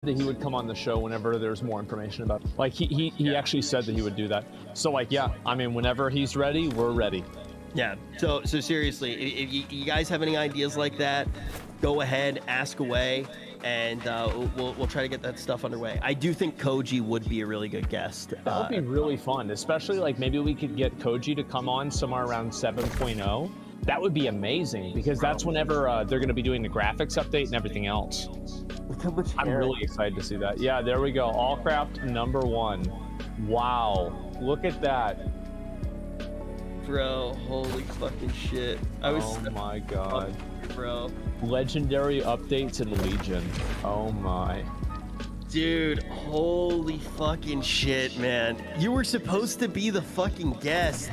that he would come on the show whenever there's more information about it. Like he actually said that he would do that. So like, yeah, I mean, whenever he's ready, we're ready. Yeah. So seriously, if you guys have any ideas like that, go ahead, ask away, and we'll try to get that stuff underway. I do think Koji would be a really good guest. That would be really fun, especially like maybe we could get Koji to come on somewhere around 7.0. That would be amazing because that's whenever they're going to be doing the graphics update and everything else. Look how much I'm really excited to see that. Yeah, there we go. Allcraft #1. Wow, look at that. Bro, holy fucking shit. Oh my god. Bro. Legendary updates in Legion. Oh my. Dude, holy fucking shit, man. You were supposed to be the fucking guest.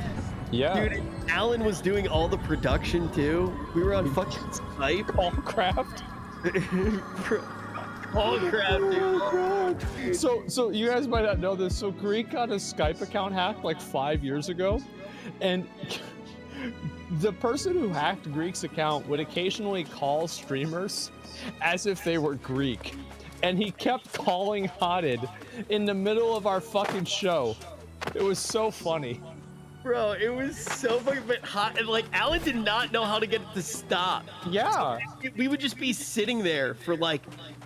Yeah. Dude, Alan was doing all the production too. We were on fucking Skype. Allcraft. Allcraft, dude. So you guys might not know this. So Greek got his Skype account hacked like 5 years ago. And the person who hacked Greek's account would occasionally call streamers as if they were Greek. And he kept calling Hotted in the middle of our fucking show. It was so funny. Bro, it was so fucking hot. And like, Alan did not know how to get it to stop. Yeah. So we would just be sitting there for like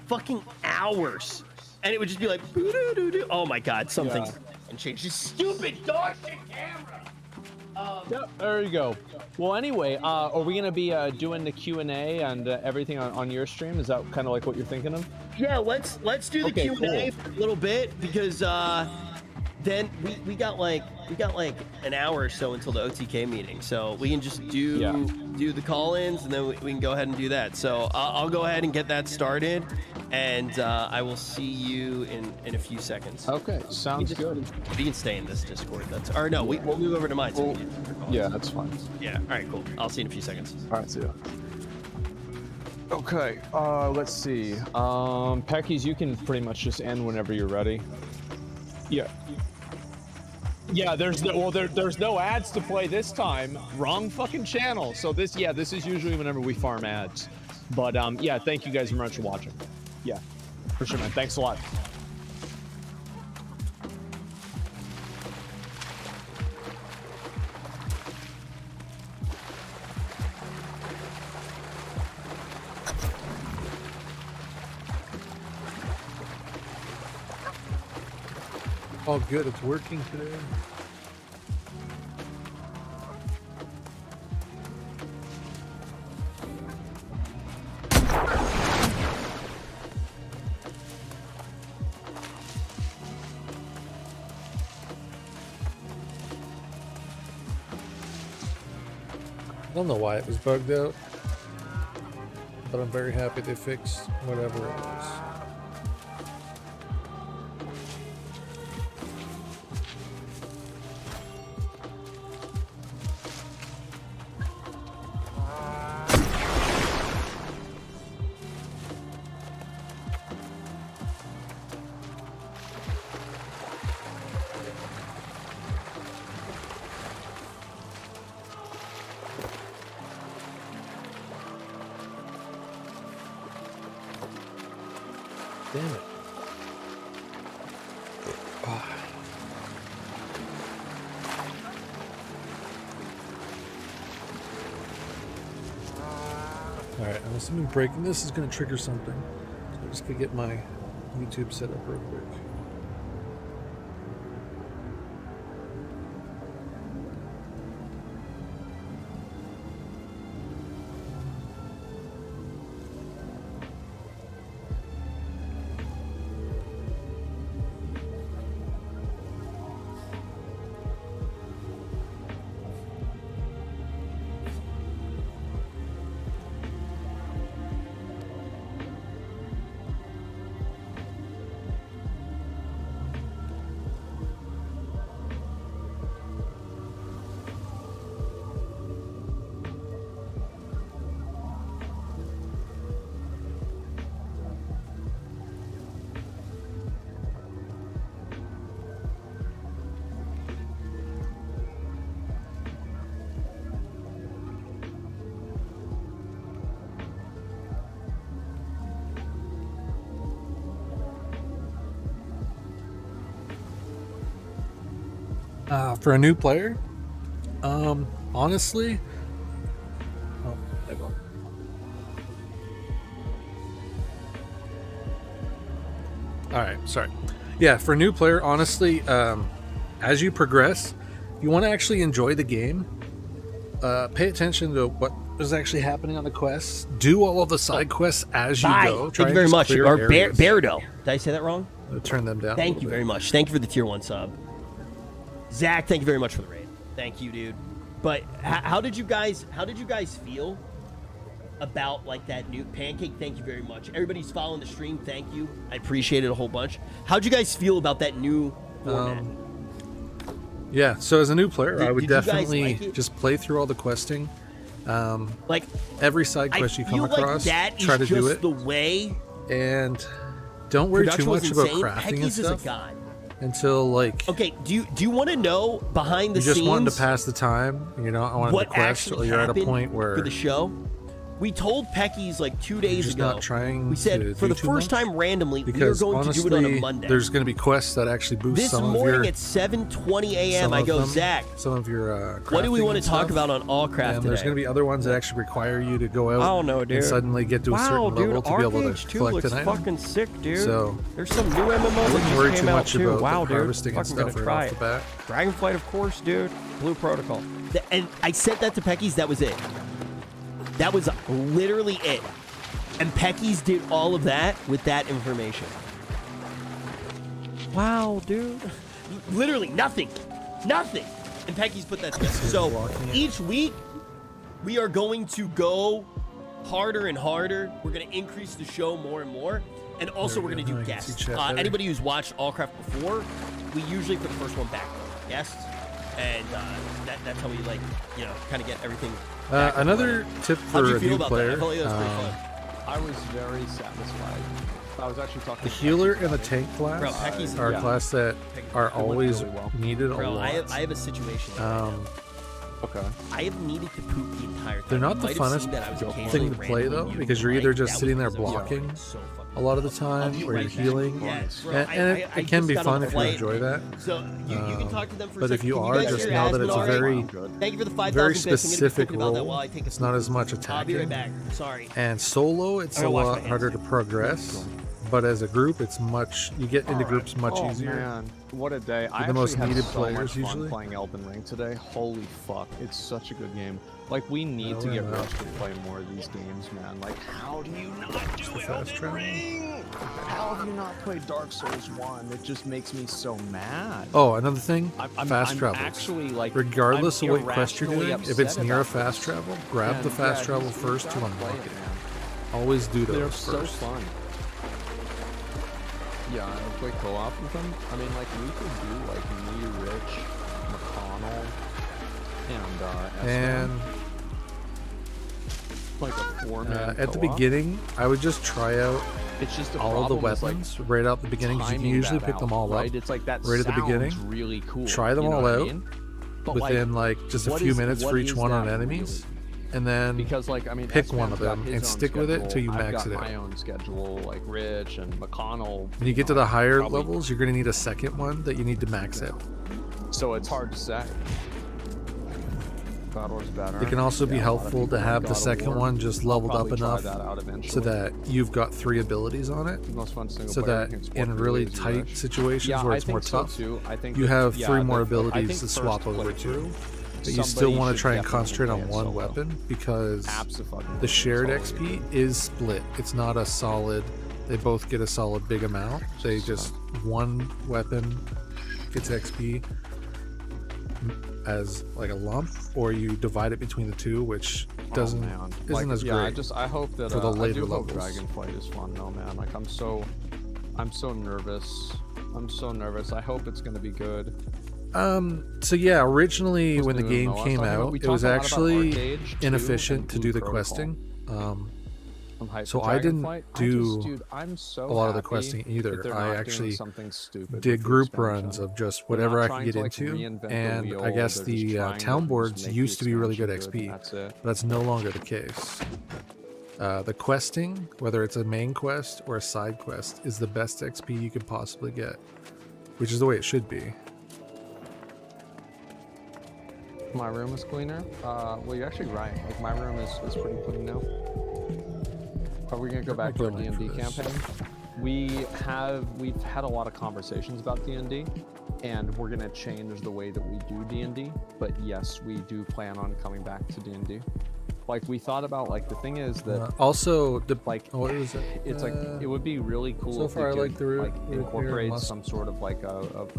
fucking hours. And it would just be like, oh my God, something's changed. This stupid dog shit camera. Yep, there you go. Well, anyway, are we gonna be doing the Q&A and everything on your stream? Is that kind of like what you're thinking of? Yeah, let's do the Q&A cool. for a little bit because then we got like an hour or so until the OTK meeting, so we can just do the call-ins and then we can go ahead and do that. So I'll go ahead and get that started, and I will see you in a few seconds. Okay, sounds good. You can stay in this Discord. Or no, we'll move over to mine. So yeah, that's fine. Yeah. All right. Cool. I'll see you in a few seconds. All right. See ya. Okay. Let's see. Peckies, you can pretty much just end whenever you're ready. Yeah. Yeah, there's no ads to play this time. Wrong fucking channel. So this is usually whenever we farm ads. But yeah, thank you guys very much for watching. Yeah, for sure, man. Thanks a lot. Oh, good. It's working today. I don't know why it was bugged out, but I'm very happy they fixed whatever it was. Damn it. Alright, I'm assuming breaking this is going to trigger something. So I'm just going to get my YouTube set up real quick. For a new player, honestly, oh, there we go. All right, sorry. Yeah, for a new player, honestly, as you progress, you want to actually enjoy the game. Pay attention to what is actually happening on the quests. Do all of the side quests as you go. Thank you very much. Or Beardo. Did I say that wrong? Turn them down. Thank you very much. Thank you for the tier 1 sub. Zach, thank you very much for the raid. Thank you, dude. But how did you guys feel about like that new Pancake? Thank you very much. Everybody's following the stream. Thank you. I appreciate it a whole bunch. How'd you guys feel about that new format? Yeah, so as a new player, I would definitely just play through all the questing. Like every side quest you come across, try to do it. The way and don't worry too much about crafting and stuff. Is a god. Until like, okay, do you want to know behind the scenes? You just wanted to pass the time, I wanted to quest, or you're at a point where for the show. We told Pecky's like 2 days just ago. Not trying we said for the first time randomly, we are going honestly, to do it on a Monday. There's going to be quests that actually boost some of your... This morning at 7:20 a.m. I go, Zach, some of your what do we want to talk about on Allcraft today? There's going to be other ones that actually require you to go out and suddenly get to a certain level to be able to collect an item. Fucking sick, dude. So there's some new MMO I wouldn't worry too much about wow, the harvesting and stuff right off the bat. Dragonflight, of course, dude. Blue Protocol. And I sent that to Pecky's. That was it. That was literally it. And Pecky's did all of that with that information. Wow, dude. Literally nothing. Nothing. And Pecky's put that together. So each week, we are going to go harder and harder. We're going to increase the show more and more. And also, we're going to do guests. Anybody who's watched Allcraft before, we usually put the first one back. Guests. And that's how we, like, kind of get everything. Another tip for a new player. I was very satisfied. I was actually talking. The healer and the tank class are a class that are always needed a lot. I have a situation. Okay. I have needed to poop the entire time. They're not the funnest thing to play though, because you're either just sitting there blocking a lot of the time, or you're healing, and it can be fun if you enjoy that. So you can talk to them for but if you are, just know that it's a very specific role. It's not as much attacking. I'll be right back. Sorry. And solo, it's a lot harder to progress. But as a group, it's you get into groups much easier. Man. What a day. I the most needed so players much fun usually. Playing Elden Ring today. Holy fuck. It's such a good game. Like, we need to get Rush to play more of these games, man. Like, how do you not do Elden Ring? How have you not played Dark Souls 1? It just makes me so mad. Oh, another thing, fast travel. Actually, like, regardless of what quest you're doing, if it's near a fast travel, grab the fast travel first to unlock it. Always do those first. They're so fun. Yeah, I play co-op with them. I mean, like, we could do, like, me, Rich, McConnell, and like a 4-man at the beginning, I would just try out all of the weapons right out the beginning, because you can usually pick them all up it's like that right at the beginning. Really cool. Try them all out within like just a few minutes for each one on enemies. And then pick one of them and stick with it until you max it out. My own schedule, like Rich and McConnell. When you get to the higher levels, you're going to need a second one that you need to max out. So it's hard to say. It can also be helpful to have the second one just leveled up enough so that you've got 3 abilities on it. So that in really tight situations where it's more tough, you have 3 more abilities to swap over to. But you still want to try and concentrate on one weapon, because the shared XP is split. It's not a solid, they both get a solid big amount. They just, one weapon gets XP as like a lump, or you divide it between the two, which isn't as great. I hope that for the later levels. Dragonflight is fun though, man. Like, I'm so nervous. I hope it's gonna be good. So yeah, originally when the game came out, it was actually inefficient to do the questing. So I didn't do a lot of the questing either. I actually did group runs of just whatever I could get into, and I guess the town boards used to be really good XP, but that's no longer the case. The questing, whether it's a main quest or a side quest, is the best XP you could possibly get, which is the way it should be. My room is cleaner. Well, you're actually right. Like my room is pretty clean now. Are we gonna go back to our D&D campaign? We've had a lot of conversations about D&D, and we're gonna change the way that we do D&D. But yes, we do plan on coming back to D&D. Like we thought about, like the thing is that also the like what is it? It's like it would be really cool So if far, we could like incorporate some sort of like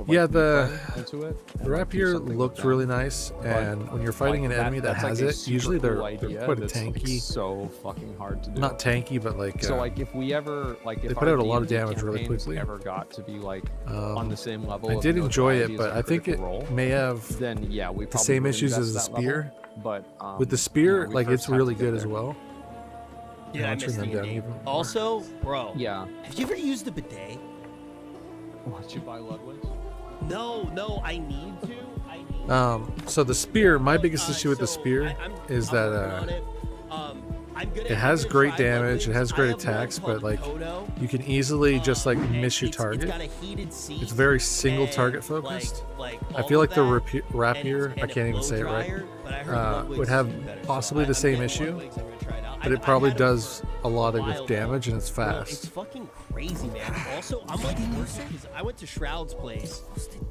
yeah, the into it. The rapier looked really nice, and when you're fighting an enemy that has it, usually they're quite tanky. Like so fucking hard to do. Not tanky, but like so like if we ever like if they put out a lot of damage really quickly. Ever got to be like on the same level. I did enjoy it, but I think it may have then yeah we the same issues as the spear. But with the spear, like it's really good as well. Yeah, I missed D&D. Also, bro. Yeah. Have you ever used the bidet? What, you buy Ludwig's? No, I need to. So the spear, my biggest issue with the spear is that it has great damage, it has great attacks, but like you can easily just like miss your target. It's very single target focused. I feel like the rapier, I can't even say it right, would have possibly the same issue, but it probably does a lot of damage and it's fast. It's fucking crazy, man. Also, I'm like, because I went to Shroud's place,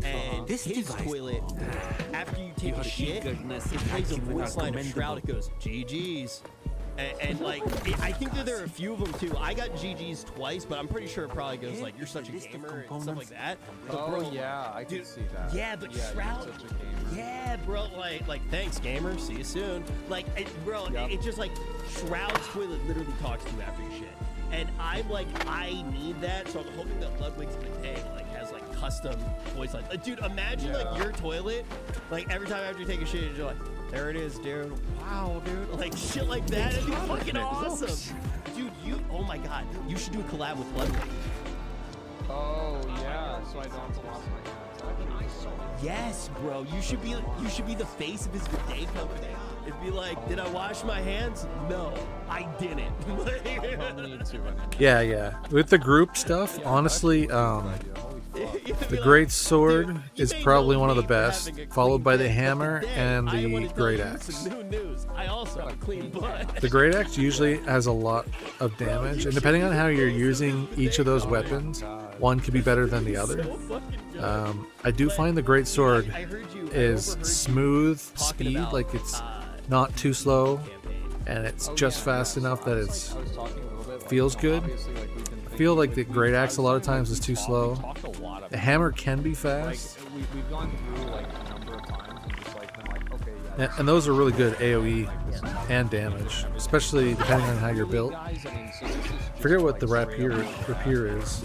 and his toilet, after you take a shit, it plays a voice line of Shroud. It goes, GG's. And like, I think that there are a few of them too. I got GG's twice, but I'm pretty sure it probably goes like, "You're such a gamer" and stuff like that. But bro, yeah, I can see that. Yeah, but Shroud, yeah, bro, like thanks, gamer. See you soon. Like, bro, it's just like Shroud's toilet literally talks to you after your shit, and I'm like, I need that, so I'm hoping that Ludwig's bidet like has like custom voice lines. Dude, imagine like your toilet, like every time after you take a shit, you're like, there it is, dude. Wow, dude. Like shit like that. It'd be fucking awesome. Dude, oh my god. You should do a collab with Ludwig. Oh yeah, so I don't have to wash my hands. Yes, bro. You should be the face of his bidet company. It'd be like, did I wash my hands? No, I didn't. Yeah. With the group stuff, honestly, the great sword is probably one of the best, followed by the hammer and the great axe. The great axe usually has a lot of damage, and depending on how you're using each of those weapons, one could be better than the other. I do find the great sword is smooth speed, like it's not too slow, and it's just fast enough that it's feels good. I feel like the great axe a lot of times is too slow. The hammer can be fast. We've gone through like a number of times and just like been like, okay, yeah. And those are really good AoE and damage, especially depending on how you're built. I forget what the rapier is.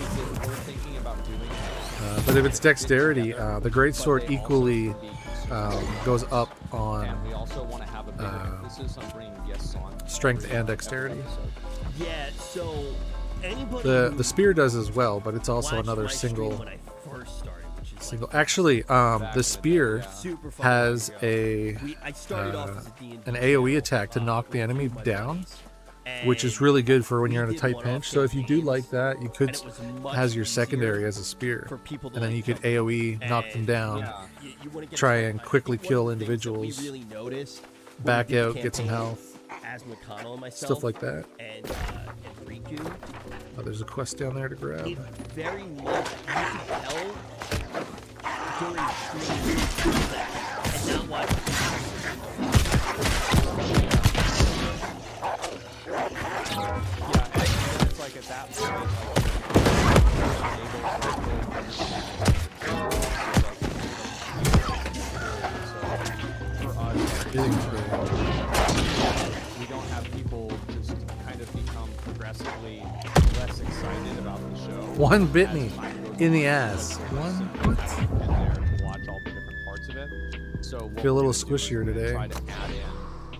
But if it's dexterity, the great sword equally goes up on strength and dexterity. Yeah, so the spear does as well, but it's also another single. Actually, the spear has an AoE attack to knock the enemy down, which is really good for when you're in a tight pinch. So if you do like that, you could has your secondary as a spear, and then you could AoE knock them down, try and quickly kill individuals, back out, get some health, stuff like that. Oh, there's a quest down there to grab. It very much, you can tell during streams and not watch. Yeah, and it's like at that point, we don't have people just kind of become progressively less excited about the show. One bit me in the ass. One bit. To watch all the different parts of it. So feel a little squishier today. Try to add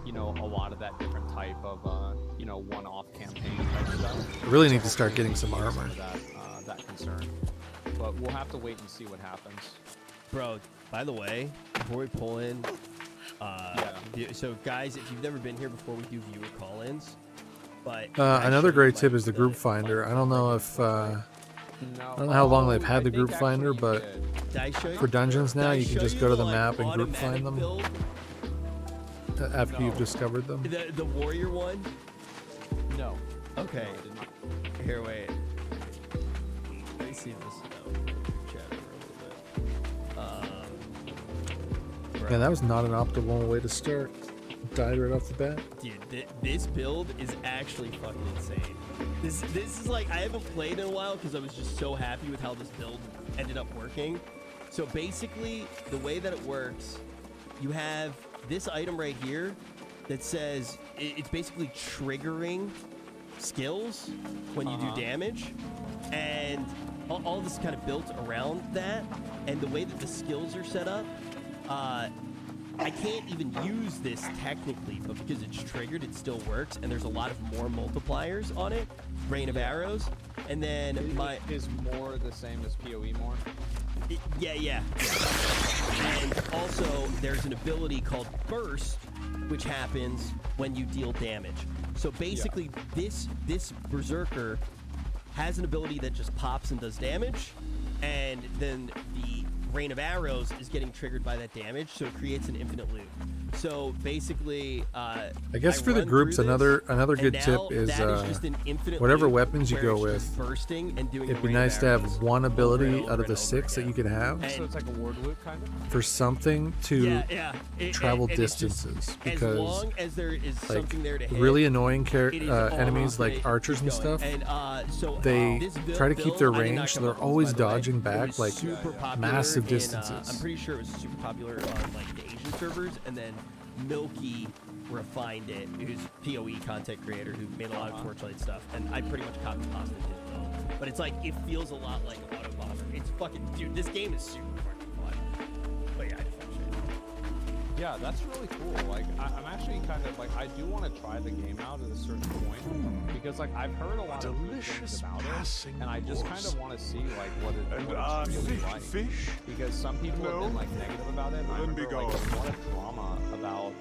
in, a lot of that different type of, one-off campaign type stuff. I really need to start getting some armor. That concern, but we'll have to wait and see what happens. Bro, by the way, before we pull in, so guys, if you've never been here before, we do viewer call-ins. But another great tip is the group finder. I don't know if I don't know how long they've had the group finder, but for dungeons now, you can just go to the map and group find them. after you've discovered them? The warrior one? No. Okay. No, I did not. Here, wait. Let me see this chat over a little bit. Man, that was not an optimal way to start. Died right off the bat. Dude, this build is actually fucking insane. This is like, I haven't played in a while because I was just so happy with how this build ended up working. So basically, the way that it works, you have this item right here that says it's basically triggering skills when you do damage, and all this is kind of built around that. And the way that the skills are set up, I can't even use this technically, but because it's triggered, it still works. And there's a lot of more multipliers on it. Rain of arrows, and then is more the same as PoE more. Yeah. And also, there's an ability called Burst, which happens when you deal damage. So basically, this Berserker has an ability that just pops and does damage, and then the Rain of Arrows is getting triggered by that damage, so it creates an infinite loop. So basically, I guess for the groups, another good tip is whatever weapons you go with, it'd be nice to have one ability out of the 6 that you could have. So it's like a ward loop kind of? For something to travel distances, because as long as there is something there to hit, really annoying enemies like archers and stuff, they try to keep their range, so they're always dodging back like massive distances. I'm pretty sure it was super popular on like the Asian servers, and then Milky refined it, who's PoE content creator who made a lot of Torchlight stuff, and I pretty much copy pasted his build. But it's like, it feels a lot like Auto Bomber. It's fucking, dude, this game is super fucking fun. But yeah, I just want to say. Yeah, that's really cool. Like, I'm actually kind of like, I do want to try the game out at a certain point, because like I've heard a lot of good things about it, and I just kind of want to see like what it's really like. Because some people have been like negative about it, and I remember like there's a lot of drama about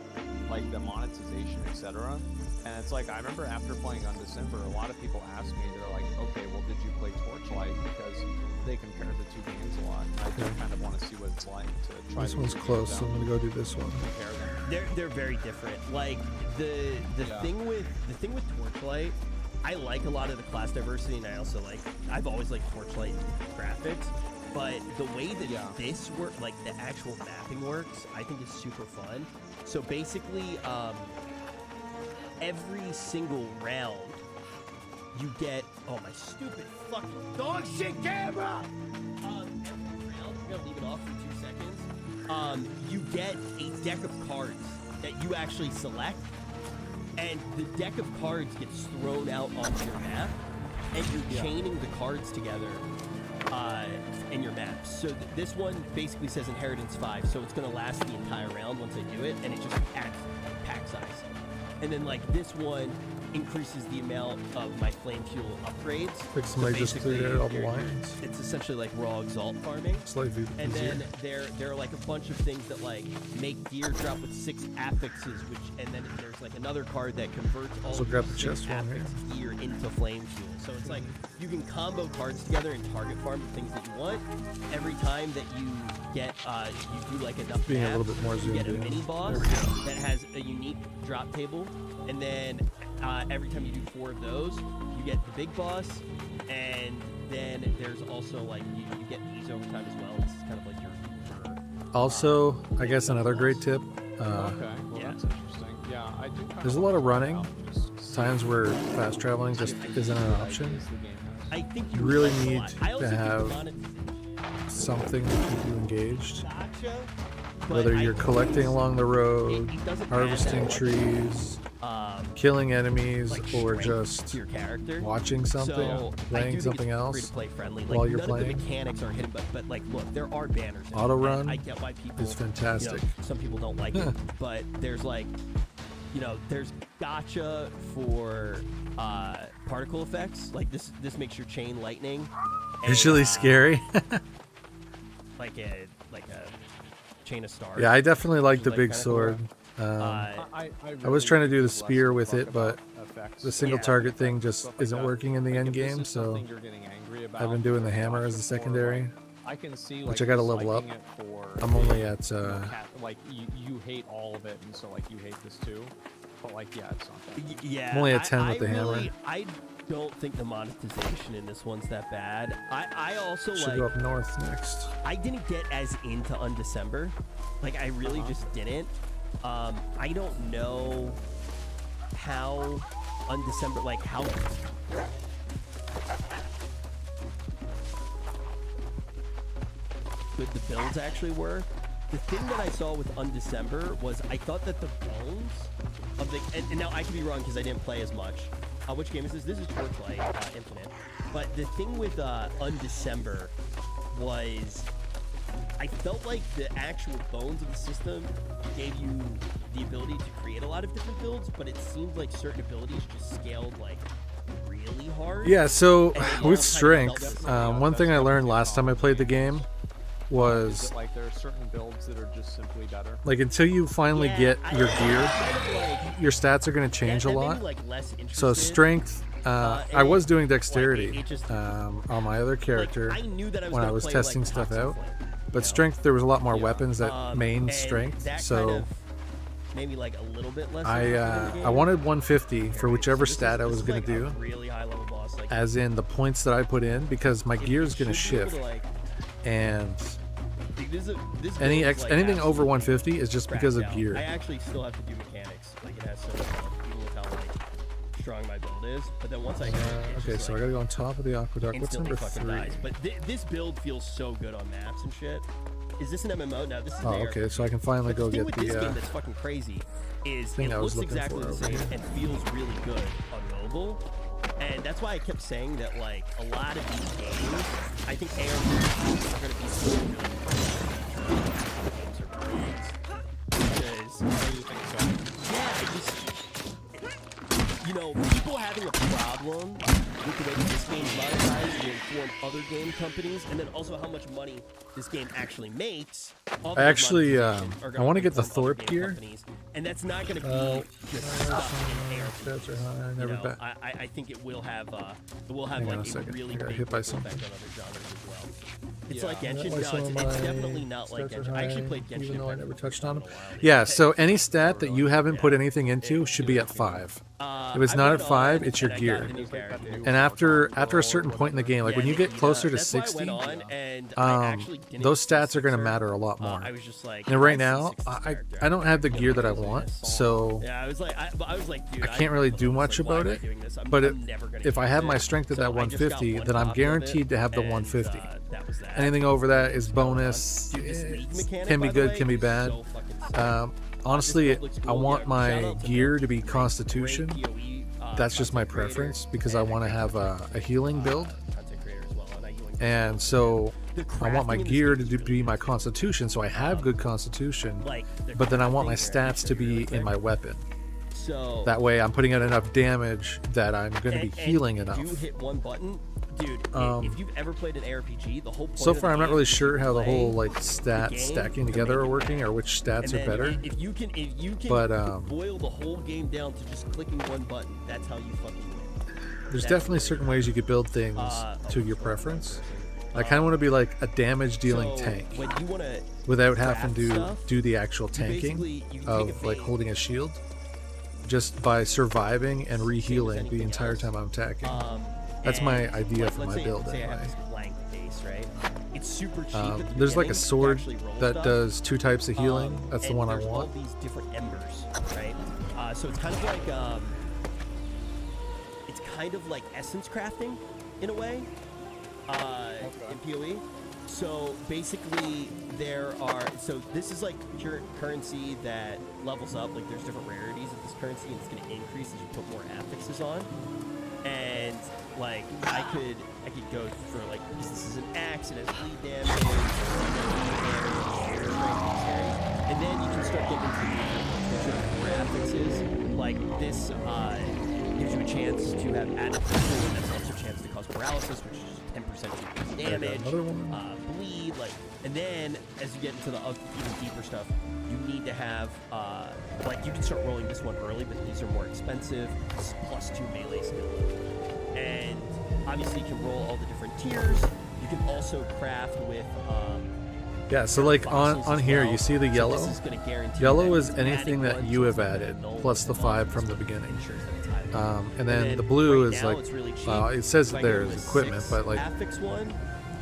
like the monetization, etc. And it's like, I remember after playing on December, a lot of people asked me, they're like, okay, well, did you play Torchlight? Because they compared the two games a lot. I just kind of want to see what it's like to try. This one's close, so I'm gonna go do this one. They're very different. Like the thing with Torchlight, I like a lot of the class diversity, and I also like, I've always liked Torchlight graphics. But the way that this works, like the actual mapping works, I think is super fun. So basically, every single round, you get, oh my stupid fucking dog shit camera! Every round, I'm gonna leave it off for 2 seconds. You get a deck of cards that you actually select, and the deck of cards gets thrown out onto your map, and you're chaining the cards together in your map. So this one basically says Inheritance 5, so it's going to last the entire round once I do it, and it just adds pack size. And then like this one increases the amount of my flame fuel upgrades. Like somebody just cleared out all the lines. It's essentially like raw exalt farming. And then there are like a bunch of things that like make gear drop with 6 affixes, which, and then there's like another card that converts all of the 6 affix gear into flame fuel. So it's like you can combo cards together and target farm the things that you want. Every time that you get you do like enough being a little bit more zoomed you get a in. mini boss that has a unique drop table, and then every time you do 4 of those, you get the big boss, and then there's also like you get these over time as well. This is kind of like your also, I guess another great tip. Okay, well that's interesting. Yeah, I do. There's a lot of running. Times where fast traveling just isn't an option. I think you really need to have something to keep you engaged. Whether you're collecting along the road, harvesting trees, killing enemies, or just watching something, playing something else while you're playing. The mechanics are hidden, but like, look, there are banners. Auto run I get why people, is fantastic. Some people don't like it, but there's like, there's gotcha for particle effects. Like this makes your chain lightning. Visually scary. like a chain of stars. Yeah, I definitely like the big sword. I was trying to do the spear with it, but the single target thing just isn't working in the end game, so I've been doing the hammer as a secondary. I can see which I gotta level up. I'm only at like you hate all of it, and so like you hate this too. But like, yeah, it's not that. Yeah, I'm only at 10 with the hammer. I don't think the monetization in this one's that bad. I also should go up north next. I didn't get as into Undecember. Like I really just didn't. I don't know how Undecember, like how good the builds actually were. The thing that I saw with Undecember was I thought that the bones of the and now I could be wrong because I didn't play as much. Which game is this? This is Torchlight Infinite. But the thing with Undecember was I felt like the actual bones of the system gave you the ability to create a lot of different builds, but it seemed like certain abilities just scaled like really hard. Yeah, so with strength, one thing I learned last time I played the game was like there are certain builds that are just simply better. Like until you finally get your gear, your stats are going to change a lot. So strength, I was doing dexterity on my other character when I was testing stuff out. But strength, there was a lot more weapons that main strength. So maybe like a little bit less. I wanted 150 for whichever stat I was going to do, as in the points that I put in, because my gear is going to shift. And anything over 150 is just because of gear. I actually still have to do mechanics. Like it has so much help, even with how like strong my build is. But then once I okay, so I gotta go on top of the aqueduct. What's number 3? Dies. But this build feels so good on maps and shit. Is this an MMO? No, this is. Oh, okay, so I can finally go get the. This game that's fucking crazy is it looks exactly the same and feels really good on mobile. And that's why I kept saying that, like, a lot of these games, I think ARPGs are going to be so good. Because, you know, people having a problem with the way that this game's monetized will inform other game companies, and then also how much money this game actually makes. I actually, I want to get the Thorpe gear. And that's not going to be just stuff in ARPGs. I think it will have like a really big effect on other genres as well. It's like Genshin. No, it's definitely not like Genshin. I actually played Genshin. Even though I never touched on them. Yeah, so any stat that you haven't put anything into should be at 5. If it's not at 5, it's your gear. And after a certain point in the game, like when you get closer to 60, those stats are going to matter a lot more. And right now, I don't have the gear that I want, so I can't really do much about it. But if I have my strength at that 150, then I'm guaranteed to have the 150. Anything over that is bonus. Can be good, can be bad. Honestly, I want my gear to be Constitution. That's just my preference because I want to have a healing build. And so I want my gear to be my Constitution, so I have good Constitution. But then I want my stats to be in my weapon. That way I'm putting out enough damage that I'm going to be healing enough. You hit one button. Dude, if you've ever played an ARPG, the whole point so far I'm not really sure how the whole like stats stacking together are working or which stats are better. If you can boil the whole game down to just clicking one button, that's how you fucking win. There's definitely certain ways you could build things to your preference. I kind of want to be like a damage dealing tank without having to do the actual tanking of like holding a shield, just by surviving and rehealing the entire time I'm attacking. That's my idea for my build anyway. It's super cheap. There's like a sword that does 2 types of healing. That's the one I want. All these different embers, right? So it's kind of like essence crafting in a way in PoE. So basically this is like pure currency that levels up. Like there's different rarities of this currency, and it's going to increase as you put more affixes on. And like I could go for like this is an axe and it has bleed damage, and then you can start getting into the affixes. Like this gives you a chance to have added pressure, and that's also a chance to cause paralysis, which is 10% damage, bleed, like, and then as you get into the even deeper stuff, you need to have like you can start rolling this one early, but these are more expensive. It's +2 melee skill, and obviously you can roll all the different tiers, You can also craft with. Yeah, so like on here, you see the yellow. Yellow is anything that you have added, plus the 5 from the beginning. And then the blue is like, it says that there's equipment, but like,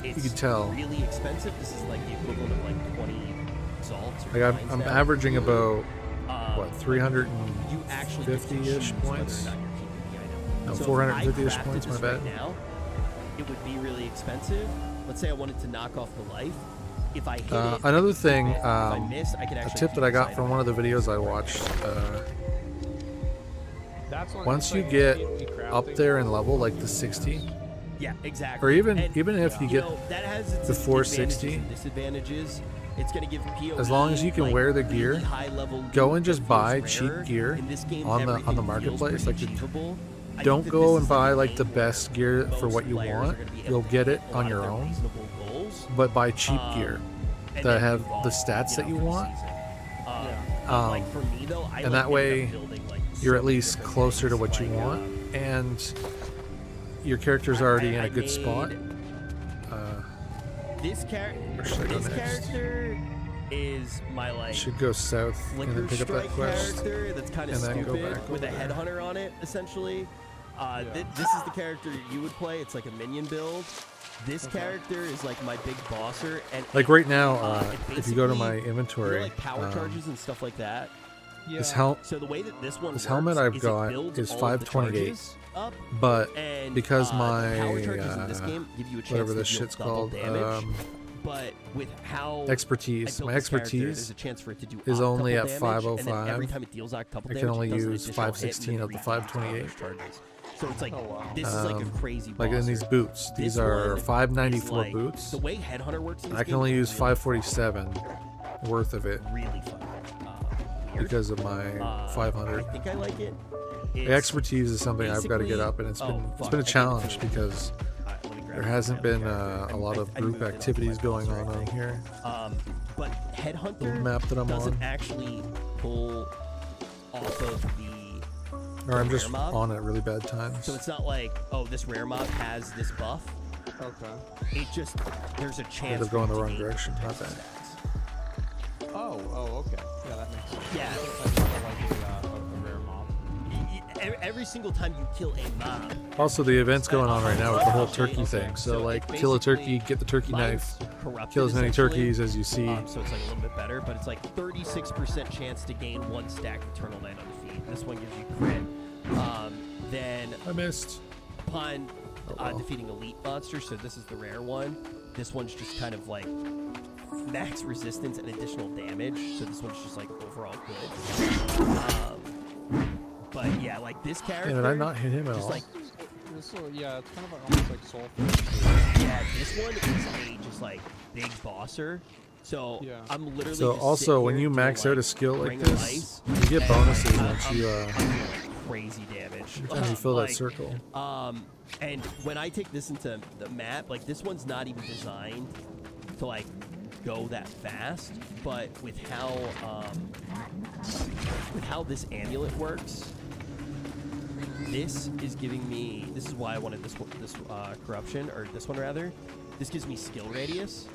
you can tell. Really expensive. This is like the equivalent of like 20 salts. Like I'm averaging about what 350-ish points. No, 450-ish points. My bad. Now, it would be really expensive. Let's say I wanted to knock off the life. If I hit another thing, if I miss, I can a tip that I got from one of the videos I watched. Once you get up there in level, like the 60, yeah, exactly, or even if you get that has the 460, disadvantages. It's going to give POE, as long as you can wear the gear, go and just buy cheap gear on the marketplace. Like, don't go and buy like the best gear for what you want. You'll get it on your own, but buy cheap gear that have the stats that you want. And that way, you're at least closer to what you want, and your character's already in a good spot. This character is my like. Should go south and then pick up that quest, that's kind of and then go back with a headhunter on it, essentially. This is the character you would play. It's like a minion build. This character is like my big bosser, and like right now, if you go to my inventory, like power charges and stuff like that. Yeah. So the way that this helmet I've got is 528, but because my whatever this shit's called, but with how expertise, my expertise is only at 505. I can only use 516 of the 528. So it's like this is like a crazy boss. Like in these boots, these are 594 boots. The way Headhunter works, I can only use 547 worth of it. Really fun. Because of my 500. I think I like it. The expertise is something I've got to get up, and it's been a challenge because there hasn't been a lot of group activities going on here. But Headhunter the map that I'm doesn't on actually pull off of the. Or I'm just on at really bad times. So it's not like, oh, this rare mob has this buff. Okay. It just there's a chance. They're going the wrong direction. Not bad. Oh, okay. Yeah, that makes sense. Yeah. That's not like a rare mob. Every single time you kill a mob. Also, the event's going on right now with the whole turkey thing. So, like, kill a turkey, get the turkey knife, kill as many turkeys as you see. So it's like a little bit better, but it's like 36% chance to gain 1 stack Eternal Land on defeat. This one gives you crit. Then I missed. Upon defeating elite monsters, so this is the rare one. This one's just kind of like max resistance and additional damage, so this one's just like overall good. But yeah, like this character. Yeah, did I not hit him at all? Like, yeah, it's kind of almost like soul. Yeah, this one is a just like big bosser. So yeah. I'm literally. So also, when you max out a skill like this, you get bonuses once you crazy damage. Every time you fill that circle. And when I take this into the map, like this one's not even designed to like go that fast, but with how this amulet works, this is giving me. This is why I wanted this corruption, or this one rather. This gives me skill radius,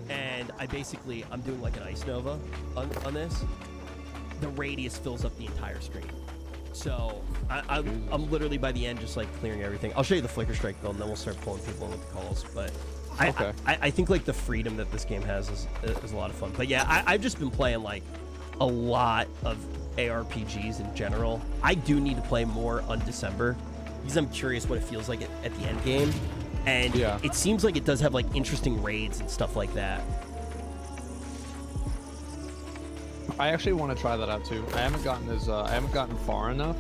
and I'm doing like an ice nova on this. The radius fills up the entire screen. So I'm literally by the end just like clearing everything. I'll show you the Flicker Strike build, and then we'll start pulling people in with the calls. But I think like the freedom that this game has is a lot of fun. But yeah, I've just been playing like a lot of ARPGs in general. I do need to play more on December because I'm curious what it feels like at the end game. And it seems like it does have like interesting raids and stuff like that. I actually want to try that out too. I haven't gotten far enough,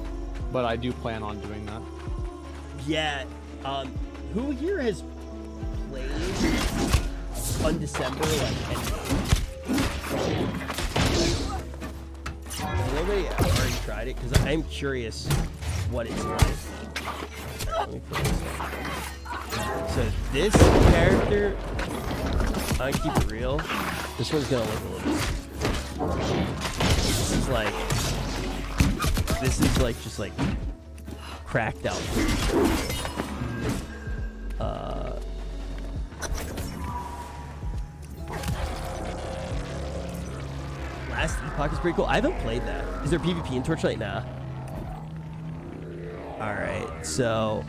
but I do plan on doing that. Yeah. Who here has played on December like Has nobody already tried it? Because I'm curious what it's like. Let me put this on. So this character, I keep it real. This one's gonna look a little bit. This is like just like cracked out. Last Epoch is pretty cool. I haven't played that. Is there PvP in Torchlight? Nah. All right, so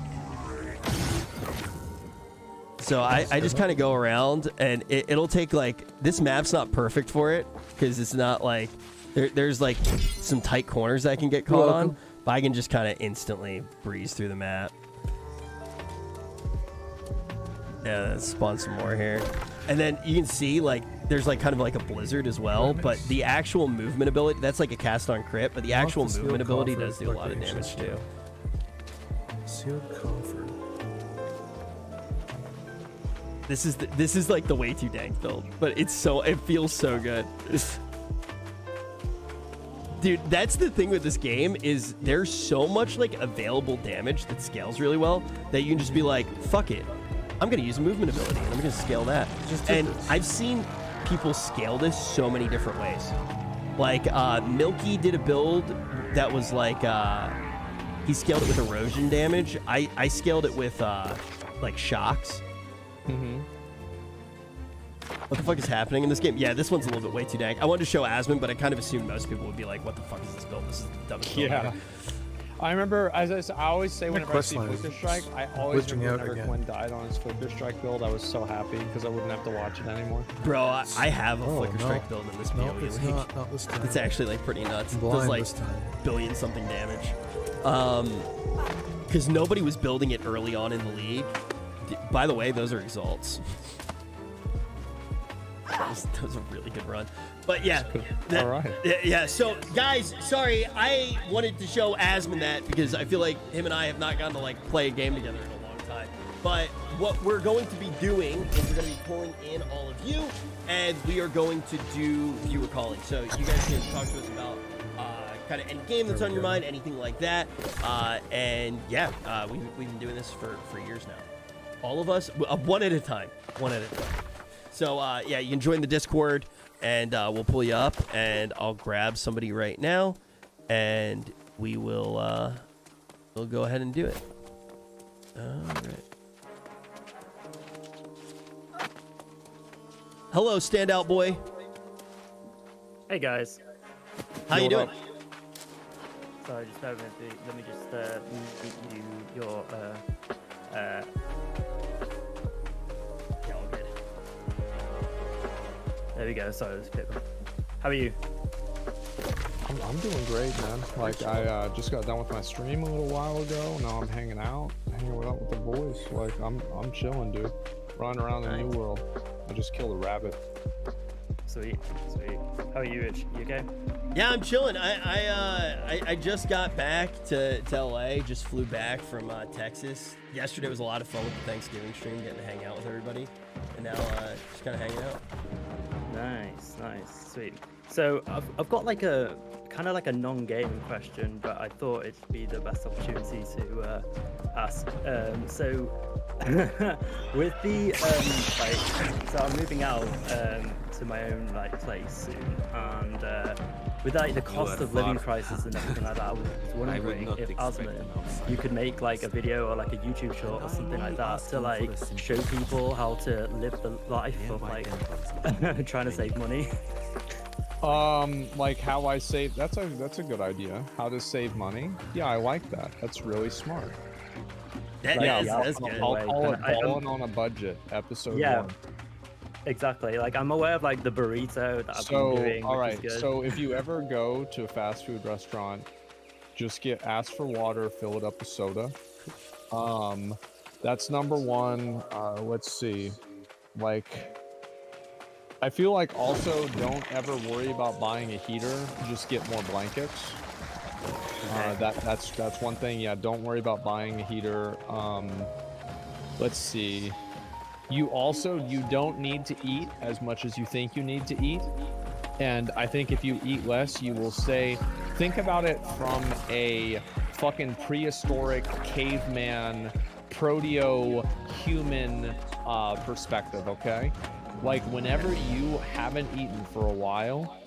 I just kind of go around, and it'll take like, this map's not perfect for it because it's not like there's like some tight corners that I can get caught on, but I can just kind of instantly breeze through the map. Yeah, let's spawn some more here. And then you can see like there's like kind of like a blizzard as well, but the actual movement ability, that's like a cast on crit, but the actual movement ability does do a lot of damage too. Sealed coffer. This is like the way too dank build, but it feels so good. Dude, that's the thing with this game, is there's so much like available damage that scales really well that you can just be like, fuck it, I'm gonna use a movement ability and I'm gonna scale that. And I've seen people scale this so many different ways. Like Milky did a build that was like he scaled it with erosion damage. I scaled it with like shocks. What the fuck is happening in this game? Yeah, this one's a little bit way too dank. I wanted to show Asmon, but I kind of assumed most people would be like, what the fuck is this build? This is the dumbest build ever. I remember, as I always say whenever I see Flicker Strike, I always remember whenever Quinn died on his Flicker Strike build. I was so happy because I wouldn't have to watch it anymore. Bro, I have a Flicker Strike build in this PoE league. Not this time. It's actually like pretty nuts. It does like billion something damage. Because nobody was building it early on in the league. By the way, those are exalts. That was a really good run. But yeah, all right. Yeah, so guys, sorry, I wanted to show Asmon that because I feel like him and I have not gotten to like play a game together in a long time. But what we're going to be doing is we're going to be pulling in all of you, and we are going to do viewer calling. So you guys can talk to us about kind of any game that's on your mind, anything like that. And yeah, we've been doing this for years now. All of us, one at a time. So yeah, you can join the Discord, and we'll pull you up, and I'll grab somebody right now, and we will we'll go ahead and do it. All right. Hello, standout boy. Hey guys. How you doing? Sorry, just bear with me. Let me just meet you. Your Yeah, all good. There we go. Sorry, it was a bit. How are you? I'm doing great, man. Like I just got done with my stream a little while ago. Now I'm hanging out with the boys. Like I'm chilling, dude. Running around the New World. I just killed a rabbit. Sweet. How are you, Rich? You okay? Yeah, I'm chilling. I just got back to LA. Just flew back from Texas. Yesterday was a lot of fun with the Thanksgiving stream, getting to hang out with everybody, and now just kind of hanging out. Nice, sweet. So I've got like a kind of like a non-gaming question, but I thought it'd be the best opportunity to ask. So with the so I'm moving out to my own like place soon, and with like the cost of living prices and everything like that, I was wondering if Asmon, you could make like a video or like a YouTube short or something like that to like show people how to live the life of like trying to save money. Like how I save. That's a good idea. How to save money. Yeah, I like that. That's really smart. That's good. I'll call it balling on a budget. Episode 1. Exactly. Like I'm aware of like the burrito that I've been doing. All right. So if you ever go to a fast food restaurant, just ask for water, fill it up with soda. That's number one. Let's see. Like, I feel like also don't ever worry about buying a heater. Just get more blankets. That's one thing. Yeah, don't worry about buying a heater. Let's see. You don't need to eat as much as you think you need to eat. And I think if you eat less, you will think about it from a fucking prehistoric caveman, proto-human perspective, okay? Like whenever you haven't eaten for a while,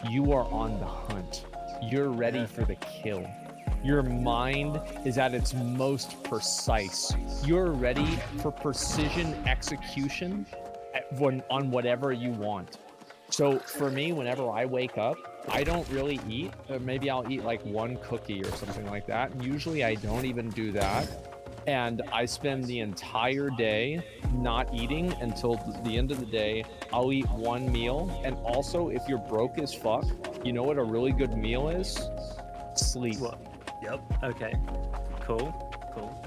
you are on the hunt. You're ready for the kill. Your mind is at its most precise. You're ready for precision execution on whatever you want. So for me, whenever I wake up, I don't really eat. Or maybe I'll eat like one cookie or something like that. And usually I don't even do that. And I spend the entire day not eating until the end of the day. I'll eat one meal. And also, if you're broke as fuck, you know what a really good meal is? Sleep. What? Yep. Okay. Cool.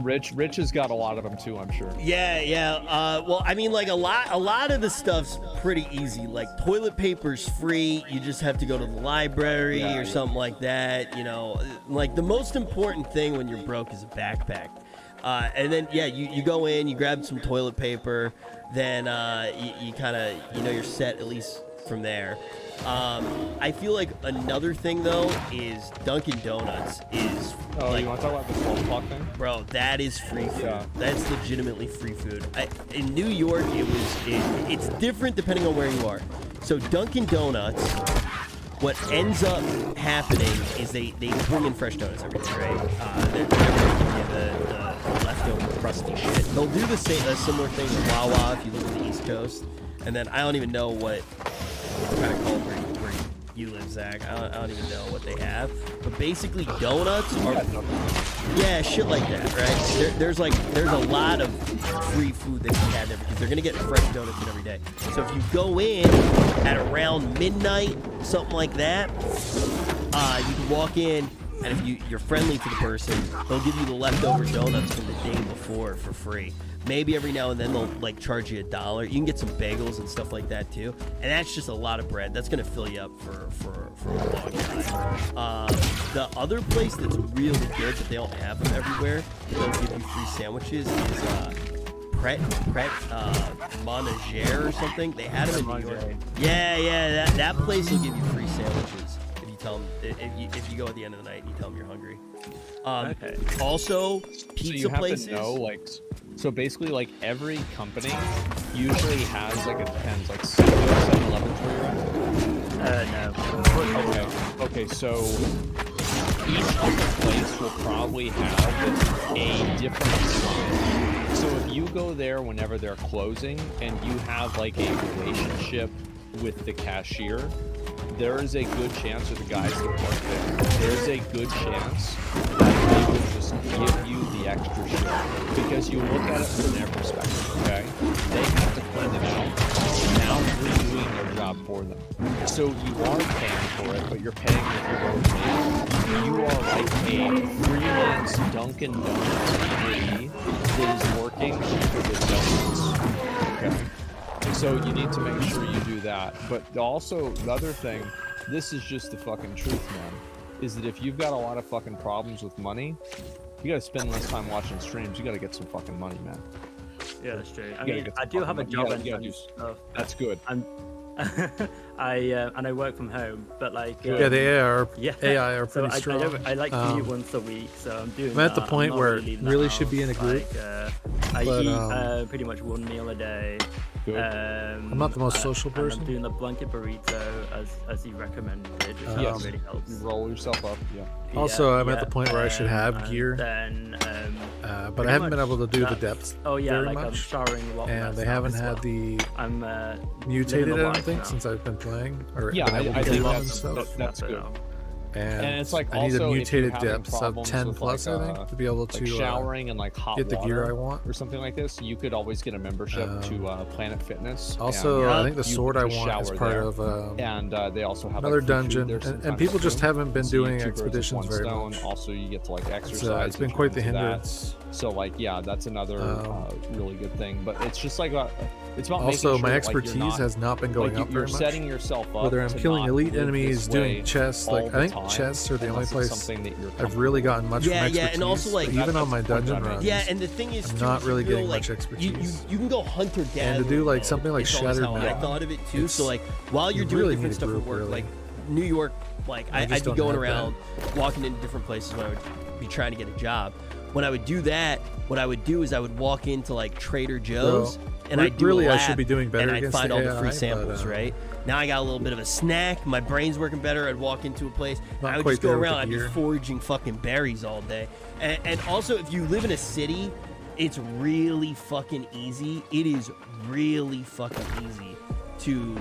Rich has got a lot of them too, I'm sure. Yeah. Well, I mean, like a lot of the stuff's pretty easy. Like toilet paper's free. You just have to go to the library or something like that. You know, like the most important thing when you're broke is a backpack. And then you go in, you grab some toilet paper, then you kind of you're set at least from there. I feel like another thing though is Dunkin' Donuts is. Oh, like, you want to talk about the 12 o'clock thing? Bro, that is free food. Yeah. That's legitimately free food. In New York, it's different depending on where you are. So Dunkin' Donuts, what ends up happening is they bring in fresh donuts every day, right? They're giving you the leftover crusty shit. They'll do a similar thing with Wawa if you live on the East Coast. And then I don't even know what it's kind of called where you live, Zach. I don't even know what they have. But basically, donuts are shit like that, right? There's a lot of free food that you can have there because they're gonna get fresh donuts in every day. So if you go in at around midnight, something like that, you can walk in, and if you're friendly to the person, they'll give you the leftover donuts from the day before for free. Maybe every now and then they'll like charge you $1. You can get some bagels and stuff like that too, and that's just a lot of bread. That's gonna fill you up for a long time. The other place that's really good, but they don't have them everywhere, they'll give you free sandwiches, is Pret Monagere or something. They had them in New York. Yeah, that place will give you free sandwiches if you tell them if you go at the end of the night and you tell them you're hungry. Okay. Also, pizza so you have places. To know, like, so basically, like every company usually has like it depends, like 7-Elevens where you're at. No. Okay. So each other place will probably have a different experience. So if you go there whenever they're closing and you have like a relationship with the cashier, there is a good chance, or the guys that work there's a good chance that they will just give you the extra shit. Because you look at it from their perspective, okay? They have to clean it out. Now you're doing their job for them. So you are paying for it, but you're paying with your own money. You are like a freelance Dunkin' Donuts employee that is working for the donuts. Okay? So you need to make sure you do that. But also, the other thing, this is just the fucking truth, man, is that if you've got a lot of fucking problems with money, you gotta spend less time watching streams. You gotta get some fucking money, man. Yeah, that's true. I mean, I do have a job and stuff. That's good. I work from home, but like the AI are pretty strong. I like to eat once a week, so I'm doing. I'm at the point where it really should be in a group. I eat pretty much one meal a day. I'm not the most social person. I'm doing the blanket burrito as you recommended. It really helps. You roll yourself up. Yeah. Also, I'm at the point where I should have gear. Then, but I haven't been able to do the depths very I'm much. showering a lot. And they haven't had the mutated, I don't think, since I've been playing. Or I think that's good. And it's like I need a also, mutated depths of 10 plus, I think, to be able to showering and like hot get the gear I want or something like this. You could always get a membership to Planet Fitness. Also, I think the sword I want is part of and they also have another dungeon, and people just haven't been doing expeditions very much. Also, you get to like exercise. It's been quite the hindrance. So like, yeah, that's another really good thing. But it's just like it's about also making sure, my expertise has not been going up very much. You're setting yourself up. Whether I'm killing elite enemies, doing chests, like I think chests are the only place I've really gotten much from expertise. Yeah, and also like even on my dungeon runs. Yeah, and the thing is, I'm not really getting much expertise. You can go hunter gatherer. And to do like something like Shattered Metal, I thought of it too. So like while you're doing different stuff at work, like New York, like I'd be going around, walking into different places when I would be trying to get a job. When I would do that, what I would do is I would walk into like Trader Joe's and I'd do a lab, I should be doing better and I'd against find the all AI, the free samples, right? Now I got a little bit of a snack, my brain's working better, I'd walk into a place, I would just go around, I'd be foraging fucking berries all day. And also, if you live in a city, it's really fucking easy. It is really fucking easy to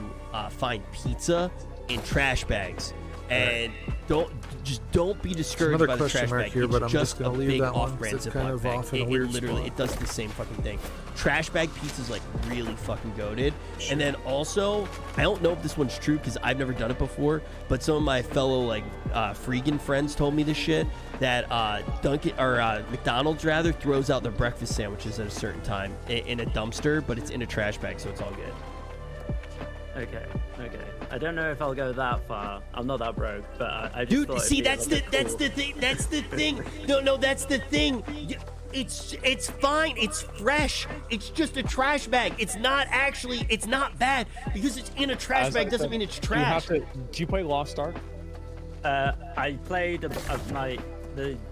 find pizza in trash bags, and don't be discouraged by the trash bag. Here, but I'm just gonna a leave big that one. off-brand It's kind Ziploc of bag. off in a It weird literally spot. it does the same fucking thing. Trash bag pizza is like really fucking goated. And then also, I don't know if this one's true because I've never done it before, but some of my fellow like Freegan friends told me this shit, that McDonald's rather throws out their breakfast sandwiches at a certain time in a dumpster, but it's in a trash bag, so it's all good. Okay. I don't know if I'll go that far. I'm not that broke, but I just Dude, thought see, it'd be that's the thing. That's the thing. No, that's the thing. It's fine. It's fresh. It's just a trash bag. It's not bad because it's in a trash bag. Doesn't mean it's trash. Do you play Lost Ark? I played the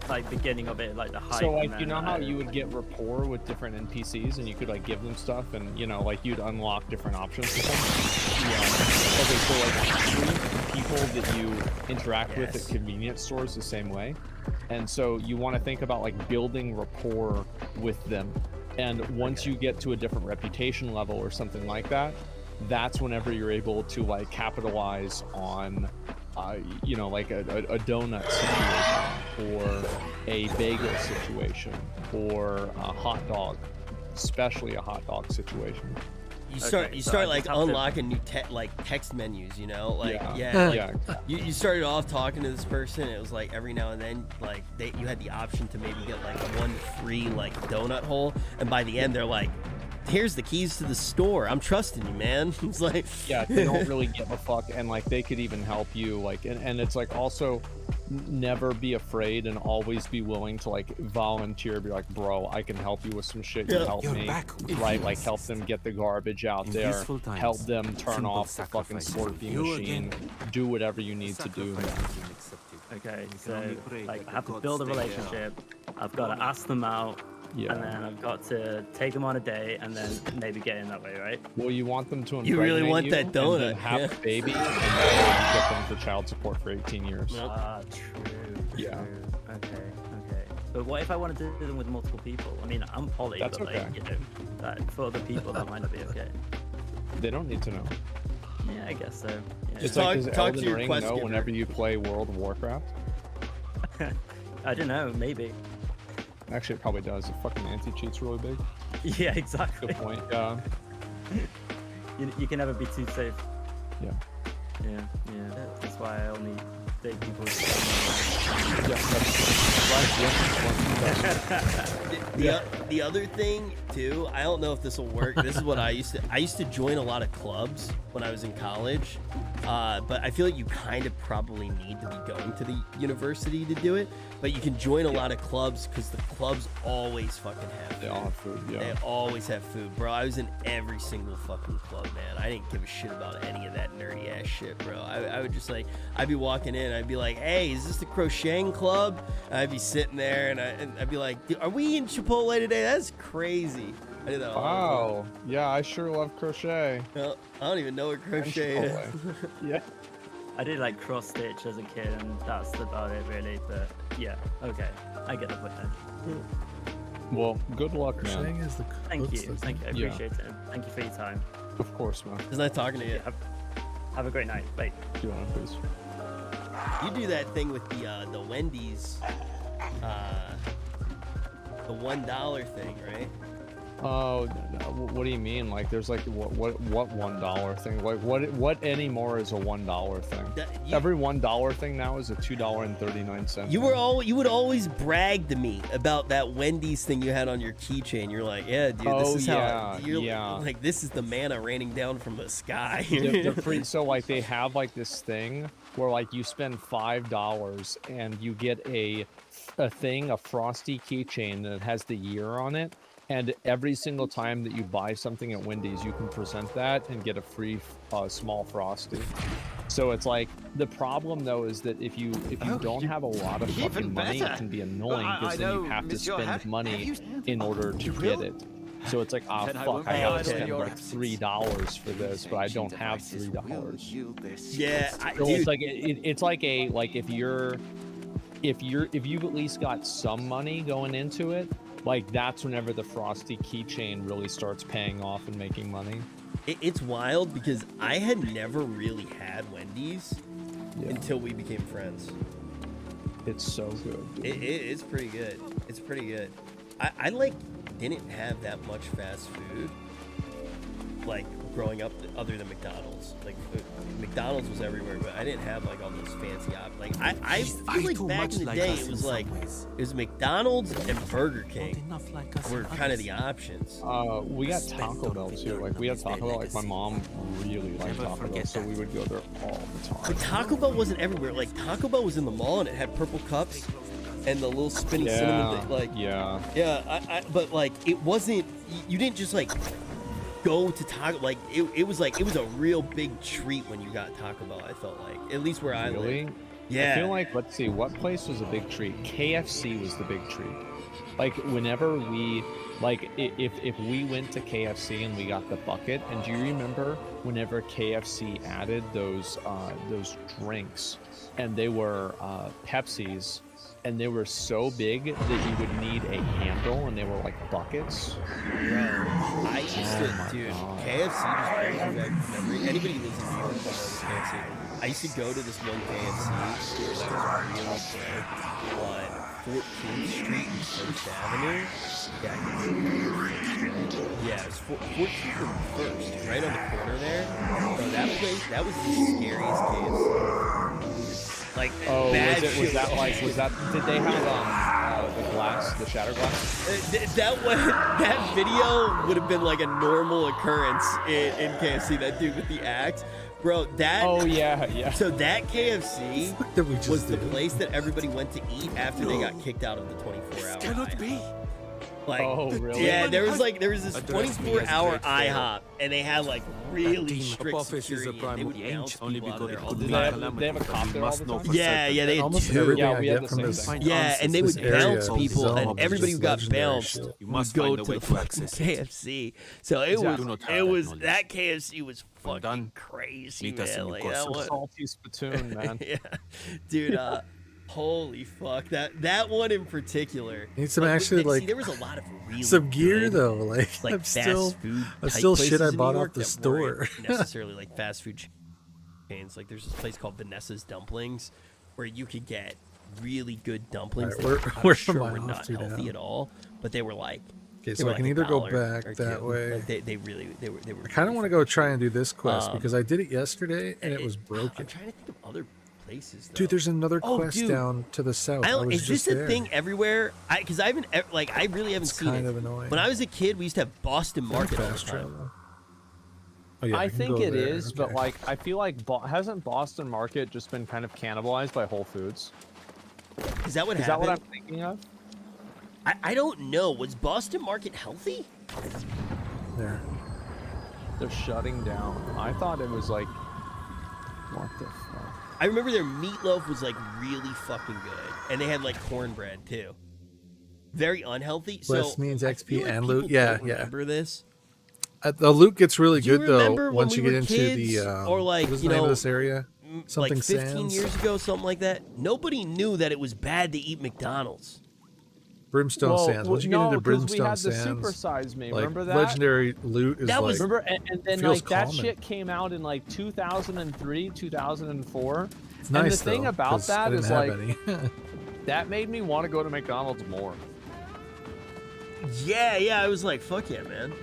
like beginning of it, like the hype. So like, and you know then, how you would get rapport with different NPCs and you could like give them stuff, and you know, like you'd unlock different options for them? Yeah. Okay, so like treat people that you interact with at convenience stores the same way. And so you want to think about like building rapport with them. And once you get to a different reputation level or something like that, that's whenever you're able to like capitalize on you know, like a donut situation or a bagel situation or a hot dog, especially a hot dog situation. You start like unlocking new text menus, you know, like you started off talking to this person. It was like every now and then, like you had the option to maybe get like one free like donut hole, and by the end they're like, here's the keys to the store. I'm trusting you, man. It's like, yeah, they don't really give a fuck, and like they could even help you, like, and it's like also never be afraid and always be willing to like volunteer, be like, bro, I can help you with some shit. You help me, right? Like help them get the garbage out there, help them turn off the fucking slurpee machine, do whatever you need to do. Okay, so like I have to build a relationship. I've got to ask them out. Yeah. And then I've got to take them on a date and then maybe get in that way, right? Well, you want them to you really want that donut, and then have a baby, and then you get them for child support for 18 years. Ah, true. Yeah. True. Okay. But what if I wanted to do them with multiple people? I mean, I'm poly, That's but okay. like, you know, that for other people that might not be okay. They don't need to know. Yeah, I guess so. Yeah. It's talk, like, does talk Elden to your Ring quest know giver. whenever you play World of Warcraft? I don't know, maybe. Actually, it probably does. The fucking anti-cheat's really big. Yeah, exactly. Good point. Yeah. You can never be too safe. Yeah. Yeah. That's why I only date people. The other thing too, I don't know if this will work. This is what I used to join a lot of clubs when I was in college, but I feel like you kind of probably need to be going to the university to do it. But you can join a lot of clubs because the clubs always fucking have food. They all have food. Yeah. They always have food, bro. I was in every single fucking club, man. I didn't give a shit about any of that nerdy ass shit, bro. I would just like, I'd be walking in, I'd be like, hey, is this the crocheting club? And I'd be sitting there and I'd be like, are we in Chipotle today? That's crazy. I did that all the Wow. Yeah, I sure love crochet. time. Well, I don't even know what crochet is. Chipotle. Yeah. I did like cross stitch as a kid, and that's about it really. But yeah, okay, I get the point then. Well, good luck, Saying man. is the Thank what's you, the- I Yeah. appreciate it. Thank you for your time. Of course, man. It's not talking to you. Have a great night. Bye. Do you want to please? You do that thing with the Wendy's, the $1 thing, right? Oh, no. What do you mean? Like, there's like what $1 thing? Like, what anymore is a $1 thing? Every $1 thing now is a $2.39. You would always brag to me about that Wendy's thing you had on your keychain. You're like, yeah, dude, this is how you're like, this is the manna raining down from the sky. They're pretty, so like they have like this thing where like you spend $5 and you get a frosty keychain that has the year on it. And every single time that you buy something at Wendy's, you can present that and get a free small Frosty. So it's like, the problem though is that if you don't have a lot of fucking money, it can be annoying because then you have to spend money in order to get it. So it's like, fuck, I have to spend like $3 for this, but I don't have $3. Yeah, So it's like it's like if you've at least got some money going into it, like that's whenever the Frosty keychain really starts paying off and making money. It's wild because I had never really had Wendy's until we became friends. It's so good. Dude. It's pretty good. It's pretty good. I like didn't have that much fast food like growing up other than McDonald's. Like McDonald's was everywhere, but I didn't have like all those fancy like I feel like back in the day it was like it was McDonald's and Burger King were kind of the options. We got Taco Bell too. Like we had Taco Bell. Like my mom really liked Taco Bell, so we would go there all the time. But Taco Bell wasn't everywhere. Like Taco Bell was in the mall and it had purple cups and the little spinning cinnamon thing. Like but like it wasn't. You didn't just like go to Taco. Like it was a real big treat when you got Taco Bell. I felt like, at least where I live. Yeah. I feel like, let's see, what place was a big treat? KFC was the big treat. Like whenever we, like if we went to KFC and we got the bucket, and do you remember whenever KFC added those drinks, and they were Pepsis, and they were so big that you would need a handle, and they were like buckets. Bro, I used to, dude, KFC just brings me back memory. Anybody who lives in New York knows KFC. I used to go to this one KFC that was really big on 14th Street and 1st Avenue. Yeah, it was 14th and 1st, right on the corner there. So that place, that was the scariest KFC. Like, was that did they have the glass, the shattered glass? That video would have been like a normal occurrence in KFC, that dude with the axe. Bro, that... Oh, yeah. So that KFC was the place that everybody went to eat after they got kicked out of the 24-hour cannot be. Like, oh, really? Yeah, there was this 24-hour IHOP, and they had like really strict security. And they would bounce people out of there all the time. They have a cop there all the time? Yeah, they had almost two. everything Yeah, I we get had the from same this. thing. Yeah, and they would bounce people, and everybody who got legendary bounced shit. would go to the fucking KFC. So it was that KFC was fucking crazy, man. Like that was salty spittoon, man. yeah, dude. Holy fuck, that one in particular. Need some actually like there was a lot of really some gear good, though. Like I'm still shit I bought off the store. Necessarily like fast food chains. Like there's this place called Vanessa's Dumplings, where you could get really good dumplings. Right, that we're sure were not healthy at all, but they were like. Okay, so I can either go back that way. Like they were. I kind of want to go try and do this quest because I did it yesterday and it was broken. I'm trying to think of other places, though. Dude, there's another quest down to the south. Is this a thing everywhere? Because I really haven't seen it. Kind of annoying. When I was a kid, we used to have Boston Market all the time. Oh, yeah, I think it there. is, but like I feel like hasn't Boston Market just been kind of cannibalized by Whole Foods? Is that what happened? Is that what I'm thinking of? I don't know. Was Boston Market healthy? There. They're shutting down. I thought it was like, what the fuck? I remember their meatloaf was like really fucking good, and they had like cornbread too. Very unhealthy. Quest so means XP like and loot. don't yeah. Remember this? The loot gets really good though when once we you get were into kids, the or like what was the name of this area? Something like 15 Sands? years ago, something like that. Nobody knew that it was bad to eat McDonald's. Brimstone Sands. Once you get into Brimstone we had the Sands, Super Size Me. like, Remember that? legendary loot is That like. was- Remember, and then feels like that common. shit came out in like 2003, 2004. It's and nice the thing though, about 'cause I that didn't is have like any. that made me want to go to McDonald's more. Yeah. I was like, fuck yeah, man.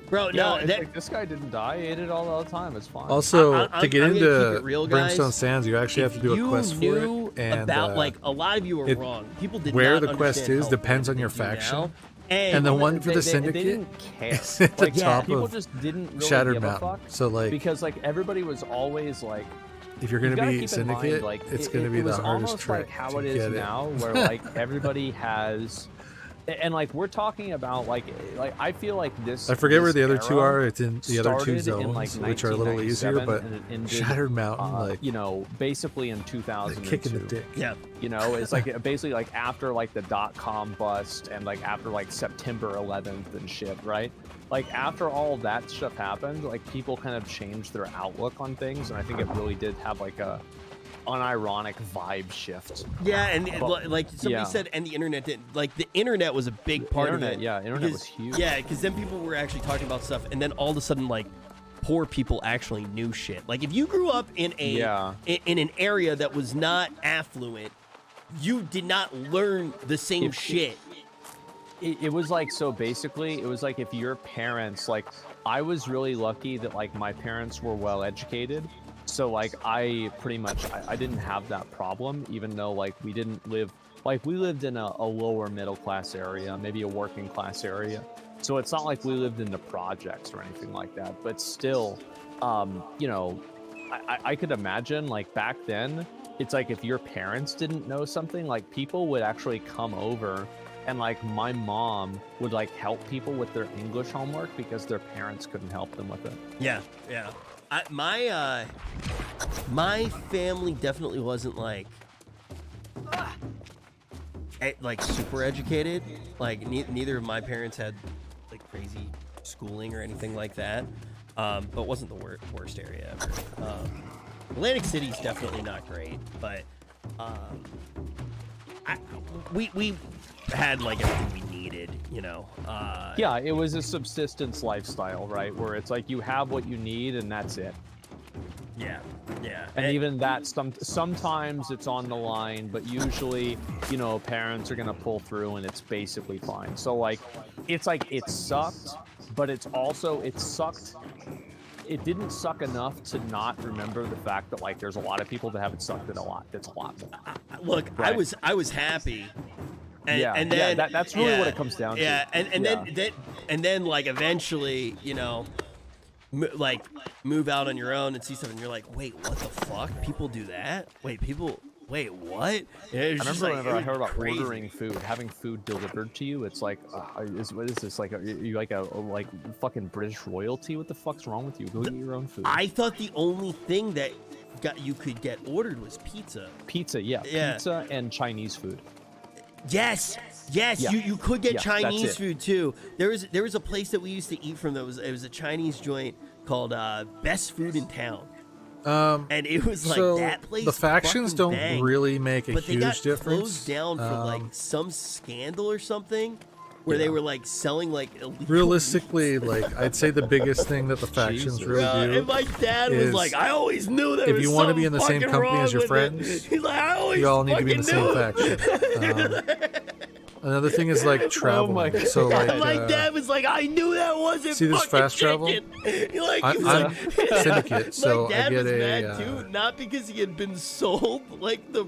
Bro, Yeah, no, it's that, like, this guy didn't die. He ate it all the time. It's fine. Also, I'm to get gonna keep into it real, guys. Brimstone Sands, you actually have to do a quest for You it. And about like a lot of you are wrong. People did where not the quest understand is how depends on they your do faction. now. And the one for the they Syndicate didn't care. is at the Like, top people of just didn't really Shattered give a Mountain. fuck. So like, Because like everybody was always like, if you're you gonna gotta be keep in mind, Syndicate, like, it's it- gonna be it was the hardest almost trick like how to it is get now, where like everybody has, and like we're talking about like I feel like this. I forget where this the other two era are. It's in the other two started in, like, zones, which are a little easier. 1997 But and it ended, Shattered Mountain, like you know, basically in the 2002. kick in the dick. Yeah. You know, it's like basically like after like the .com bust and like after like September 11th and shit, right? Like after all that stuff happened, like people kind of changed their outlook on things, and I think it really did have like a unironic vibe shift. Yeah, and But- like somebody yeah. said, and the internet didn't. Like the internet was a big part internet, of it. yeah, internet because- was huge. Yeah, because then people were actually talking about stuff, and then all of a sudden, like poor people actually knew shit. Like if you grew up in a in an area that was not affluent, you did not learn the same shit. It was like, so basically it was like if your parents, like I was really lucky that like my parents were well educated. So like I pretty much, I didn't have that problem, even though like we didn't live, like we lived in a lower middle class area, maybe a working class area. So it's not like we lived in the projects or anything like that, but still, you know, I could imagine like back then, it's like if your parents didn't know something, like people would actually come over and like my mom would like help people with their English homework because their parents couldn't help them with it. Yeah, yeah. My family definitely wasn't like super educated. Like neither of my parents had like crazy schooling or anything like that. But wasn't the worst area ever. Atlantic City's definitely not great, but we had like everything we needed, you know. Yeah, it was a subsistence lifestyle, right? Where it's like you have what you need and that's it. Yeah, yeah. And even that, sometimes it's on the line, but usually, you know, parents are gonna pull through and it's basically fine. So like, it's like it sucked, but it's also it sucked. It didn't suck enough to not remember the fact that like there's a lot of people that haven't sucked it a lot. That's a lot more. Look, right? I was happy. And then that's really what it comes down to. Yeah, and then like eventually, you know, move out on your own and see something. And you're like, wait, what the fuck? People do that? Wait, what? I remember whenever I heard about ordering food, having food delivered to you. It's like, what is this? Like, you like a fucking British royalty? What the fuck's wrong with you? Go get your own food. I thought the only thing that you could get ordered was pizza. Pizza, yeah. Pizza and Chinese food. Yes. Yeah. You could get Chinese food too. There was a place that we used to eat from. It was a Chinese joint called Best Food in Town. And it was like so that place. The factions don't really make a but huge they got difference. Closed down for like some scandal or something, where they were like selling like illegal realistically, meats. like I'd say the biggest thing that the factions really do. And my dad was like, I always knew that. If you want to be in the same company as your friends, he's like, I always you all need to be in the same faction. Another thing is like travel. So like, my dad was like, I knew that wasn't. See this fast travel? I'm syndicate, so my dad I get was a. mad too, not because he had been sold like the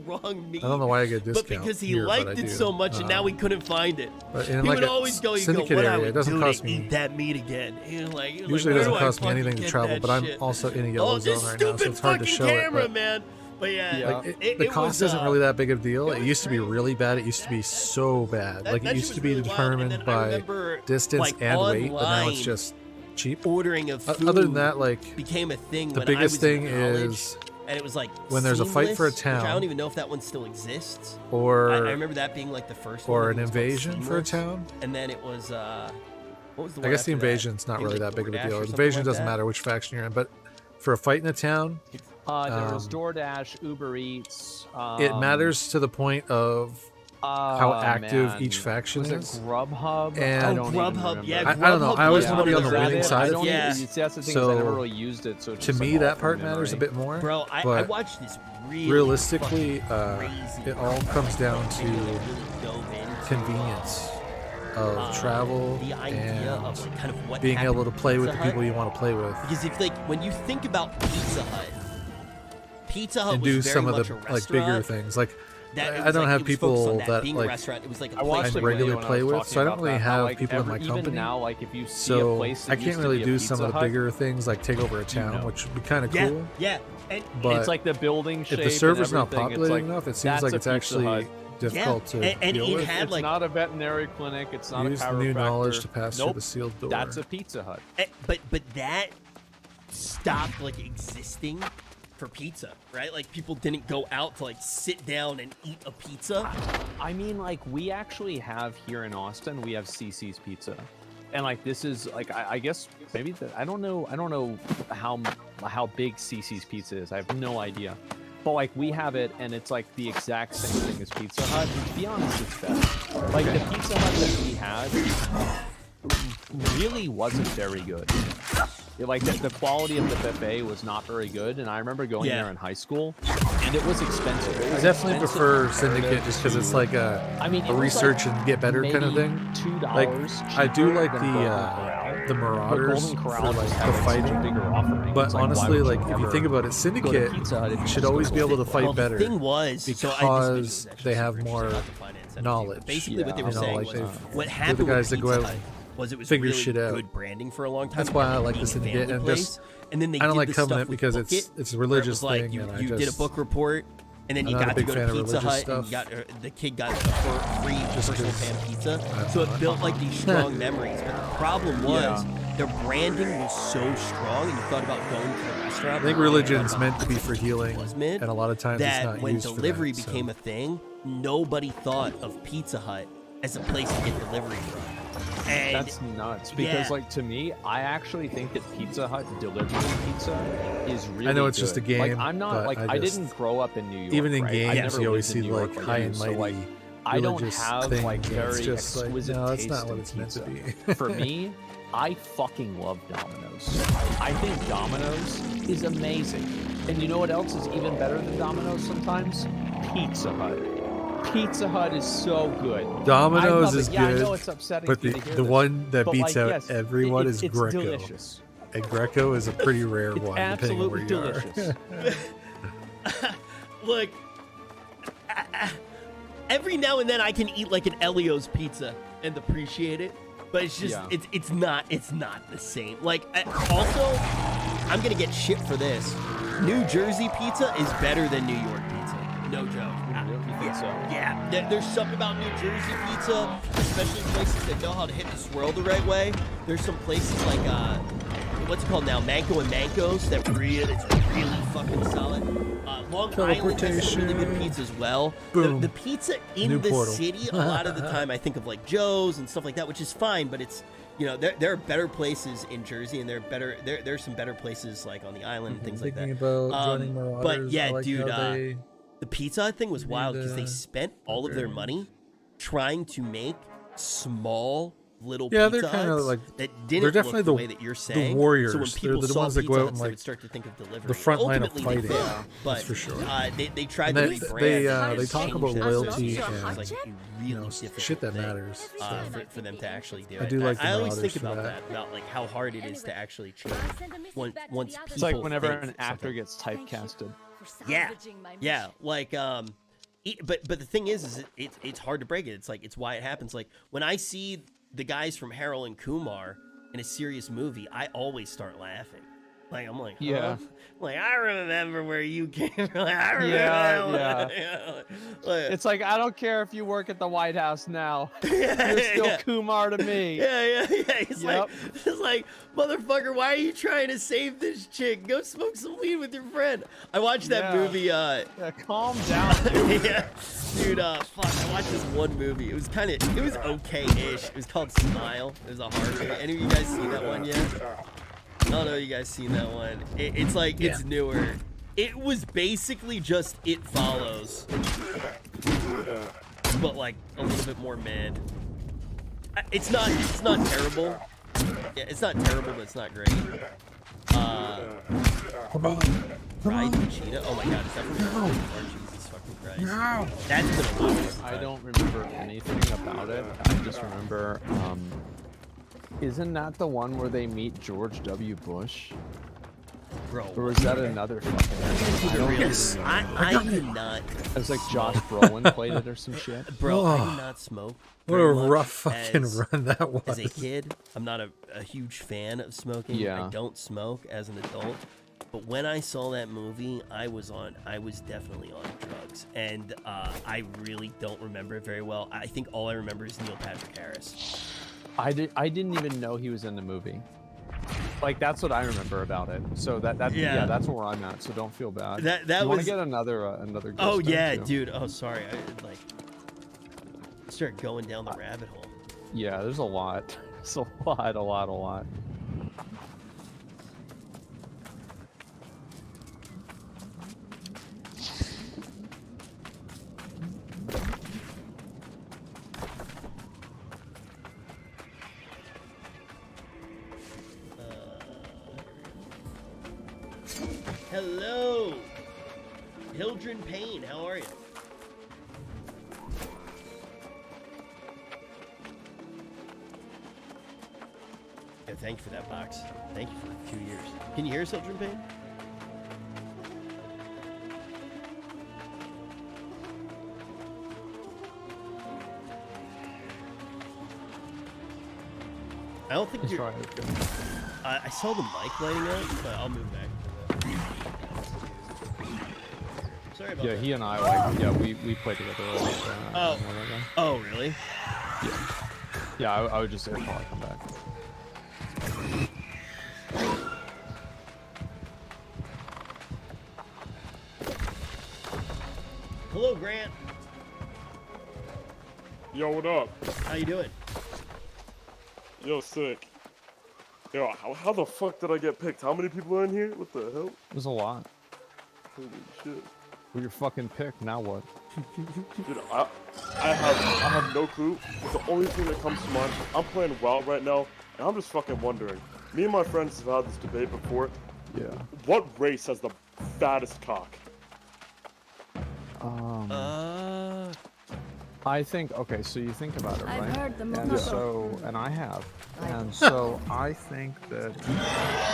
wrong meat. I don't know why I get a discount, but because he here, liked it so much, and now we couldn't find it. But in he like would always go, syndicate what area, I would it doesn't do cost to me. Eat that meat again. He was like, Usually it doesn't cost me anything to get travel, that but I'm shit? also in a yellow zone right now, so it's hard to show camera, it. But man. But yeah, like the cost isn't really that big of a deal. It used to be really bad. It used to be so bad. Like it used to be determined by distance and weight, but now it's just cheap. Ordering of food other than that, like became a thing. The biggest thing is and it was like when there's a fight for a town. Which I don't even know if that one still exists. Or I remember that being like the first or one. an invasion for a town. And then it was what was the one I guess the after that? invasion's not really that big of a deal. DoorDash or Invasion something doesn't like matter which faction you're in, but for a fight in a town, there was DoorDash, Uber Eats. It matters to the point of how active each faction was is. It Grubhub? And I don't Grubhub, even yeah, remember. I don't know. I always Yeah. want to be on the Is that winning it? side of Yeah. things. That's the thing So, is I never really used it. So it's to just, me, like, that all part from matters a memory. bit more. Bro, I but watched this really realistically, crazy it all comes down to really dove into, convenience of travel the idea and of like, kind of what being happened able to at play with Pizza the people Hut. you want to play with. Because if like when you think about Pizza Hut And was do very some of much the a like bigger restaurant. things. Like That it I was don't like, have it was focused on people that being a like restaurant. It was like a I watched I the regularly video when I play was with, talking so I don't about really that, how, have like, people in my even company. now, like if you see a So place that I can't used to really be a do Pizza some of the Hut, bigger things like take over a town, which would be kind of yeah, cool. yeah, and But it's like the building shape. if the server's and not everything, populated it's like, enough, it seems that's like a it's Pizza actually Hut. difficult to and deal it with. had It's like not a veterinary clinic. It's not Use a the chiropractor. new knowledge to pass through Nope, the sealed door. that's a Pizza Hut. but that stopped like existing for pizza, right? Like people didn't go out to like sit down and eat a pizza. I mean, like we actually have here in Austin, we have CC's Pizza, and like this is like I guess maybe I don't know how big CC's Pizza is. I have no idea, but like we have it, and it's like the exact same thing as Pizza Hut. And to be honest, it's better. Like the Pizza Hut that we had really wasn't very good. Like the quality of the buffet was not very good, and I remember going there in high school, and it was expensive. I definitely prefer Syndicate just because it's like a research and get better kind of thing. Like I do like the Marauders for like the fighting, but honestly, like if you think about it, Syndicate should always be able to fight better because they have more knowledge. Basically, what they were saying was what happened the guys with that go out Pizza Hut was it was figure really shit out. good branding for a long time. That's why I like the Syndicate, and just then they I don't did like the stuff Covenant with because Book it's a religious where it thing. was like and you did a book report, and then you got to go to Pizza Hut, and you got the kid got a free personal pan pizza. So it built like these strong memories. But the problem was their branding was so strong, and you thought about going to the restaurant. I think religion's meant to be for healing, and a lot of times that it's not when used delivery for that, became a thing, nobody thought of Pizza Hut as a place to get delivery from. And that's nuts because like to me, I actually think that Pizza Hut delivery pizza is really I know it's good. just a game. Like I'm not but like I didn't grow up in New York. Even in right? games, you always see like high and mighty. So, like, I don't have thing, like very just exquisite like, no, that's taste not what in it's meant to pizza. be. For me, I fucking love Domino's. I think Domino's is amazing. And you know what else is even better than Domino's sometimes? Pizza Hut. Pizza Hut is so good. Domino's is I good, know it's upsetting but to hear the this, one that but, beats like, out yes, everyone is it's Greco. Delicious. And Greco is a pretty rare one, depending on where you delicious. are. Look, every now and then I can eat like an Elio's pizza and appreciate it, but it's just it's not the same. Like also, I'm gonna get shit for this. New Jersey pizza is better than New York pizza. No joke. Yeah, there's something about New Jersey pizza, especially places that know how to hit the swirl the right way. There's some places like what's it called now, Manco and Manco's, it's really fucking solid. Long Island has some really good pizza as well. The pizza in the city, a lot of the time I think of like Joe's and stuff like that, which is fine, but it's, you know, there are better places in Jersey, and there's some better places like on the island and things like that. Thinking about joining Marauders, but yeah, like dude, the Pizza Hut thing was wild because they spent all of their money trying to make small little Pizza Huts like, that didn't they're definitely look the way that you're saying. The warriors. So when people they're the saw ones that Pizza go out Huts, and they like would start to think of delivery. the front line of Ultimately, fighting. but That's for sure. They tried to rebrand. They talk about loyalty and like really shit that matters for them to actually do it. I do like the I always Marauders think for about that. about like how hard it is to actually change once people. It's like whenever think an actor something. gets typecasted. Yeah, like but the thing is it's hard to break it. It's like it's why it happens. Like when I see the guys from Harold and Kumar in a serious movie, I always start laughing. Like I'm like, huh? Yeah. Like I remember where you came from. Like, I remember Yeah. Like, It's like I don't care if you work at the White House now. You're still Kumar to me. Yeah. It's like, motherfucker, why are you trying to save this chick? Go smoke some weed with your friend. I watched that movie. Yeah, calm down. Yeah, dude. Fuck. I watched this one movie. It was okay-ish. It was called Smile. It was a horror movie. Any of you guys seen that one yet? I don't know if you guys seen that one. It's like, it's newer. It was basically just It Follows, but like a little bit more mid. It's not terrible. Yeah, it's not terrible, but it's not great. Fried Cheetah. Oh my god, is that from Jesus fucking Christ? No. That's been a while. I don't remember anything about it. I just remember, isn't that the one where they meet George W. Bush? Bro, or was that another fucking? Yes, I do not. It was like Josh Brolin played it or some shit. Bro, I do not smoke. What a rough fucking run that was. As a kid, I'm not a huge fan of smoking. Yeah. I don't smoke as an adult. But when I saw that movie, I was definitely on drugs, and I really don't remember it very well. I think all I remember is Neil Patrick Harris. I didn't even know he was in the movie. Like that's what I remember about it. So that's where I'm at. So don't feel bad. That you was want to get another. Oh yeah, dude. Oh sorry. I like start going down the rabbit hole. Yeah, there's a lot. It's a lot. Hello, Hildren Payne. How are you? Yeah, thank you for that box. Thank you for 2 years. Can you hear us, Hildren Payne? I don't think you're... I saw the mic lighting up, but I'll move back. Sorry about that. Yeah, he and I, like, yeah, we played together. Oh, really? Yeah. Yeah, I would just say until I come back. Hello, Grant. Yo, what up? How you doing? Yo, sick. Yo, how the fuck did I get picked? How many people are in here? What the hell? There's a lot. Holy shit. Well, you're fucking picked. Now what? Dude, I have no clue. But the only thing that comes to mind, I'm playing WoW right now, and I'm just fucking wondering. Me and my friends have had this debate before. Yeah. What race has the fattest cock? I think, okay, so you think about it, right? I've heard them And so, and I have. And so I think that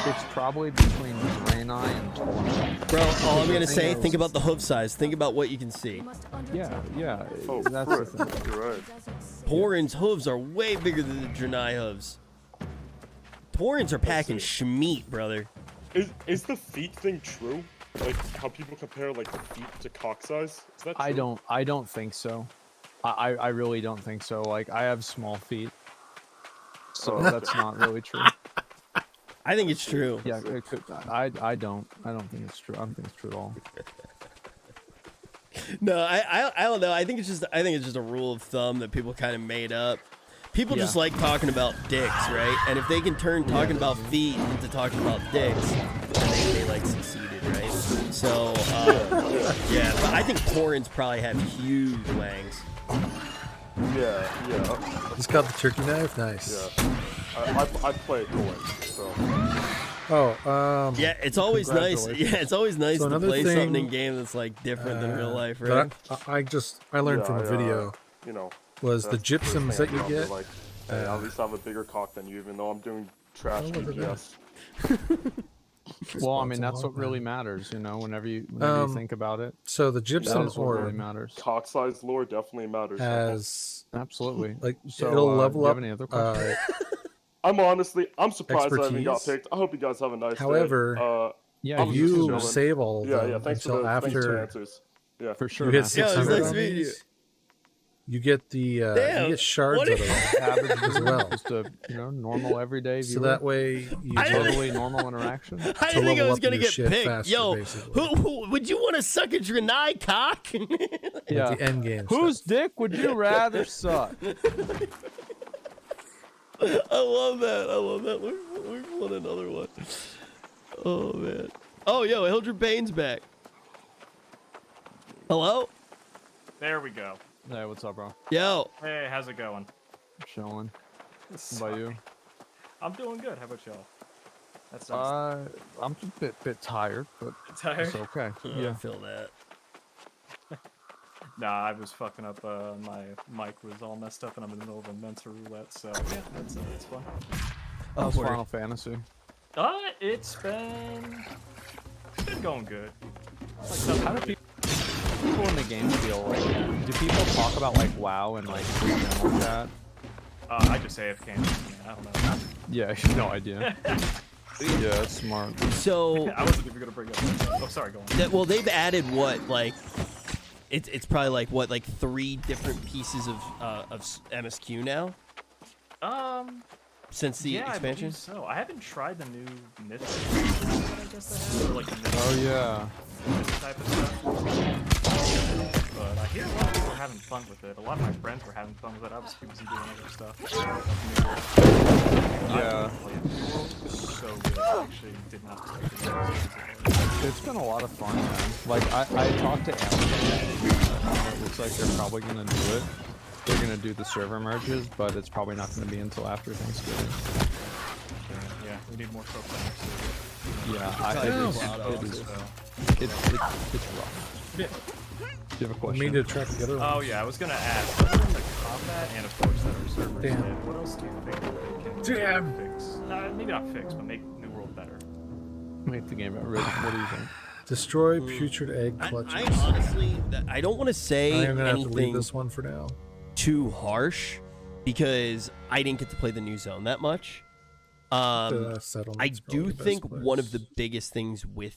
it's probably between Draenei and Torn. Bro, all I'm gonna say, think about the hoof size. Think about what you can see. Yeah, yeah, Oh, that's the frick. thing. You're right. Tauren's hooves are way bigger than the Draenei hooves. Taurens are packing schmeat, brother. Is the feet thing true? Like how people compare like feet to cock size? Is that true? I don't think so. I really don't think so. Like, I have small feet, so that's not really true. I think it's true. Yeah, it could. I don't think it's true. I don't think it's true at all. No, I don't know. I think it's just a rule of thumb that people kind of made up. People just like talking about dicks, right? And if they can turn talking about feet into talking about dicks, then they like succeeded, right? So yeah, but I think Taurens probably have huge wangs. Yeah. He's got the turkey knife. Nice. Yeah. I play Torrent, so. Oh, Yeah, it's always nice. Yeah, it's always nice So to another play something thing, in game that's like different than real life, right? But I learned from a video You know. was the that's the first gypsums thing that you I do. get. Like, hey, at least I have a bigger cock than you, even though I'm doing trash look at DPS. Well, I mean, that's what really matters, you know. Whenever you think about it, So the that gypsum is what really orb matters. Cock size lore definitely matters. has Absolutely. like So, it'll do level you have up. any other questions? I'm surprised I even got Expertise. picked. I hope you guys have a nice However, day. Yeah, I'm if just you chilling. save all of Yeah, them yeah. Thanks until for the after answers. Yeah. for sure. you hit man. 600 nice on meeting you. these, you get the Damn, you get shards what out of is- them Average as well. Just a normal everyday viewer. So that way you I didn't- totally normal interaction. I to didn't think I level was up gonna your get shit picked. faster, Yo, basically. who would you want to suck a Draenei cock? Yeah. The end game. Whose stuff. dick would you rather suck? I love that. We're pulling another one. Oh man. Oh yo, Hildred Payne's back. Hello? There we go. Hey, what's up, bro? Yo. Hey, how's it going? Chilling. How about you? I'm doing good. How about y'all? That sounds I'm a bit tired, but tired. it's okay. I Yeah. feel that. Nah, I was fucking up. My mic was all messed up, and I'm in the middle of a Mensa roulette. So yeah, that's fun. How's word. Final Fantasy? It's been going good. How do people in the game feel like? Do people talk about like WoW and like general chat? I just say it came. I don't know. Yeah, I have no idea. Yeah, that's smart. So I wasn't even gonna bring it up. Oh, sorry. Go on. well, they've added what, like it's probably like what, like 3 different pieces of MSQ now since the Yeah, expansion. I believe so I haven't tried the new mythic that I guess they have, or like the mythic Oh yeah. type of stuff. But I hear a lot of people are having fun with it. A lot of my friends were having fun with it. I was too busy doing other stuff. Yeah. So good. I actually did not expect it. It's been a lot of fun, man. Like I talked to Amazon. It looks like they're probably gonna do it. They're gonna do the server merges, but it's probably not gonna be until after Thanksgiving. Yeah. We need more folks on our server. Yeah, I agree. It's rough. Yeah. Do you have a I question? mean to track the other one. Oh yeah, I was gonna ask. Other than the combat and of course that our servers Damn. did, what else do you think we can Damn. fix? Maybe not fix, but make New World better. Make the game better. What do you think? Destroy putrid egg I clutches. honestly, I don't want to say I'm gonna have to leave anything this one for now. too harsh because I didn't get to play the new zone that much. I Settlement's probably do the best think place. one of the biggest things with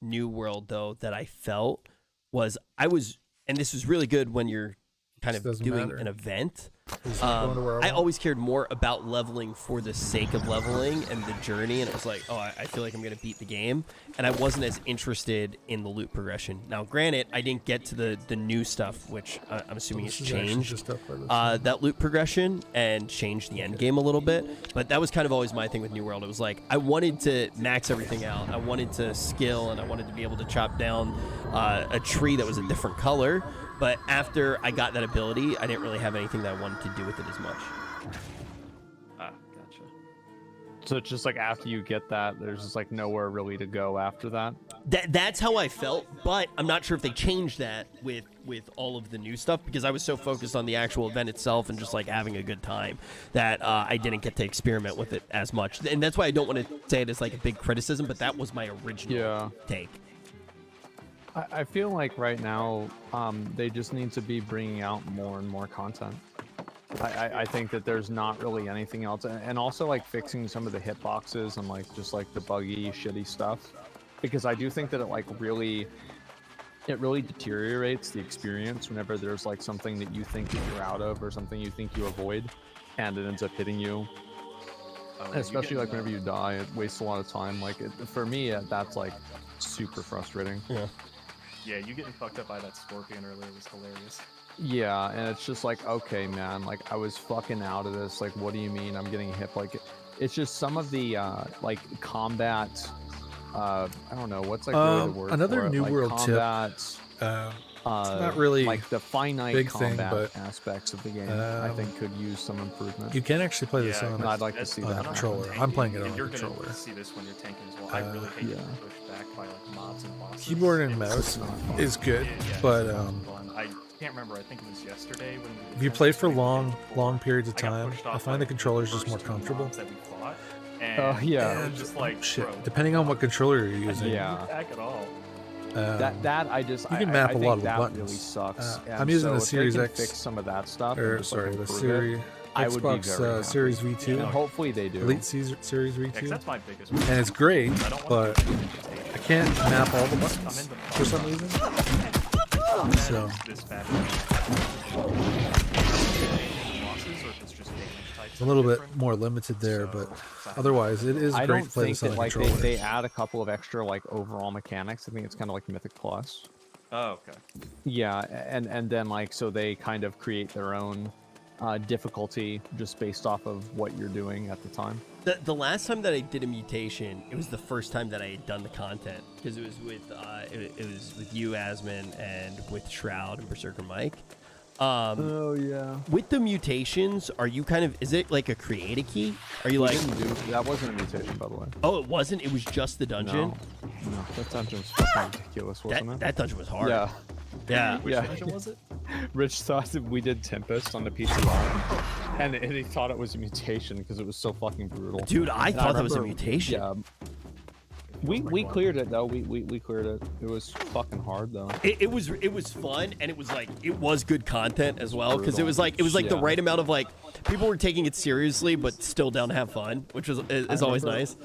New World though that I felt was and this was really good when you're kind of doesn't doing matter. an event. Is it going to where I want? always cared more about leveling for the sake of leveling and the journey, and it was like, oh, I feel like I'm going to beat the game, and I wasn't as interested in the loot progression. Now, granted, I didn't get to the new stuff, which I'm assuming has This is actually changed just up by this that loot progression and changed the end game a little bit, but that was kind of always my thing with New World. It was like, I wanted to max everything out. I wanted to skill, and I wanted to be able to chop down a tree that was a different color. But after I got that ability, I didn't really have anything that I wanted to do with it as much. Gotcha. So it's just like after you get that, there's just like nowhere really to go after that. That's how I felt, but I'm not sure if they changed that with all of the new stuff because I was so focused on the actual event itself and just like having a good time that I didn't get to experiment with it as much. And that's why I don't want to say it as like a big criticism, but that was my original take. I feel like right now they just need to be bringing out more and more content. I think that there's not really anything else, and also like fixing some of the hitboxes and like just like the buggy, shitty stuff, because I do think that it really deteriorates the experience whenever there's like something that you think that you're out of or something you think you avoid, and it ends up hitting you. Especially like whenever you die, it wastes a lot of time. Like for me, that's like super frustrating. Yeah, you getting fucked up by that scorpion earlier was hilarious. Yeah, and it's just like, okay, man, like I was fucking out of this. Like, what do you mean I'm getting hit? Like, it's just some of the like combat. I don't know what's like really the word another for it. New Like, World combat, tip. It's not really like the finite big thing, combat but, aspects of the game. I think could use some improvement. You can actually play this Yeah, on and I'd like to see on that a happen. controller. I'm playing it on a You're controller. gonna see this when you're tanking as well. I really hate yeah. getting pushed back by like mobs and bosses. Keyboard and It's mouse not fun. is good, Yeah, but it's not fun. I can't remember. I think it was yesterday when we if you did play this for thing long periods of I got time, pushed I off find by the controller is first just more two comfortable. mobs that we fought, and Oh yeah, it's just like Shit, bro, depending on what controller you're using. Yeah. back at all. that I just you can I map a think lot of that buttons. really sucks. I'm And using so the if they Series can X, fix some of that stuff. and or just, like, sorry, the improve Series it, I would be Xbox very happy. Series V2, And hopefully they do. Elite Series Yeah, 'cause V2, that's my biggest. and it's great, I don't but want to I can't map all the I'm buttons in the for some reason. So this bad. it's a little bit more limited there, but otherwise it is I great don't to play think this on that a like controller. they add a couple of extra like overall mechanics. I think it's kind of like Mythic Plus. Oh, okay. Yeah, and then like so they kind of create their own difficulty just based off of what you're doing at the time. The last time that I did a mutation, it was the first time that I had done the content because it was with it was with you, Asmon, and with Shroud and Berserker Mike. Oh yeah. With the mutations, are you kind of, is it like a create a key? Are you like, That wasn't a mutation, by the way. oh, it wasn't? It was just the dungeon? No, that dungeon was fucking ridiculous, wasn't it? That dungeon was hard. Yeah. Yeah. Which Yeah. dungeon was it? Rich thought that we did Tempest on the PTR, and he thought it was a mutation because it was so fucking brutal. Dude, I And thought that was a remember- mutation. Yeah. We cleared it though. We cleared it. It was fucking hard though. It was fun, and it was like, it was good content as well, because it was like the Yeah. right amount of like, people were taking it seriously, but still down to have fun, which is always remember- nice.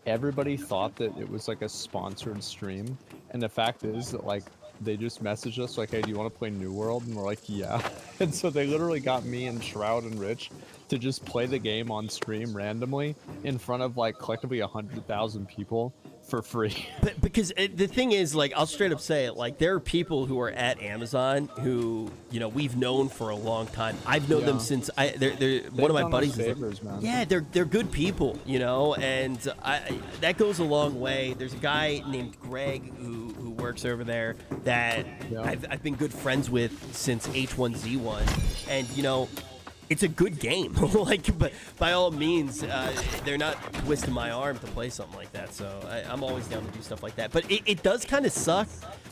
Everybody thought that it was like a sponsored stream, and the fact is that like they just messaged us like, hey, do you want to play New World? And we're like, yeah. And so they literally got me and Shroud and Rich to just play the game on stream randomly in front of like collectively 100,000 people for free. But because the thing is, like, I'll straight up say it, like, there are people who are at Amazon who, you know, we've known for a long time. I've known them Yeah. since they're one of my done us buddies. is like, favors, man. yeah, they're good people, you know, and that goes a long way. There's a guy named Greg who works over there that Yeah. I've been good friends with since H1Z1, and you know, it's a good game. Like, but by all means, they're not twisting my arm to play something like that. So I'm always down to do stuff like that. But it does kind of suck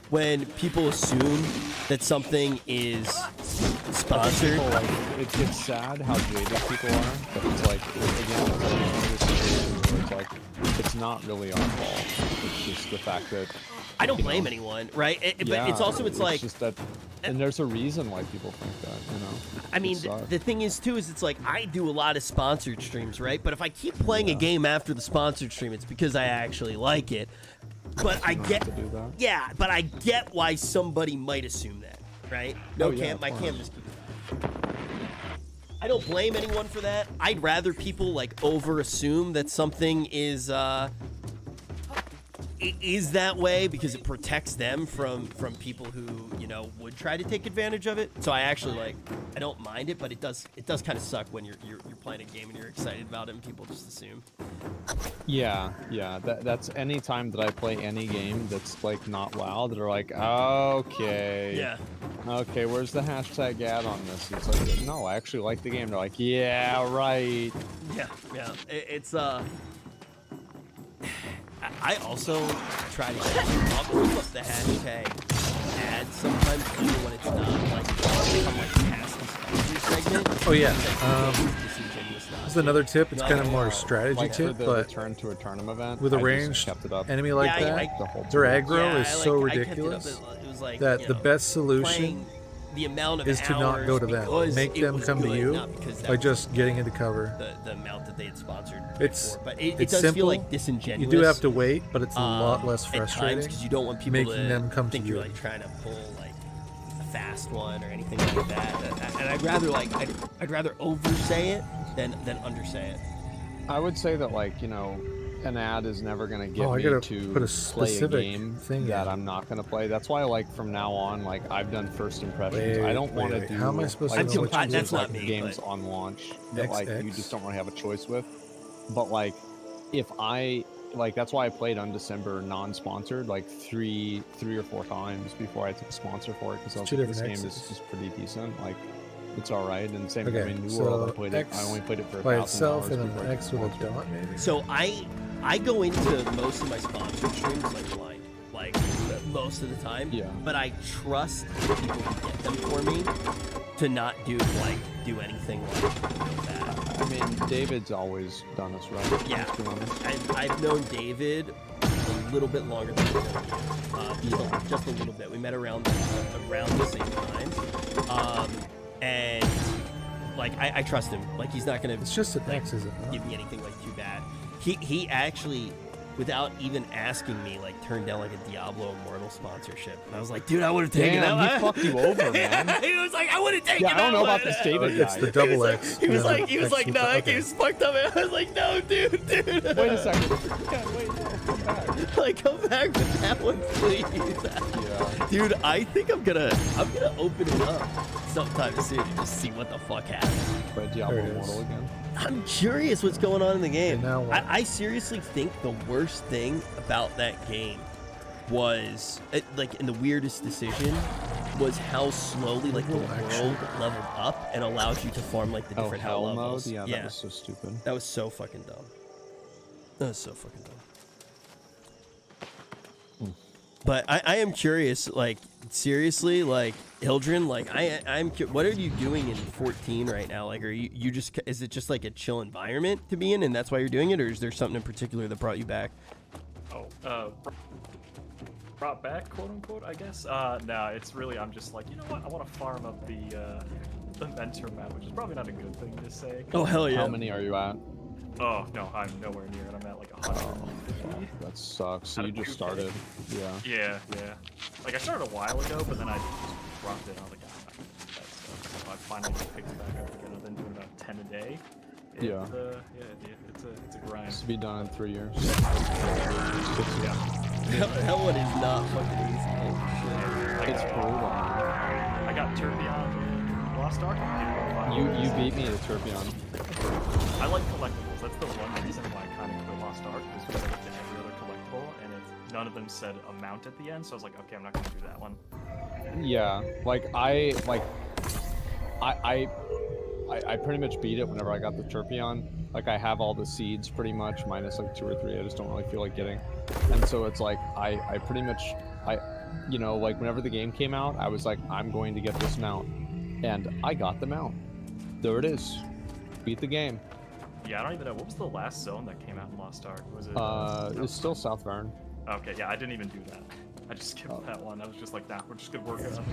when people assume that something is sponsored. People, like, it's sad how jaded people are, but it's like, again, it's like one of those situations where it's like, it's not really our fault. It's just the fact that I don't blame anyone, right? But it's also, it's like, just that, and there's a reason why people think that, you know. I mean, the thing is too, is it's like, I do a lot of sponsored streams, right? But if I keep playing a game after the sponsored stream, it's because I actually like it. But I get, yeah, but I get why somebody might assume that, right? No, my cam just keeps. I don't blame anyone for that. I'd rather people like over assume that something is that way because it protects them from people who, you know, would try to take advantage of it. So I actually like, I don't mind it, but it does kind of suck when you're playing a game and you're excited about it and people just assume. Yeah, that's any time that I play any game that's like not WoW, they're like, okay, yeah, okay, where's the hashtag ad on this? It's like, no, I actually like the game. They're like, yeah, right. Yeah, it's I also try to up the hashtag ad sometimes, even when it's not like become like past the sponsor segment. Oh yeah. Disingenuous This is another tip. It's kind of more a strategy Like tip, for the but Return to Aeternum event, with a I just ranged kept it up. enemy like Yeah, that, their aggro is so ridiculous it was like, that you the know, best solution playing the amount of is to not go to them. because Make it them was come to good, you not because that by was just getting into cover. the amount that they had sponsored It's before. But it it's does simple. feel like disingenuous. You do have to wait, but it's a lot less at frustrating. times because you don't want people making to them come to think you're you. like trying to pull like a fast one or anything like that. And I'd rather like I'd rather oversay it than undersay it. I would say that, like, you know, an ad is never going to get I me gotta to put a play a specific game thing that in. I'm not going to play. That's why, like, from now on, like, I've done first impressions. I don't want to wait. do. How am I supposed to like, know which sometimes one that's there's, not like, me, games but- on launch that like you XX. just don't really have a choice with. But like, if I like, that's why I played Undecember non-sponsored like three or four times before I took a sponsor for it, because I was Two like, this different game is X's. just pretty decent. Like, it's all right. And same Okay, I mean, New so World, I played it. X I only played it for by 1,000 itself hours and then before an I X took with a sponsor. dot, maybe. So I go into most of my sponsored streams like blind, like most of the time. Yeah. But I trust the people who get them for me to not do anything like that. I mean, David's always done us right. Yeah. Let's be honest. I've known David a little bit longer than just a little bit. We met around the same time, and like I trust him. Like he's not gonna. It's just an X, is it not? Give me anything like too bad. He actually, without even asking me, like turned down like a Diablo Immortal sponsorship. And I was like, dude, I would have taken Damn, that. he fucked you over, man. He was like, I would have taken Yeah, that. I don't know one. about this David It's guy. the double X. He was Yeah, like, X with no, the- that okay. game's fucked up. And I was like, no, dude. Wait a second. Yeah, wait, no, come back. Like, come back with that one, please. Yeah. Dude, I think I'm gonna open it up sometime soon and just see what the fuck happens. Play Diablo There it is. Immortal again. I'm curious what's going on in the game. And now what? I seriously think the worst thing about that game was, like, in the weirdest decision, was how slowly, like, the Ooh, actually. world leveled up and allowed you to farm, like, the Oh, different hell mode? levels. Yeah, that was so stupid. That was so fucking dumb. That was so fucking dumb. But I am curious, like, seriously, like, Hildren, like, what are you doing in 14 right now? Like, are you just, is it just like a chill environment to be in and that's why you're doing it? Or is there something in particular that brought you back? Brought back, quote unquote, I guess. No, it's really, I'm just like, you know what? I want to farm up the mentor map, which is probably not a good thing to say. Oh, hell yeah. How many are you at? Oh, no, I'm nowhere near it. I'm at like 150. That sucks. So Out you of just 2K. started. Yeah. Yeah. Like, I started a while ago, but then I just dropped it. I was like, ah, that sucks. So I finally just picked it back up again. I've been doing about 10 a day. Yeah. It's a grind. This will be done in 3 years. Yeah. That one is not fucking easy. Holy shit. It's brutal. I got Turbion in Lost Ark. You beat me to Turbion. I like collectibles. That's the one reason why I kind of quit Lost Ark, was because I looked at every other collectible, and none of them said amount at the end, so I was like, okay, I'm not gonna do that one. Yeah, like I I pretty much beat it whenever I got the Turpion. Like I have all the seeds pretty much, minus like 2 or 3. I just don't really feel like getting. And so it's like I pretty much you know, like whenever the game came out, I was like, I'm going to get this mount, and I got the mount. There it is. Beat the game. Yeah, I don't even know. What was the last zone that came out in Lost Ark? Was it? It's still South Vern. Okay, yeah, I didn't even do that. I just skipped that one. I was just like, nah, we're just gonna work it out.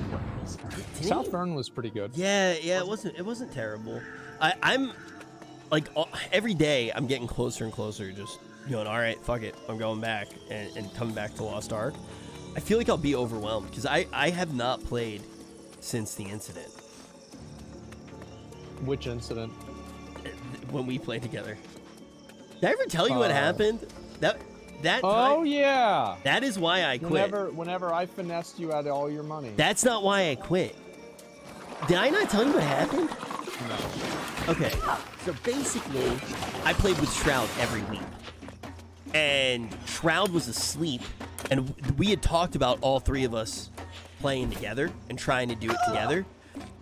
South Vern was pretty good. Yeah, it wasn't terrible. I'm like every day I'm getting closer and closer, just going, all right, fuck it, I'm going back and coming back to Lost Ark. I feel like I'll be overwhelmed because I have not played since the incident. Which incident? When we played together. Did I ever tell you what happened? That oh time, yeah. that is why I quit. Whenever I finessed you out of all your money. That's not why I quit. Did I not tell you what happened? No. Okay, so basically, I played with Shroud every week. And Shroud was asleep, and we had talked about all 3 of us playing together and trying to do it together.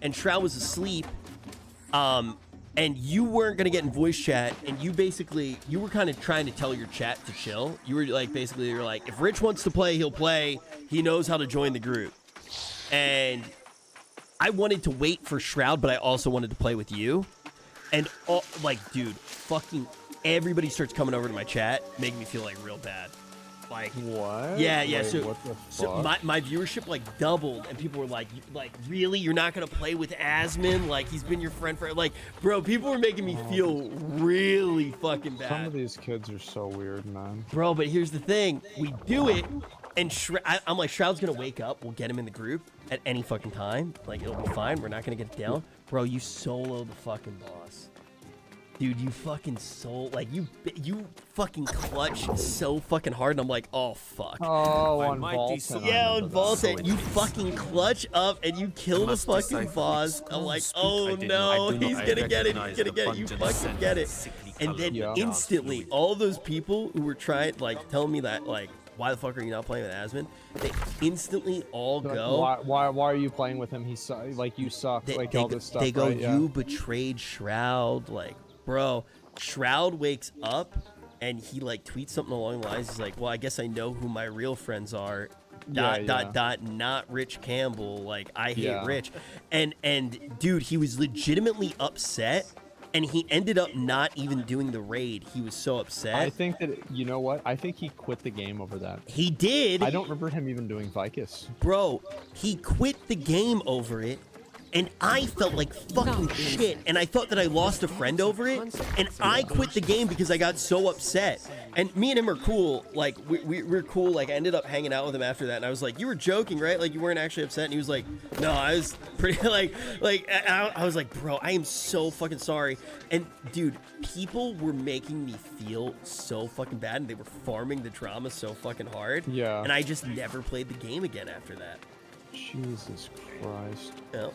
And Shroud was asleep, and you weren't going to get in voice chat, and you were kind of trying to tell your chat to chill. You were like, basically, you're like, if Rich wants to play, he'll play. He knows how to join the group. And I wanted to wait for Shroud, but I also wanted to play with you. And, dude, fucking everybody starts coming over to my chat, making me feel, like, real bad. Like, what? Yeah. Wait, So, what the fuck? so my viewership like doubled, and people were like, really? You're not gonna play with Asmon? Like, he's been your friend for like, bro. People were making me feel really fucking bad. Some of these kids are so weird, man. Bro, but here's the thing: we do it, and I'm like, Shroud's gonna wake up. We'll get him in the group at any fucking time. Like, it'll be fine. We're not gonna get it down, bro. You solo the fucking boss. Dude, you fucking you fucking clutch so fucking hard, and I'm like, oh fuck. Oh, on Vaulton. Yeah, on Vaulton, you fucking clutch up and you kill the fucking boss. I'm like, oh no, he's gonna get it, he's gonna get it, you fucking get it. And then instantly, all those people who were trying, like, telling me that, like, why the fuck are you not playing with Asmon? They instantly all go. Why are you playing with him? He's like, you suck, like all this stuff. They go, right? you betrayed Shroud, like. Bro, Shroud wakes up and he like tweets something along the lines. He's like, well, I guess I know who my real friends are. Not Rich Campbell. Like, I hate Rich. And dude, he was legitimately upset, and he ended up not even doing the raid. He was so upset. I think that, you know what? I think he quit the game over that. He did. I don't remember him even doing Vicus. Bro, he quit the game over it. And I felt like fucking shit, and I thought that I lost a friend over it, and I quit the game because I got so upset. And me and him are cool, like, we're cool, like, I ended up hanging out with him after that, and I was like, you were joking, right? Like, you weren't actually upset? And he was like, no, I was pretty, I was like, bro, I am so fucking sorry. And, dude, people were making me feel so fucking bad, and they were farming the drama so fucking hard. Yeah. And I just never played the game again after that. Jesus Christ. Yeah.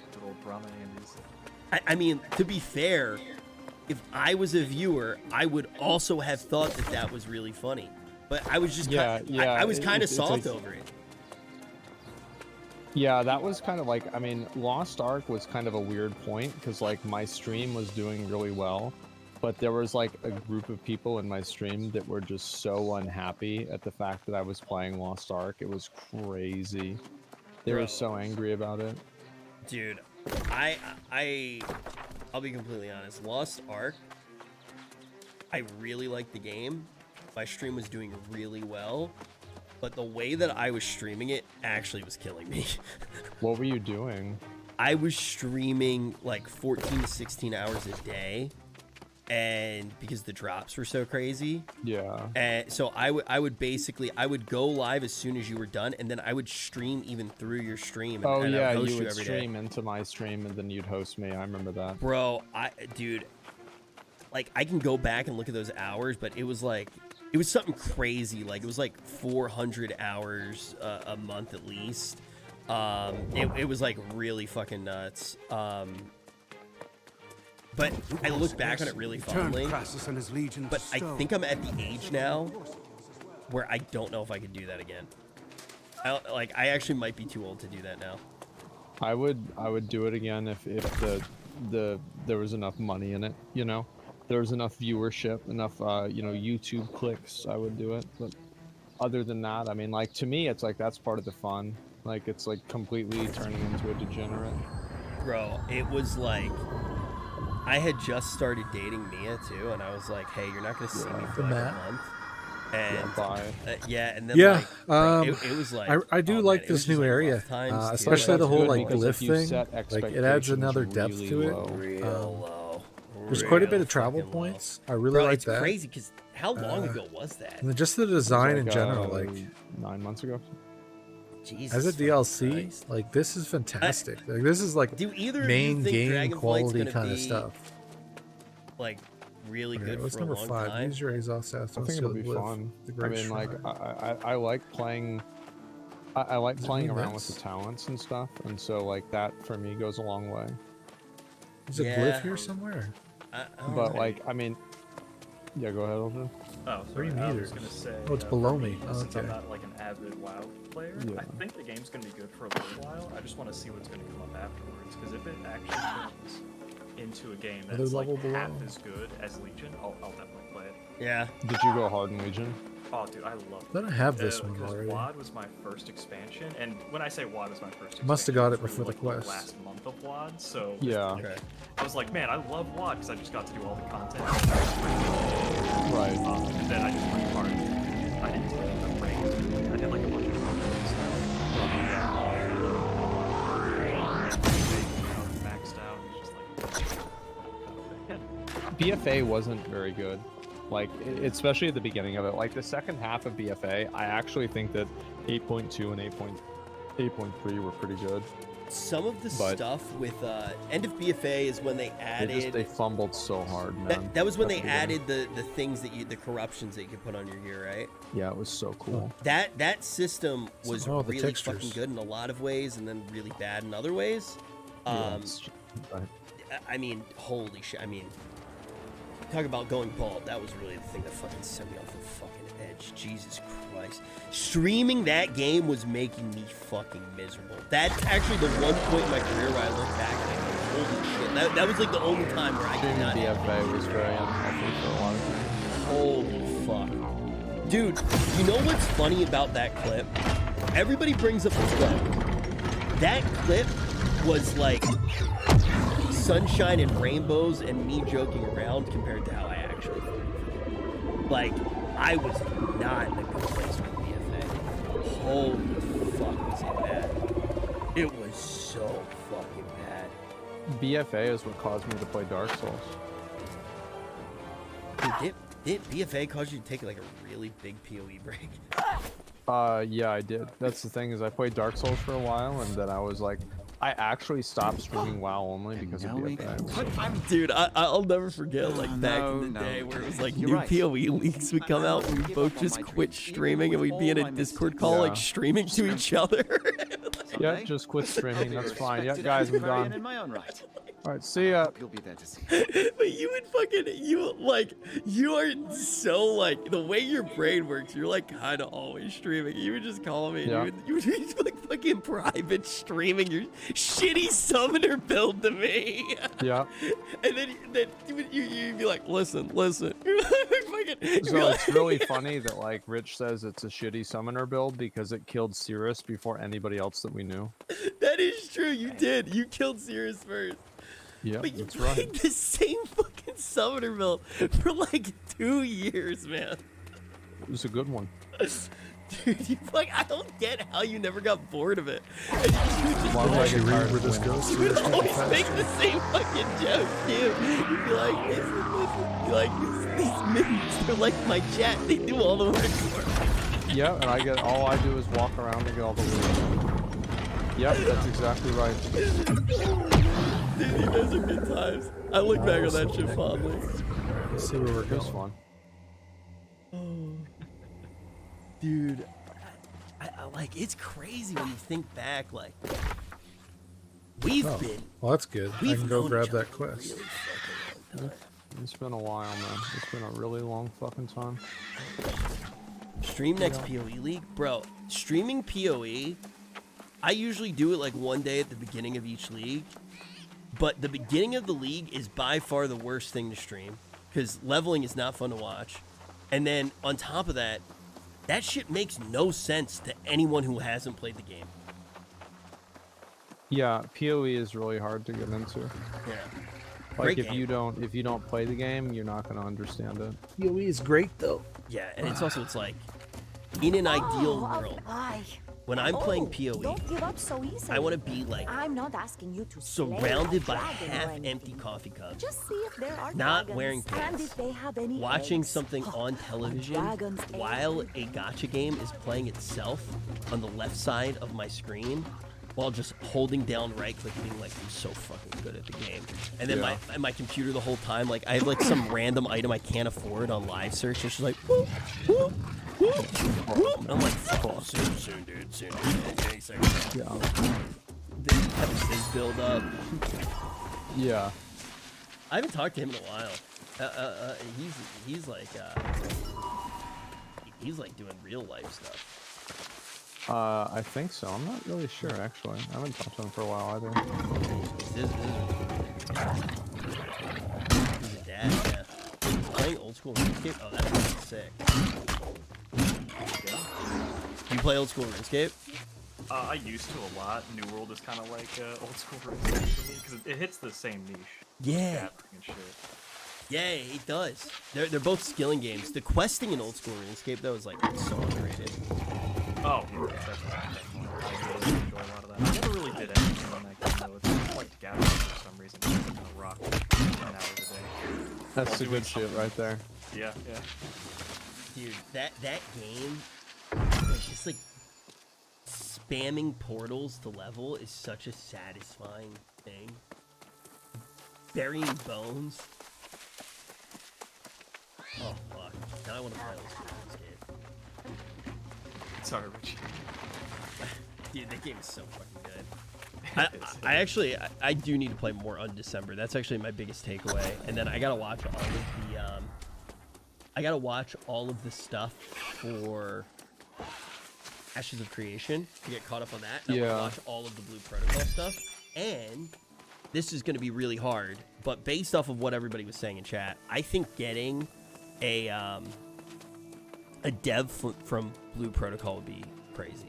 I mean, to be fair, if I was a viewer, I would also have thought that that was really funny. But I was just I was kind of soft over it. Yeah, that was kind of like, I mean, Lost Ark was kind of a weird point because like my stream was doing really well, but there was like a group of people in my stream that were just so unhappy at the fact that I was playing Lost Ark. It was crazy. They were so angry about it. Dude, I'll be completely honest. Lost Ark, I really liked the game. My stream was doing really well, but the way that I was streaming it actually was killing me. What were you doing? I was streaming like 14 to 16 hours a day, and because the drops were so crazy. Yeah. And so I would go live as soon as you were done, and then I would stream even through your stream. And, and yeah, I would you would every stream day. into my stream, and then you'd host me. I remember that. Bro, dude, like, I can go back and look at those hours, but it was something crazy. Like, it was like 400 hours a month at least. It was like really fucking nuts. But I look back on it really fondly. But I think I'm at the age now where I don't know if I could do that again. I actually might be too old to do that now. I would do it again if the there was enough money in it, you know. There was enough viewership, enough you know, YouTube clicks, I would do it. But other than that, I mean, like, to me, it's like that's part of the fun. Like, it's like completely turning into a degenerate. Bro, it was like I had just started dating Mia too, and I was like, "Hey, you're not gonna see me for like a month." And and then it was like I do like this new area, especially the whole like glyph thing. Like, it adds another depth to it. There's quite a bit of travel points. I really like that. It's crazy because how long ago was that? And just the design in general, like 9 months ago. Jesus, as a DLC, like, this is fantastic. Like, this is like main game quality kind of stuff. Like, really good. What's for a number long 5? time. Use your exhaust ass. I think it'll be fun. I mean, like, I like playing. I like playing around with the talents and stuff, and so like that for me goes a long way. Is it glyph here somewhere? But like, I mean, yeah, go ahead, Aldrin. Oh, 3 sorry, I meters. was gonna say. Oh, it's for below me, me. Oh, since I'm okay. not like an avid WoW player, Yeah. I think the game's gonna be good for a little while. I just want to see what's gonna come up afterwards. Because if it actually turns into a game that's like half as good as Legion, I'll definitely play it. Yeah. Did you go hard in Legion? Oh, dude, I love it. Then I have this one because already. WoD was my first expansion, and when I say WoD was my first expansion, Must have got it was before the like quest. last month of WoD, so Yeah. like, I was like, man, I love WoD because I just got to do all the content. Right. And then I just went hard. I didn't do the raid. I did like a bunch of maxed out. It's just like BFA wasn't very good. Like, especially at the beginning of it. Like, the second half of BFA, I actually think that 8.2 and 8.3 were pretty good. Some of the stuff with end of BFA is when they added. They fumbled so hard, man. That was when they added the things that the corruptions that you could put on your gear, right? Yeah, it was so cool. That system was really textures. fucking good in a lot of ways, and then really bad in other ways. I mean, holy shit! I mean, talk about going bald. That was really the thing that fucking sent me off the fucking edge. Jesus Christ. Streaming that game was making me fucking miserable. That's actually the one point in my career where I look back and I go, holy shit. That was like the only time where I did not. BFA was very unhealthy for a lot of Holy people. fuck. Dude, you know what's funny about that clip? Everybody brings up the clip. That clip was like sunshine and rainbows and me joking around compared to how I actually felt. Like, I was not in a good place with BFA. Holy fuck, was it bad. It was so fucking bad. BFA is what caused me to play Dark Souls. Dude, did BFA cause you to take like a really big PoE break? Yeah, I did. That's the thing, is I played Dark Souls for a while, and then I was like, I actually stopped streaming WoW only because of BFA. Dude, I'll never forget, like, back in the day where it was like new PoE leaks would come out and we both just quit streaming and we'd be in a Discord call, like, streaming to each other. Yeah, just quit streaming, that's fine. Yeah, guys, I'm done. Alright, see ya. You'll be there to see. But you would fucking, you are so, like, the way your brain works, you're, like, kind of always streaming. You would just call me and you would be, like, fucking private streaming your shitty summoner build to me. Yeah. And then you'd be like, listen. So it's really funny that, like, Rich says it's a shitty summoner build because it killed Cirrus before anybody else that we knew. That is true, you did. You killed Cirrus first. Yeah, but you that's played right. the same fucking summoner build for like 2 years, man. It was a good one. Dude, I don't get how you never got bored of it. And you just Why would I get tired where this goes? You would always make the same fucking joke, too. You'd be like, listen. You're like, these minions, they're like my chat. They do all the work for me. Yeah, and all I do is walk around and get all the loot. Yep, that's exactly right. Dude, those are good times. I look back on that shit fondly. Let's see where we're It was going. fun. Oh, dude, I like, it's crazy when you think back. Like, we've been. Well, that's good. I can go grab that quest. Really fucking long time. It's been a while, man. It's been a really long fucking time. Stream next PoE League, bro. Streaming PoE. I usually do it like one day at the beginning of each league. But the beginning of the league is by far the worst thing to stream because leveling is not fun to watch. And then on top of that, that shit makes no sense to anyone who hasn't played the game. Yeah, PoE is really hard to get into. Yeah. Like if you don't play the game, you're not gonna understand it. PoE is great though. Yeah, and it's like in an ideal world, when I'm playing PoE, don't give up so easily. I want to be like I'm not asking you to surrounded by half-empty coffee cups, just see if there are not dragons, wearing and pants, if they have any watching eggs. something on television dragon's while a gacha game is playing itself on the left side of my screen, while just holding down right click, being like, I'm so fucking good at the game. And then my computer the whole time, like I have like some random item I can't afford on live search, and she's like, whoop, whoop, whoop, whoop. I'm like, oh, soon, dude, soon. Okay, seconds. Yeah. Then have his build up. Yeah. I haven't talked to him in a while. He's like doing real life stuff. I think so. I'm not really sure, actually. I haven't talked to him for a while either. He's a dad, yeah. Playing old school RuneScape? Oh, that's really sick. You play old school RuneScape? I used to a lot. New World is kind of like old school RuneScape for me because it hits the same niche. Yeah. And shit. Yeah, it does. They're both skilling games. The questing in old school RuneScape, though, is like so underrated. Oh, yeah, definitely. I really enjoy a lot of that. I never really did anything on that game, though. It's just like gathering for some reason. I kind of rock 10 hours a day. That's the good shit right there. Yeah, yeah. Dude, that game, like, just like spamming portals to level is such a satisfying thing. Burying bones. Oh, fuck. Now I want to play old school RuneScape. Sorry, Richie. Dude, that game is so fucking good. I do need to play more on December. That's actually my biggest takeaway. And then I gotta watch all of the stuff for Ashes of Creation to get caught up on that. And I wanna watch all of the Blue Protocol stuff. And this is gonna be really hard, but based off of what everybody was saying in chat, I think getting a dev from Blue Protocol would be crazy.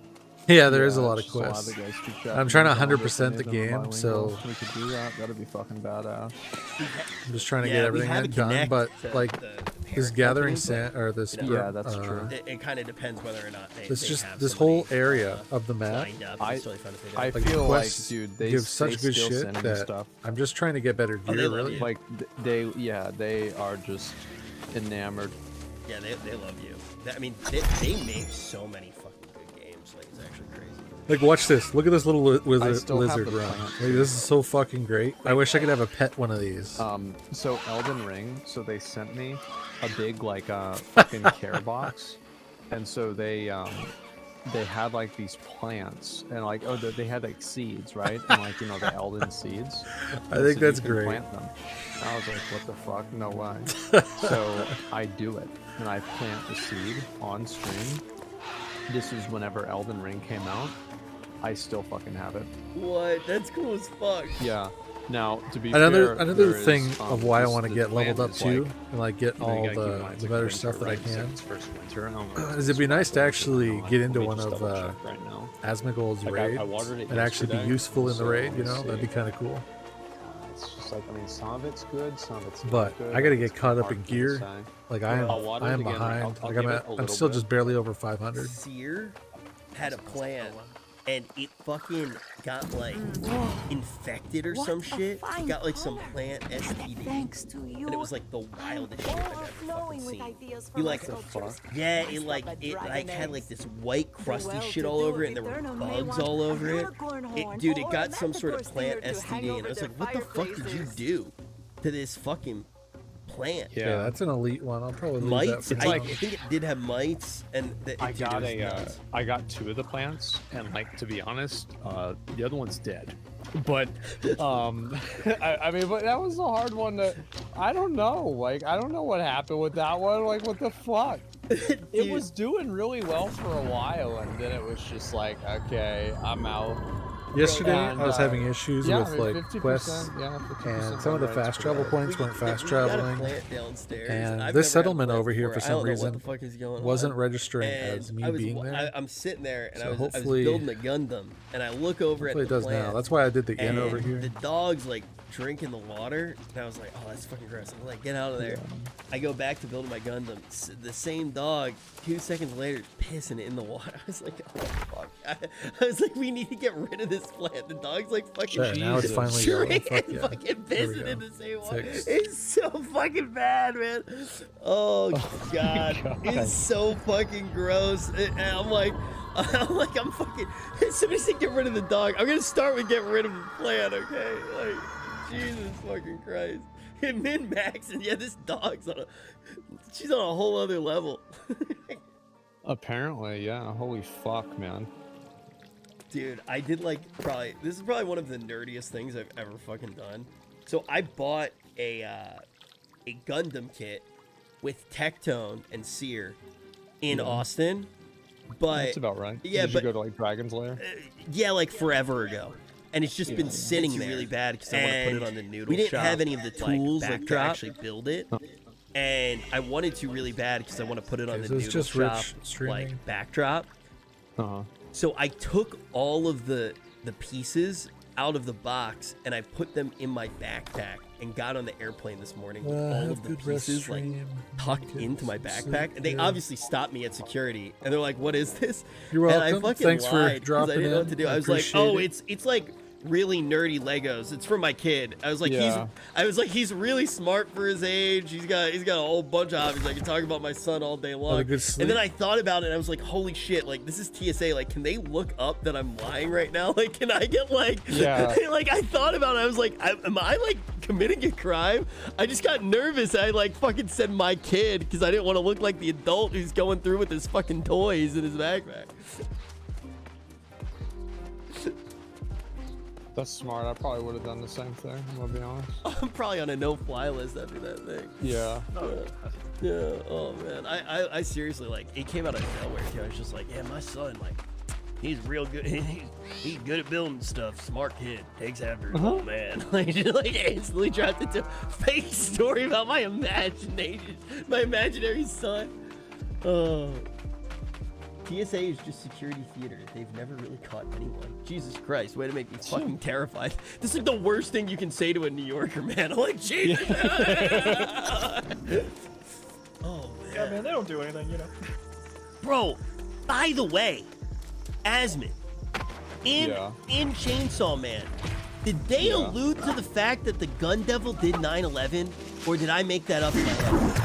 Yeah, there is a lot of quests. I'm trying to 100% the game, so we could do that. That'd be fucking badass. I'm just trying to get everything done. But like this gathering sand or this, that's true. It kind of depends whether or not they. It's just have this somebody, whole area of the map. I Like, feel like, quests dude, they give such good still shit sending that stuff. I'm just trying to get better gear. they love Really, you. Like they are just enamored. Yeah, they love you. I mean, they make so many fucking good games. Like it's actually crazy. like watch this. Look at this little still have lizard the run. plant. Like, this is so fucking great. I wish I could have a pet one of these. So Elden Ring, so they sent me a big like fucking care box, and so they had like these plants and like they had like seeds, right? And like the Elden seeds. I think that's you can great. Plant them. And I was like, what the fuck? No way. So I do it, and I plant the seed on stream. This is whenever Elden Ring came out. I still fucking have it. What? That's cool as fuck. Yeah. Now, to be Another fair, there thing is, of why I this- want to the get leveled plant up is, too, like, and like get you all gotta keep in the mind it's better winter, stuff that I right? So can. it's first winter. I don't know Is it'd be nice to what actually it's get into Let me one just of double-check right now. Asmongold's Like, raids I watered it and actually be yesterday, useful in the so raid. let You me know, that'd be see. kind of cool. It's just like, I mean, some of it's good, some of it's not But good. I gotta It's get caught up hard in to gear. say. Like I'll water I it am again. behind. I'll Like give it a I'm little still bit. just barely over 500. Seer had a plan, and it fucking got like infected or What some a shit. It fine got like some color. plant STD, Thanks to you. and it was like the wildest shit I've ever fucking overflowing with seen. ideas for You my like sculptures. Yeah, I it stuck like a it dragon like had like eggs. this white crusty The shit all over it, and there were well-to-do Aeternum may bugs want all a over it. unicorn horn Dude, it or got a some sort of manticore plant stinger to hang STD, and I over was their like, what the fuck did you fireplaces. do to this fucking plant? Yeah, that's an elite one. I'll probably leave Mites. that for I now. think it did have mites, and I got it was nuts. I got 2 of the plants, and like, to be honest, the other one's dead. But I mean, but that was a hard one to. I don't know. Like, I don't know what happened with that one. Like, what the fuck? It was doing really well for a while, and then it was just like, okay, I'm out. Yesterday, And, I was having issues yeah, with I mean, like 50%, quests, yeah, 50% and some of the run rate's fast pretty travel good. points weren't fast We got a traveling. plant downstairs. And I've this never had a settlement plant over here, before. for I some don't know reason, what the fuck is going wasn't on. registering And as me being there. I'm sitting there and So I was hopefully- building a Gundam and I look over at Hopefully the it does plant. now. That's why I did the inn and over here. the dog's like drinking the water, and I was like, "Oh, that's fucking gross." I'm like, "Get out of there!" I go back to building my Gundam. The same dog, 2 seconds later, pissing in the water. I was like, "Oh fuck!" I was like, "We need to get rid of this plant." The dog's like fucking There, now it's finally going. drinking, Fuck yeah. fucking There we pissing go. in the same water. Fixed. It's so fucking bad, man. Oh god, it's so fucking gross. And I'm like, I'm fucking. Somebody said get rid of the dog. I'm gonna start with getting rid of the plant, okay? Like, Jesus fucking Christ. And min max, and yeah, this dog's she's on a whole other level. Apparently, yeah. Holy fuck, man. Dude, I did this is probably one of the nerdiest things I've ever fucking done. So I bought a Gundam kit with Tectone and Sear in Austin. But That's about right. Yeah, Did but you go to like Dragon's Lair? yeah, like forever ago. And it's just been sitting there. Really bad because I want to put it on the noodle. We didn't have any of the tools to actually build it. And I wanted to really bad because I want to put it on the noodle just shop Rich streaming? like backdrop. Uh-huh. So I took all of the pieces out of the box and I put them in my backpack and got on the airplane this morning with all have of the good rest pieces like stream. tucked Get into my some backpack. sleep, And they yeah. obviously stopped me at security and they're like, "What is this?" You're And I welcome. fucking Thanks for lied 'cause dropping I didn't know what in. to do. I I was like, appreciate "Oh, it. it's like really nerdy Legos. It's for my kid." I was like, Yeah. he's really smart for his age. He's got a whole bunch of hobbies. I can talk about my son all day long. good sleep. And then I thought about it and I was like, holy shit, like this is TSA. Like, can they look up that I'm lying right now? Like, can I get like Yeah. like I thought about it. I was like, am I like committing a crime? I just got nervous. I like fucking said my kid because I didn't want to look like the adult who's going through with his fucking toys in his backpack. That's smart. I probably would have done the same thing. I'm gonna be honest. I'm probably on a no-fly list after that thing. Yeah. Yeah. Oh man. I seriously like it came out of nowhere too. I was just like, yeah, my son, like, he's real good. He's good at building stuff. Smart kid. Takes after his old man. Like, just like instantly dropped into a fake story about my imagination, my imaginary son. Oh. TSA is just security theater. They've never really caught anyone. Jesus Christ, way to make me fucking terrified. This is like the worst thing you can say to a New Yorker, man. I'm like, Jesus. Oh, man. Yeah, man, they don't do anything, you know. Bro, by the way, Asmon, in Yeah. Chainsaw Man, did they allude to the fact that the Gun Devil did 9/11, or did I make that up in my head?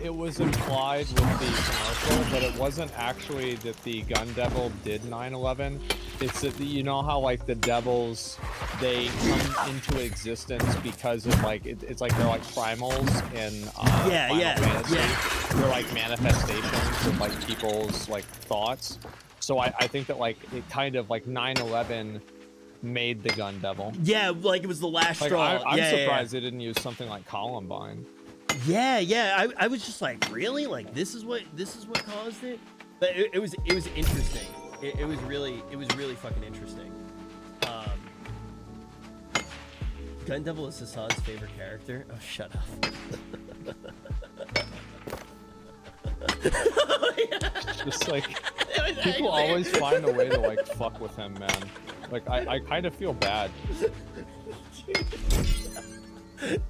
It was implied with the commercial, but it wasn't actually that the Gun Devil did 9/11. It's that you know how like the devils, they come into existence because of like it's like they're like primals in Final Fantasy. They're like manifestations of like people's like thoughts. So I think that like it kind of like 9/11 made the Gun Devil. Yeah, like it was the last Like straw. I'm surprised they didn't use something like Columbine. Yeah. I was just like, really? Like this is what caused it? But it was interesting. It was really fucking interesting. Gun Devil is Hassan's favorite character. Oh, shut up. Just like people always find a way to like fuck with him, man. Like I kind of feel bad.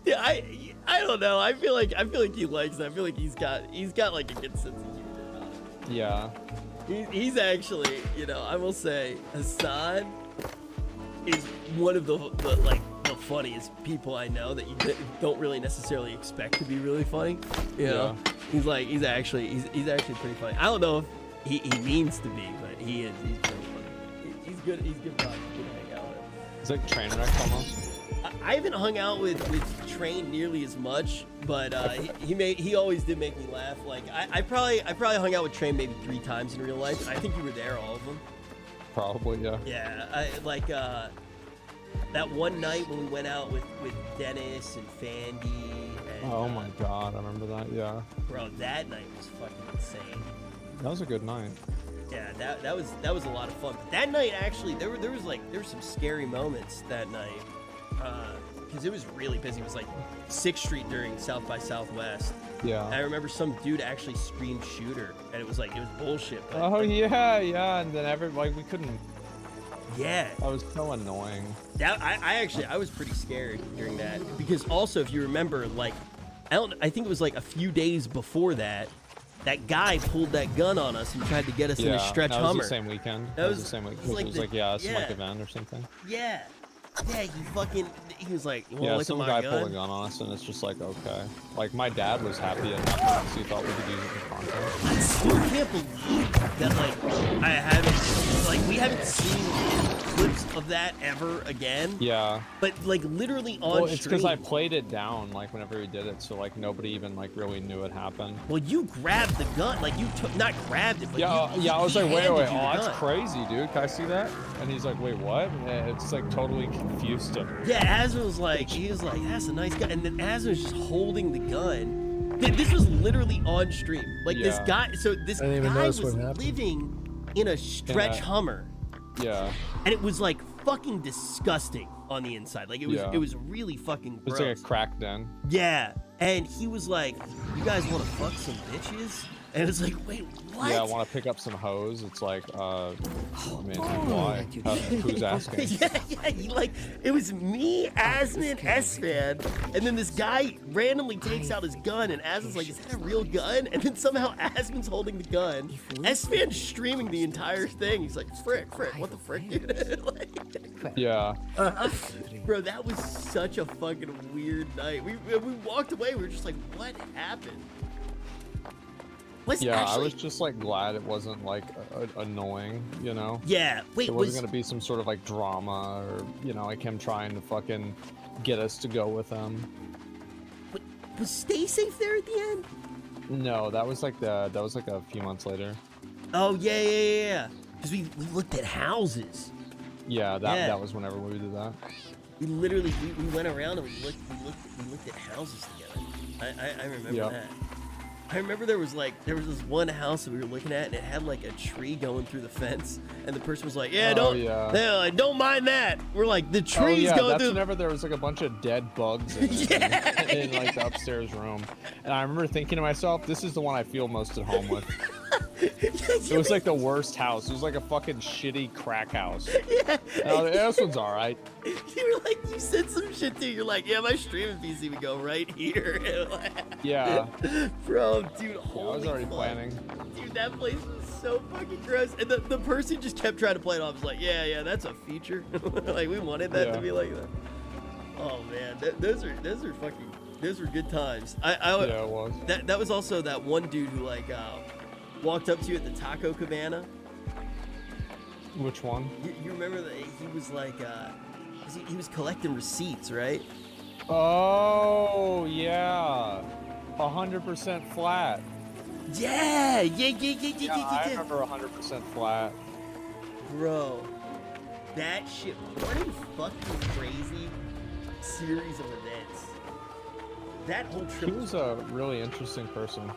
Yeah, I don't know. I feel like he likes it. I feel like he's got like a good sense of humor about it. Yeah. He's actually, you know, I will say Hassan is one of the funniest people I know that you don't really necessarily expect to be really funny. You know, he's actually pretty funny. I don't know if he means to be, but he is. He's pretty funny. He's good. He's good fun. Good to hang out with. It's like Trainwreck almost. I haven't hung out with Train nearly as much, but he always did make me laugh. Like I probably hung out with Train maybe 3 times in real life. I think you were there all of them. Probably, yeah. Yeah, I like that one night when we went out with Dennis and Fandy. And, Oh my god, I remember that. Yeah. Bro, that night was fucking insane. That was a good night. Yeah, that was a lot of fun. But that night actually, there were some scary moments that night, because it was really busy. It was like 6th Street during South by Southwest. Yeah. And I remember some dude actually screamed "shooter," and it was bullshit. But, Oh yeah, and then we couldn't. Yeah. That was so annoying. That I was pretty scared during that, because also if you remember, like, I think it was like a few days before that. That guy pulled that gun on us and tried to get us in a stretch that Hummer. was the same weekend. That was the same week. it was It was like some like event or something. Yeah. Yeah, he was like, you Yeah, look some at guy my pulled a gun? gun on us, and it's just like, okay. Like, my dad was happy enough because he thought we could use it in content. I still can't believe that, we haven't seen clips of that ever again. Yeah. But, like, literally on Well, it's because stream. I played it down, like, whenever he did it, so, like, nobody even, like, really knew it happened. Well, you grabbed the gun. Like, you took, not grabbed it, but Yeah, you, I was he like, wait, handed oh, you the that's gun. crazy, dude. Can I see that? And he's like, wait, what? And it's, like, totally confused him. Yeah, Asma was like, that's a nice gun. And then Asma was just holding the gun. This was literally on stream. Like, this guy, this I didn't even guy notice was what happened. living in a stretch Hummer. Yeah. And it was, like, fucking disgusting on the inside. Like, it was really fucking gross. It's like a crack den. Yeah. And he was like, you guys want to fuck some bitches? And it's like, wait, what? Yeah, I want to pick up some hose. It's like, I mean, why? Who's asking? Yeah, it was me, Asman, and S-Fan, and then this guy randomly takes out his gun, and Asman's like, is that a real gun? And then somehow Asman's holding the gun. S-Fan's streaming the entire thing. He's like, frick, what the frick, dude? Yeah. Bro, that was such a fucking weird night. We walked away, we were just like, what happened? I was just like glad it wasn't like annoying, you know? Yeah, wait, it wasn't gonna be some sort of like drama or, you know, like him trying to fucking get us to go with him. Was Stay Safe there at the end? No, that was like a few months later. Oh yeah. Because we looked at houses. Yeah, that was whenever we did that. We literally we went around and we looked at houses together. I remember that. I remember there was this one house that we were looking at, and it had like a tree going through the fence, and the person was like, don't mind that. We're like, the tree's going that's through. Whenever there was like a bunch of dead bugs in like the upstairs room, and I remember thinking to myself, this is the one I feel most at home with. It was like the worst house. It was like a fucking shitty crack house. Yeah. And I was like, this one's all right. You were like, you said some shit too. You're like, yeah, my streaming PC would go right here. Yeah. Bro, dude, I was already planning. Dude, that place was so fucking gross. And the person just kept trying to play it off. I was like, yeah, that's a feature. Like, we wanted that to be like that. Oh man, those were good times. Yeah, it was. That was also that one dude who like walked up to you at the taco cabana. Which one? You remember that he was like he was collecting receipts, right? Oh yeah, 100% flat. Yeah. I remember 100% flat. Bro, that shit. What a fucking crazy series of events. That whole trip. He was a really interesting person.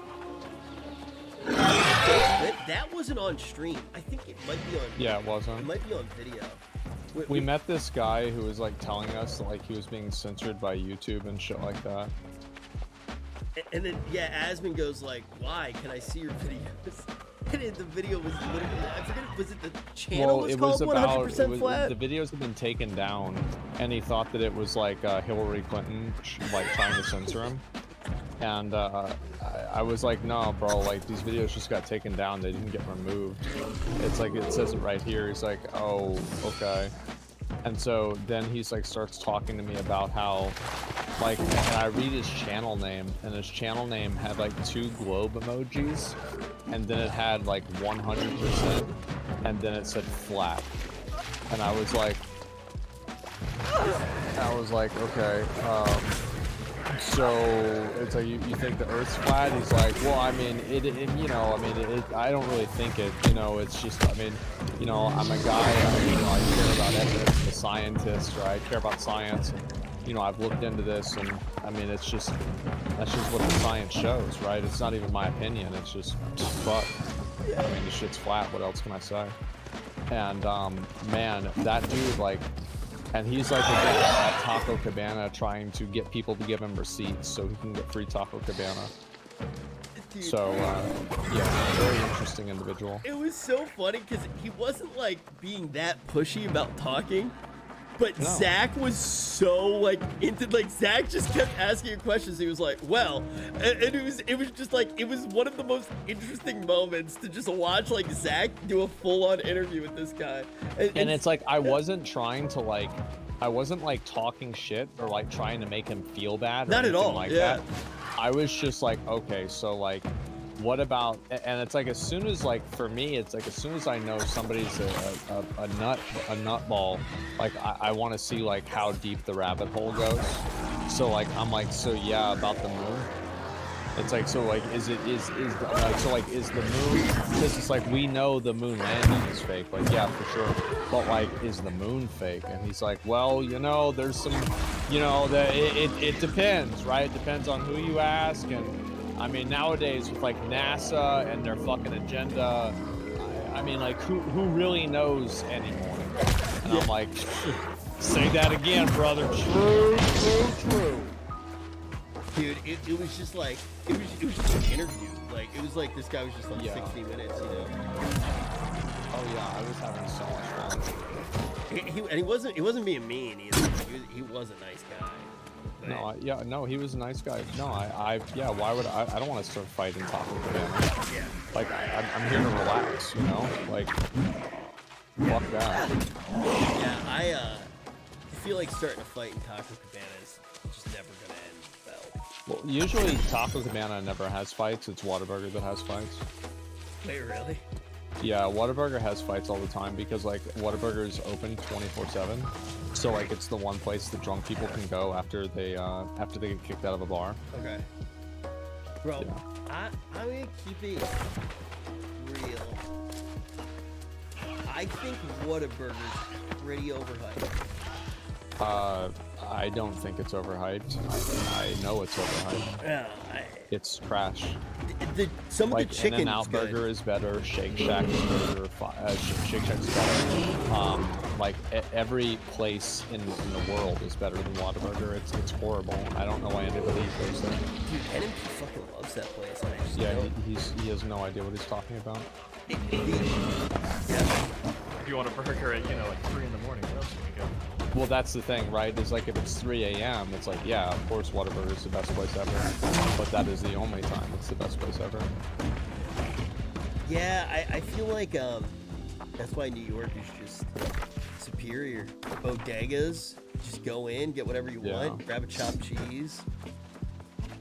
That wasn't on stream. I think it might be on. Yeah, it wasn't. It might be on video. We met this guy who was like telling us like he was being censored by YouTube and shit like that. And then Asman goes like, "Why? Can I see your videos?" And the video was literally, I forget, was it the channel was called 100% flat? The videos had been taken down, and he thought that it was like Hillary Clinton like trying to censor him. And I was like, no, bro, like these videos just got taken down. They didn't get removed. It's like, it says it right here. He's like, oh, okay. And so then he's like starts talking to me about how like, and I read his channel name, and his channel name had like 2 globe emojis, and then it had like 100%, and then it said flat. And I was like, okay, so it's like, you think the Earth's flat? He's like, well, I mean, I don't really think it, you know, it's just, I mean, you know, I'm a guy, I care about evidence, I'm a scientist, right? I care about science, and, you know, I've looked into this, and, I mean, that's just what the science shows, right? It's not even my opinion, it's just fuck. I mean, the shit's flat. What else can I say? And man, that dude, like, and he's like again at Taco Cabana trying to get people to give him receipts so he can get free Taco Cabana. Dude. So yeah, very interesting individual. It was so funny because he wasn't like being that pushy about talking, but No. Zach was so like into, like, Zach just kept asking him questions. He was like, well, and it was just like, it was one of the most interesting moments to just watch like Zach do a full-on interview with this guy. And it's like I wasn't trying to like, I wasn't like talking shit or like trying to make him feel bad. Or Not at anything all, Like yeah. that. I was just like, okay, so like, what about? And it's like as soon as like for me, it's like as soon as I know somebody's a nutball, like I want to see like how deep the rabbit hole goes. So like I'm like, so yeah, about the moon. It's like, so like is like, so like is the moon, because it's like we know the moon landing is fake, like yeah, for sure, but like is the moon fake? And he's like, well, you know, there's some, you know, it depends, right? It depends on who you ask. And I mean, nowadays with like NASA and their fucking agenda, I mean, like who really knows anymore? And I'm like, say that again, brother. True. Dude, it was just like, it was just an interview. Like, it was like this guy was just like 60 minutes, you know? Oh yeah, I was having so much fun. And he wasn't being mean either. He was a nice guy. But No, he was a nice guy. No, yeah, why would I don't want to start fighting Taco Cabana. Yeah. Like, I'm here to relax, you know? Like, fuck that. Yeah, I feel like starting a fight in Taco Cabana is just never gonna end well. Well, usually Taco Cabana never has fights. It's Whataburger that has fights. Wait, really? Yeah, Whataburger has fights all the time because like Whataburger is open 24/7. So like it's the one place that drunk people can go after they get kicked out of a bar. Okay. Bro, Yeah. I'm gonna keep it real. I think Whataburger's pretty overhyped. I don't think it's overhyped. I know it's overhyped. Yeah, It's trash. some Like of the chicken In-N-Out is good. Burger is better. Shake Shack is better. Shake Shack's better. Like every place in the world is better than Whataburger. It's horrible. I don't know why anybody goes there. Dude, NMP fucking loves that place. And I just Yeah, don't- he has no idea what he's talking about. Yeah. If you want a burger at, you know, like 3 in the morning, where else can we go? Well, that's the thing, right? Is like if it's 3 a.m., it's like, yeah, of course Whataburger is the best place ever. But that is the only time it's the best place ever. Yeah, I feel like that's why New York is just superior. Bodegas, just go in, get whatever you Yeah. want, grab a chopped cheese.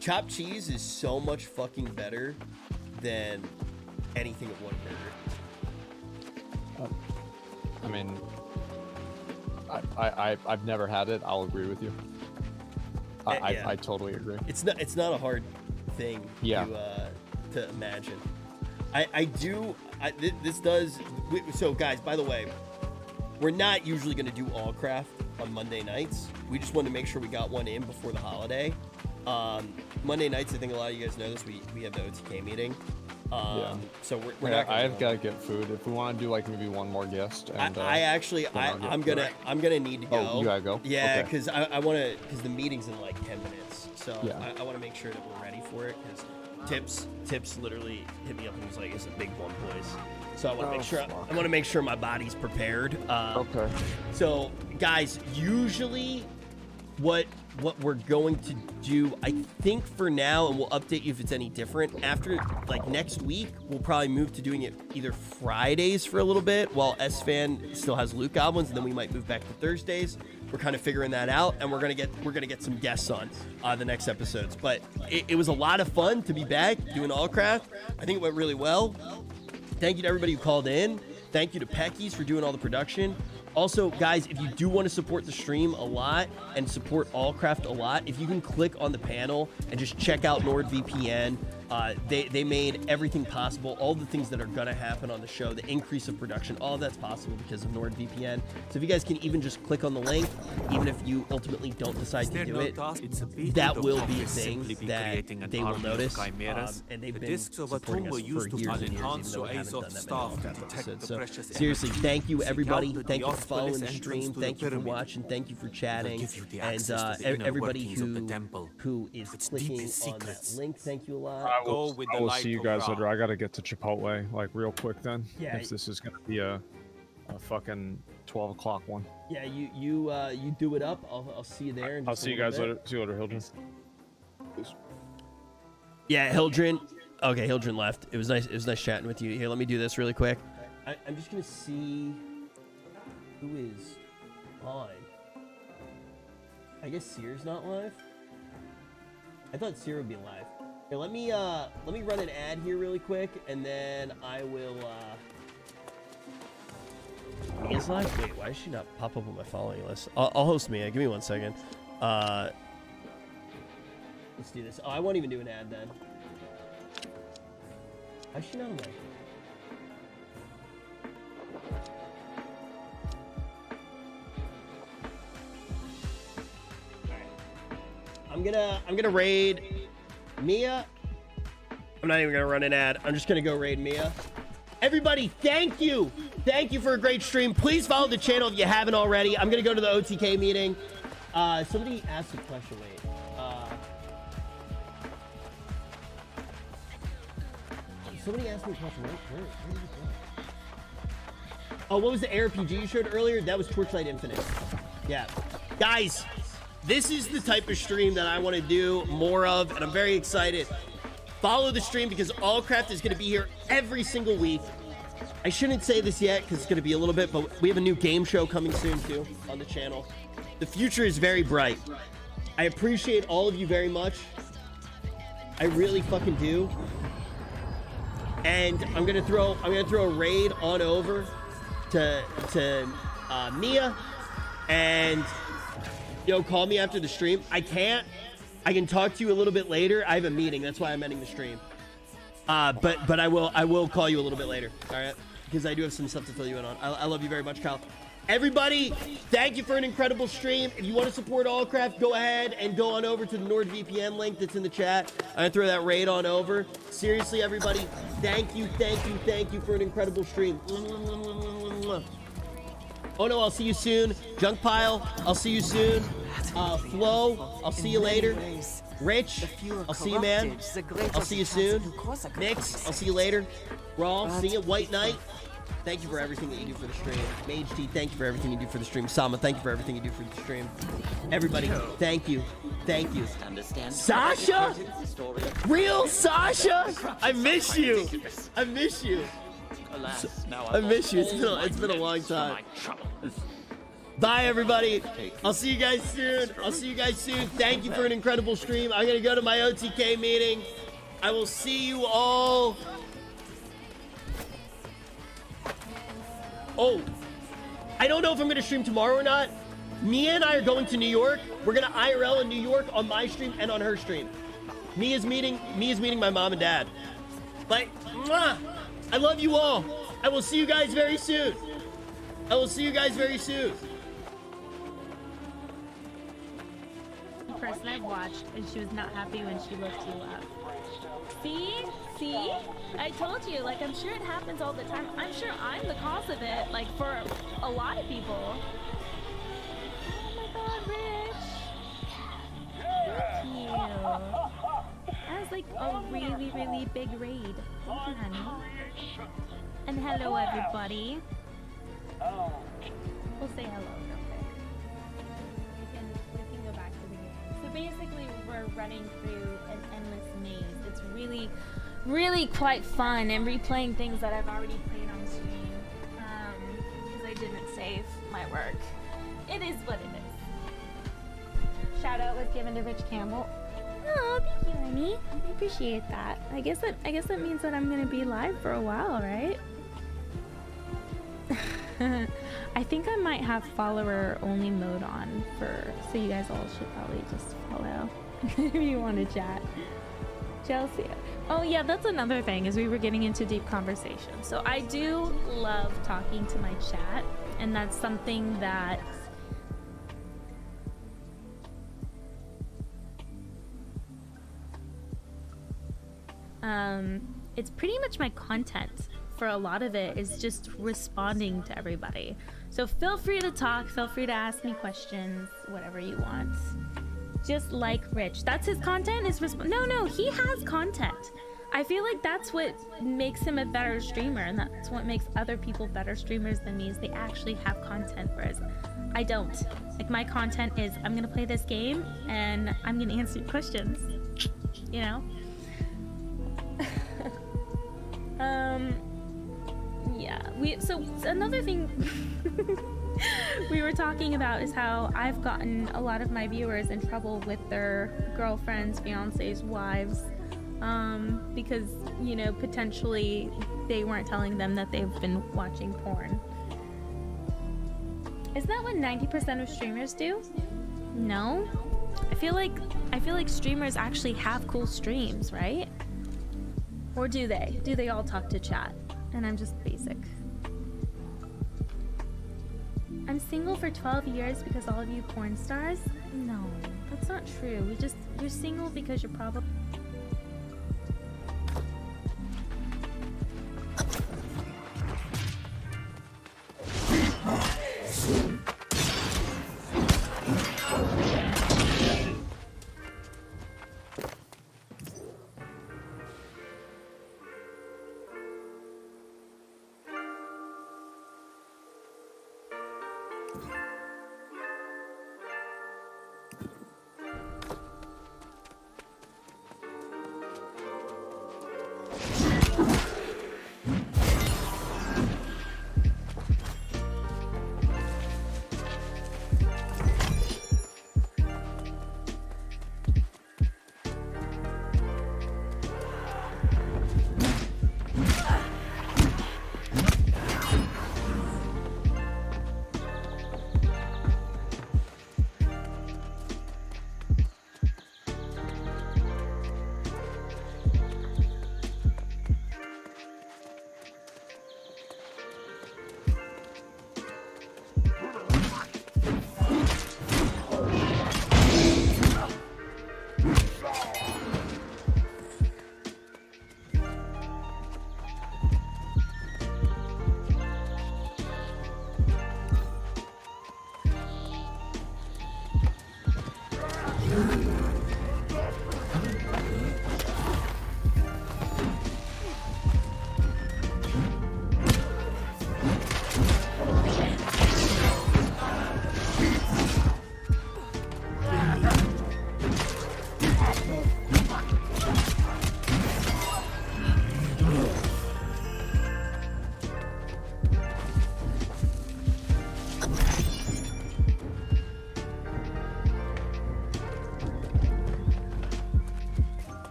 Chopped cheese is so much fucking better than anything at Whataburger. I mean, I've never had it. I'll agree with you. Yeah. I totally agree. It's not a hard thing Yeah. to imagine. This does. So guys, by the way, we're not usually going to do all craft on Monday nights. We just wanted to make sure we got one in before the holiday. Monday nights, I think a lot of you guys know this. We have the OTK meeting. So we're not. I've got to get food. If we want to do like maybe one more guest. And, I'm gonna need to go. Oh, you gotta go? Yeah, Okay. because I want to, because the meeting's in like 10 minutes. So Yeah. I want to make sure that we're ready for it. Because Tips literally hit me up and was like, "It's a big one, boys." So I want to make sure. fuck. I want to make sure my body's prepared. Okay. So guys, usually what we're going to do, I think for now, and we'll update you if it's any different, after like next week, we'll probably move to doing it either Fridays for a little bit while S-Fan still has Luke Goblins, and then we might move back to Thursdays. We're kind of figuring that out, and we're gonna get some guests on the next episodes. But it was a lot of fun to be back doing Allcraft. I think it went really well. Thank you to everybody who called in. Thank you to Peckies for doing all the production. Also, guys, if you do want to support the stream a lot and support Allcraft a lot, if you can click on the panel and just check out NordVPN, They made everything possible, all the things that are gonna happen on the show, the increase of production, all of that's possible because of NordVPN. So if you guys can even just click on the link, even if you ultimately don't decide to do it, that will be a thing that they will notice. And they've been supporting us for years and years, even though we haven't done that many Allcraft episodes. So seriously, thank you everybody. Thank you for following the stream. Thank you for watching. Thank you for chatting. And everybody who is clicking on that link, thank you a lot. I will see you guys later. I gotta get to Chipotle like real quick then. Yeah. If this is gonna be a fucking 12 o'clock one. Yeah, you do it up. I'll see you there. I'll see you guys later. See you later, Hildren. Yeah, Hildren. Okay, Hildren left. It was nice. It was nice chatting with you. Here, let me do this really quick. I'm just gonna see who is on. I guess Sear's not live. I thought Sear would be live. Here, let me run an ad here really quick, and then I will. Mia's live? Wait, why does she not pop up on my following list? I'll host Mia. Give me 1 second. Let's do this. Oh, I won't even do an ad then. How's she not on there? I'm gonna raid Mia. I'm not even gonna run an ad. I'm just gonna go raid Mia. Everybody, thank you. Thank you for a great stream. Please follow the channel if you haven't already. I'm gonna go to the OTK meeting. Somebody asked a question. Wait. Somebody asked me a question. Where did you go? Oh, what was the ARPG you showed earlier? That was Torchlight Infinite. Yeah. Guys, this is the type of stream that I want to do more of, and I'm very excited. Follow the stream because Allcraft is going to be here every single week. I shouldn't say this yet because it's going to be a little bit, but we have a new game show coming soon too on the channel. The future is very bright. I appreciate all of you very much. I really fucking do. And I'm gonna throw a raid on over to Mia, and call me after the stream. I can talk to you a little bit later. I have a meeting. That's why I'm ending the stream. But I will call you a little bit later. All right, because I do have some stuff to fill you in on. I love you very much, Kyle. Everybody, thank you for an incredible stream. If you want to support Allcraft, go ahead and go on over to the NordVPN link that's in the chat. I'm gonna throw that raid on over. Seriously, everybody, thank you for an incredible stream. Oh no, I'll see you soon. Junk Pile, I'll see you soon. Flo, I'll see you later. Rich, I'll see you, man. I'll see you soon. Nix, I'll see you later. Raw, see you. White Knight, thank you for everything that you do for the stream. Mage T, thank you for everything you do for the stream. Sama, thank you for everything you do for the stream. Everybody, thank you. Thank you. Sasha? Real Sasha? I miss you. I miss you. I miss you. It's been a long time. Bye, everybody. I'll see you guys soon. Thank you for an incredible stream. I'm going to go to my OTK meeting. I will see you all. Oh, I don't know if I'm going to stream tomorrow or not. Mia and I are going to New York. We're going to IRL in New York on my stream and on her stream. Mia's meeting my mom and dad. But, I love you all. I will see you guys very soon. The person I've watched, and she was not happy when she looked you up. See? I told you, like, I'm sure it happens all the time. I'm sure I'm the cause of it, like, for a lot of people. Oh my god, Rich. Thank you. That was, like, a really, really big raid. Thank you, honey. And hello, everybody. We'll say hello real quick. We can go back to the game. So basically, we're running through an endless maze. It's really, really quite fun, and replaying things that I've already played on stream. Because I didn't save my work. It is what it is. Shout out was given to Rich Campbell. Oh, thank you, honey. I appreciate that. I guess that means that I'm gonna be live for a while, right? I think I might have follower only mode on so you guys all should probably just follow if you want to chat. Chelsea, Oh yeah, that's another thing, is we were getting into deep conversation. So I do love talking to my chat, and that's something that it's pretty much my content. For a lot of it is just responding to everybody. So feel free to talk, feel free to ask me questions, whatever you want. Just like Rich. That's his content, is No, he has content. I feel like that's what makes him a better streamer, and that's what makes other people better streamers than me, is they actually have content, whereas I don't. Like, my content is, I'm gonna play this game and I'm gonna answer questions, you know? Yeah, so another thing we were talking about is how I've gotten a lot of my viewers in trouble with their girlfriends, fiancés, wives, because, you know, potentially they weren't telling them that they've been watching porn. Isn't that what 90% of streamers do? No? I feel like streamers actually have cool streams, right? Or do they? Do they all talk to chat? And I'm just basic. I'm single for 12 years because all of you porn stars? No, that's not true. You're single because you're probably...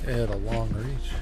It had a long reach.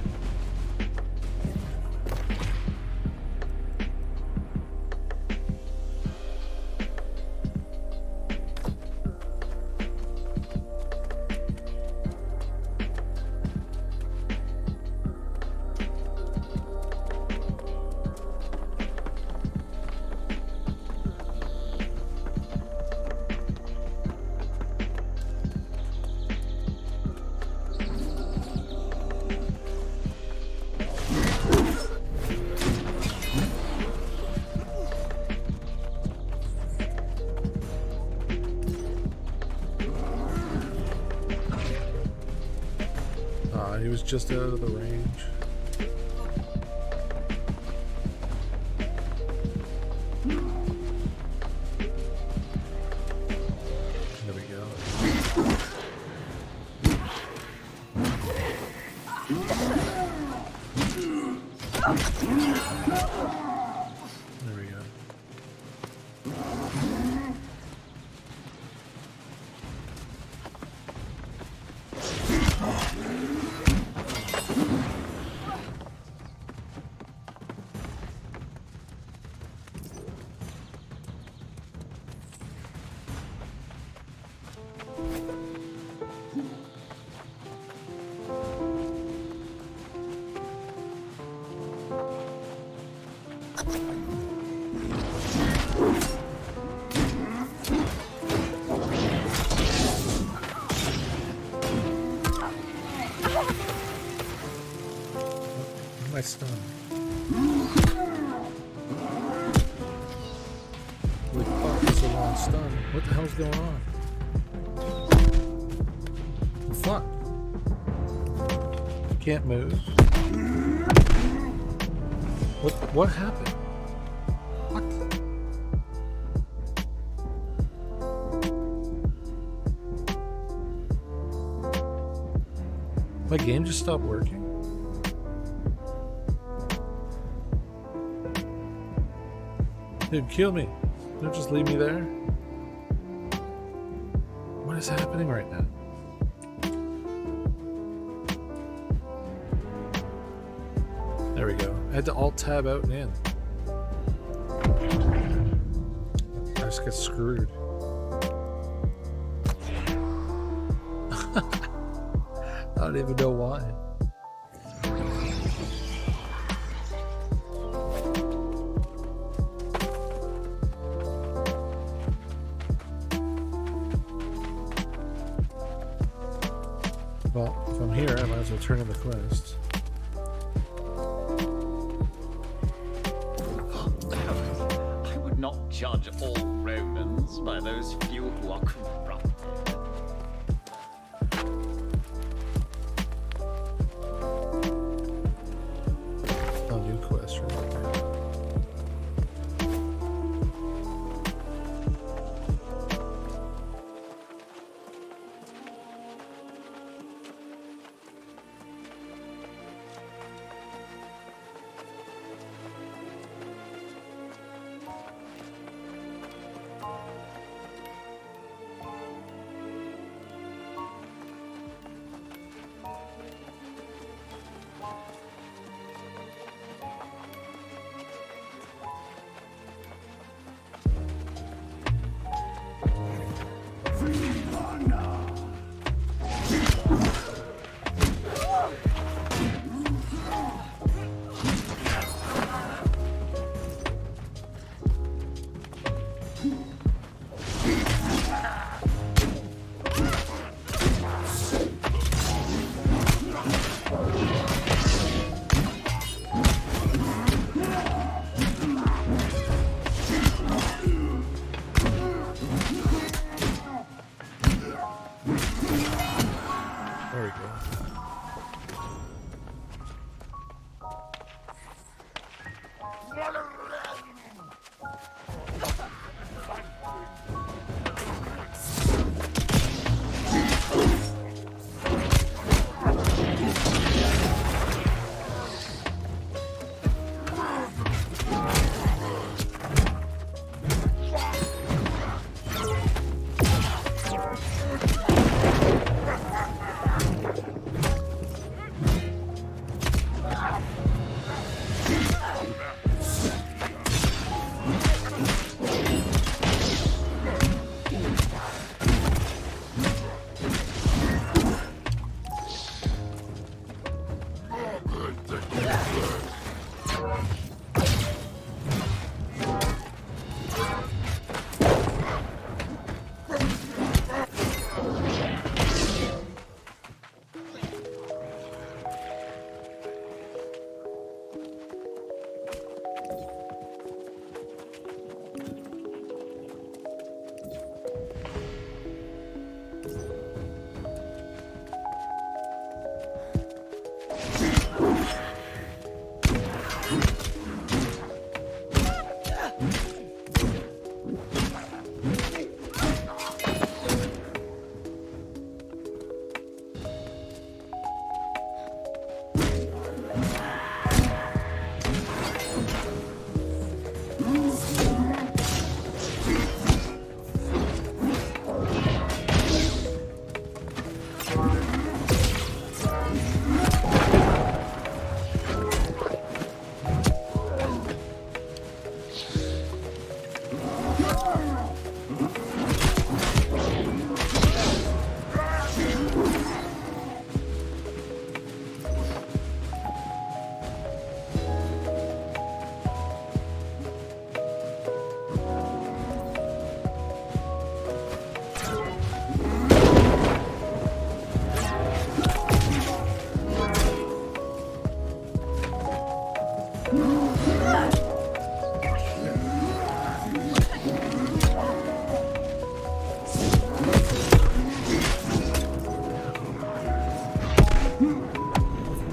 He was just out of the range. There we go. There we go. My stun. Holy fuck, this is a long stun. What the hell's going on? Fuck. Can't move. What happened? What? My game just stopped working. Dude, kill me. Don't just leave me there. What is happening right now? There we go. I had to alt-tab out and in. I just got screwed. I don't even know why. Well, if I'm here, I might as well turn in the quest. I would not judge all Romans by those few who are corrupted. Oh, new quest right there.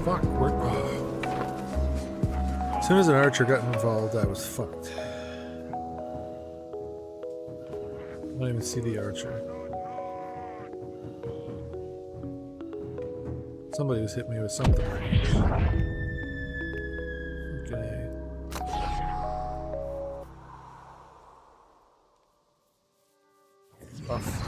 Fuck. As soon as an archer got involved, I was fucked. I don't even see the archer. Somebody was hitting me with something range. Okay. Rough.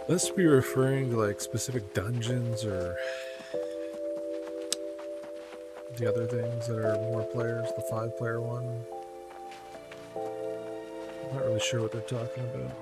Let's be referring to like specific dungeons or the other things that are more players, the 5-player one. I'm not really sure what they're talking about.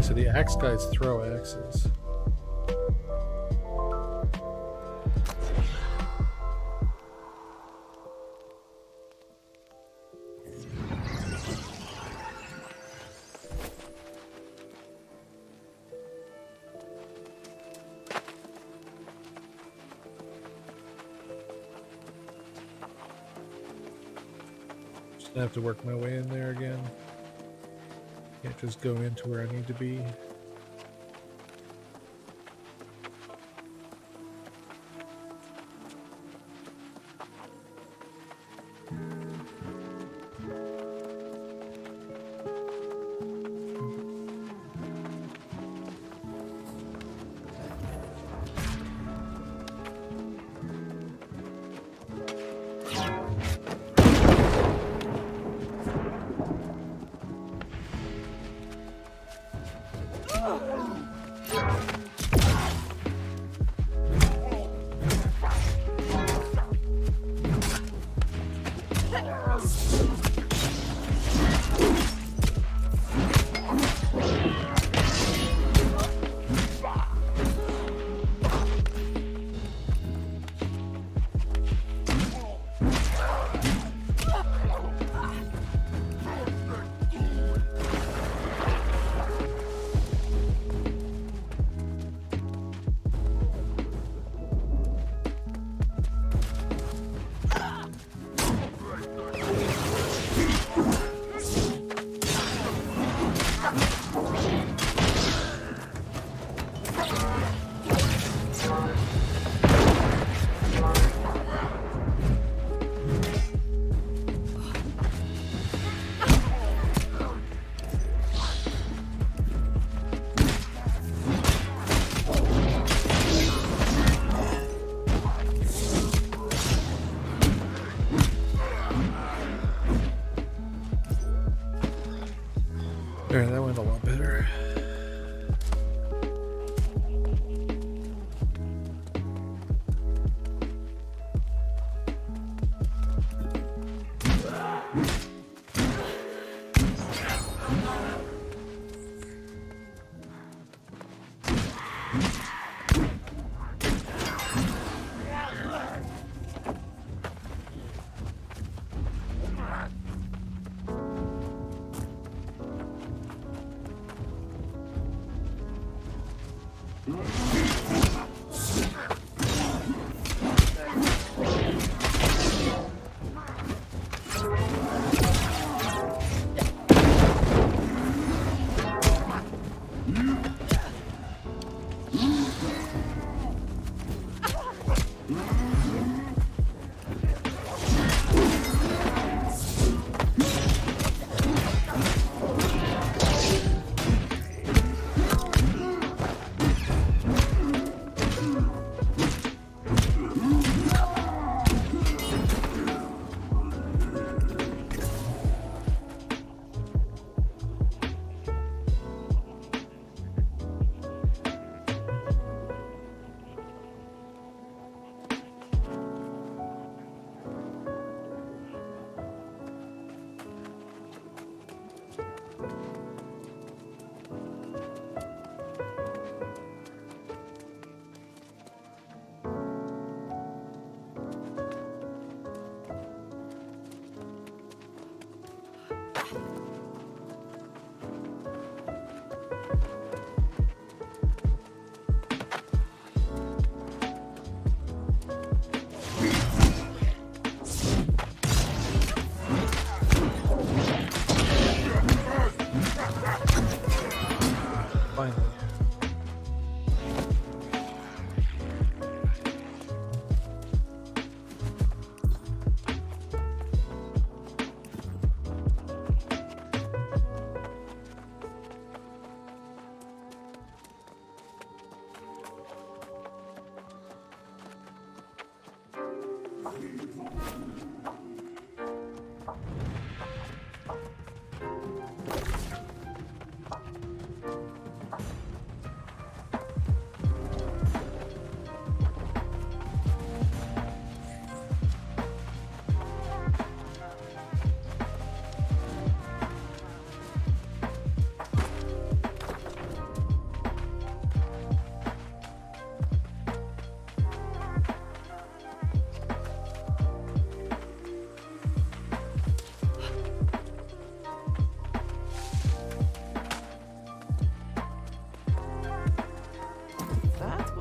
So the axe guys throw axes. Just gonna have to work my way in there again. Can't just go into where I need to be.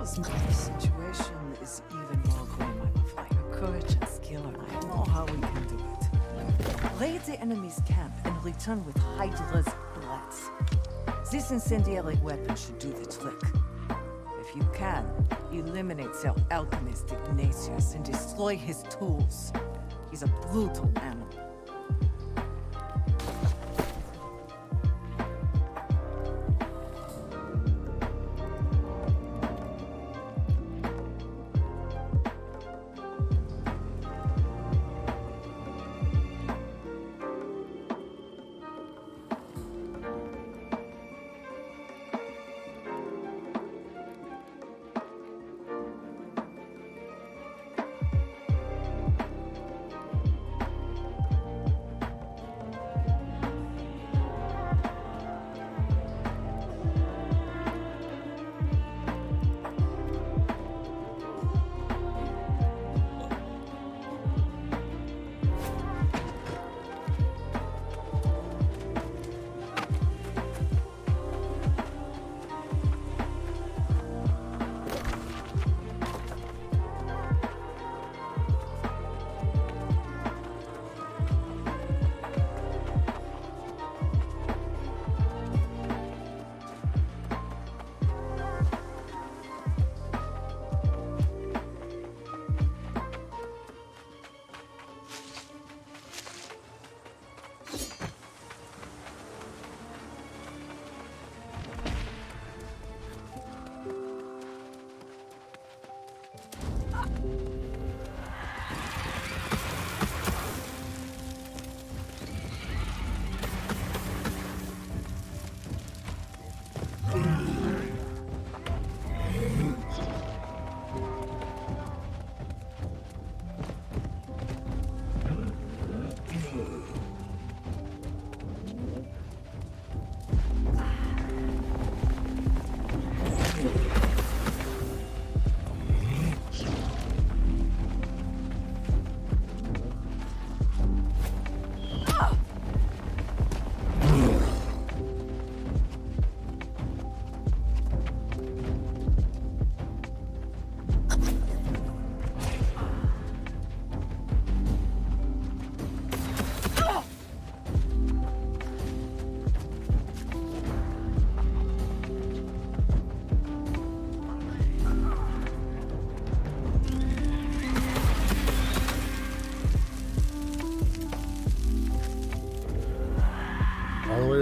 The situation is even more grim. I'm like a courage and skill, and I know how we can do it. Raid the enemy's camp and return with Hydra's bullets. This incendiary weapon should do the trick. If you can, eliminate their alchemist Ignatius and destroy his tools. He's a brutal animal.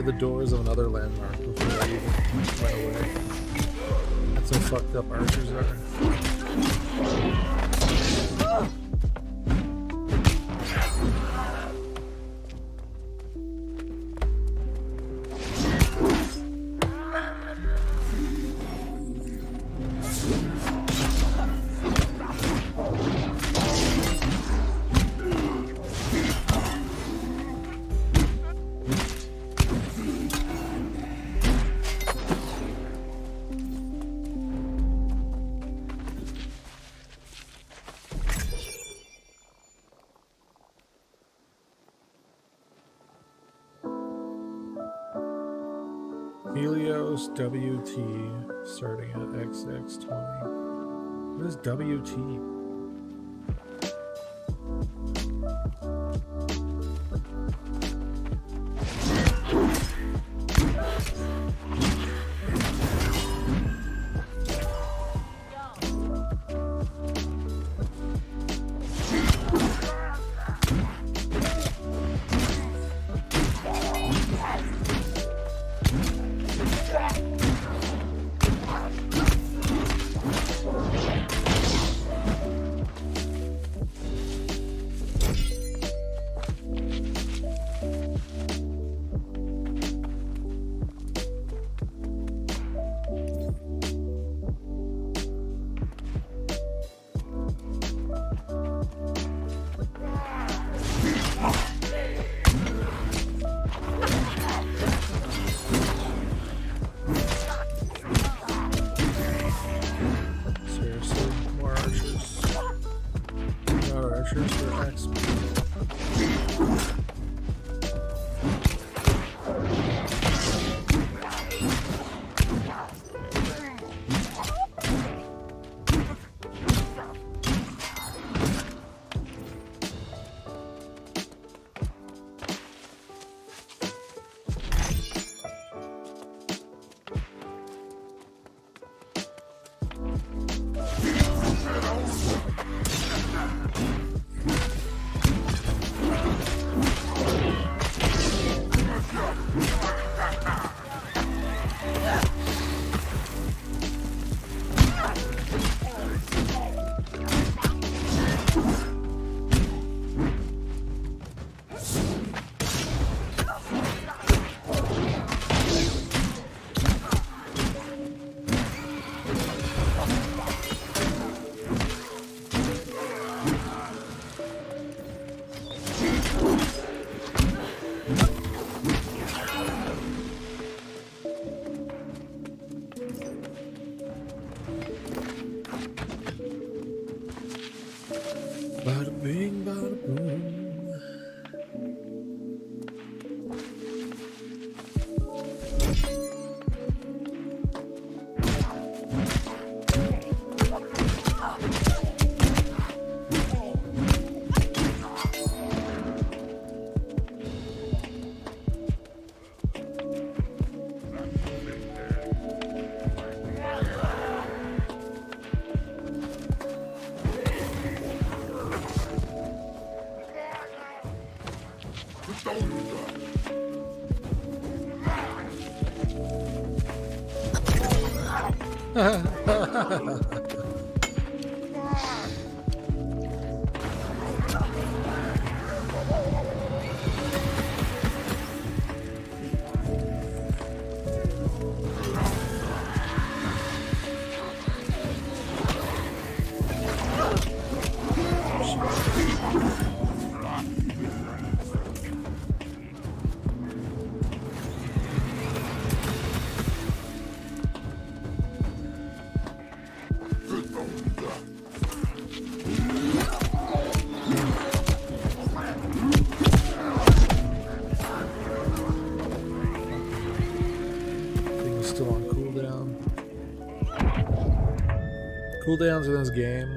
of the doors of another landmark before I even went away. That's how fucked up archers are. Helios WT starting at XX20. What is WT? Bada bing, bada boom. Cooldowns in this game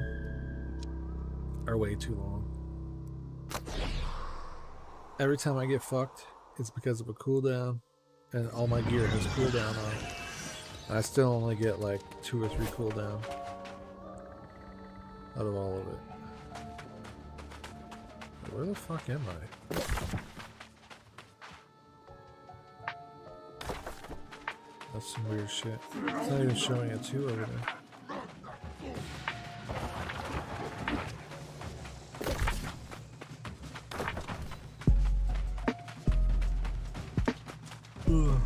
are way too long. Every time I get fucked, it's because of a cooldown, and all my gear has cooldown on it. And I still only get like 2 or 3 cooldown out of all of it. Where the fuck am I? That's some weird shit. It's not even showing a 2 over there. Ugh.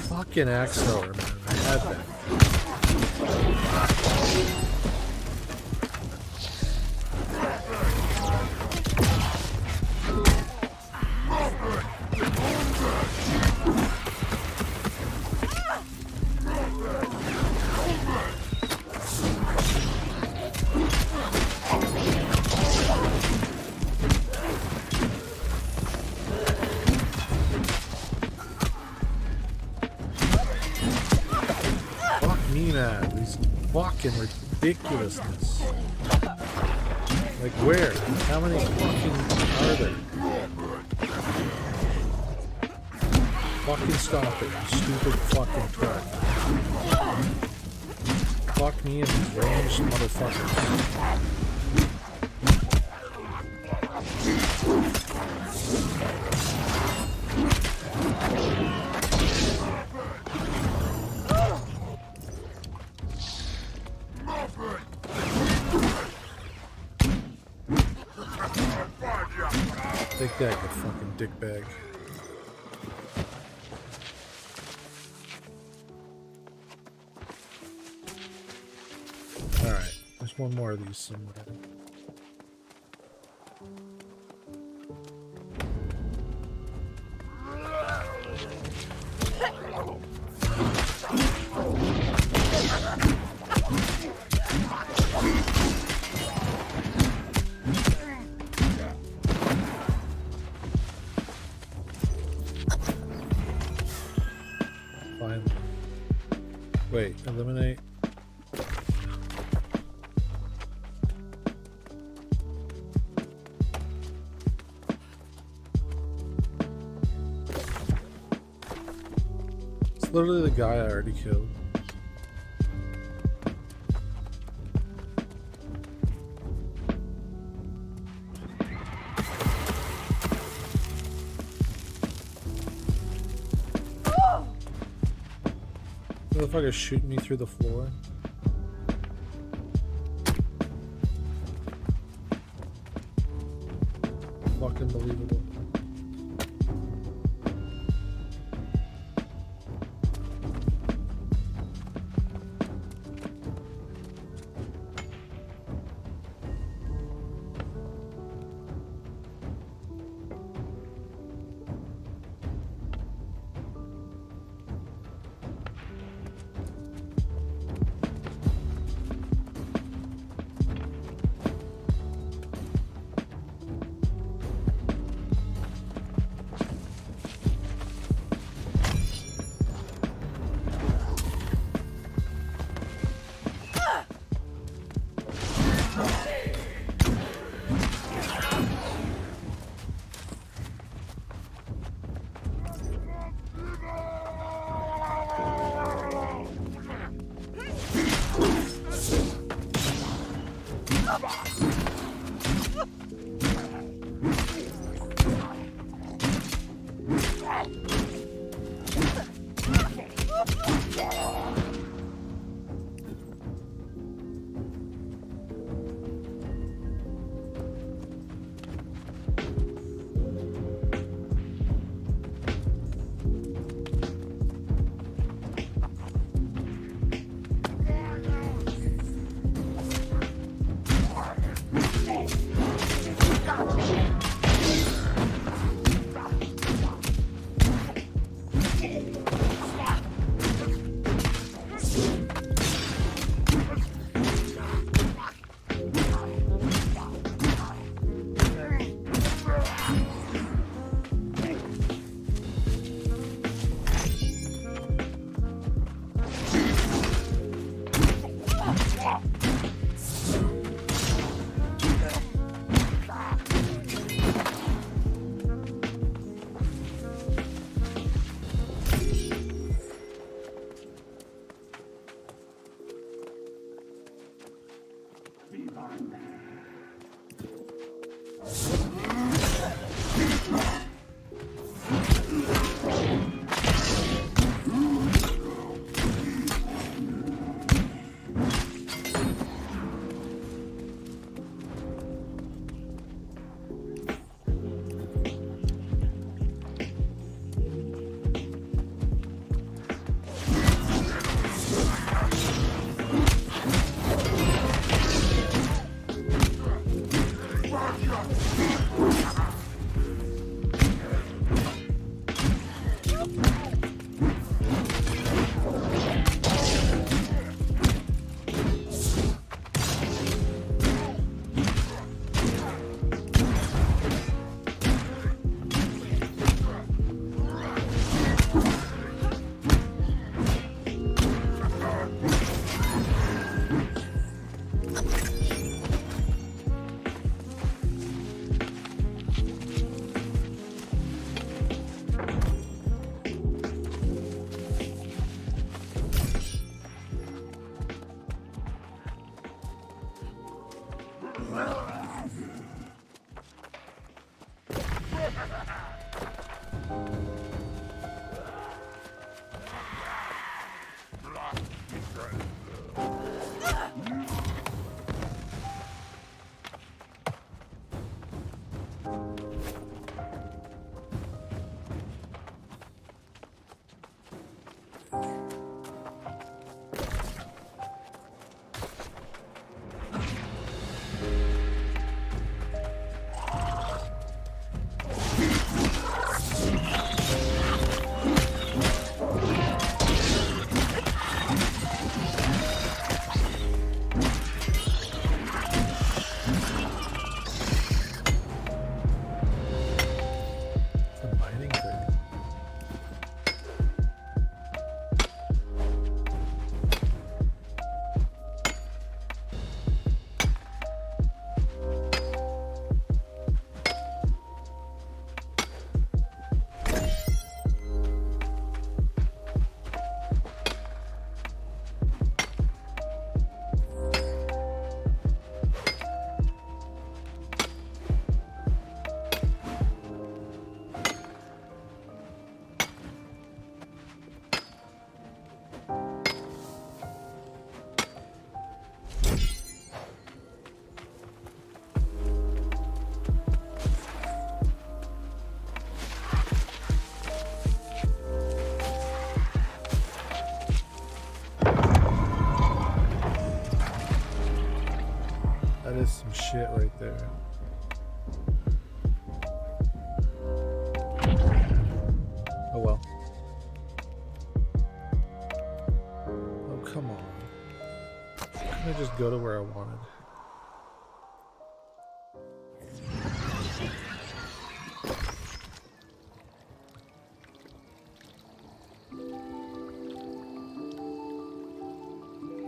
Fucking axe thrower, man. I had that. Fucking ridiculousness. Like where? How many fucking are there? Fucking stop it, you stupid fucking truck. Fuck me and these ranged motherfuckers. Take that, you fucking dickbag. Alright, there's one more of these somewhere. Wait, eliminate. It's literally the guy I already killed. Motherfucker shooting me through the floor. Fucking believable. second. Oh well. Oh, come on. Couldn't I just go to where I wanted?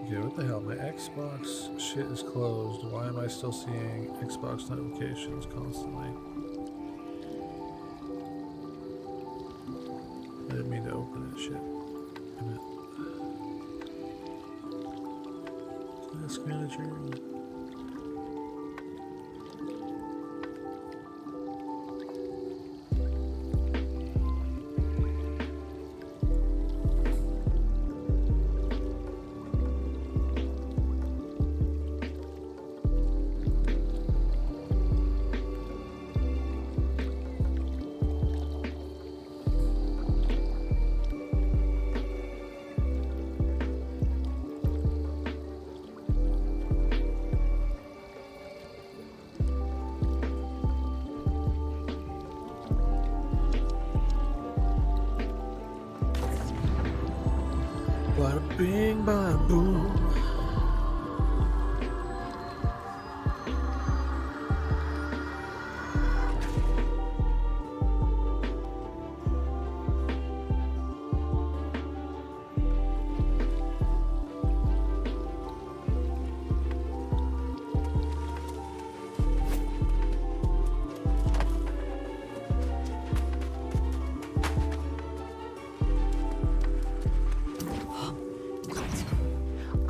Okay, what the hell? My Xbox shit is closed. Why am I still seeing Xbox notifications constantly? I didn't mean to open that shit. Task manager. Bada bing, bada boom.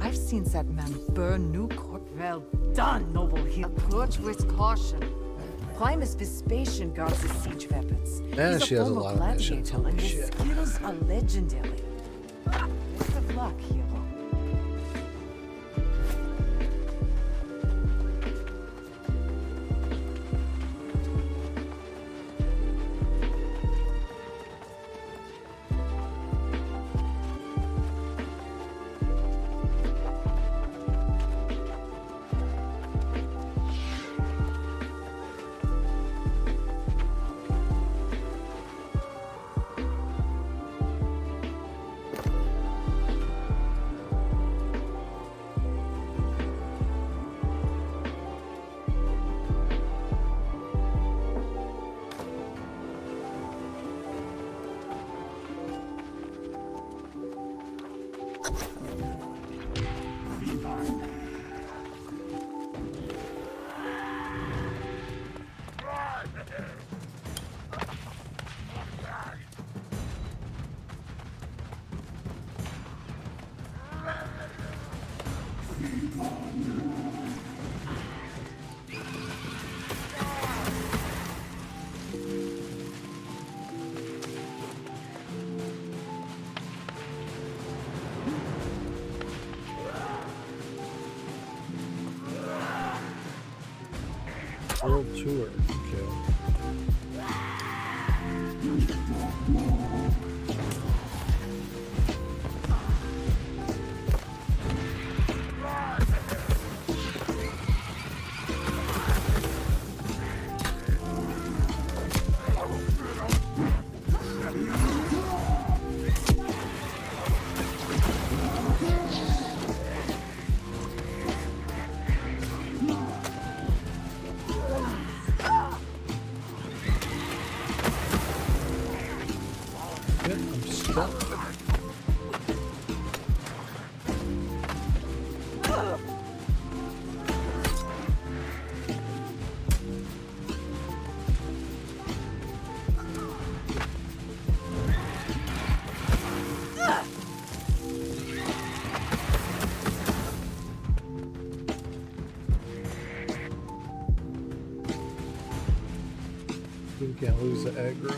I've seen that man burn new corp. Well done, noble hero. Approach with caution. Primus Vespasian guards the siege weapons. Yeah, He's she has a former lot of missions. gladiator, and Holy his shit. skills are legendary. Best of luck, hero. World tour. Okay. I'm stuck. You can't lose the aggro.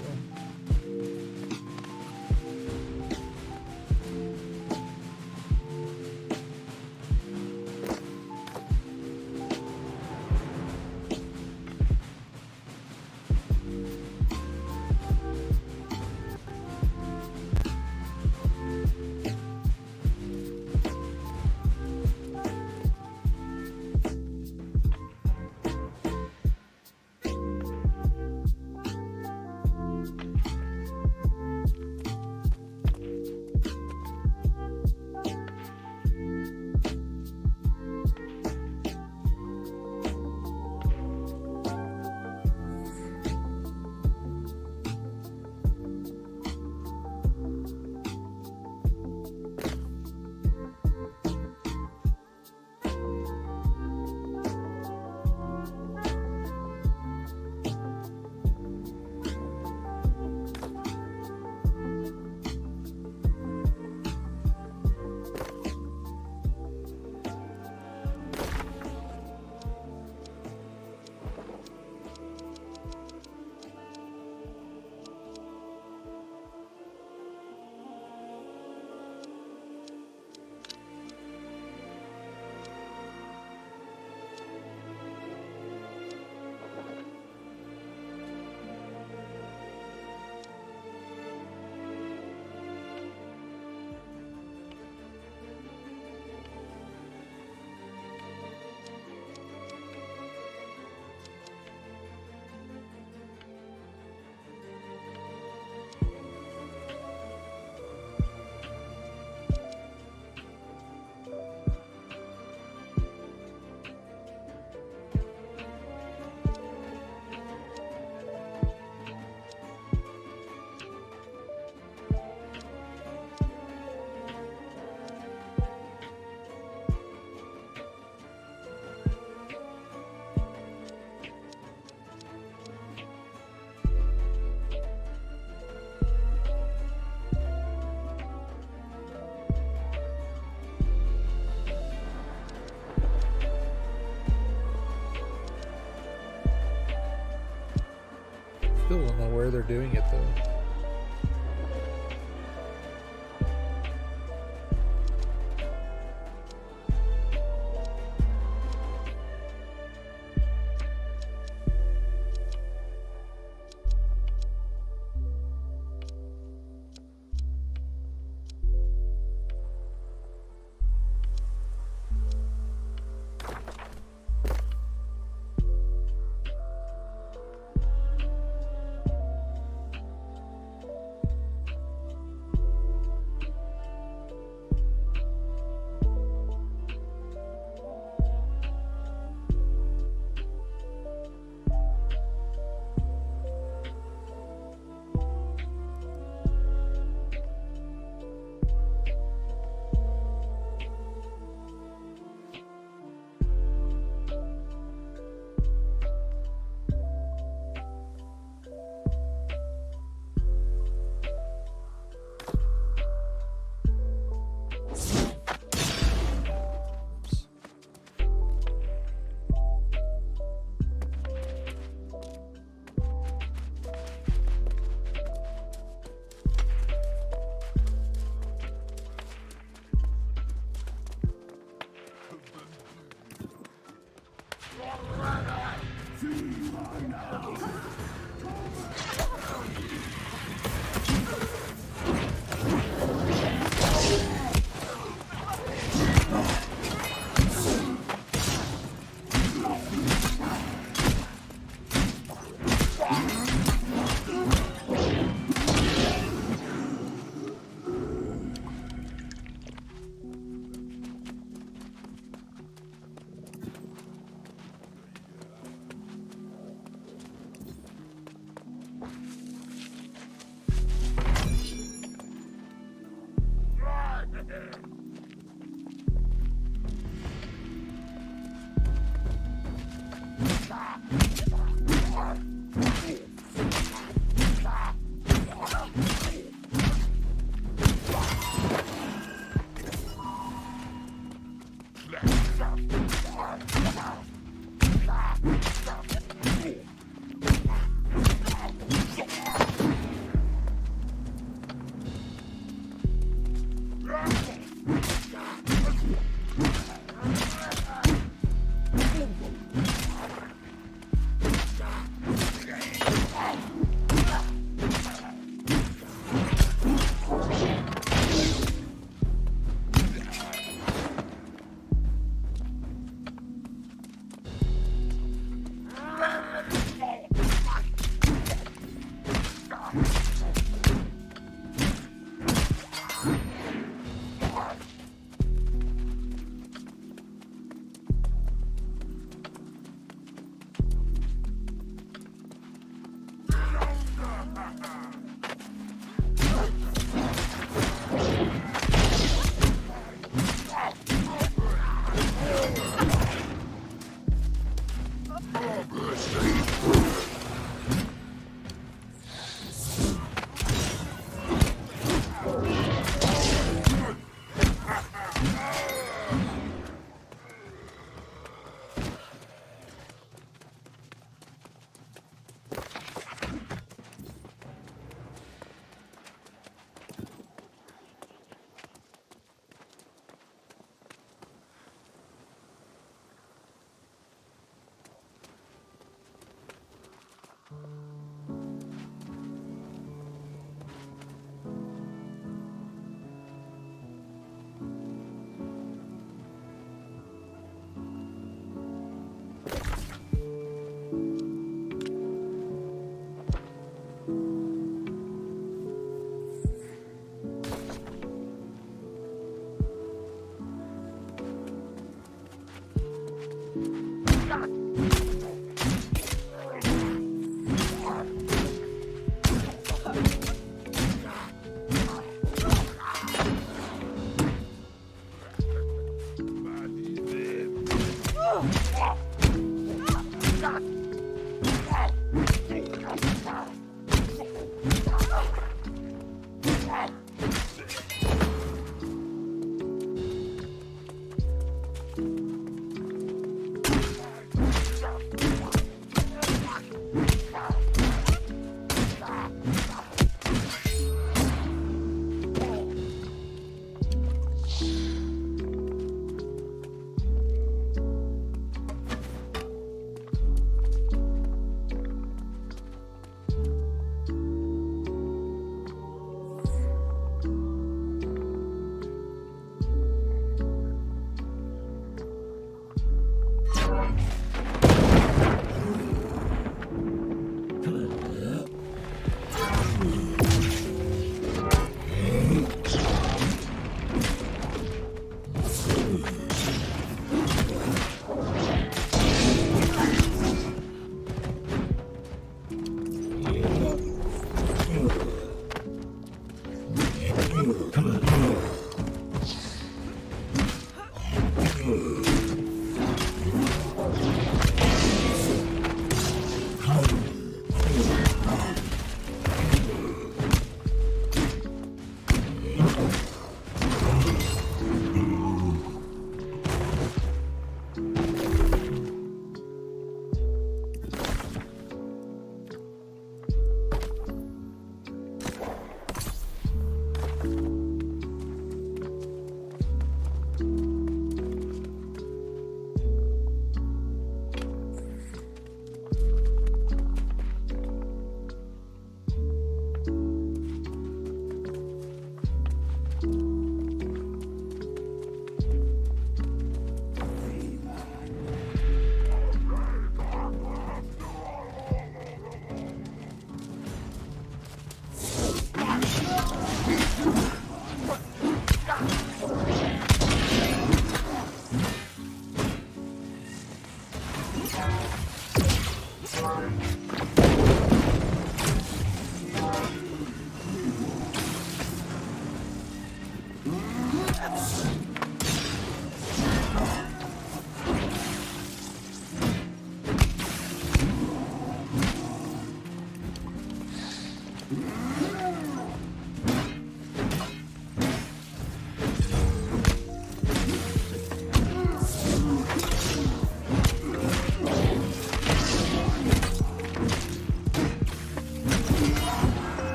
Still don't know where they're doing it though.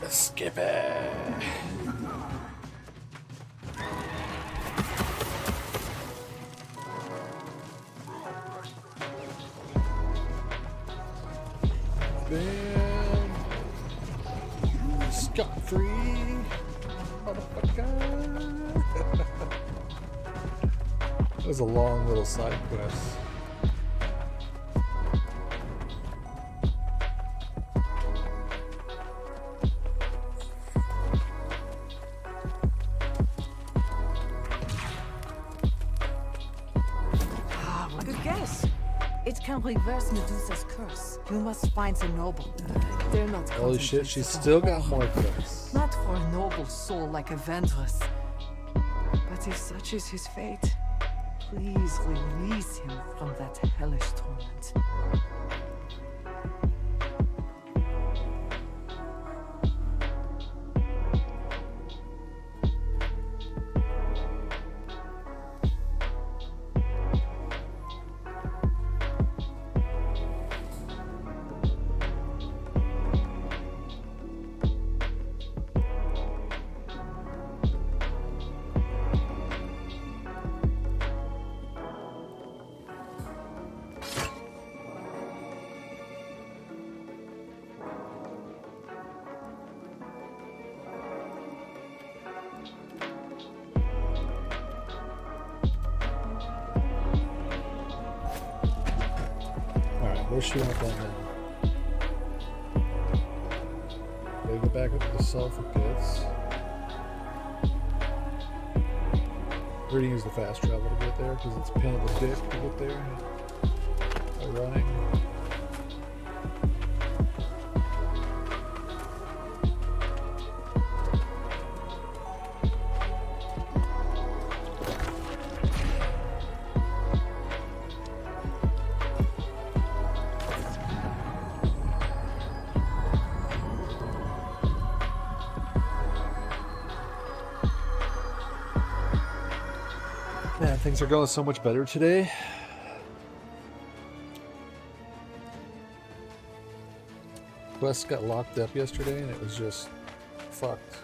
Skip it. Bam. Scot-free. Motherfucker. That was a long little side quest. Reverse Medusa's curse. You must find the noble. They're not. Holy shit, she's still got more curse. Not for a noble soul like Avengers. But if such is his fate, please release him from that hellish torment. Where's she at that now? They go back up to the sulfur pits. We're gonna use the fast travel to get there because it's a pain in the dick to get there by running. Man, things are going so much better today. Quest got locked up yesterday and it was just fucked.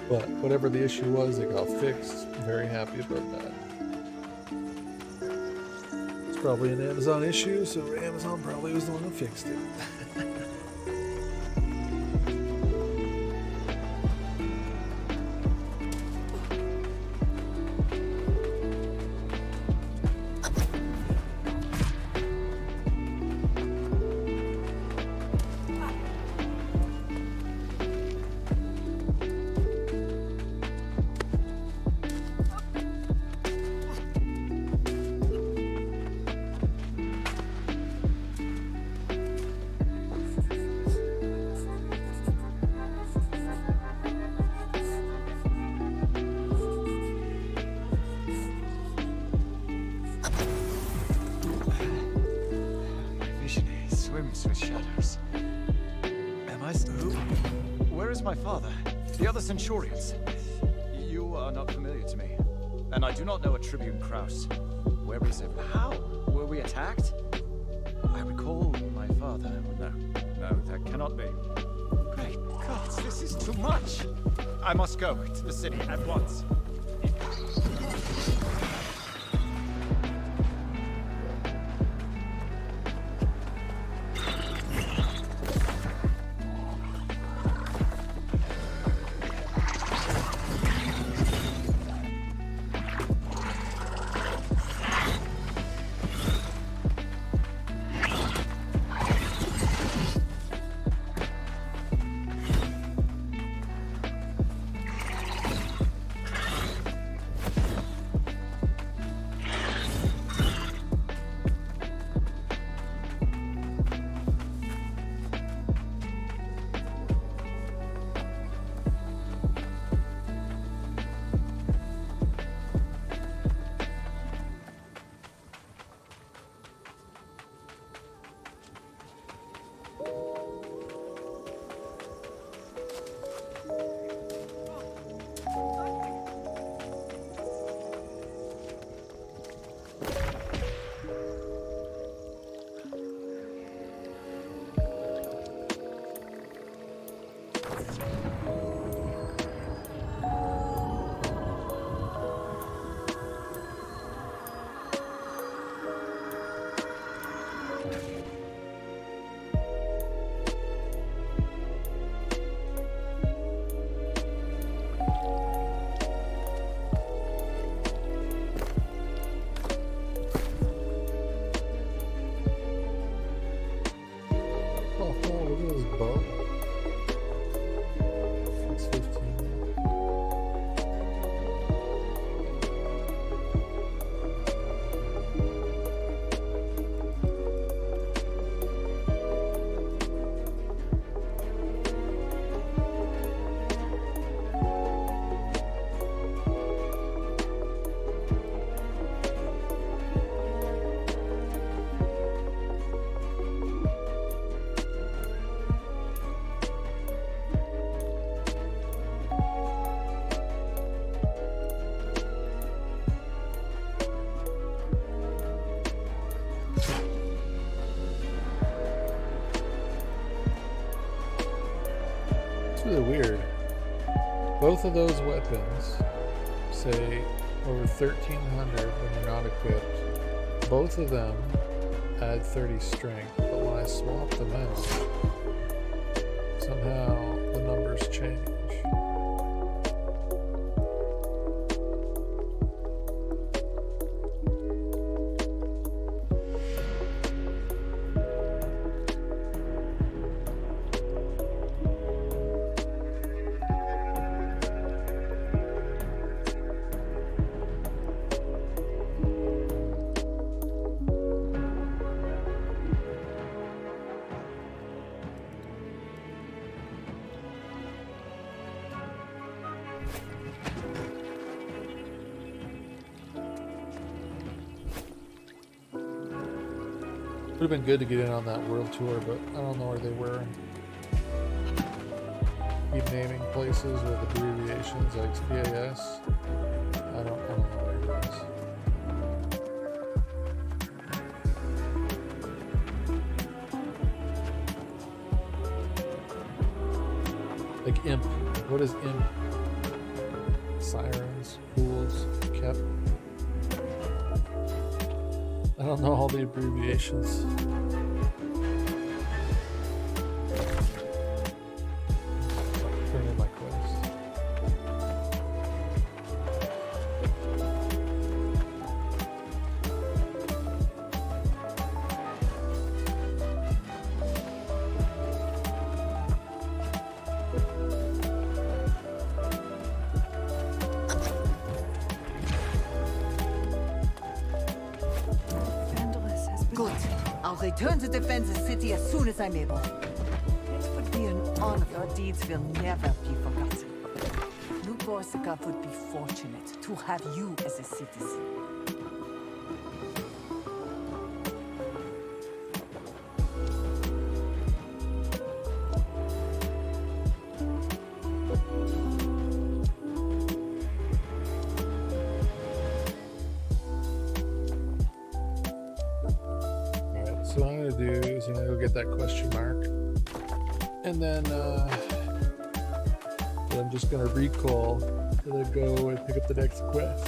But whatever the issue was, it got fixed. I'm very happy about that. probably an Amazon issue, so Amazon probably was the one who fixed it. With shadows. Am I who? Where is my father? The other Centurions? You are not familiar to me, and I do not know a Tribune Kraus. Where is it? How? Were we attacked? I recall my father. No, that cannot be. Great gods, this is too much. I must go to the city at once. Really weird. Both of those weapons say over 1300 when you're not equipped. Both of them add 30 strength, but when I swap them out, somehow the numbers change. Would have been good to get in on that world tour, but I don't know where they were. Keep naming places with abbreviations like CAS. I don't know where it is. Like imp. What is imp? Sirens, fools, kept. I don't know all the abbreviations. Turn in my quest. Good. I'll return to defend the city as soon as I'm able. It would be an honor. Your deeds will never be forgotten. New Corsica would be fortunate to have you as a citizen. So what I'm gonna do is I'm gonna go get that question mark, and then I'm just gonna recall and then go and pick up the next quest.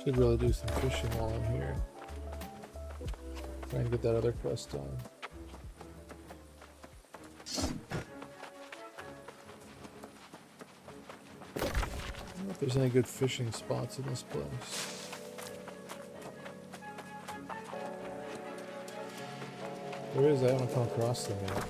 Should really do some fishing while I'm here. Try and get that other quest done. I don't know if there's any good fishing spots in this place. There is, I haven't come across them yet.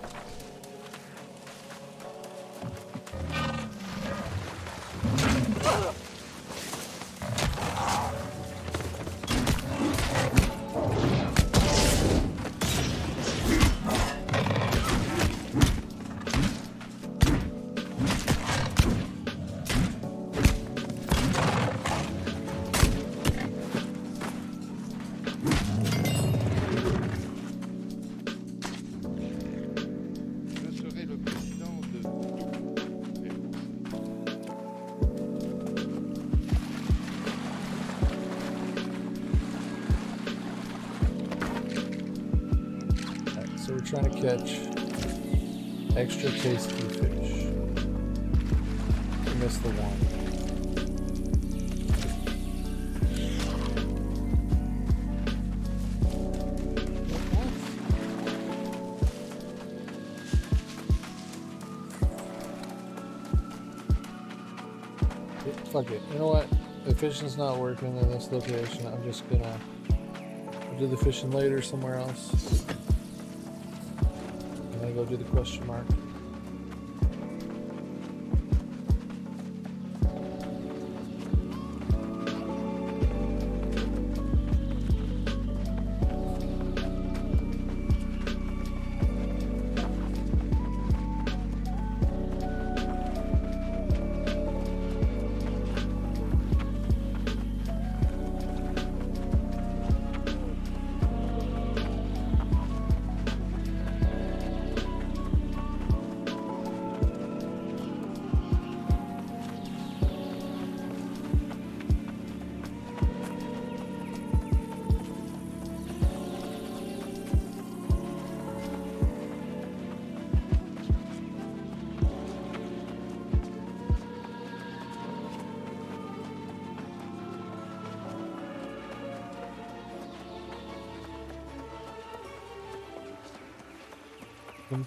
So we're trying to catch extra tasty fish. We missed the one. Fuck it. You know what? The fishing's not working in this location. I'm just gonna do the fishing later somewhere else. I'm gonna go do the question mark.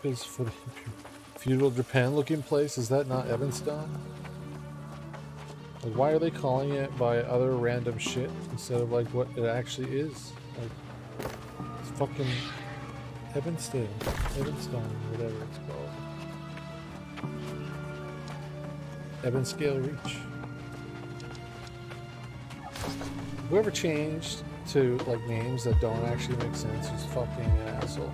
Is for the feudal Japan looking place. Is that not Evanstone? Like, why are they calling it by other random shit instead of like what it actually is? Like, it's fucking Evanstone, whatever it's called. Evanscale Reach. Whoever changed to like names that don't actually make sense is fucking an asshole.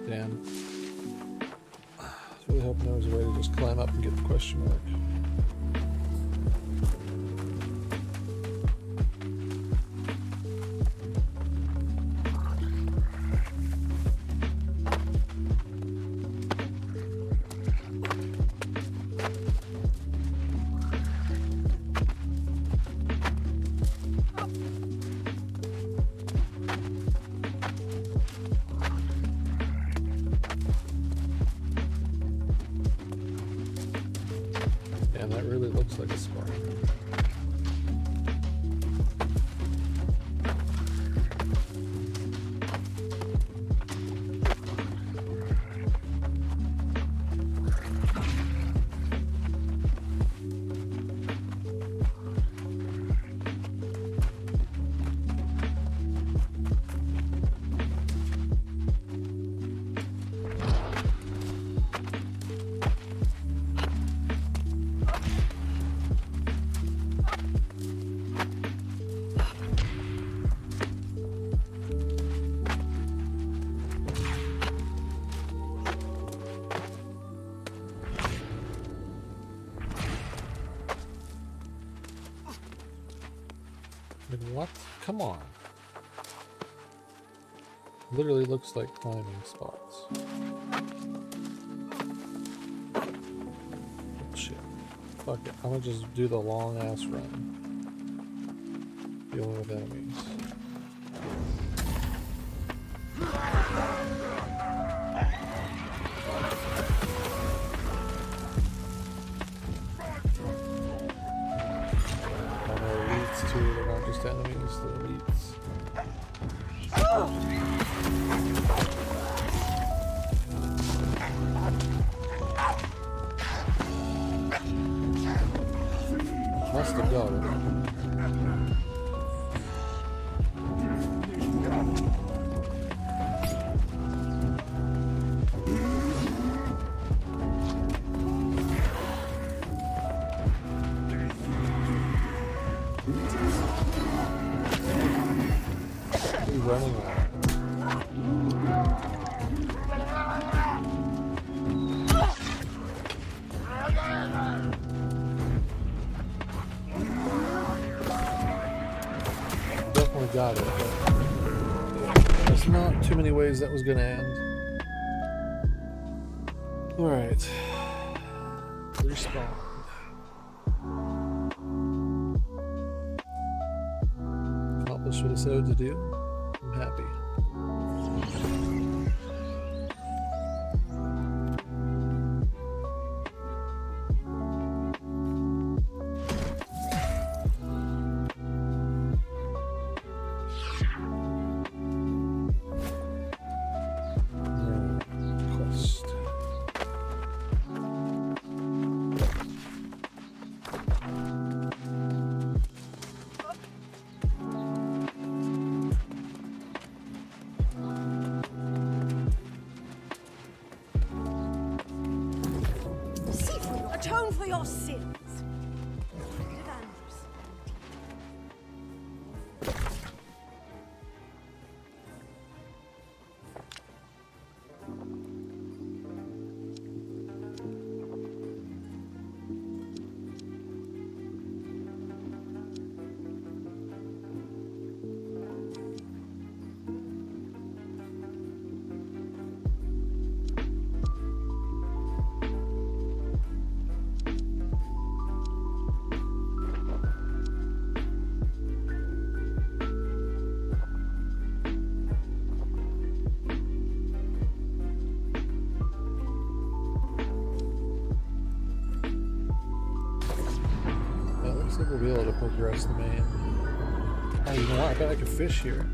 Damn. I was really hoping there was a way to just climb up and get the question mark. And that really looks like a spark. What? Come on. Literally looks like climbing spots. Shit. Fuck it. I'm gonna just do the long ass run. Dealing with enemies. They're not just enemies, they're elites. Must have got it. Running on. Definitely got it. There's not too many ways that was gonna end. Alright. Respawn. Accomplished what I set out to do. I'm happy. Quest. Atone for your sins. Looks like we'll be able to progress the main. Oh, you know what? I bet I could fish here.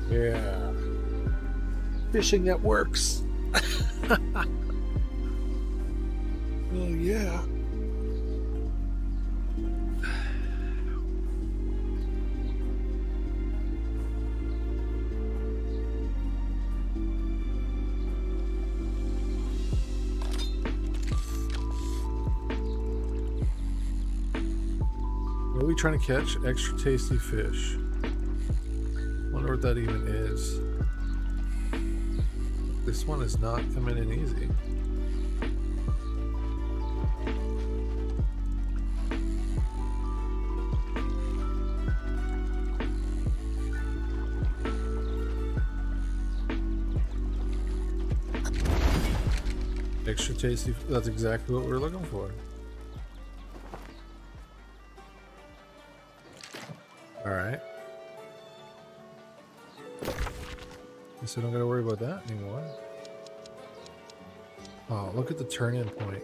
Yeah. Fishing that works. Oh, yeah. we trying to catch? Extra tasty fish. Wonder what that even is. This one is not coming in easy. Extra tasty. That's exactly what we're looking for. All right. Guess I don't gotta worry about that anymore. Oh, look at the turn-in point.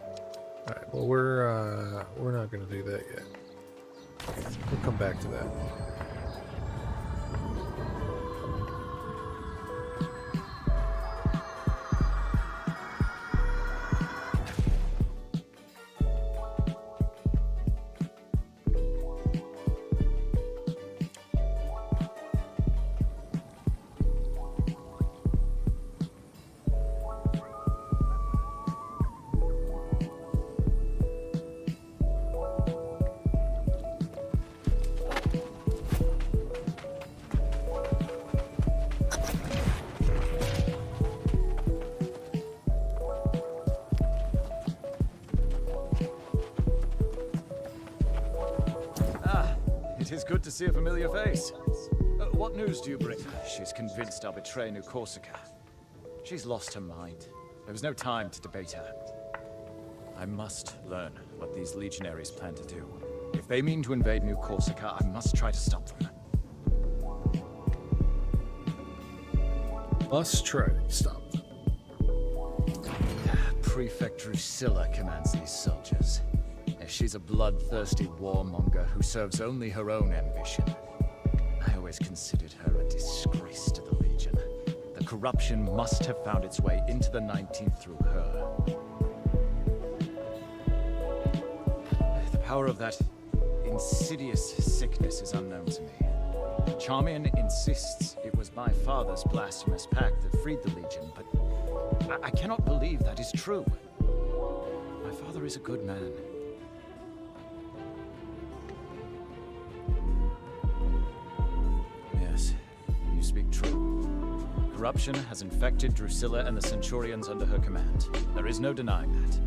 All right. Well, we're not gonna do that yet. We'll come back to that. It is good to see a familiar face. What news do you bring? She's convinced I'll betray New Corsica. She's lost her mind. There was no time to debate her. I must learn what these legionaries plan to do. If they mean to invade New Corsica, I must try to stop them. Must try to stop them. Prefect Drusilla commands these soldiers. She's a bloodthirsty warmonger who serves only her own ambition. I always considered her a disgrace to the Legion. The corruption must have found its way into the 19th through her. The power of that insidious sickness is unknown to me. Charmian insists it was my father's blasphemous pact that freed the Legion, but I cannot believe that is true. My father is a good man. Speak true. Corruption has infected Drusilla and the Centurions under her command. There is no denying that.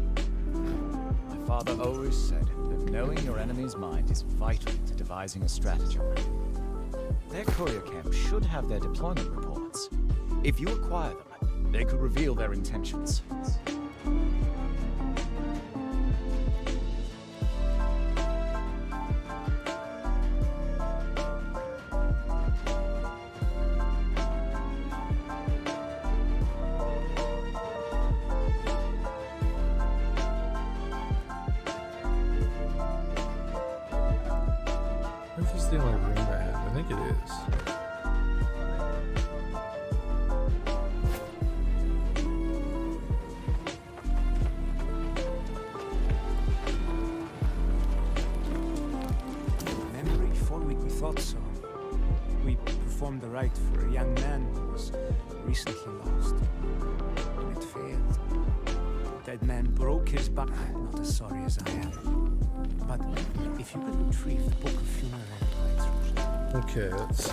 My father always said that knowing your enemy's mind is vital to devising a stratagem. Their courier camp should have their deployment reports. If you acquire them, they could reveal their intentions. The only room I have. I think it is. Memory, 4 weeks we thought so. We performed the rite for a young man who was recently lost. And it failed. That man broke his back. I'm not as sorry as I am. But if you could retrieve the book of funeral rites. Okay, let's see.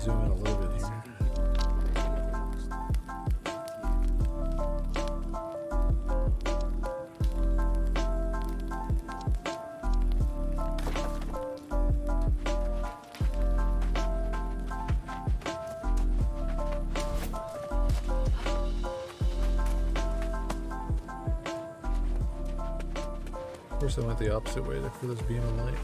Zoom in a little bit here. Of course, I went the opposite way there for this beam of light.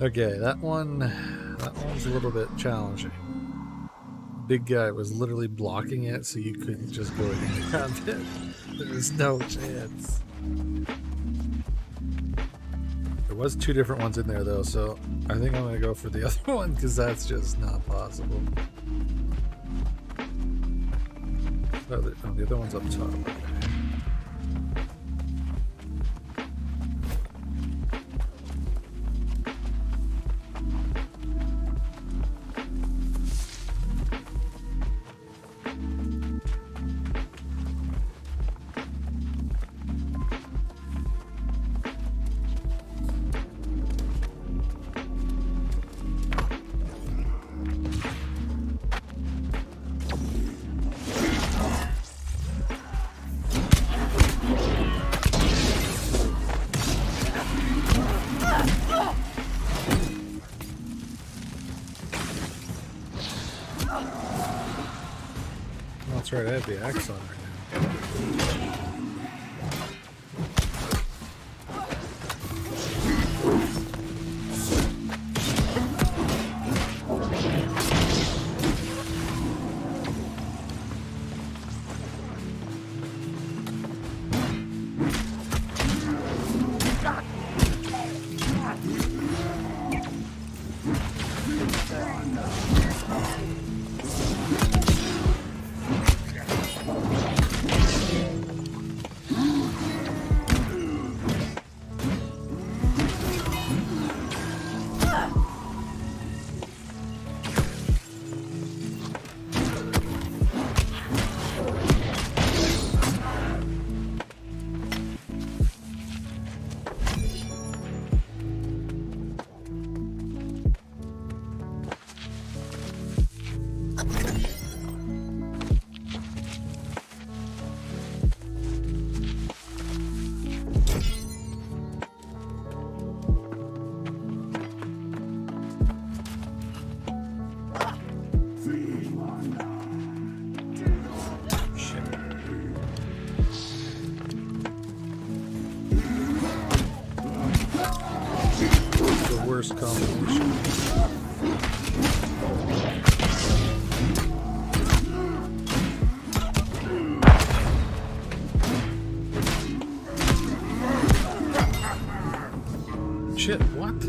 Okay, that one's a little bit challenging. Big guy was literally blocking it, so you couldn't just go around it. There was no chance. There was 2 different ones in there though, so I think I'm gonna go for the other one because that's just not possible. Oh, the other one's up top. Okay. That's right, I have the axe on right now. Worst combination. Shit, what?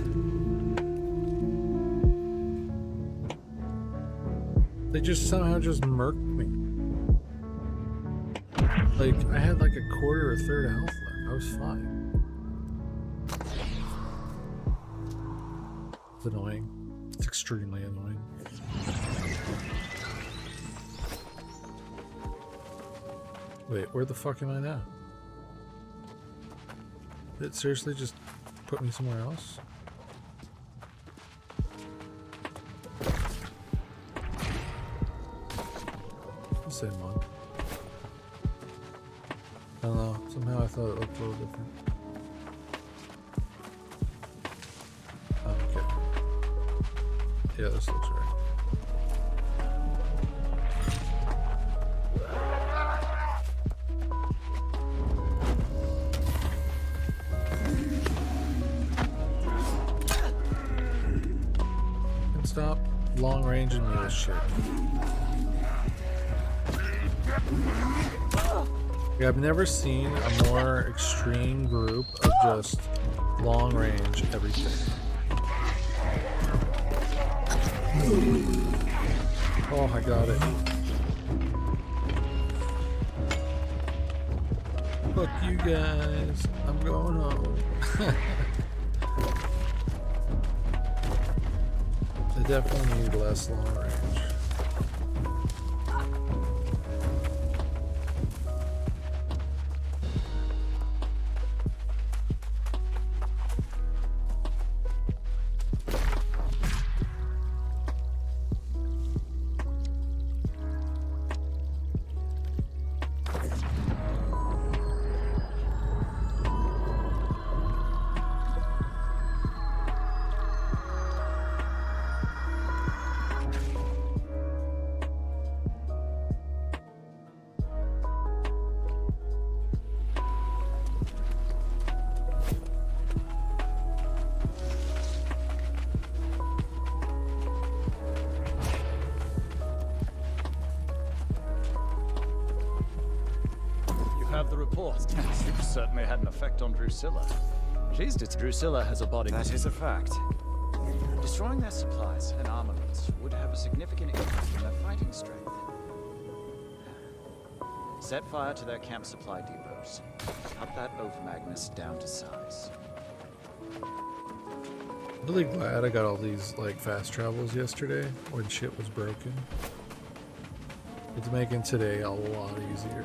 They just somehow just murked me. Like, I had like a quarter or third health left. I was fine. It's annoying. It's extremely annoying. Wait, where the fuck am I now? Did it seriously just put me somewhere else? The same one. I don't know. Somehow I thought it looked a little different. Yeah, this looks right. And stop long range and mule shit. Yeah, I've never seen a more extreme group of just long range everything. Oh, I got it. Fuck you guys. I'm going home. I definitely need less long range. have the report. You certainly had an effect on Drusilla. Drusilla has a body. That is a fact. Destroying their supplies and armaments would have a significant impact on their fighting strength. Set fire to their camp supply depots. Cut that Overmagnus down to size. Really glad I got all these like fast travels yesterday when shit was broken. It's making today a lot easier.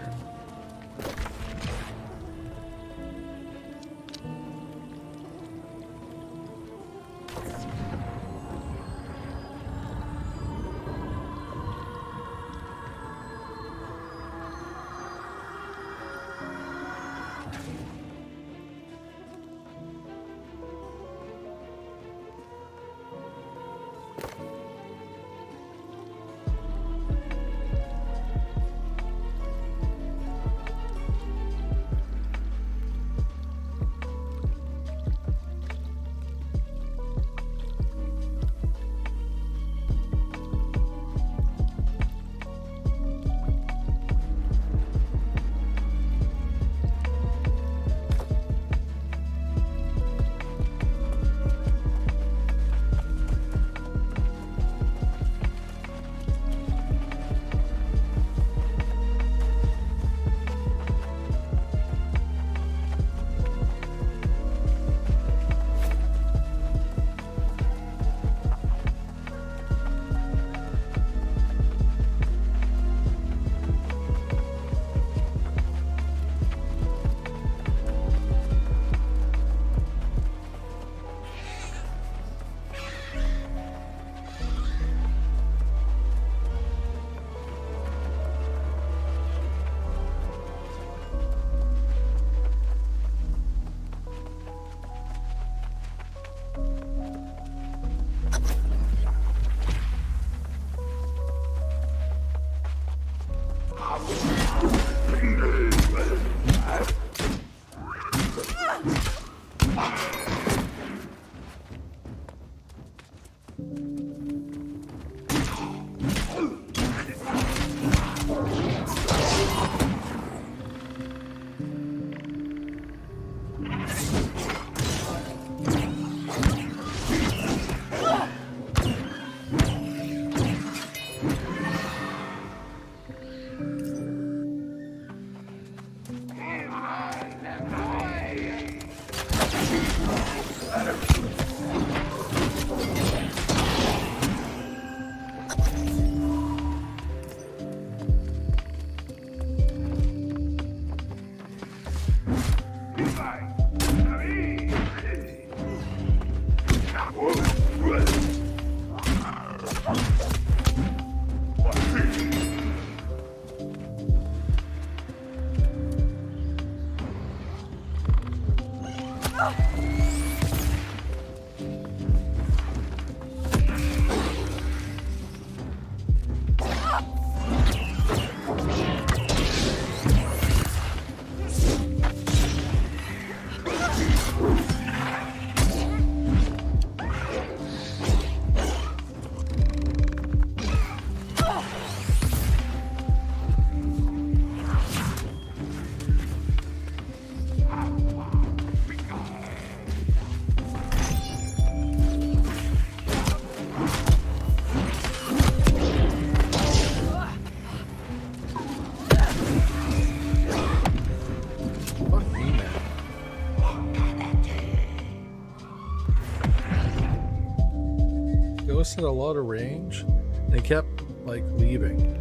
At a lot of range. They kept like leaving.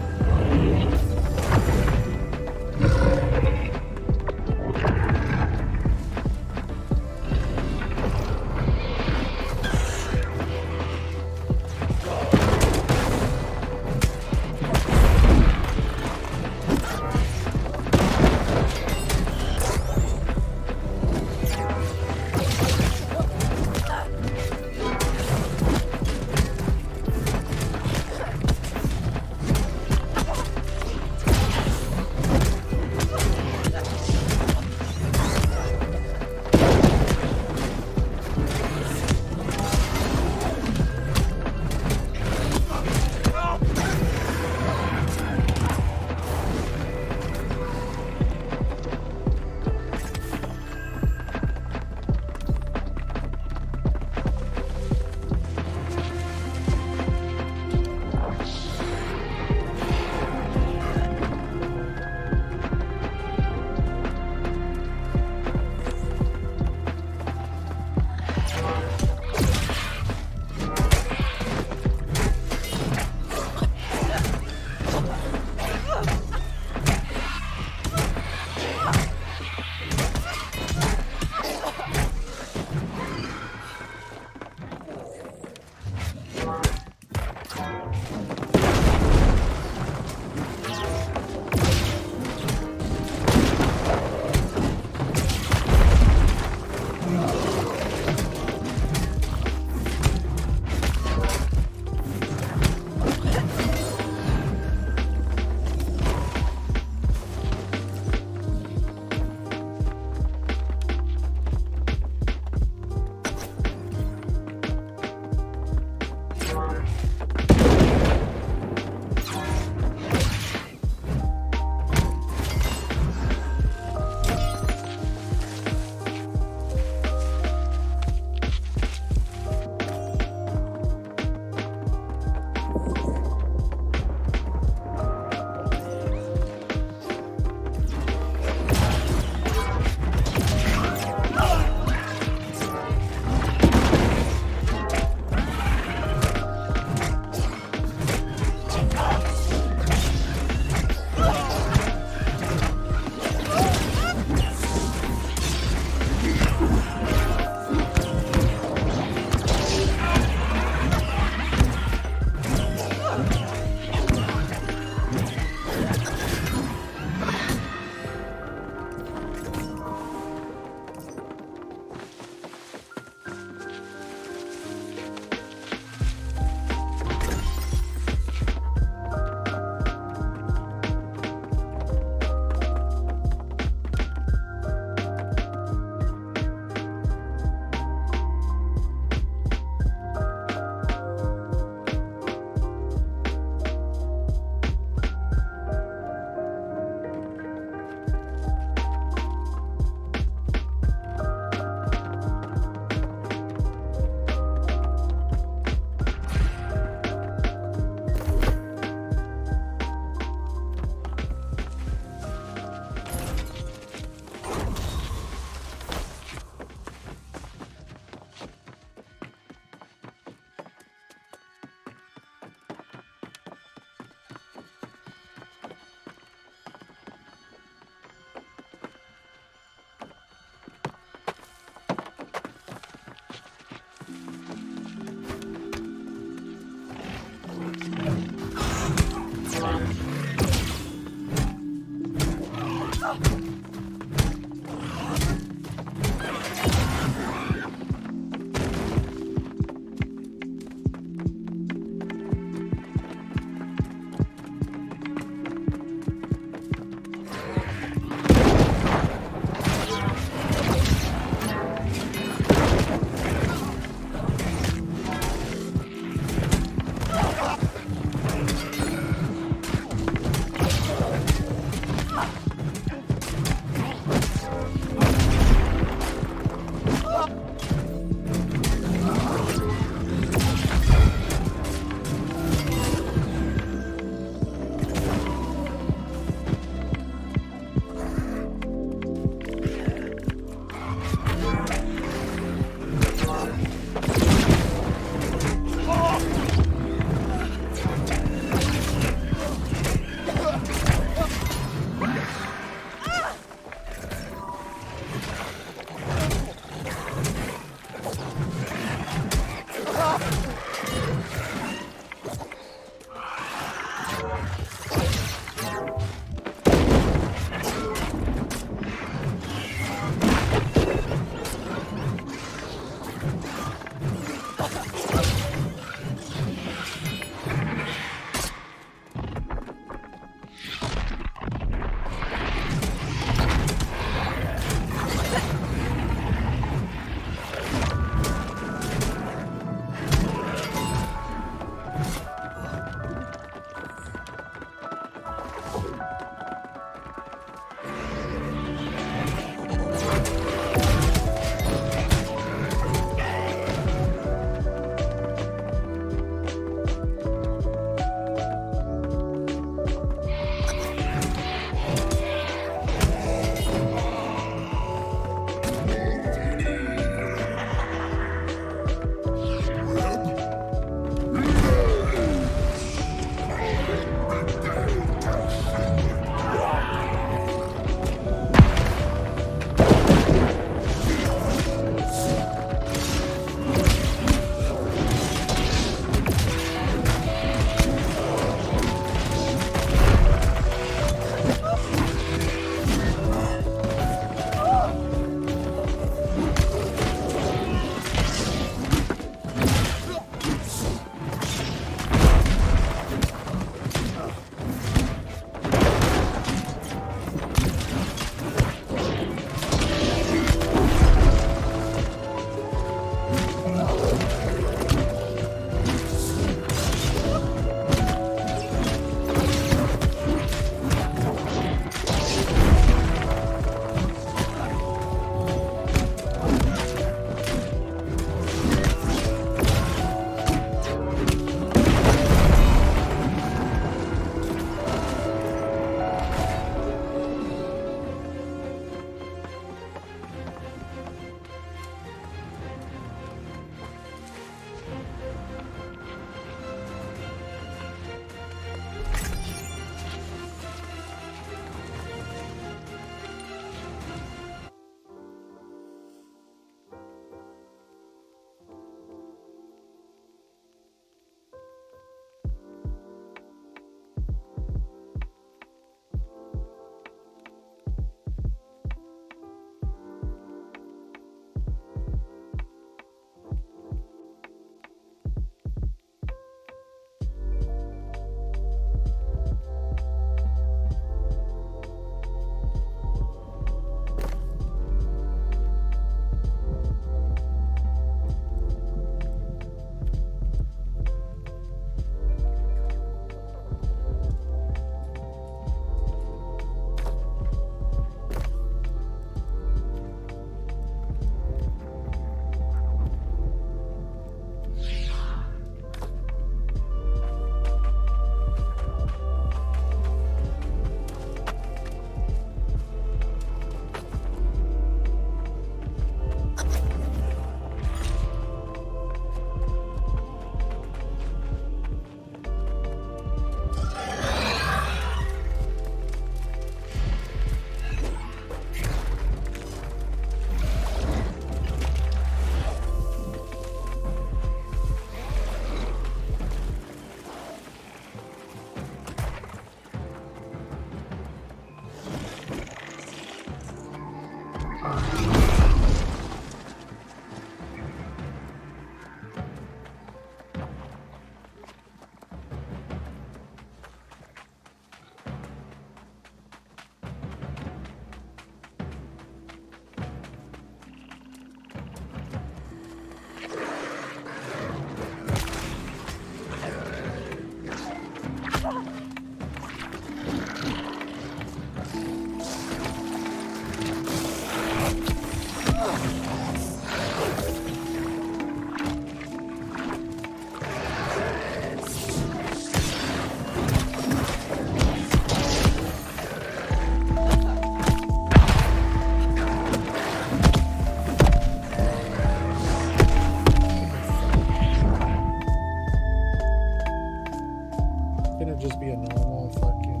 just be a normal fucking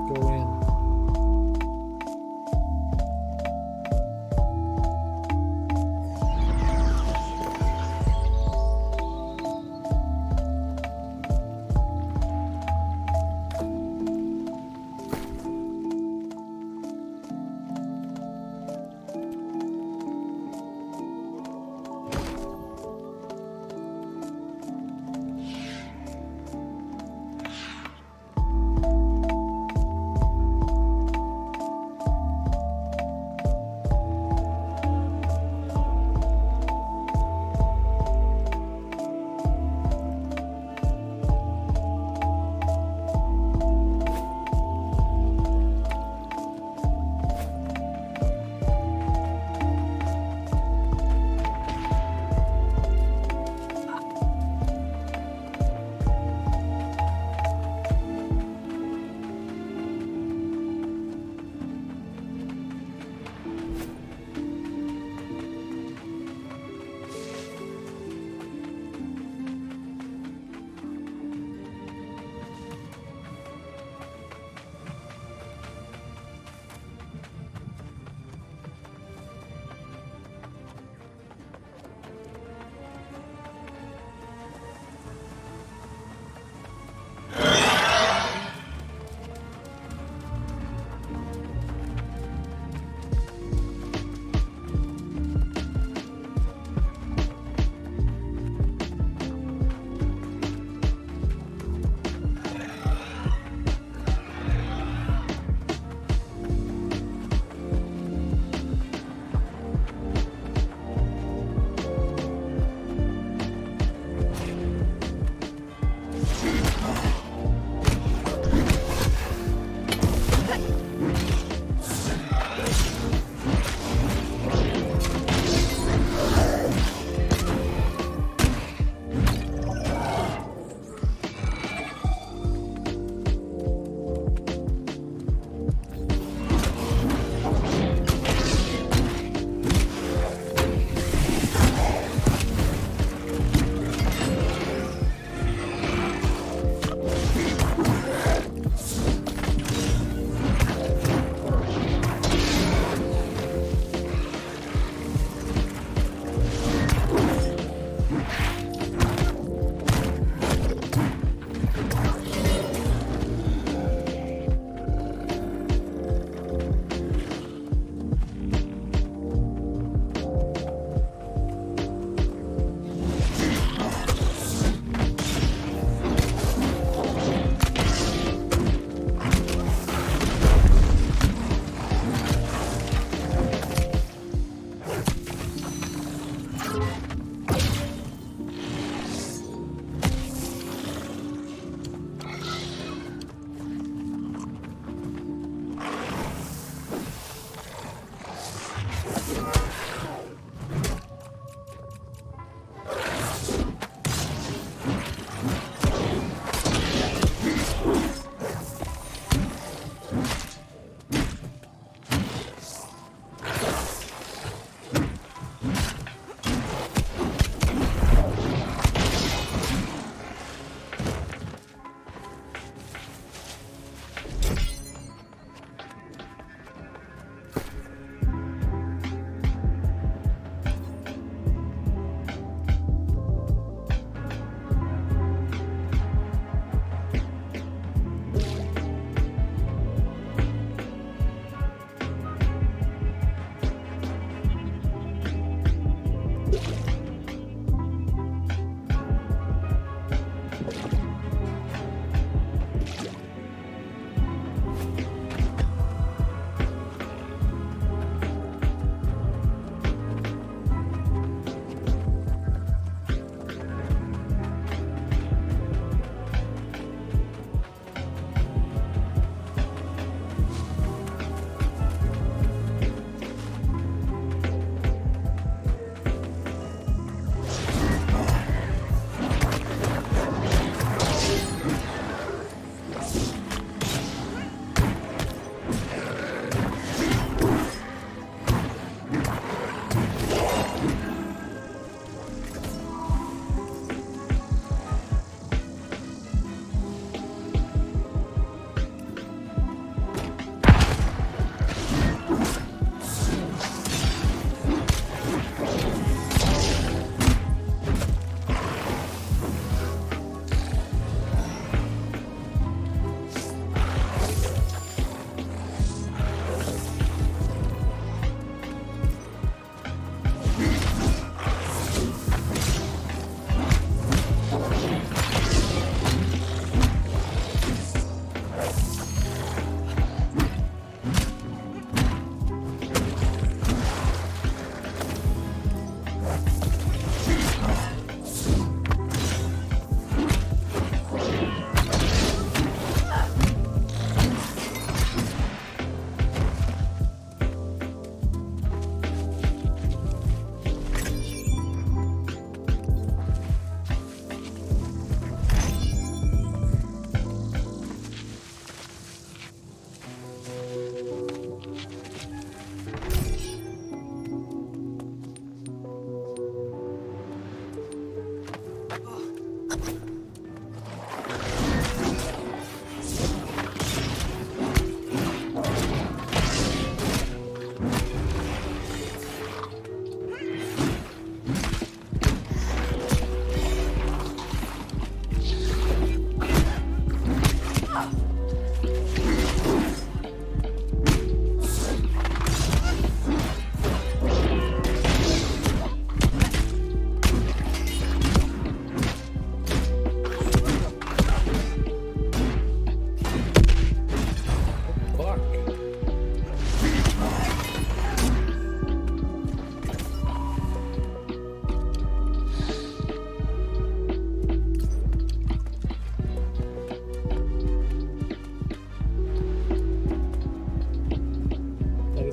go in.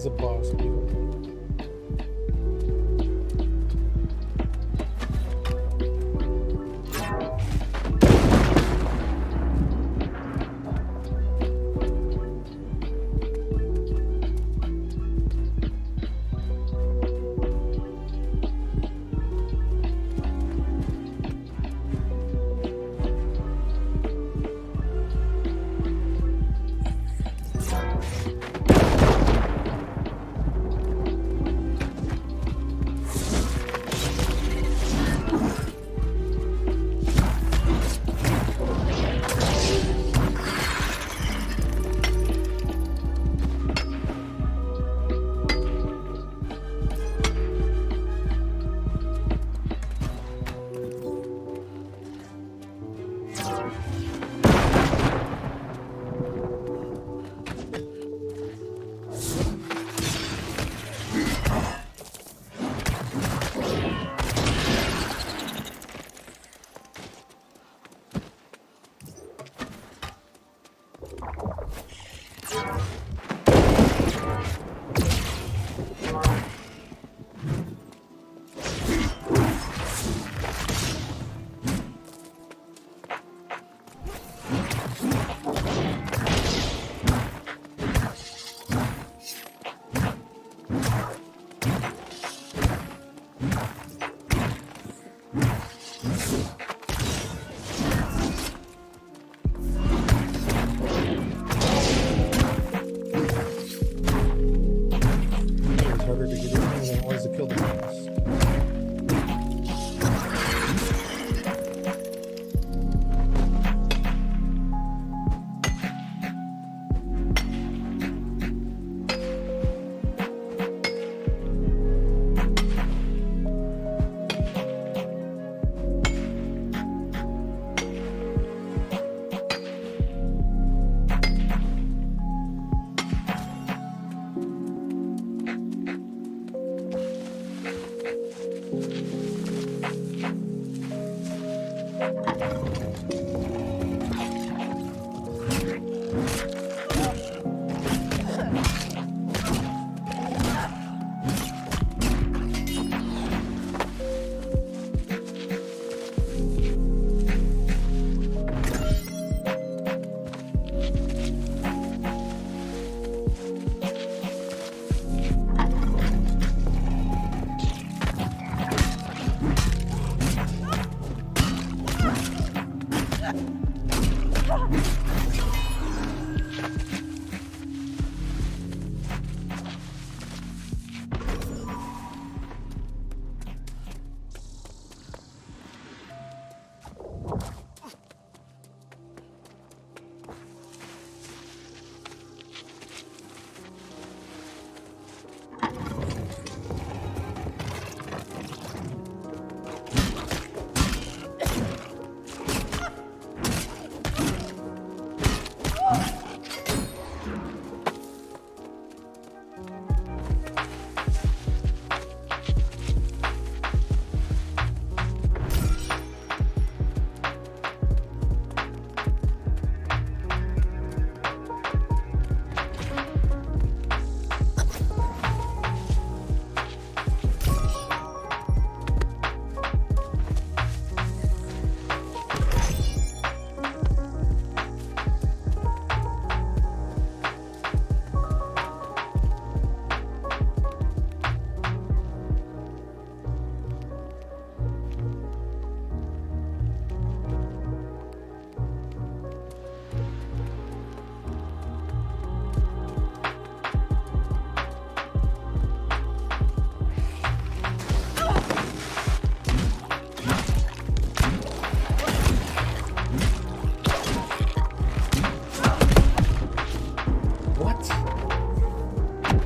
as a boss beetle.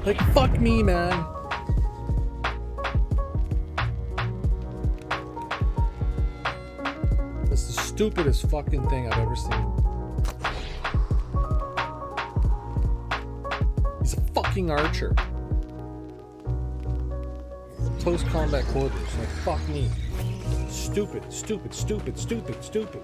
Like, fuck me, man. It's the stupidest fucking thing I've ever seen. He's a fucking archer. Close combat quarters. Like, fuck me. Stupid, stupid, stupid, stupid, stupid.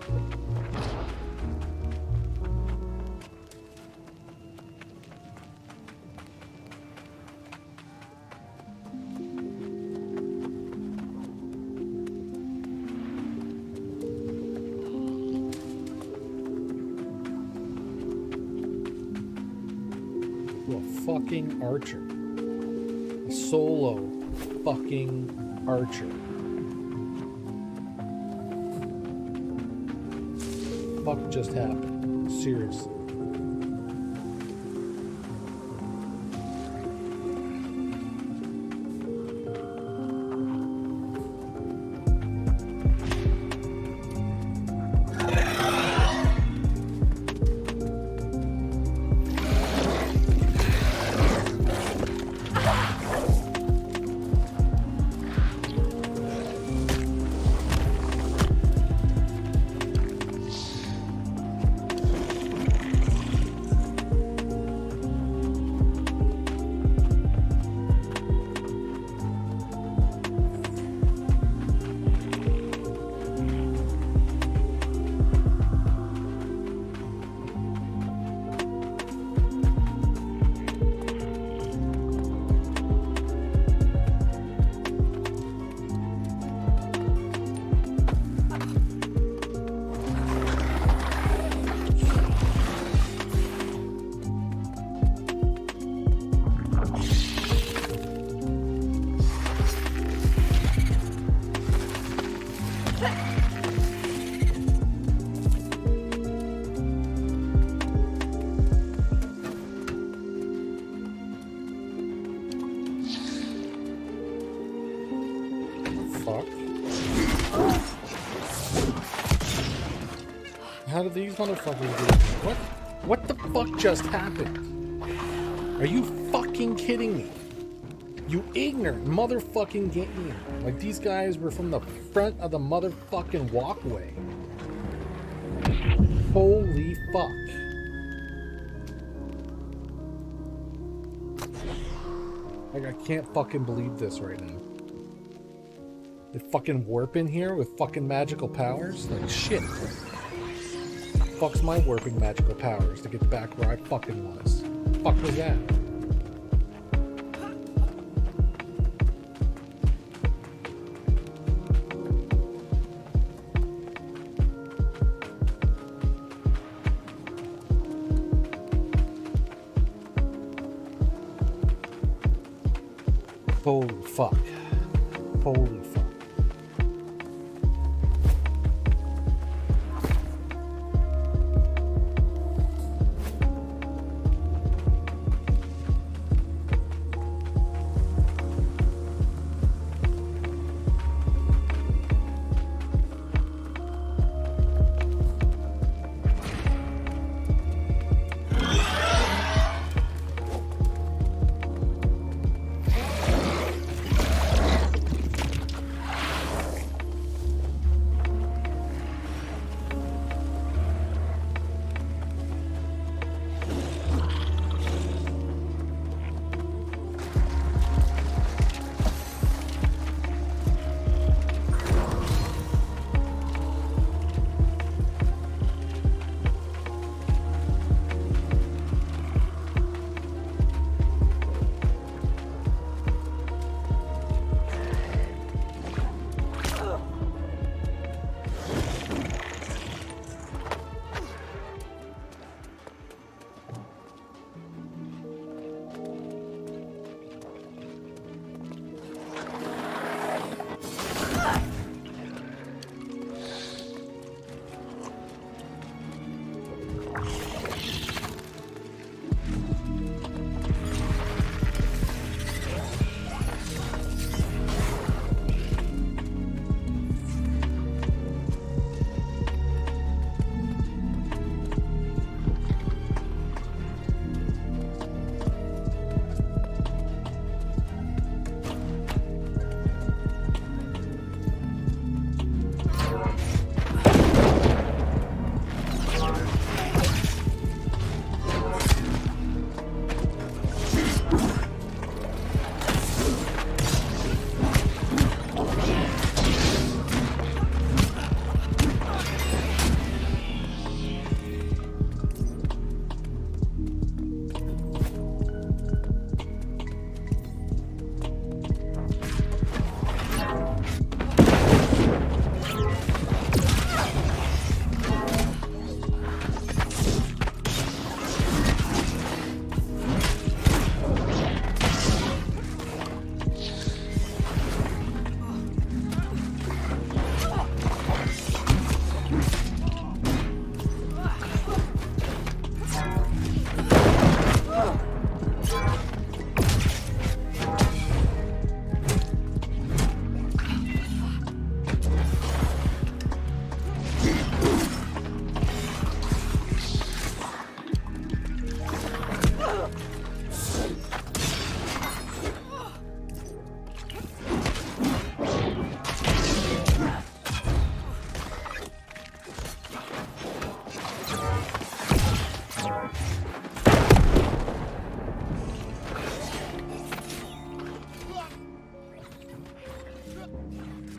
to a fucking archer. A solo fucking archer. Fuck just happened? Seriously. How did these motherfuckers get here? What the fuck just happened? Are you fucking kidding me? You ignorant motherfucking game. Like, these guys were from the front of the motherfucking walkway. Holy fuck. Like, I can't fucking believe this right now. They fucking warp in here with fucking magical powers? Like, shit. Fuck's my warping magical powers to get back where I fucking was? Fuck was that? Holy fuck. Holy fuck.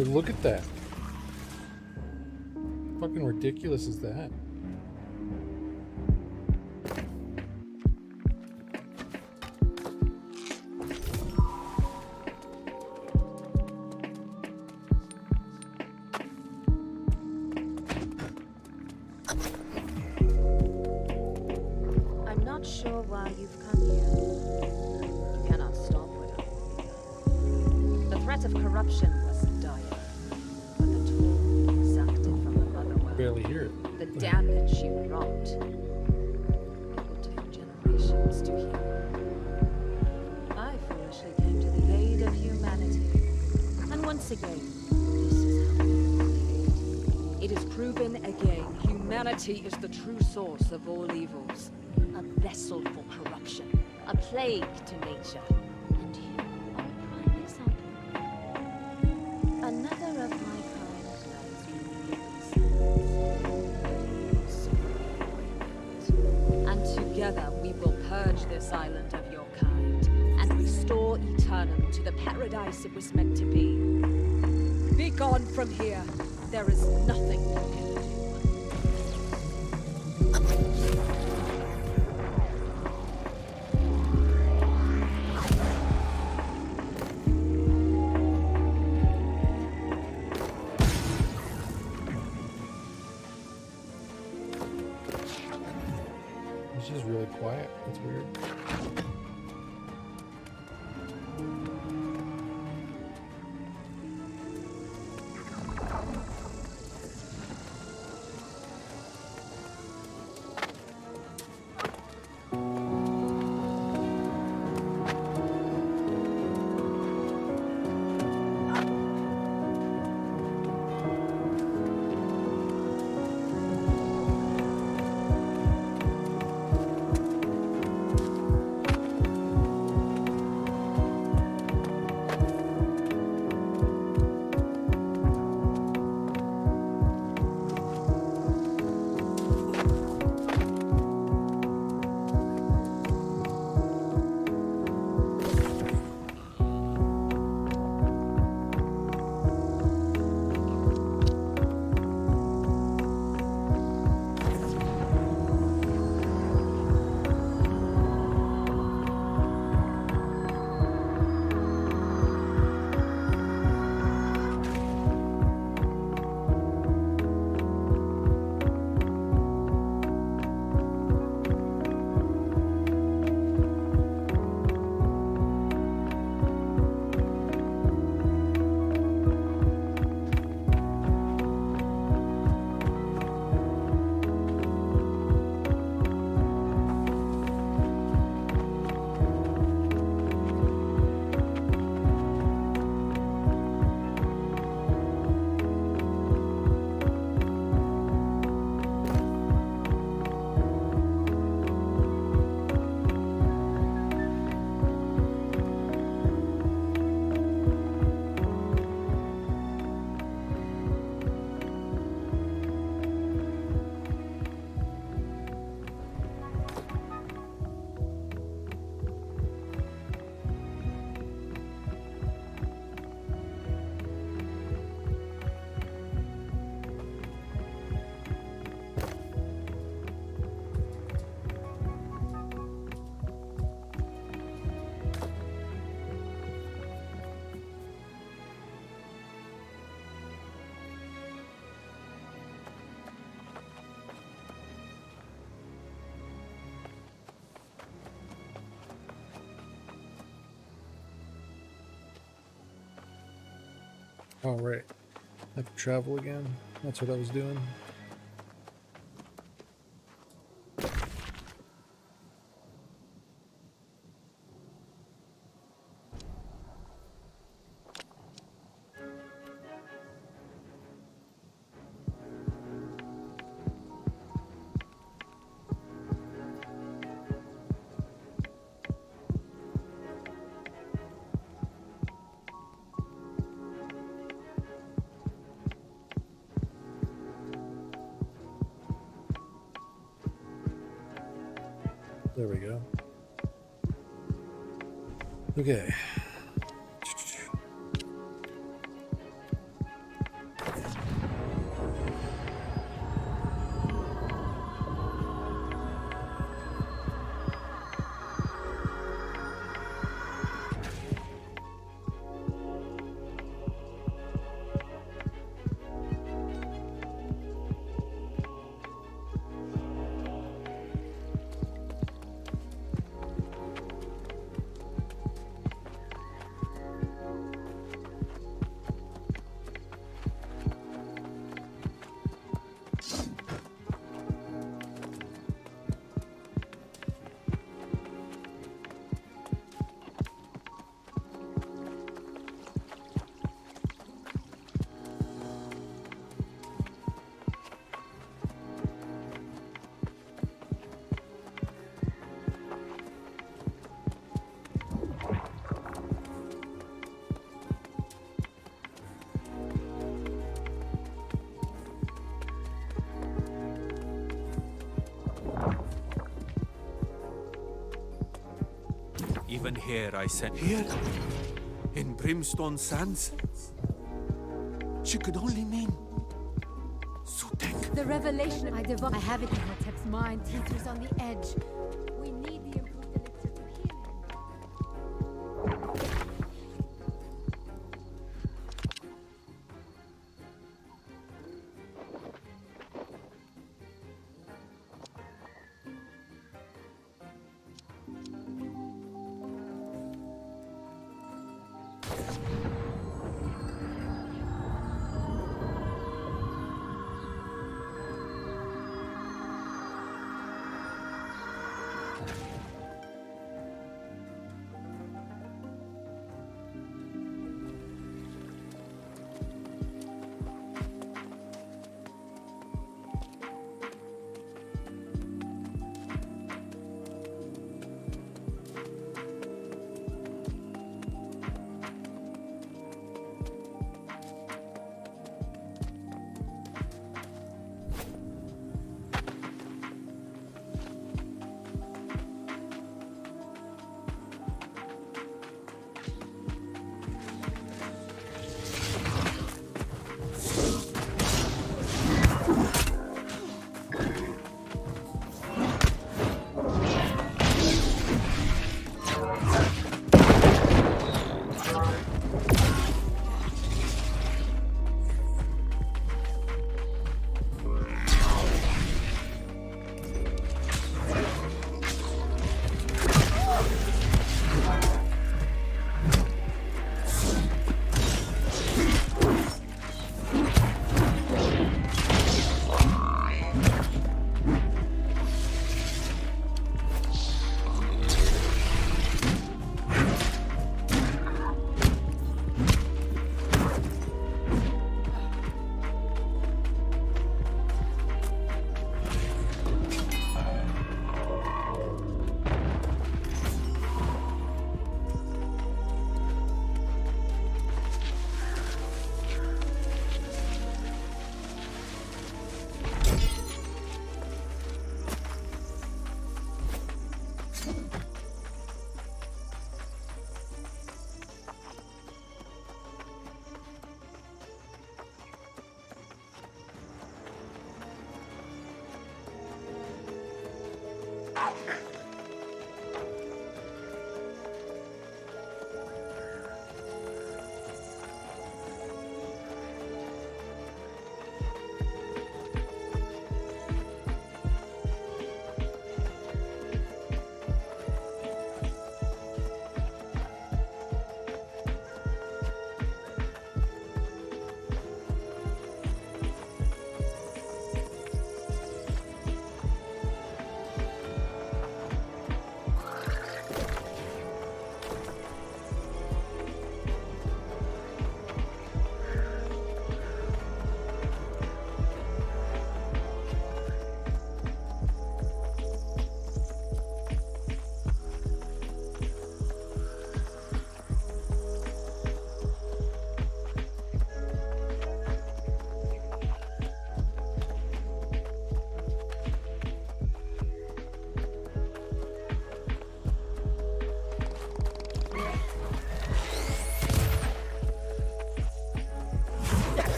But look at that. Fucking ridiculous is that? I'm not sure why you've come here. You cannot stop what I will be. The threat of corruption was dire, but the toll exacted from the motherworld. Barely hear it. The damage you wrought. It will take generations to heal. I foolishly came to the aid of humanity. And once again, this is how we will pay. It is proven again, humanity is the true source of all evils. A vessel for corruption, a plague to nature. And you are a prime example. Another of my kind lies beneath and together we will purge this island of your kind and restore Aeternum to the paradise it was meant to be. Be gone from here. There is nothing you can do. It's just really quiet. It's weird. All right. I have to travel again. That's what I was doing. There we go. Okay. even here I sent here, in Brimstone Sands. She could only mean Sutek. The revelation I divine. I have it in Hotep's mind. Teacher's on the edge. We need the improved elixir to heal him.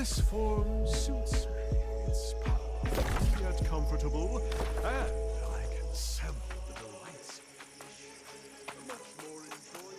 This form suits me. It's powerful, yet comfortable, and I can sample the delights. Much more enjoyable.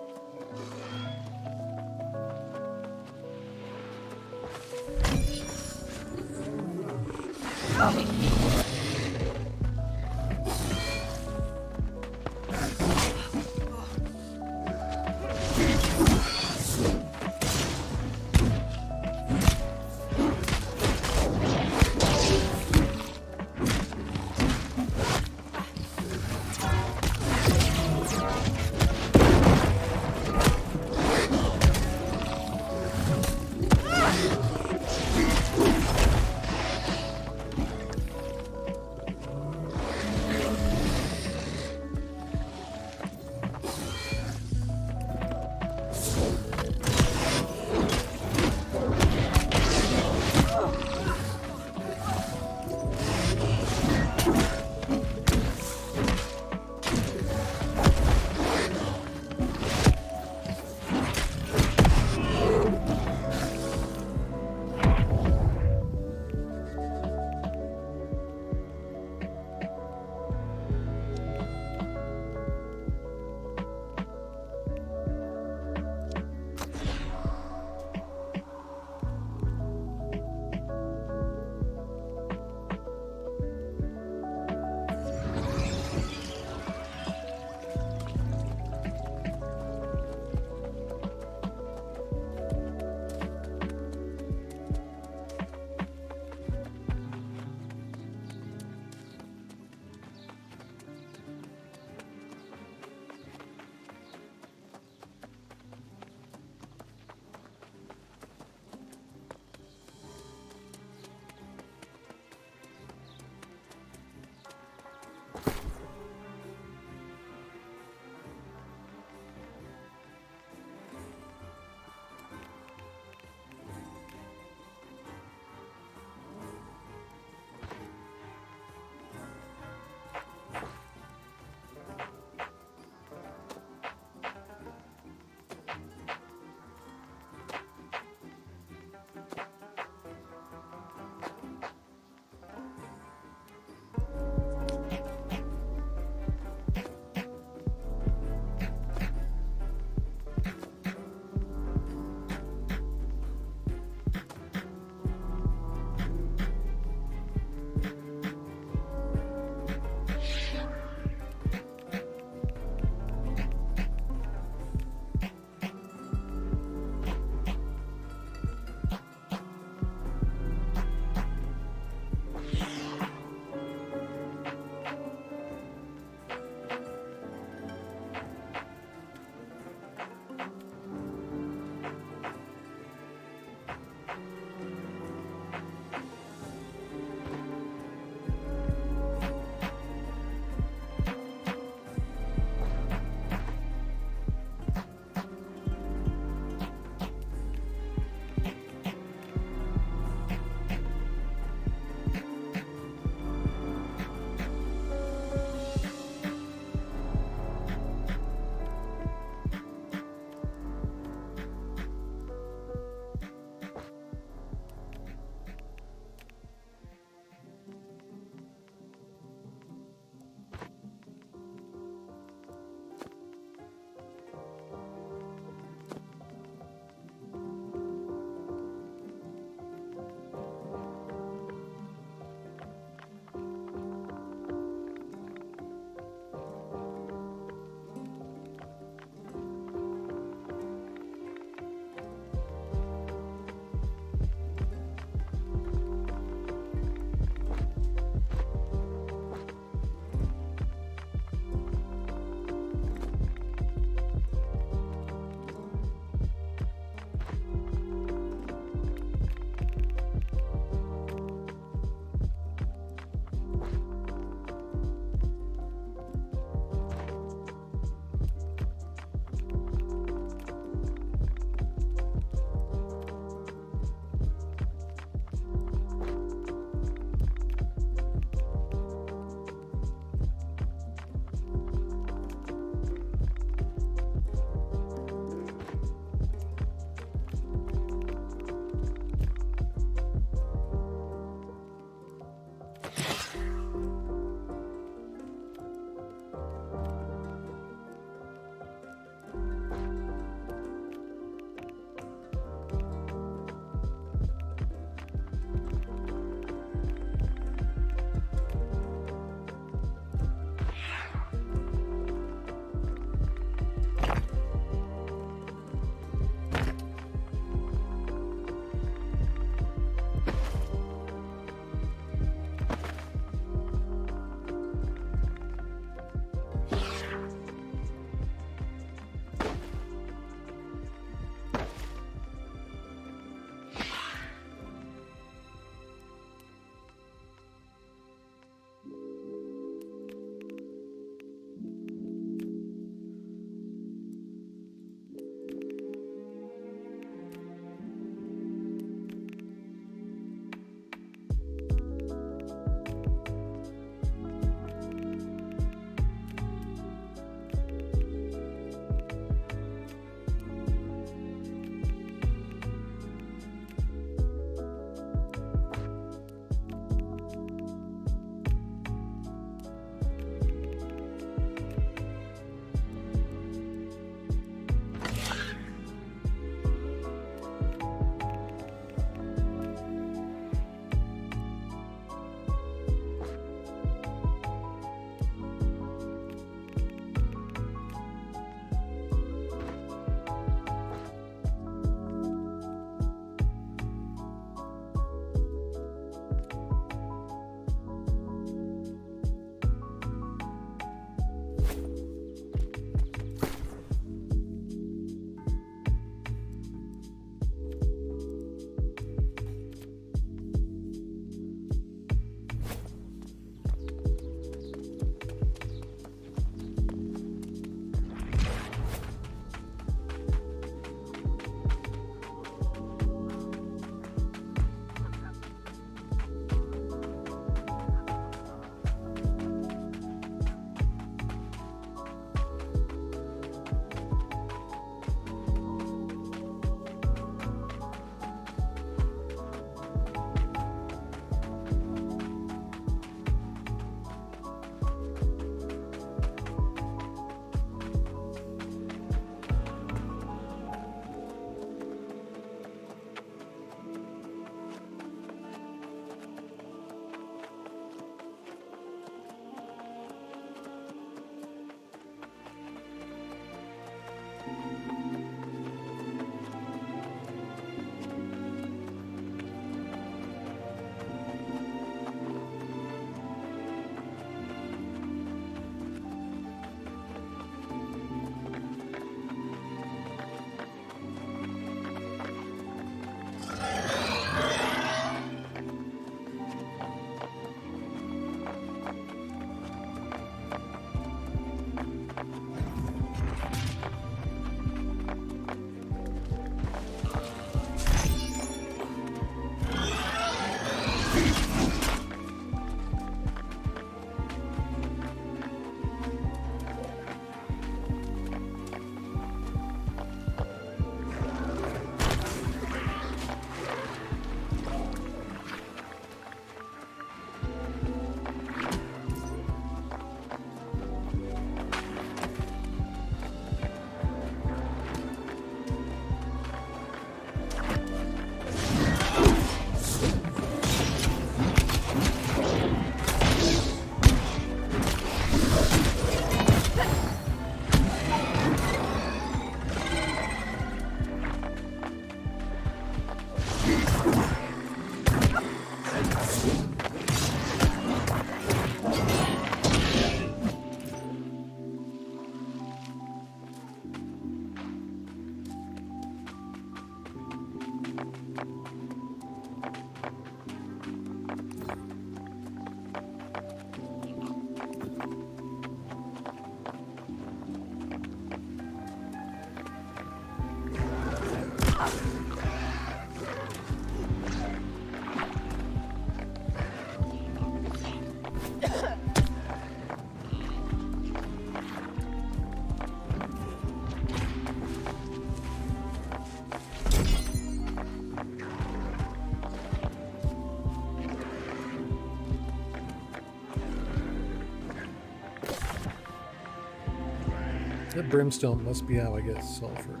That brimstone must be how I get sulfur.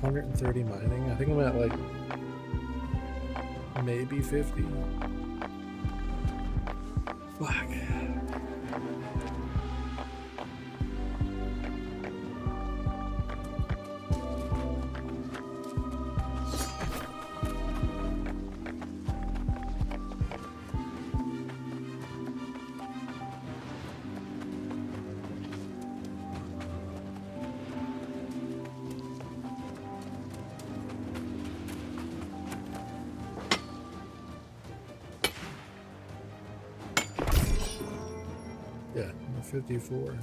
130 mining. I think I'm at like maybe 50. Fuck. Yeah, 54.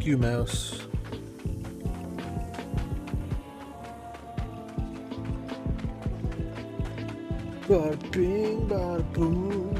Fuck you, mouse. Bada bing, bada boom.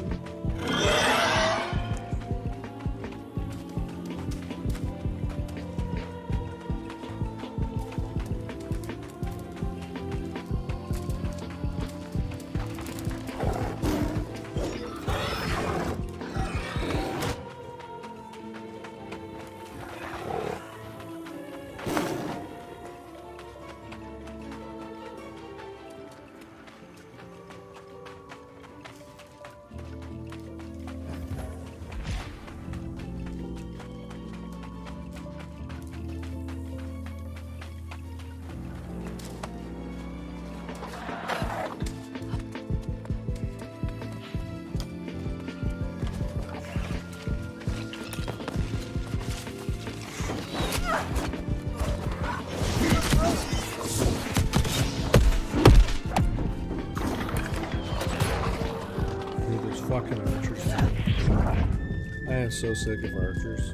Fucking archers. I am so sick of archers.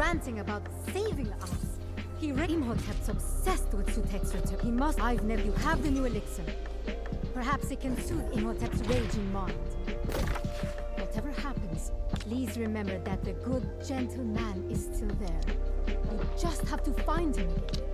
ranting about saving us. Imhotep's obsessed with Sutek's return. He must. I've never. You have the new elixir. Perhaps it can soothe Imhotep's raging mind. Whatever happens, please remember that the good, gentle man is still there. You just have to find him again.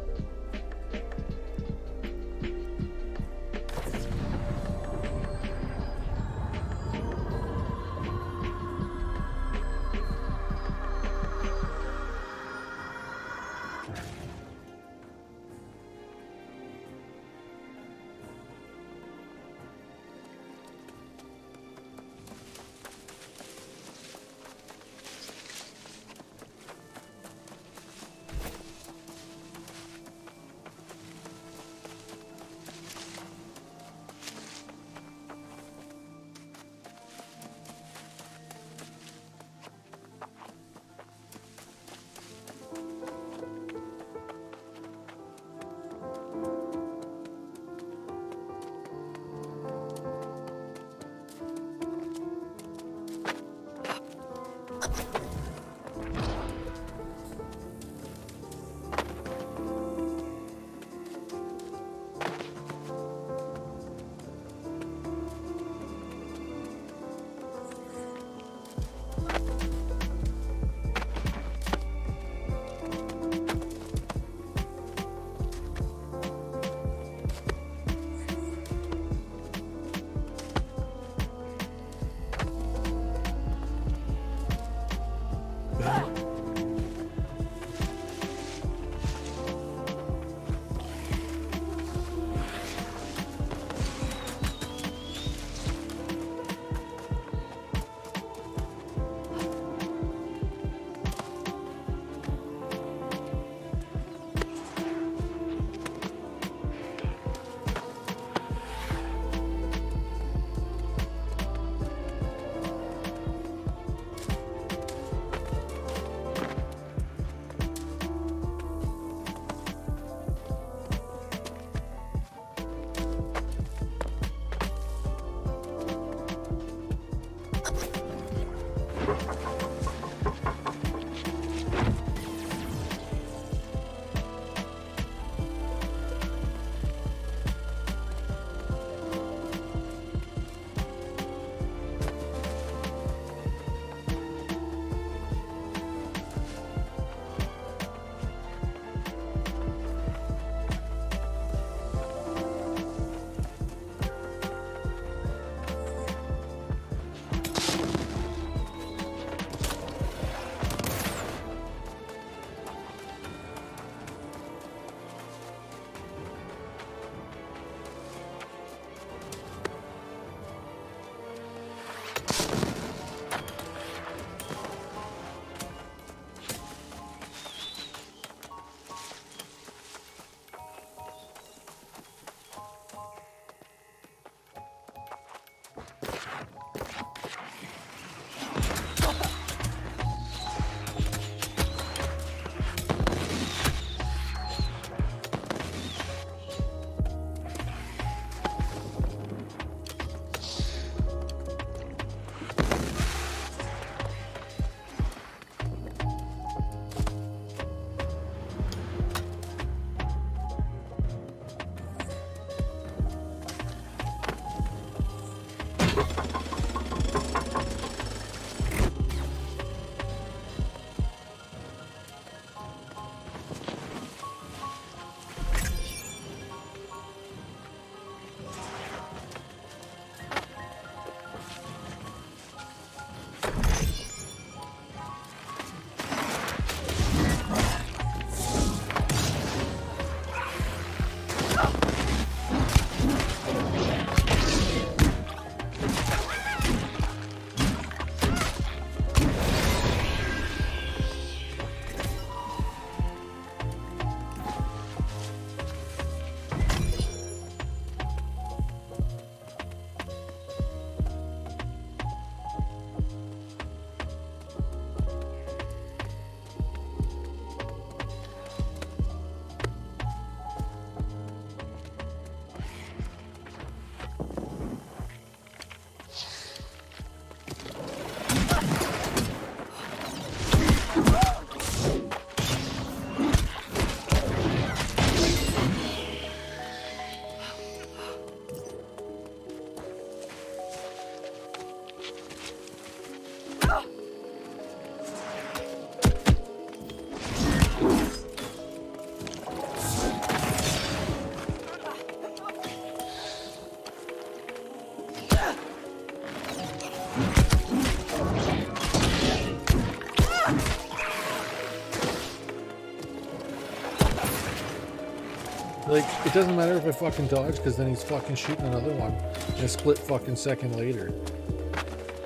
Like, it doesn't matter if I fucking dodge, because then he's fucking shooting another one in a split fucking second later.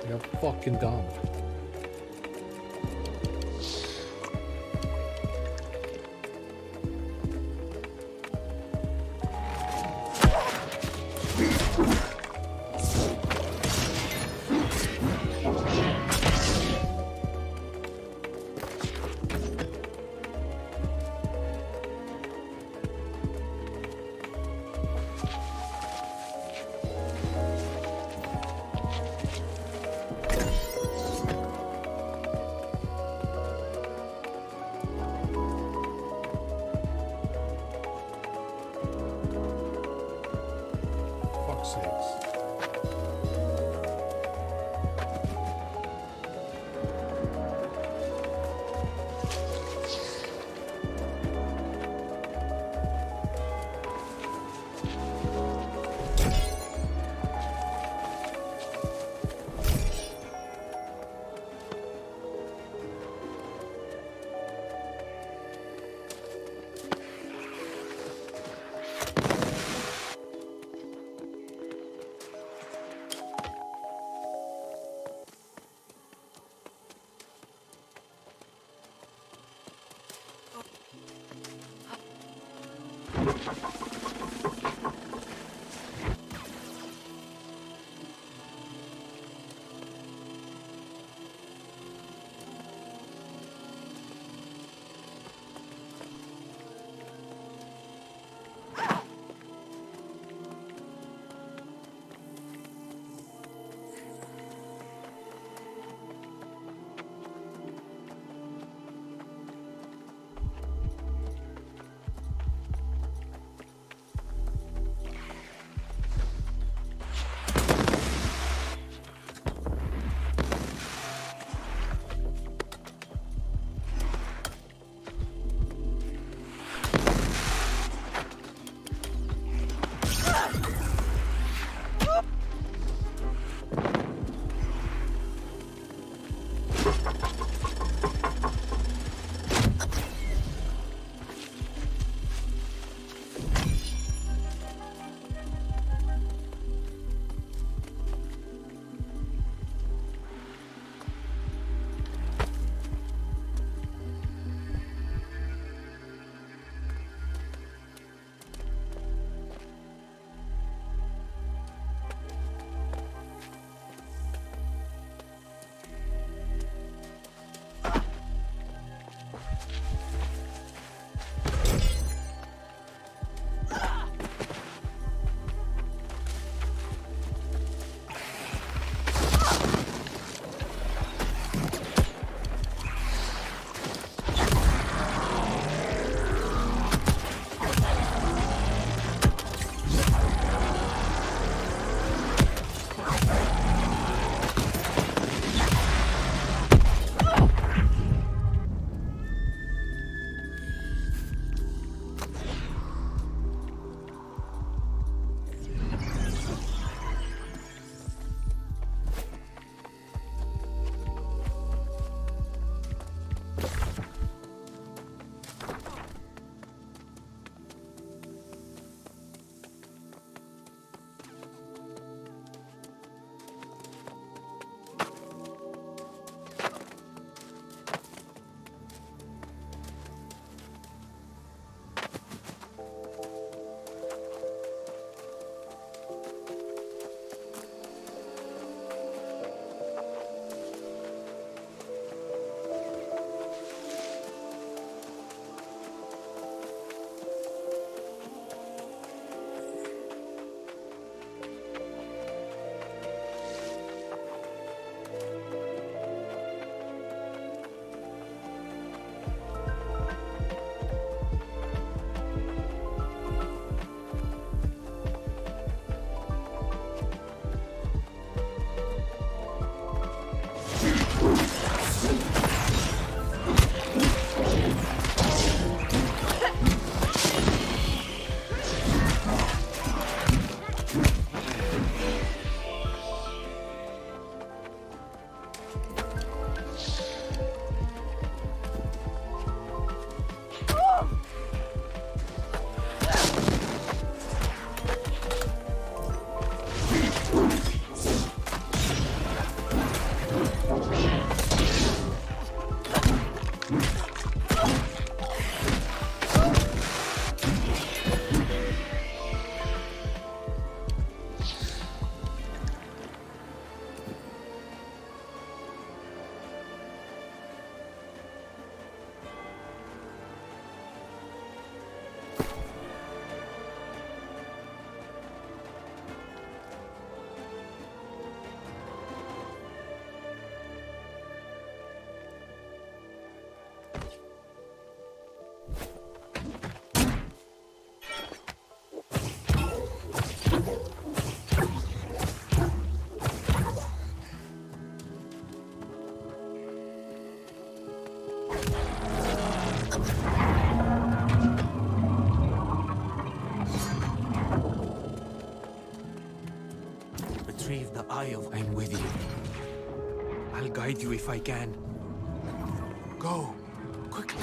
You know, fucking dumb. Fuck's sakes. retrieve the Eye of... I'm with you. I'll guide you if I can. Go, quickly.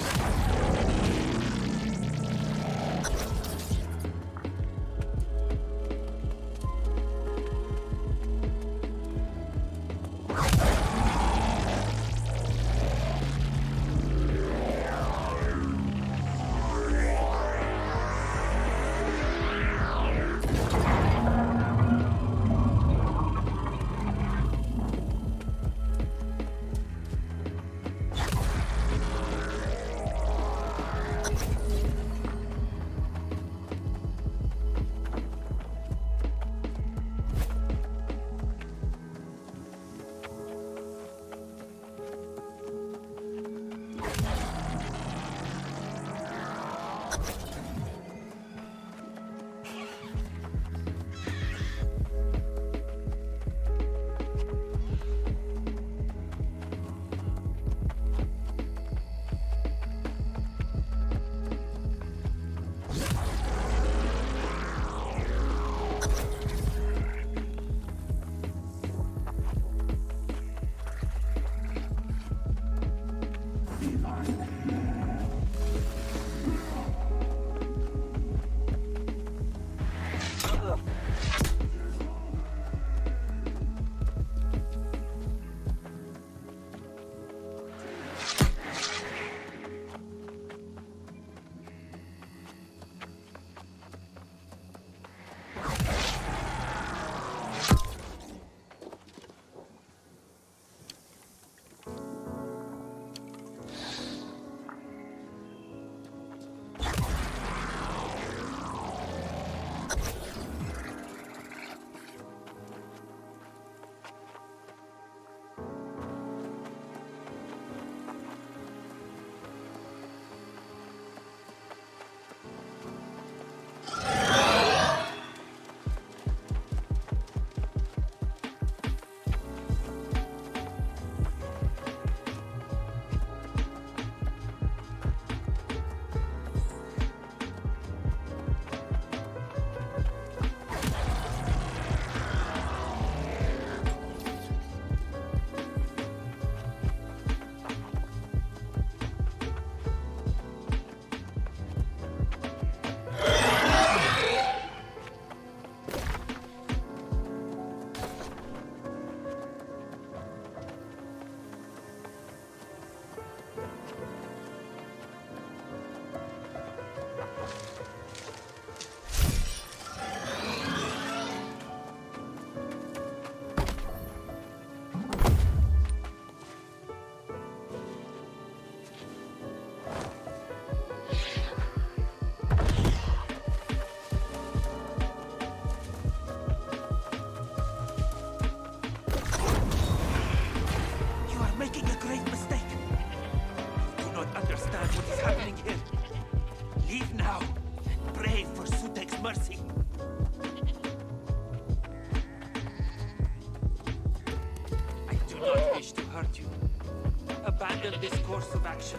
This course of action.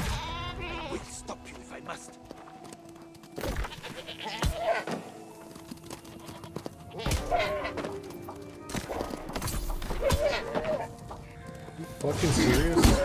I will stop you if I must. You fucking serious?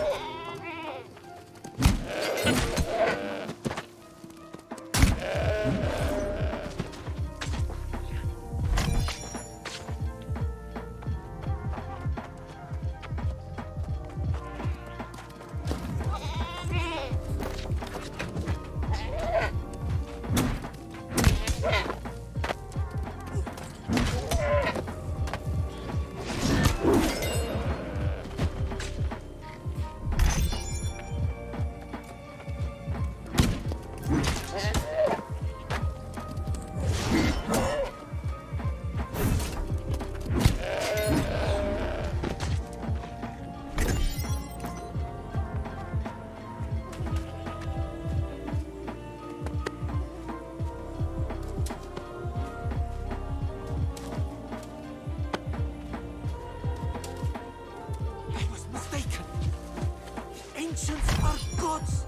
Ancients are gods.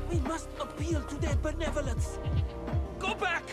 We must appeal to their benevolence. Go back!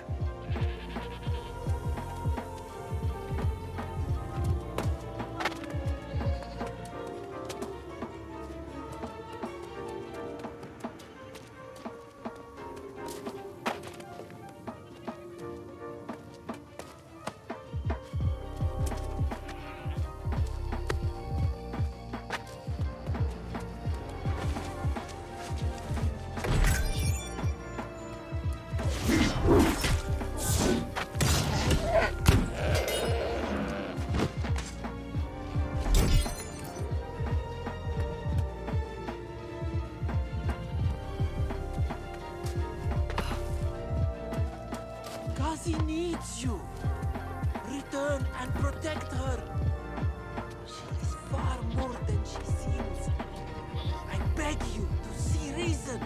you. Return and protect her. She is far more than she seems. I beg you to see reason.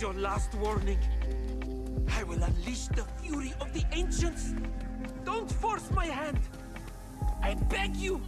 Your last warning. I will unleash the fury of the ancients. Don't force my hand. I beg you.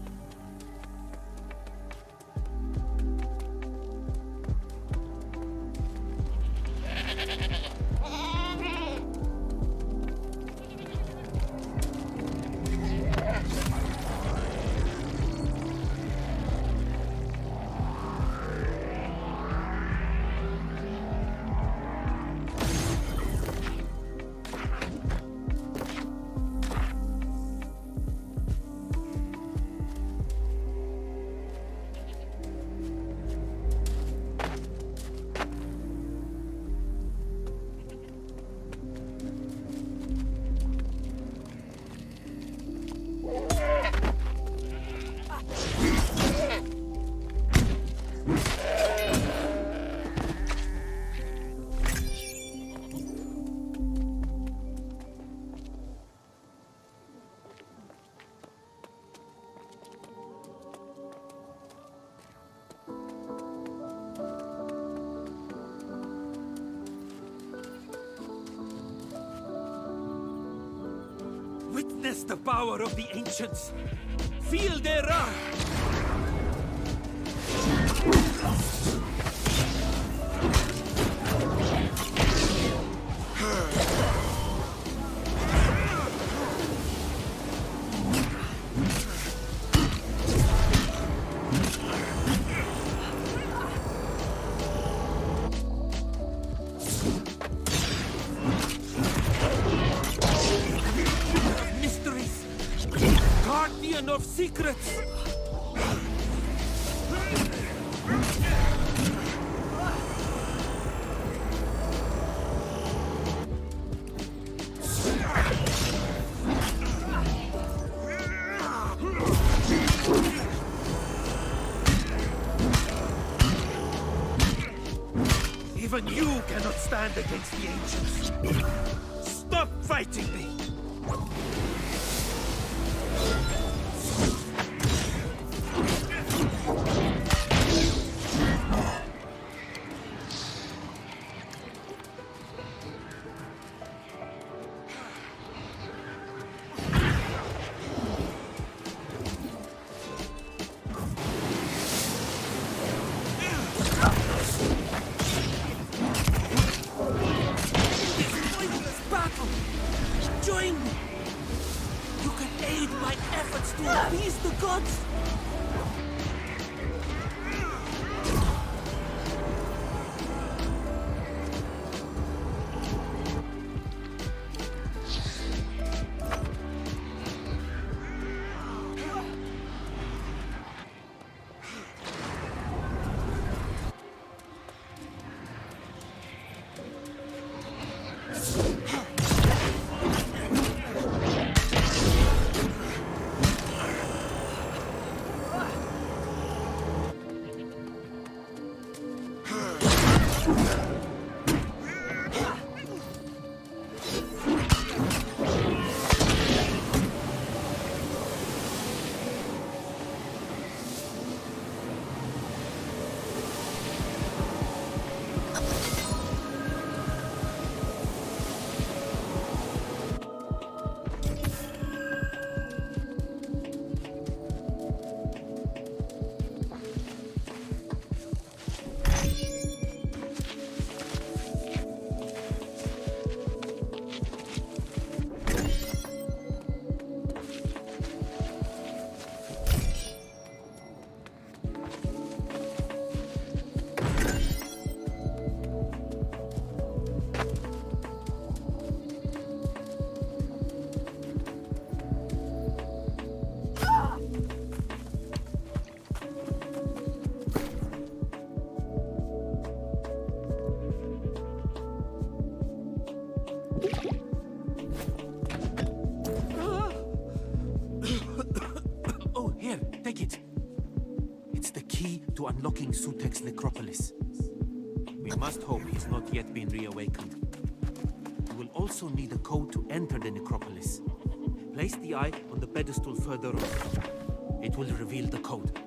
Witness the power of the ancients. Feel their wrath. Of secrets. Even you cannot stand against the ancients. Stop fighting me. to unlocking Sutek's necropolis. We must hope he's not yet been reawakened. You will also need a code to enter the necropolis. Place the eye on the pedestal further on. It will reveal the code.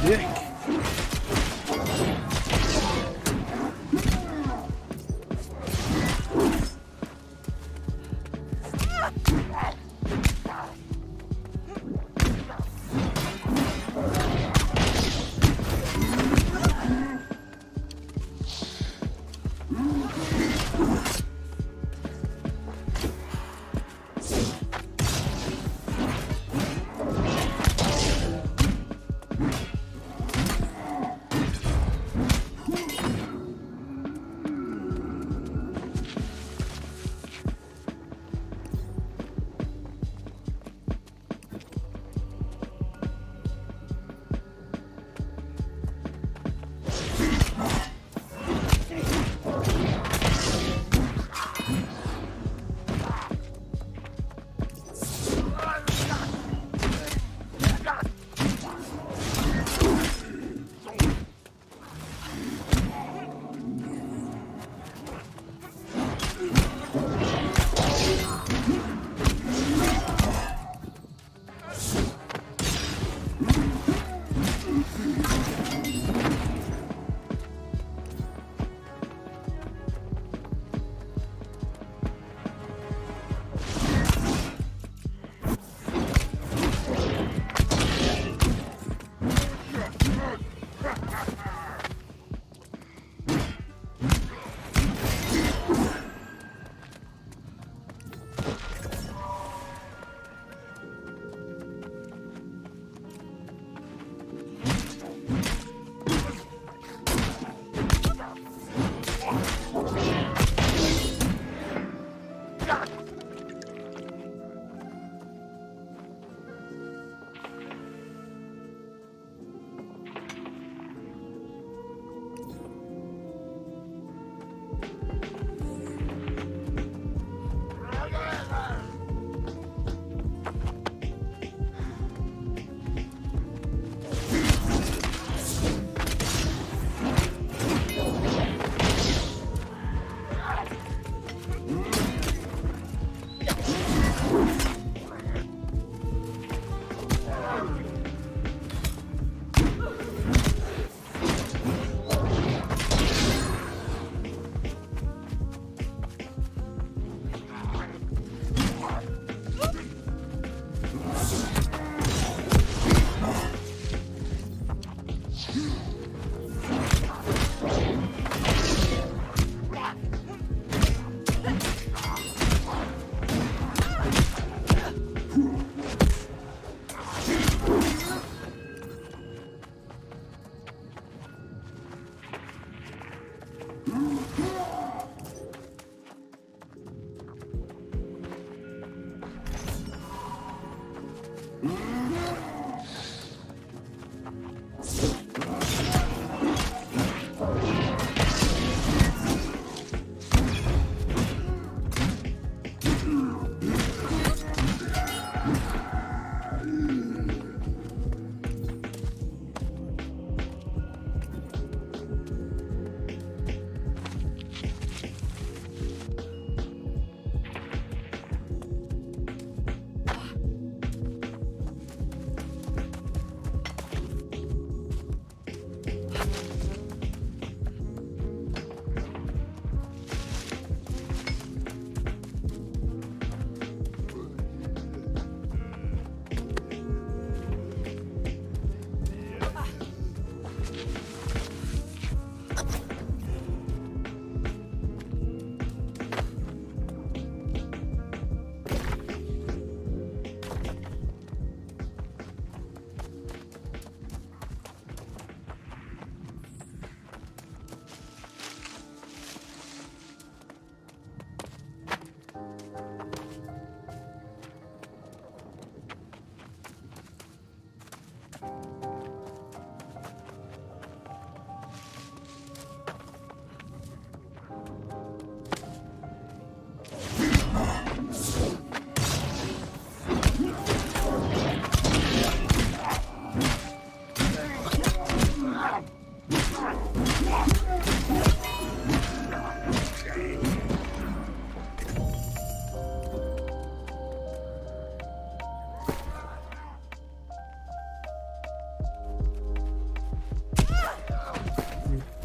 Dick.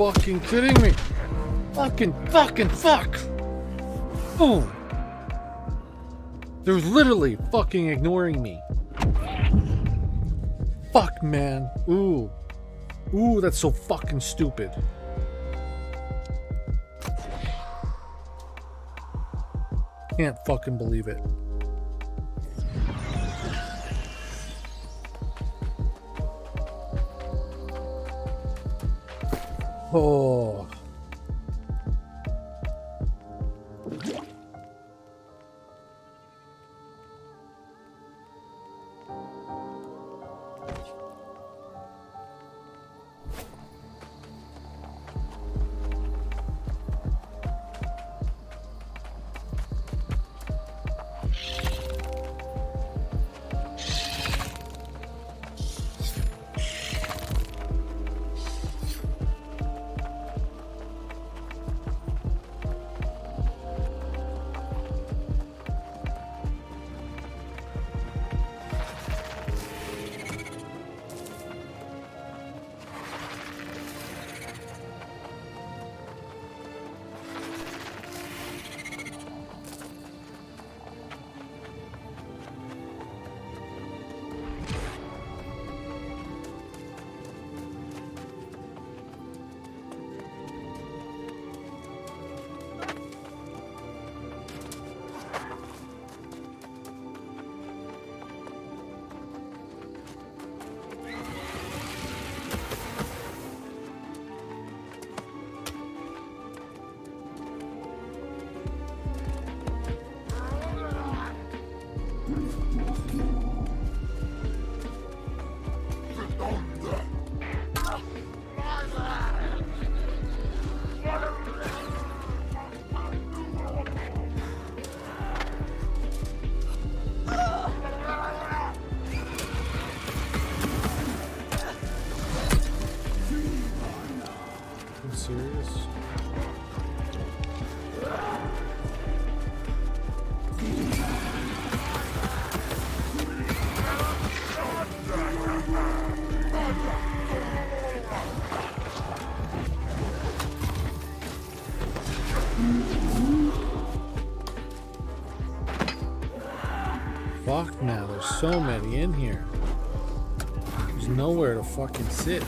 fucking kidding me? Fuck. Oh. They're literally fucking ignoring me. Fuck, man. Ooh, that's so fucking stupid. Can't fucking believe it. Oh. Fuck now, there's so many in here. There's nowhere to fucking sit.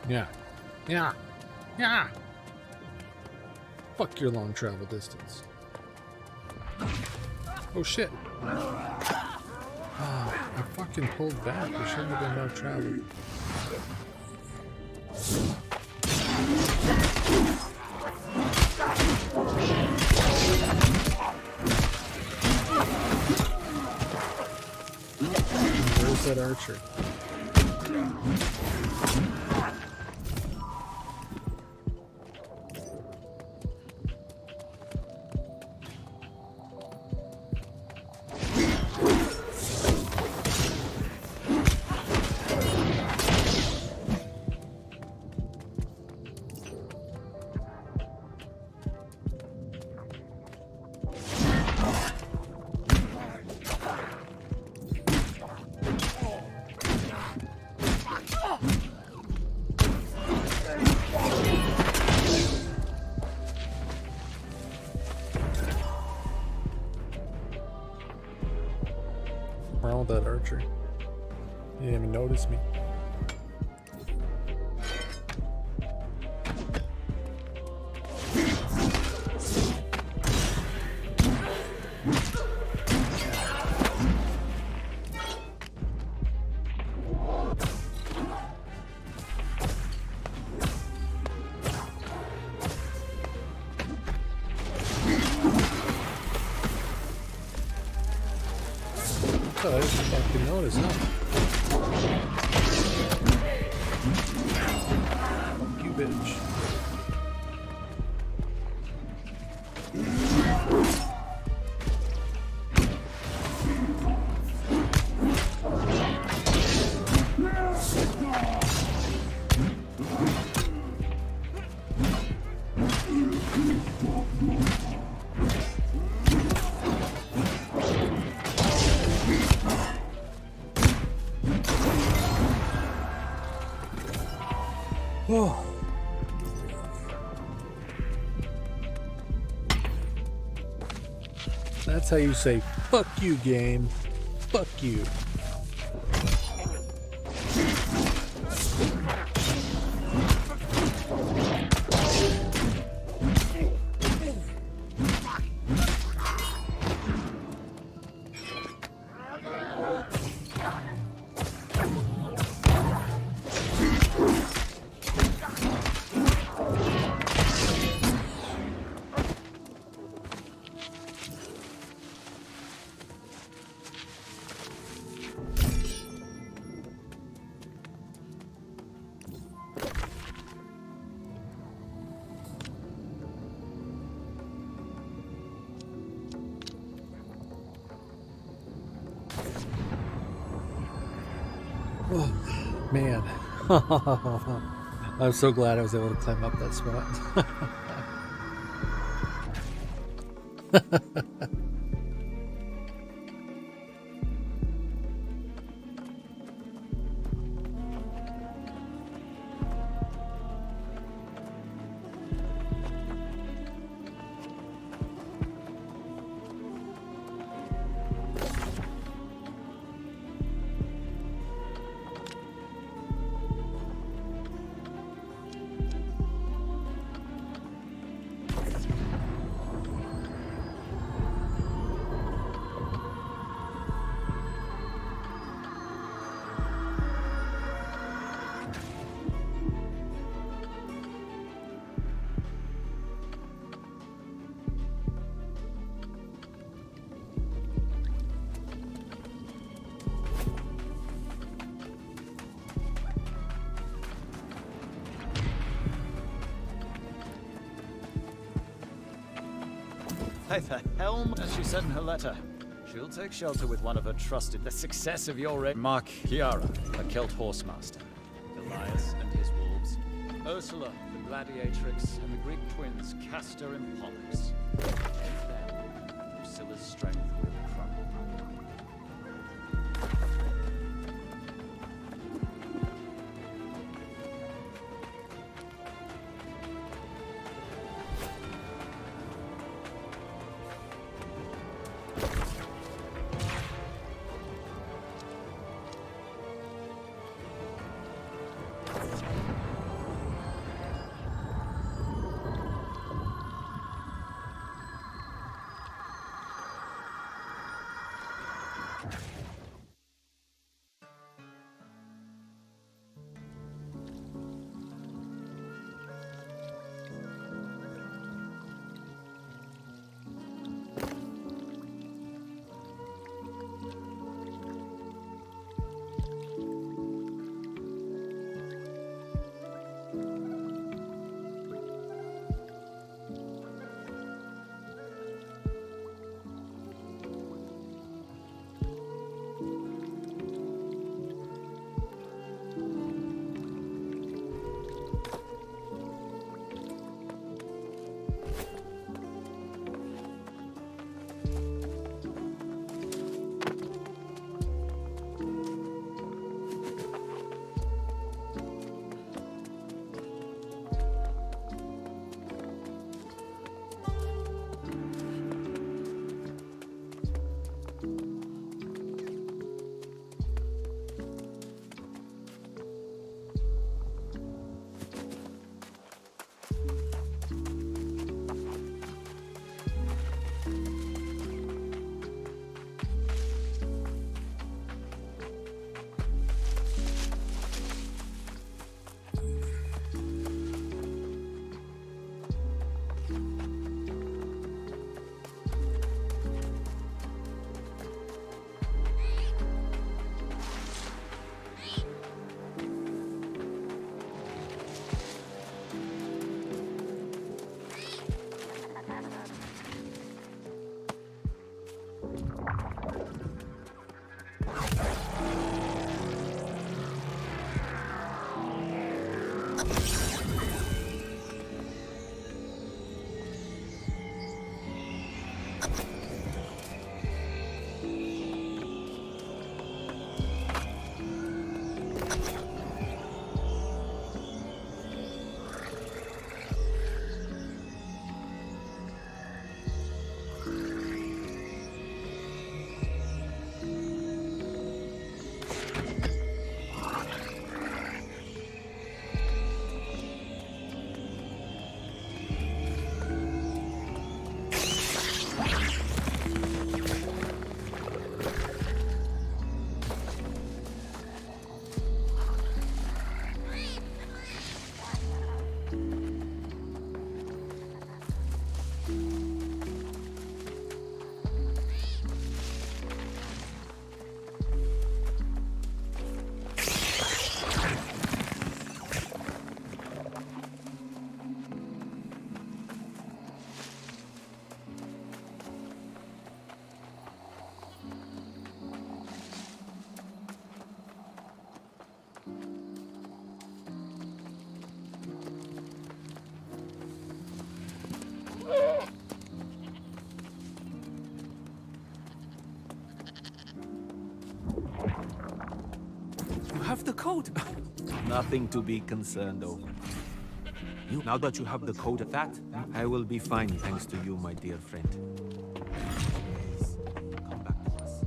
Yeah. Yeah. Yeah. Fuck your long travel distance. Oh shit. Oh, I fucking pulled back. There shouldn't have been no travel. Where's that archer? Wrong with that archer? He didn't even notice me. Oh, I didn't fucking notice, huh? Fuck you, bitch. Oh. That's how you say, fuck you, game. Fuck you. Oh, man. I'm so glad I was able to climb up that spot. By the helm, as she said in her letter. She'll take shelter with one of her trusted. The success of your Mark Chiara, a Celt horsemaster. Elias and his wolves. Ursula, the gladiatrix, and the Greek twins, Castor and Pollux. Take them. Drusilla's strength will crumble. code! Nothing to be concerned over. Now that you have the code at that, I will be fine thanks to you, my dear friend. Come back to us.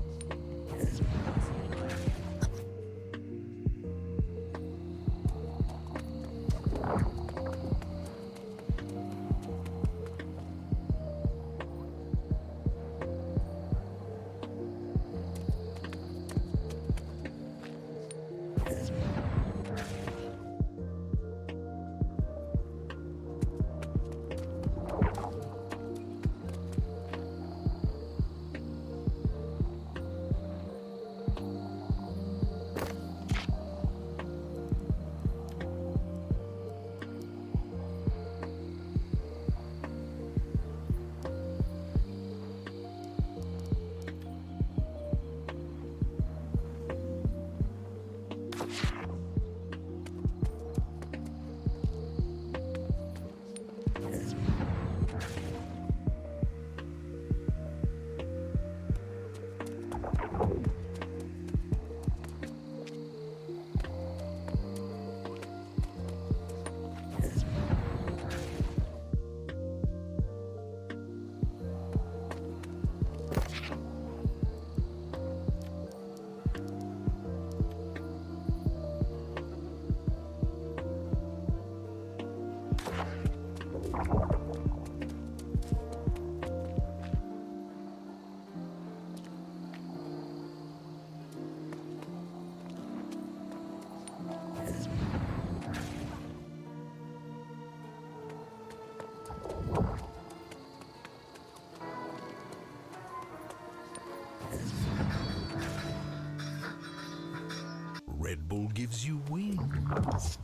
Red Bull gives you wings.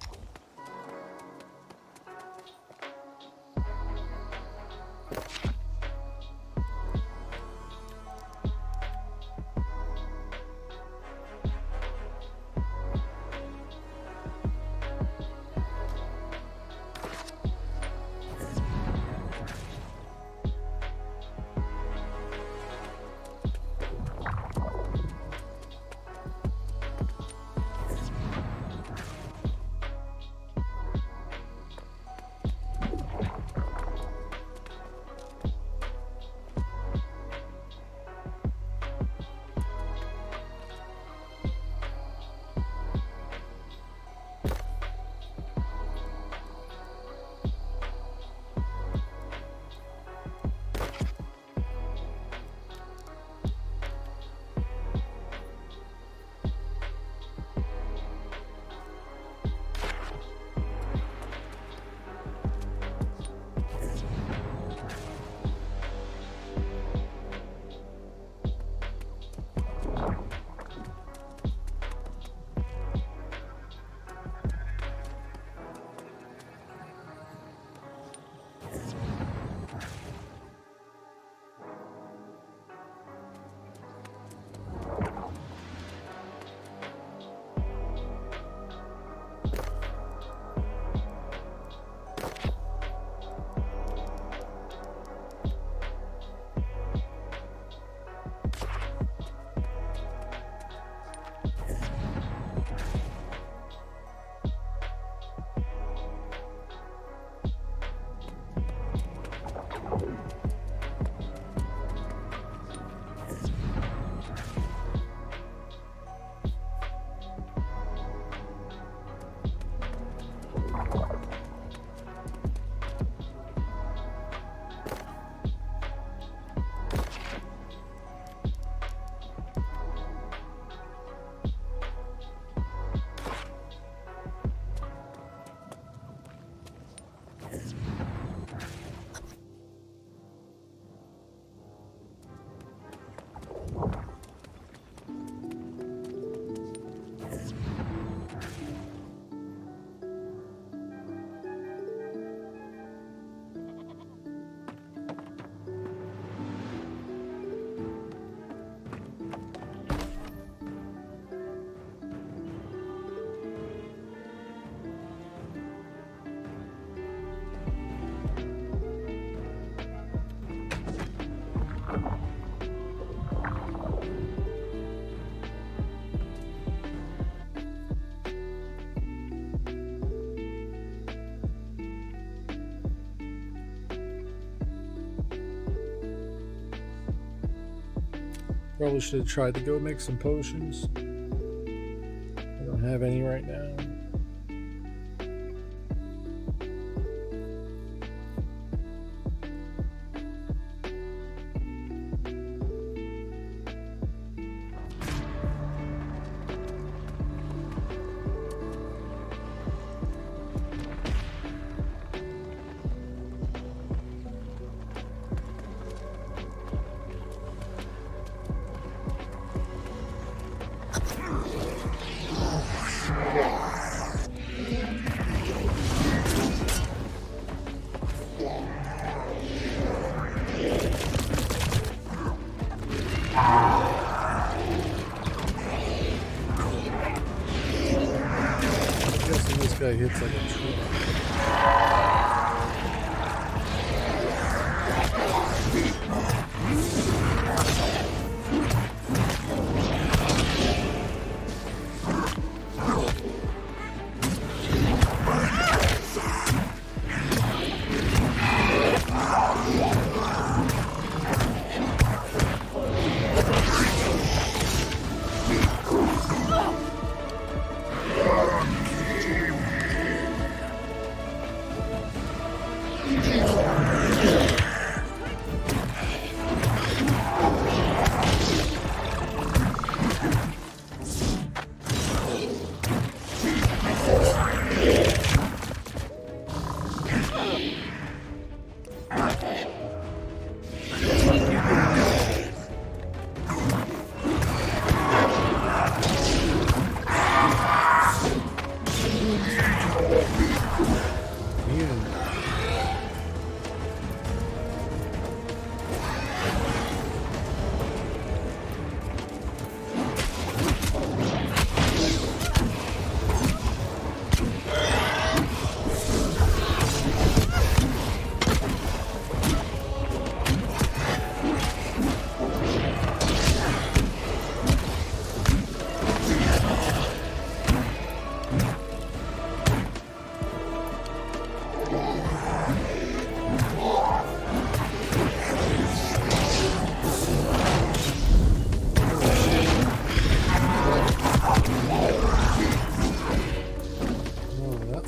Probably should have tried to go make some potions. I don't have any right now. Guy hits like a tree.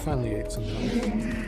Finally ate some health.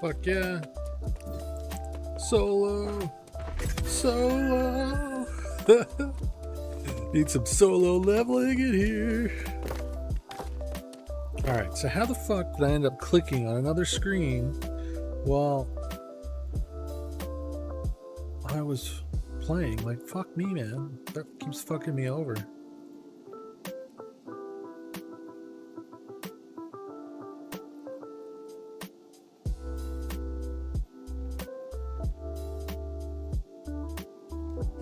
Fuck yeah. Solo. Solo. Need some solo leveling in here. Alright, so how the fuck did I end up clicking on another screen while I was playing? Like, fuck me, man. That keeps fucking me over.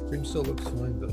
Stream still looks fine, though.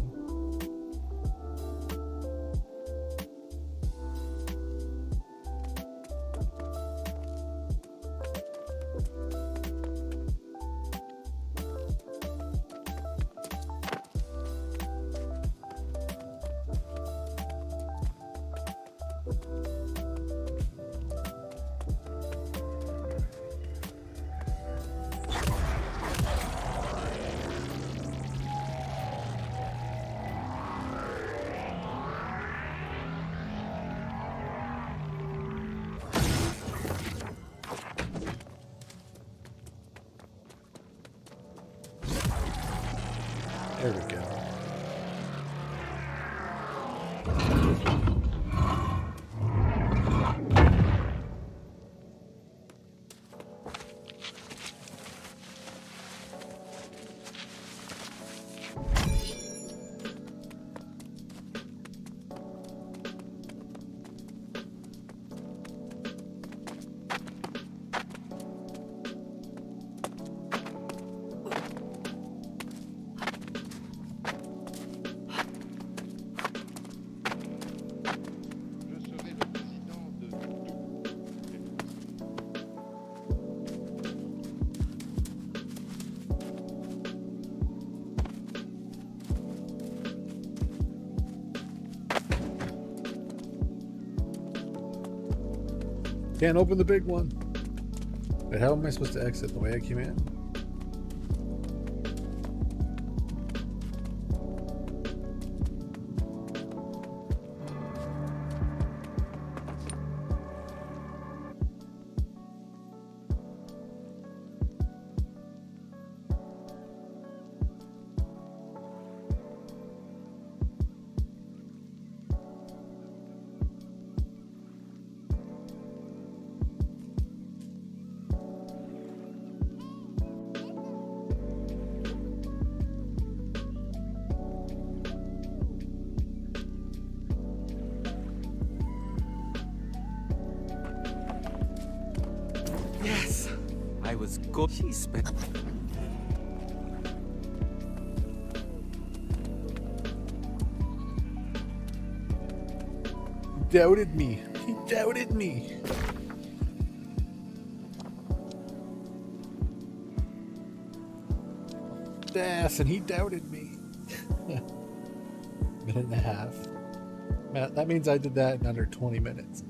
There we go. Can't open the big one. Wait, how am I supposed to exit? The way I came in? Yes, I was good. She spent. Doubted me. He doubted me. Yes, and he doubted me. Minute and a half. Man, that means I did that in under 20 minutes.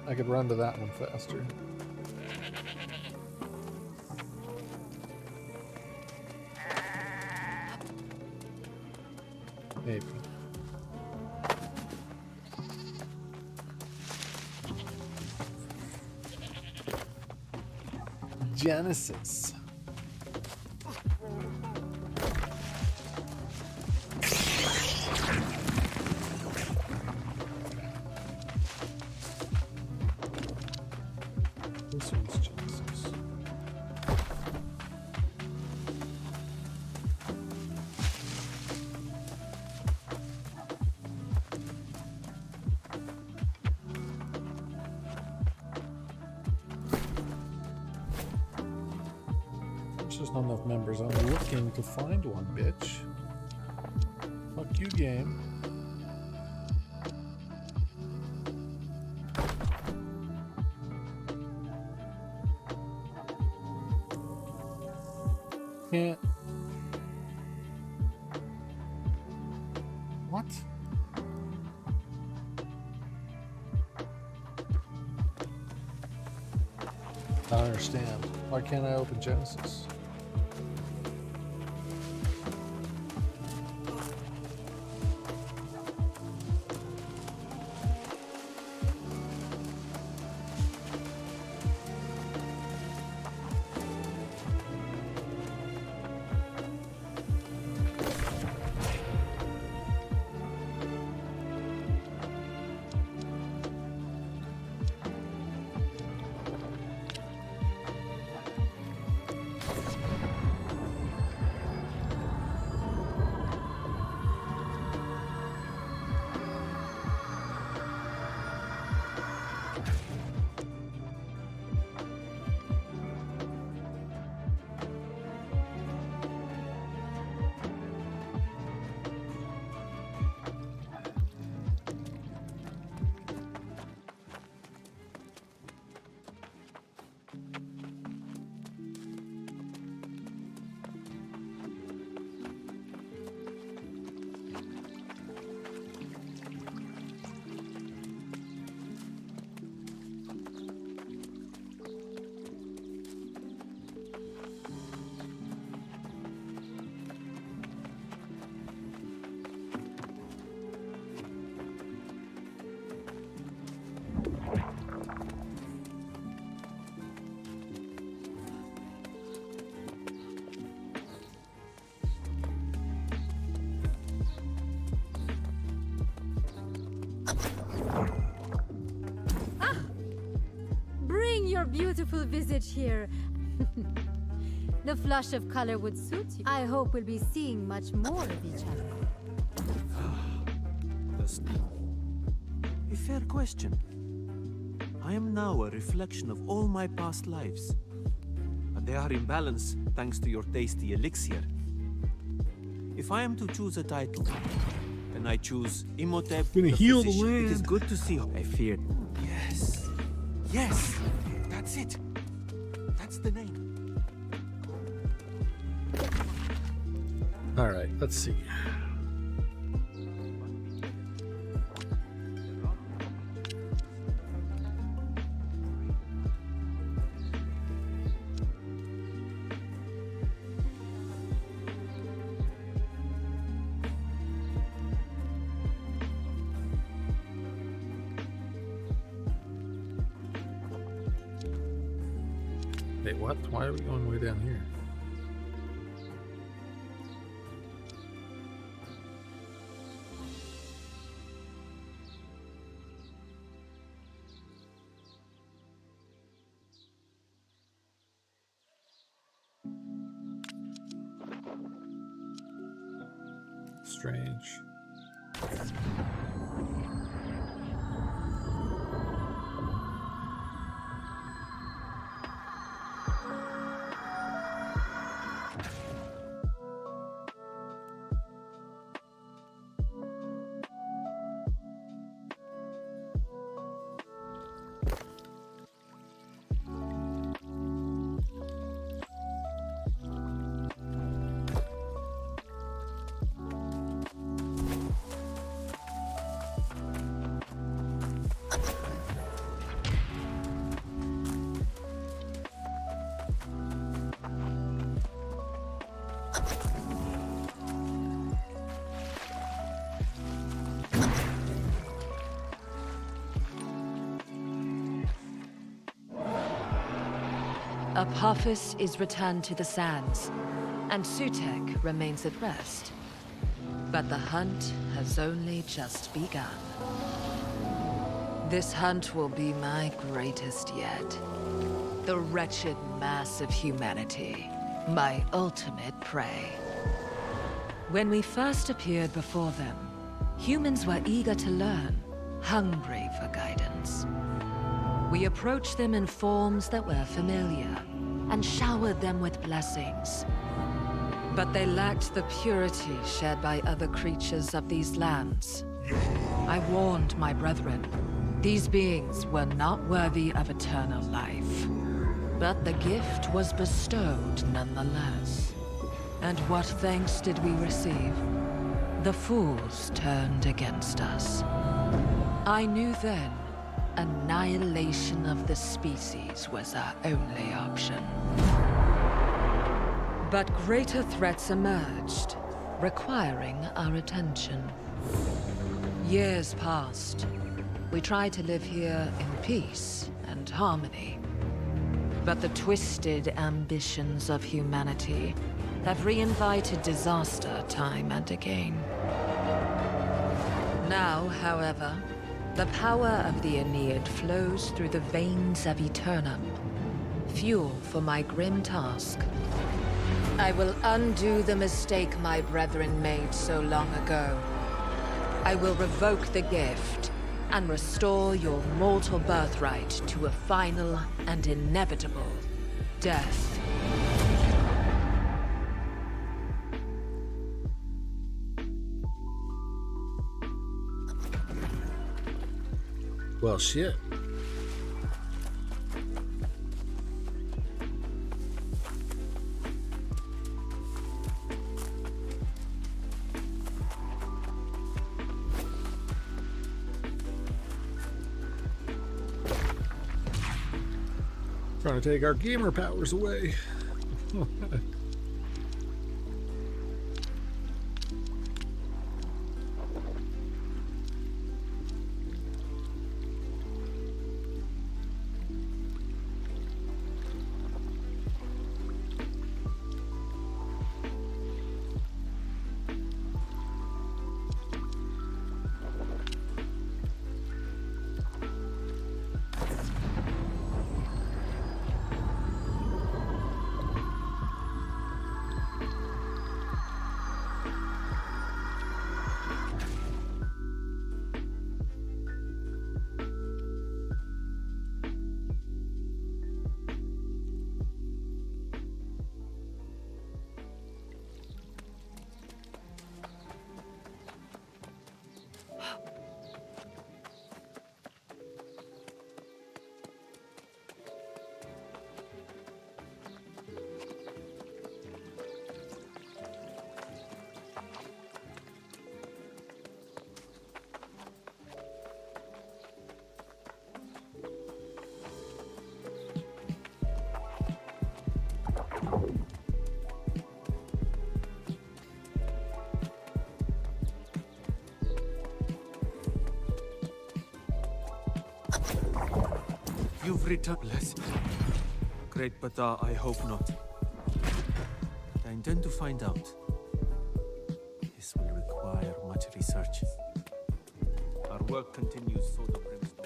I could run to that one faster. Maybe. Genesis. This one's Genesis. There's just not enough members. I'm looking to find one, bitch. Fuck you, game. Can't. What? I don't understand. Why can't I open Genesis? beautiful visage here. The flush of color would suit you. I hope we'll be seeing much more of each other. A fair question. I am now a reflection of all my past lives. And they are in balance thanks to your tasty elixir. If I am to choose a title, then I choose Imhotep. Gonna heal the Physician. land. It is good to see. I feared. Yes. Yes. That's it. That's the name. All right, let's see. Wait, what? Why are we going way down here? Strange. Apophis is returned to the sands, and Sutek remains at rest. But the hunt has only just begun. This hunt will be my greatest yet. The wretched mass of humanity, my ultimate prey. When we first appeared before them, humans were eager to learn, hungry for guidance. We approached them in forms that were familiar, and showered them with blessings. But they lacked the purity shared by other creatures of these lands. I warned my brethren, these beings were not worthy of eternal life. But the gift was bestowed nonetheless. And what thanks did we receive? The fools turned against us. I knew then, annihilation of the species was our only option. But greater threats emerged, requiring our attention. Years passed. We tried to live here in peace and harmony. But the twisted ambitions of humanity have reinvited disaster time and again. Now, however, the power of the Aeneid flows through the veins of Aeternum, fuel for my grim task. I will undo the mistake my brethren made so long ago. I will revoke the gift and restore your mortal birthright to a final and inevitable death. Well, shit. Trying to take our gamer powers away. return. Bless. Great, but I hope not. I intend to find out. This will require much research. Our work continues so the brimstone.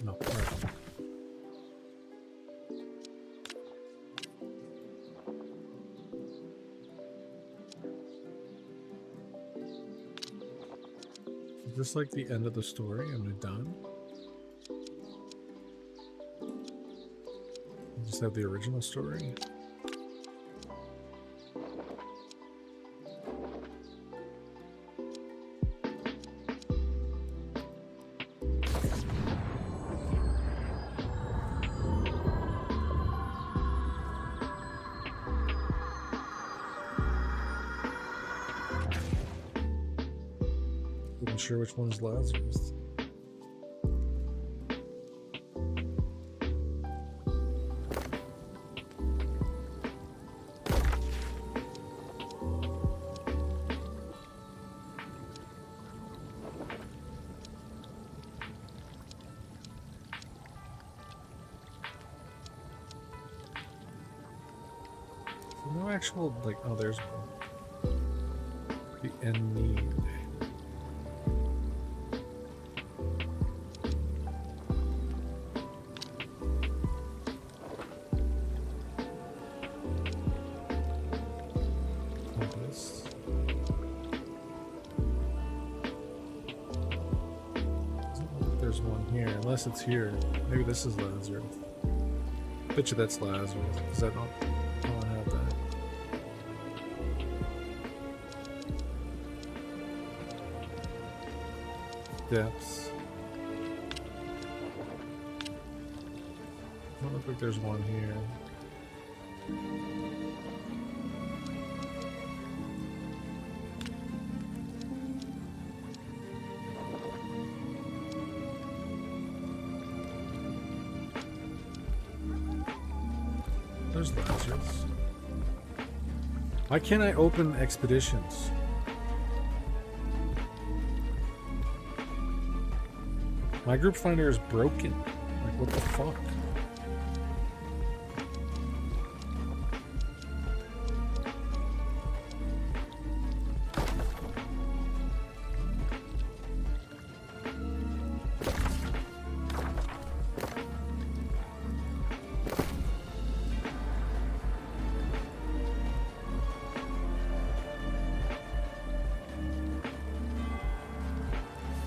No. Right. Is this like the end of the story? Am I done? You just have the original story? Sure which one's Lazarus. No actual, like, oh, there's one. The end need. Unless it's here. Maybe this is Lazarus. Bet you that's Lazarus. Is that not? I don't have that. Depths. Don't look like there's one here. There's Lazarus. Why can't I open expeditions? My group finder is broken. Like, what the fuck?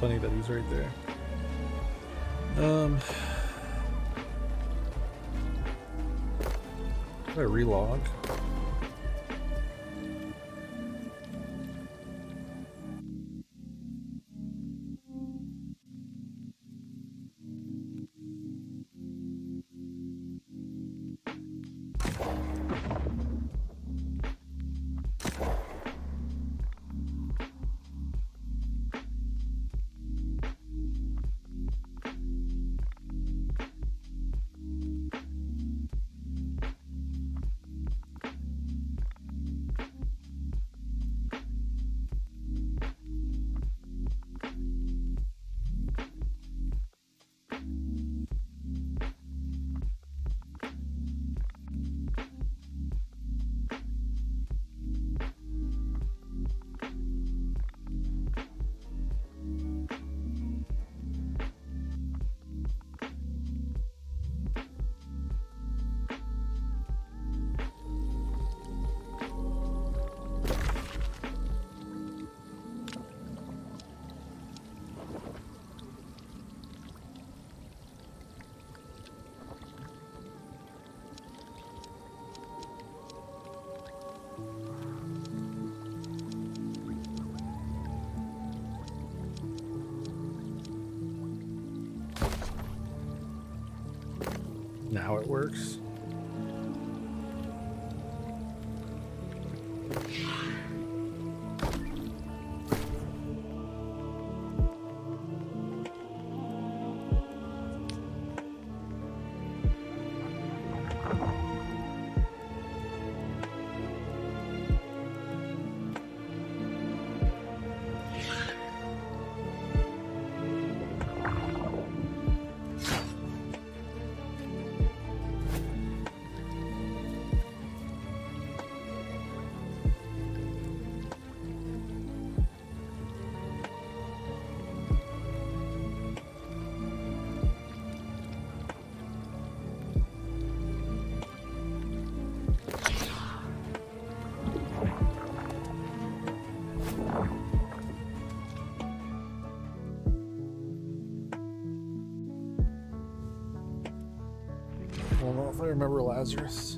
Funny that he's right there. Did I relog? Now it works. I don't know if I remember Lazarus.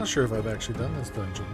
Not sure if I've actually done this dungeon.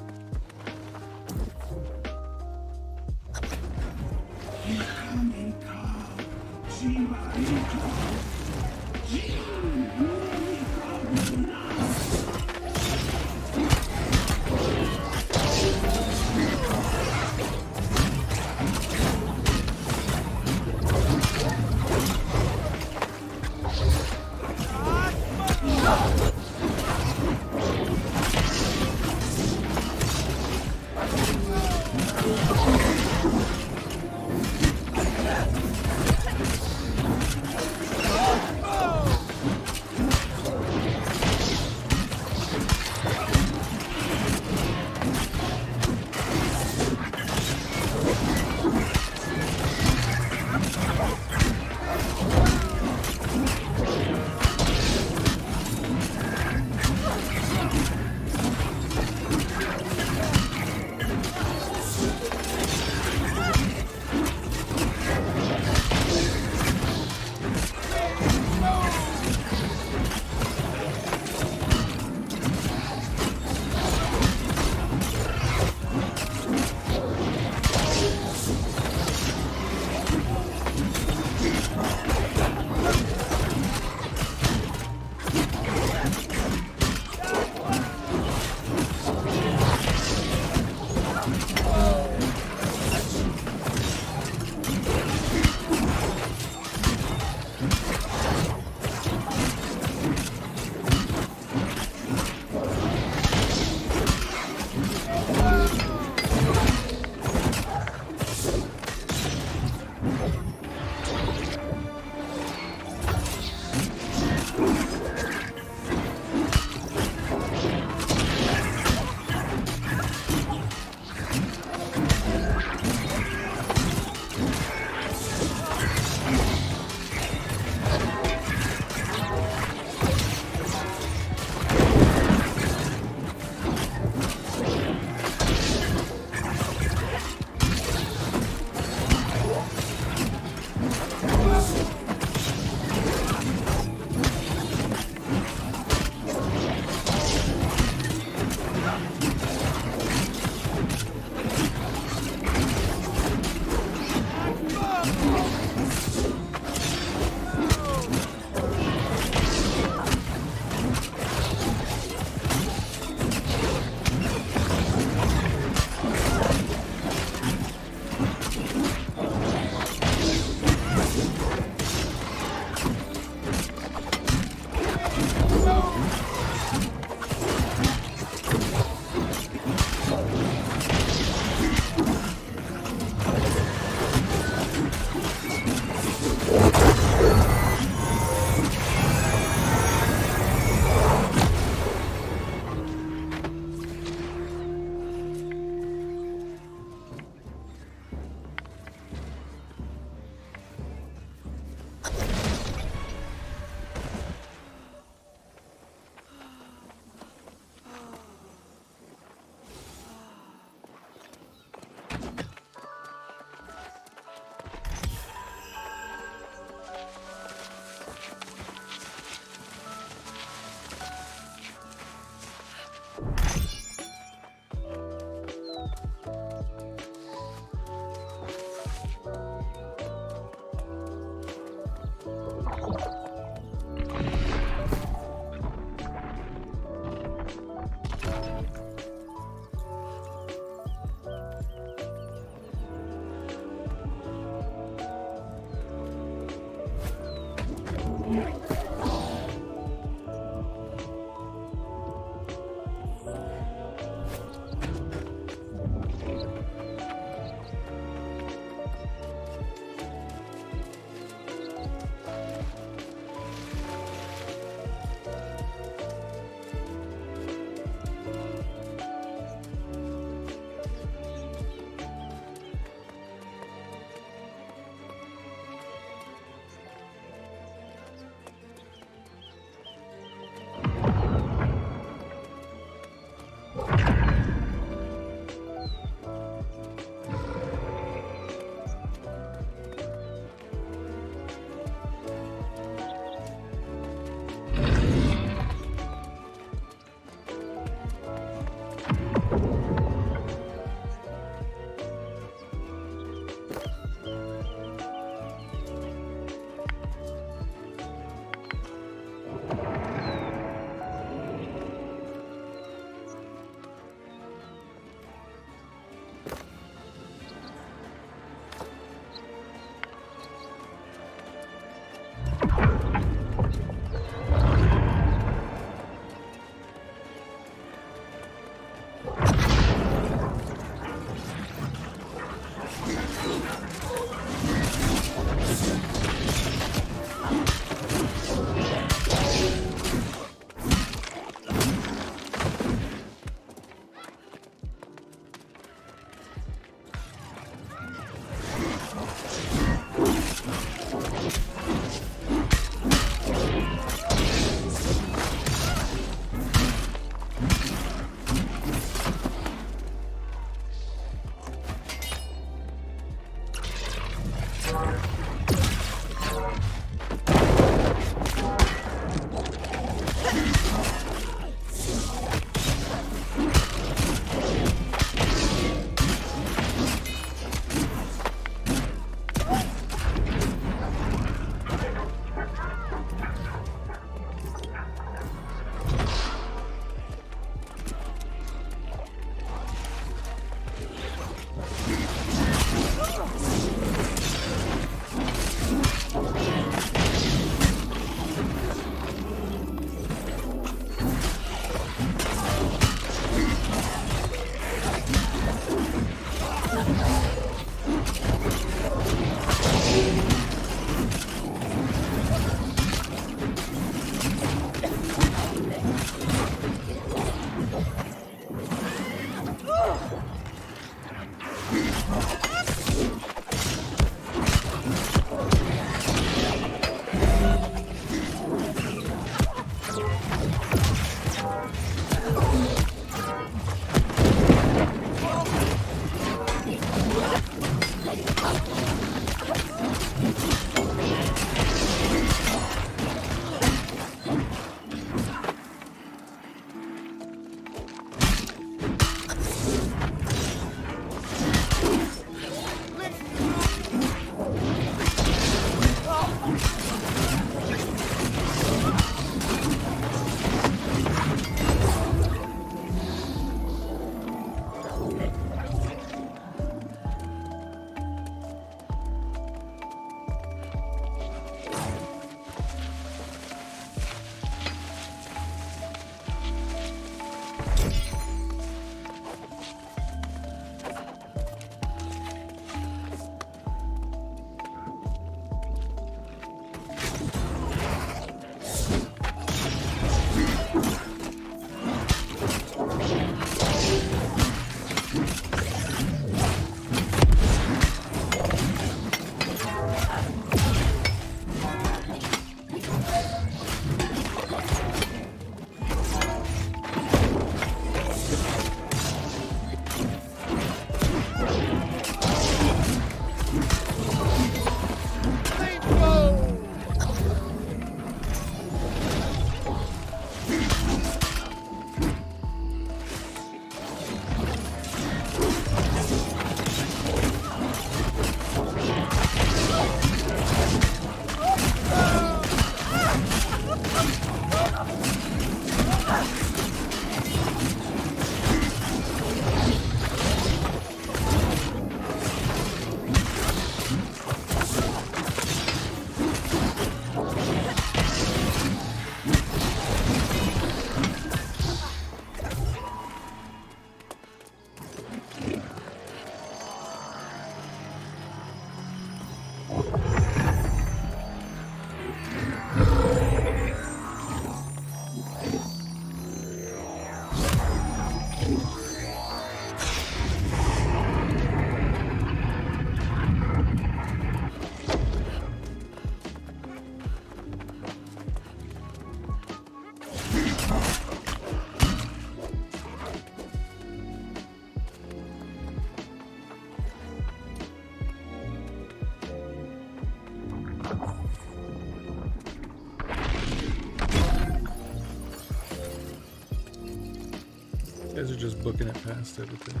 You guys are just booking it past everything.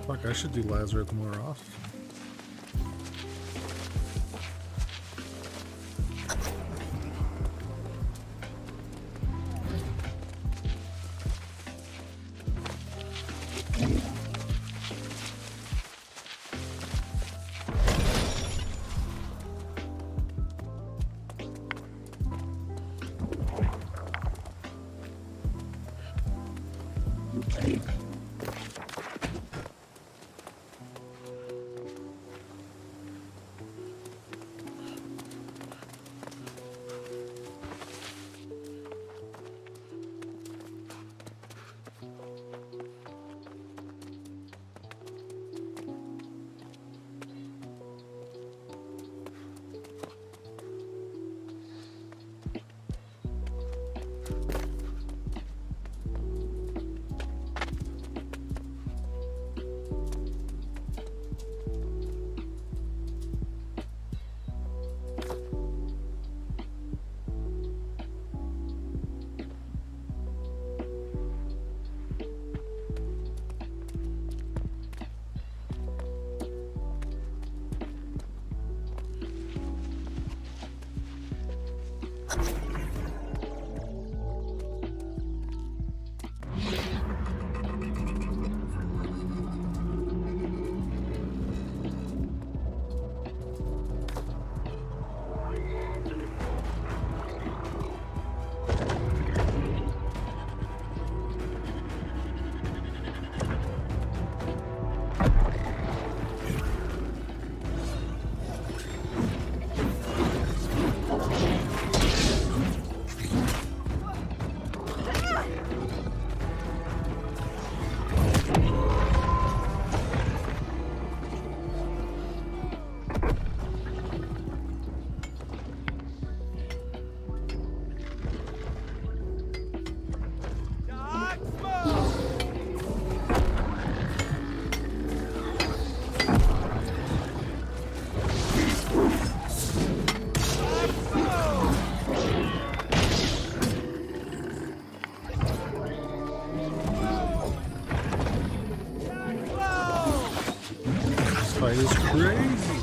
Fuck, I should do Lazarus more often. Fight is crazy.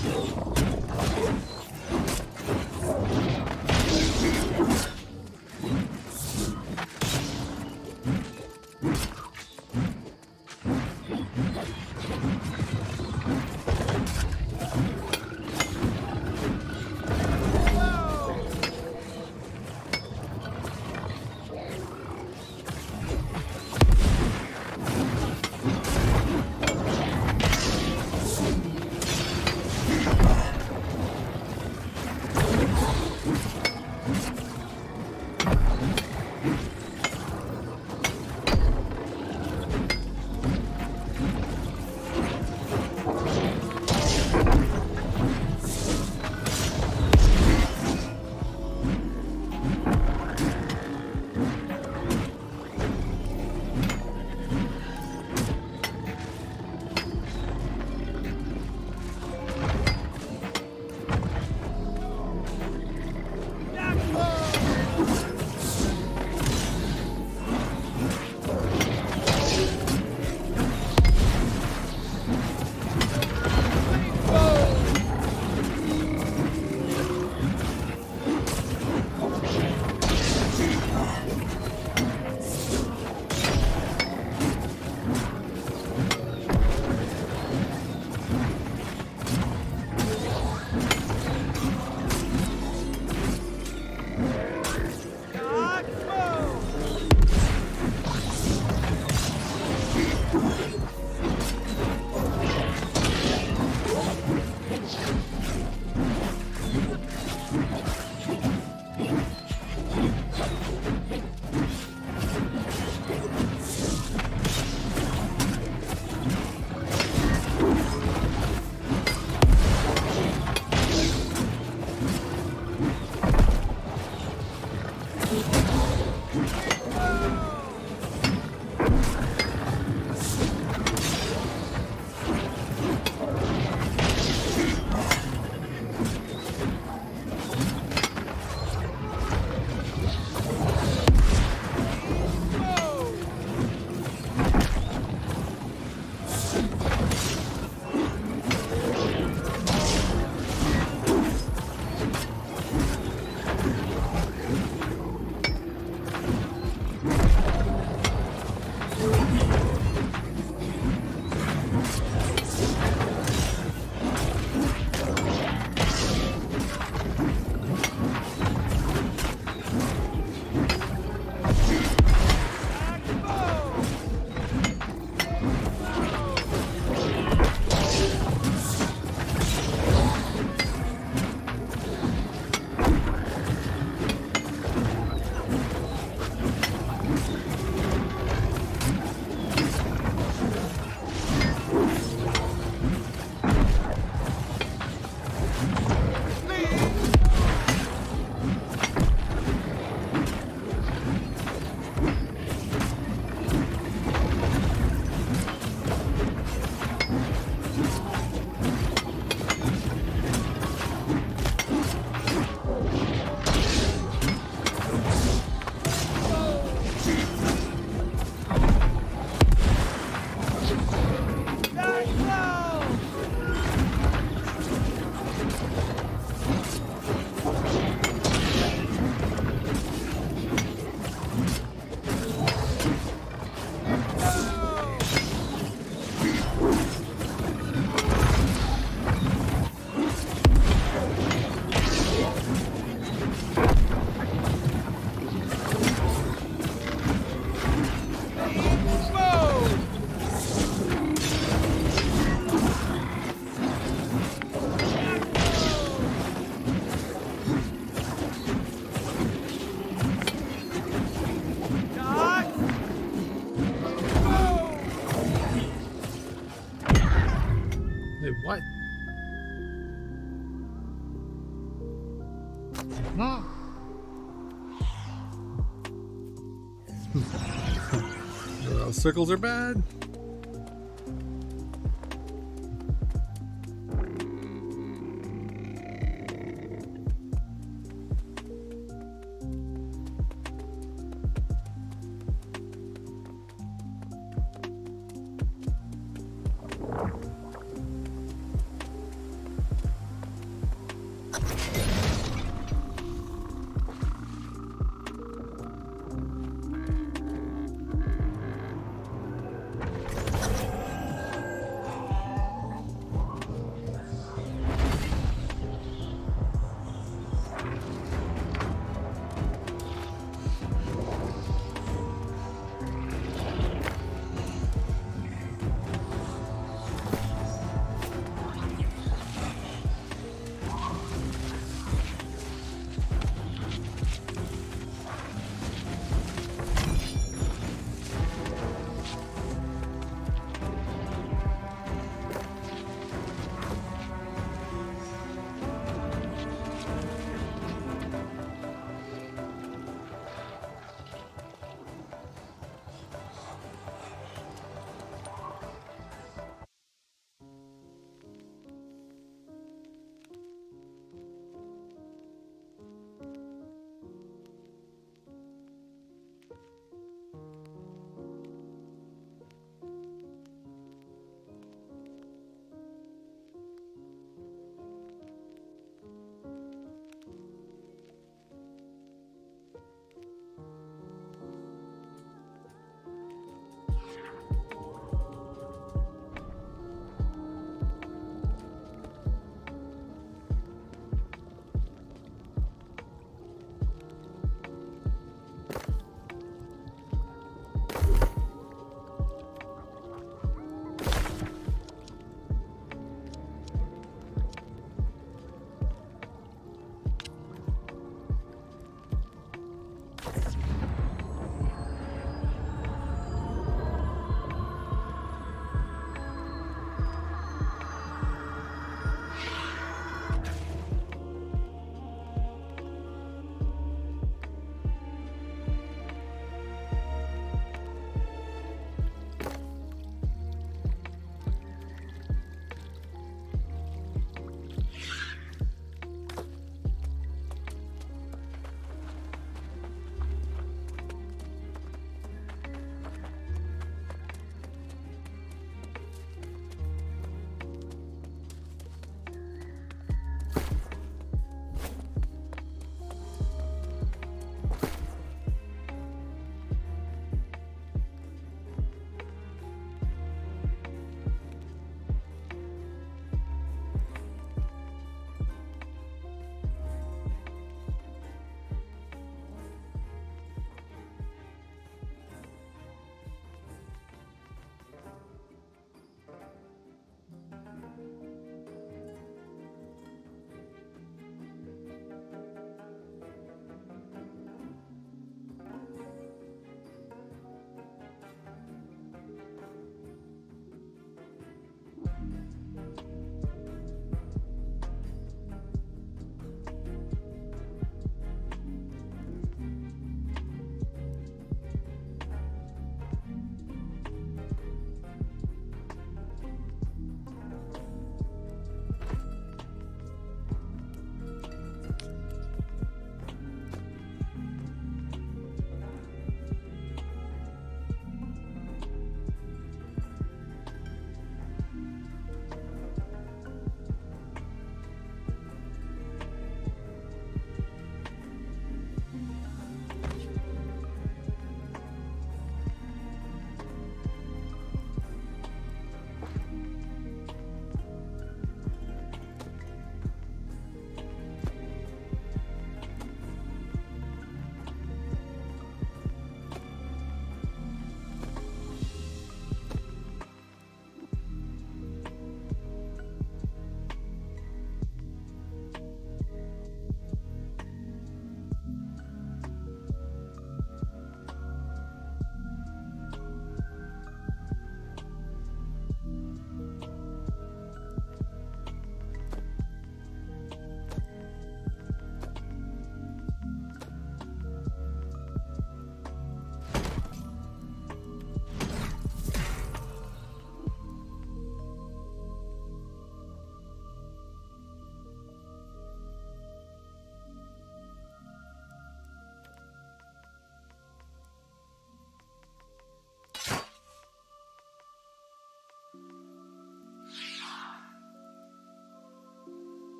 Wait, what? No. Circles are bad.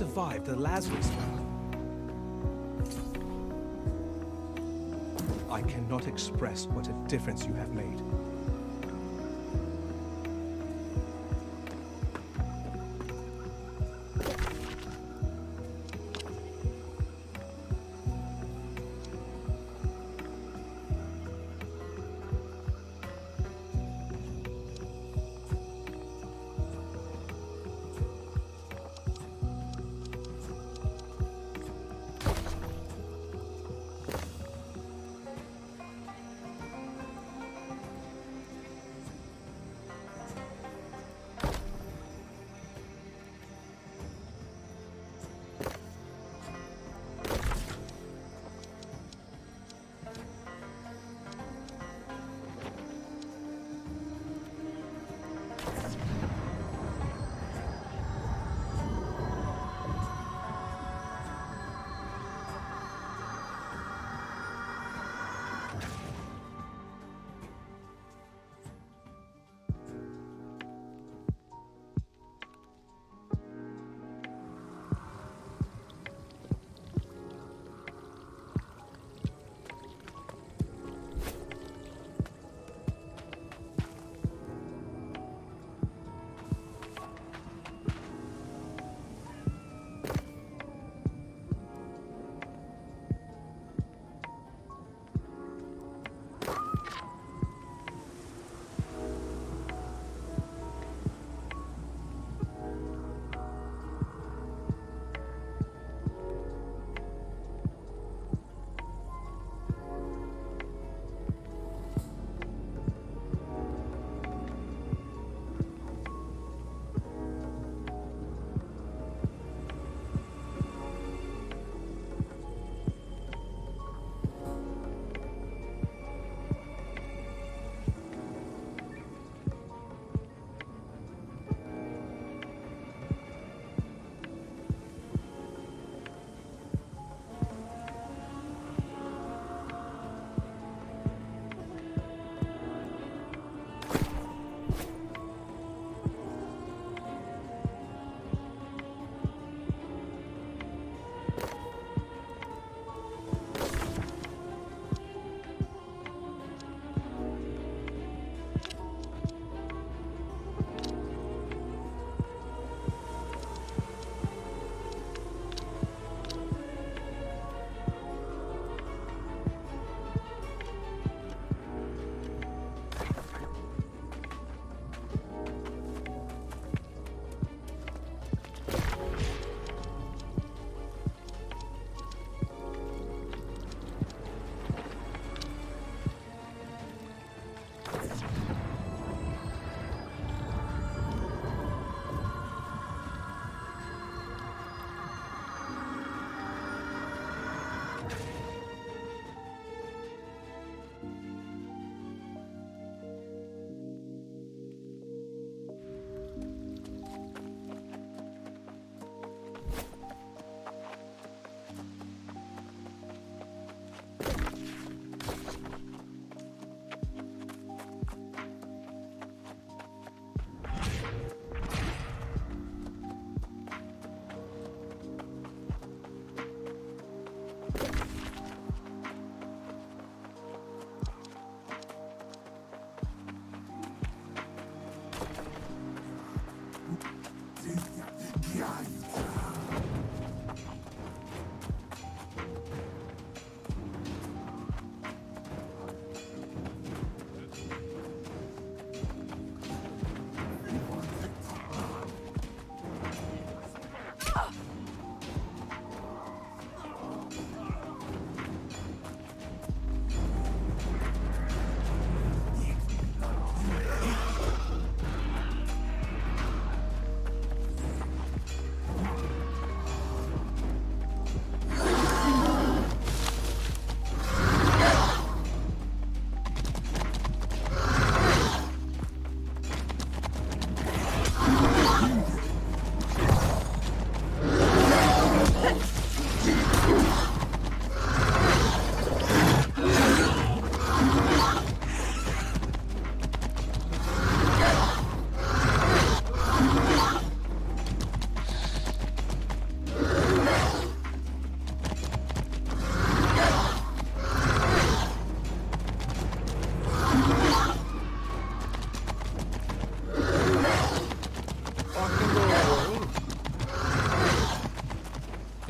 survived the Lazarus fire. I cannot express what a difference you have made.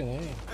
Fucking A.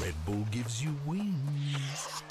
Red Bull gives you wings.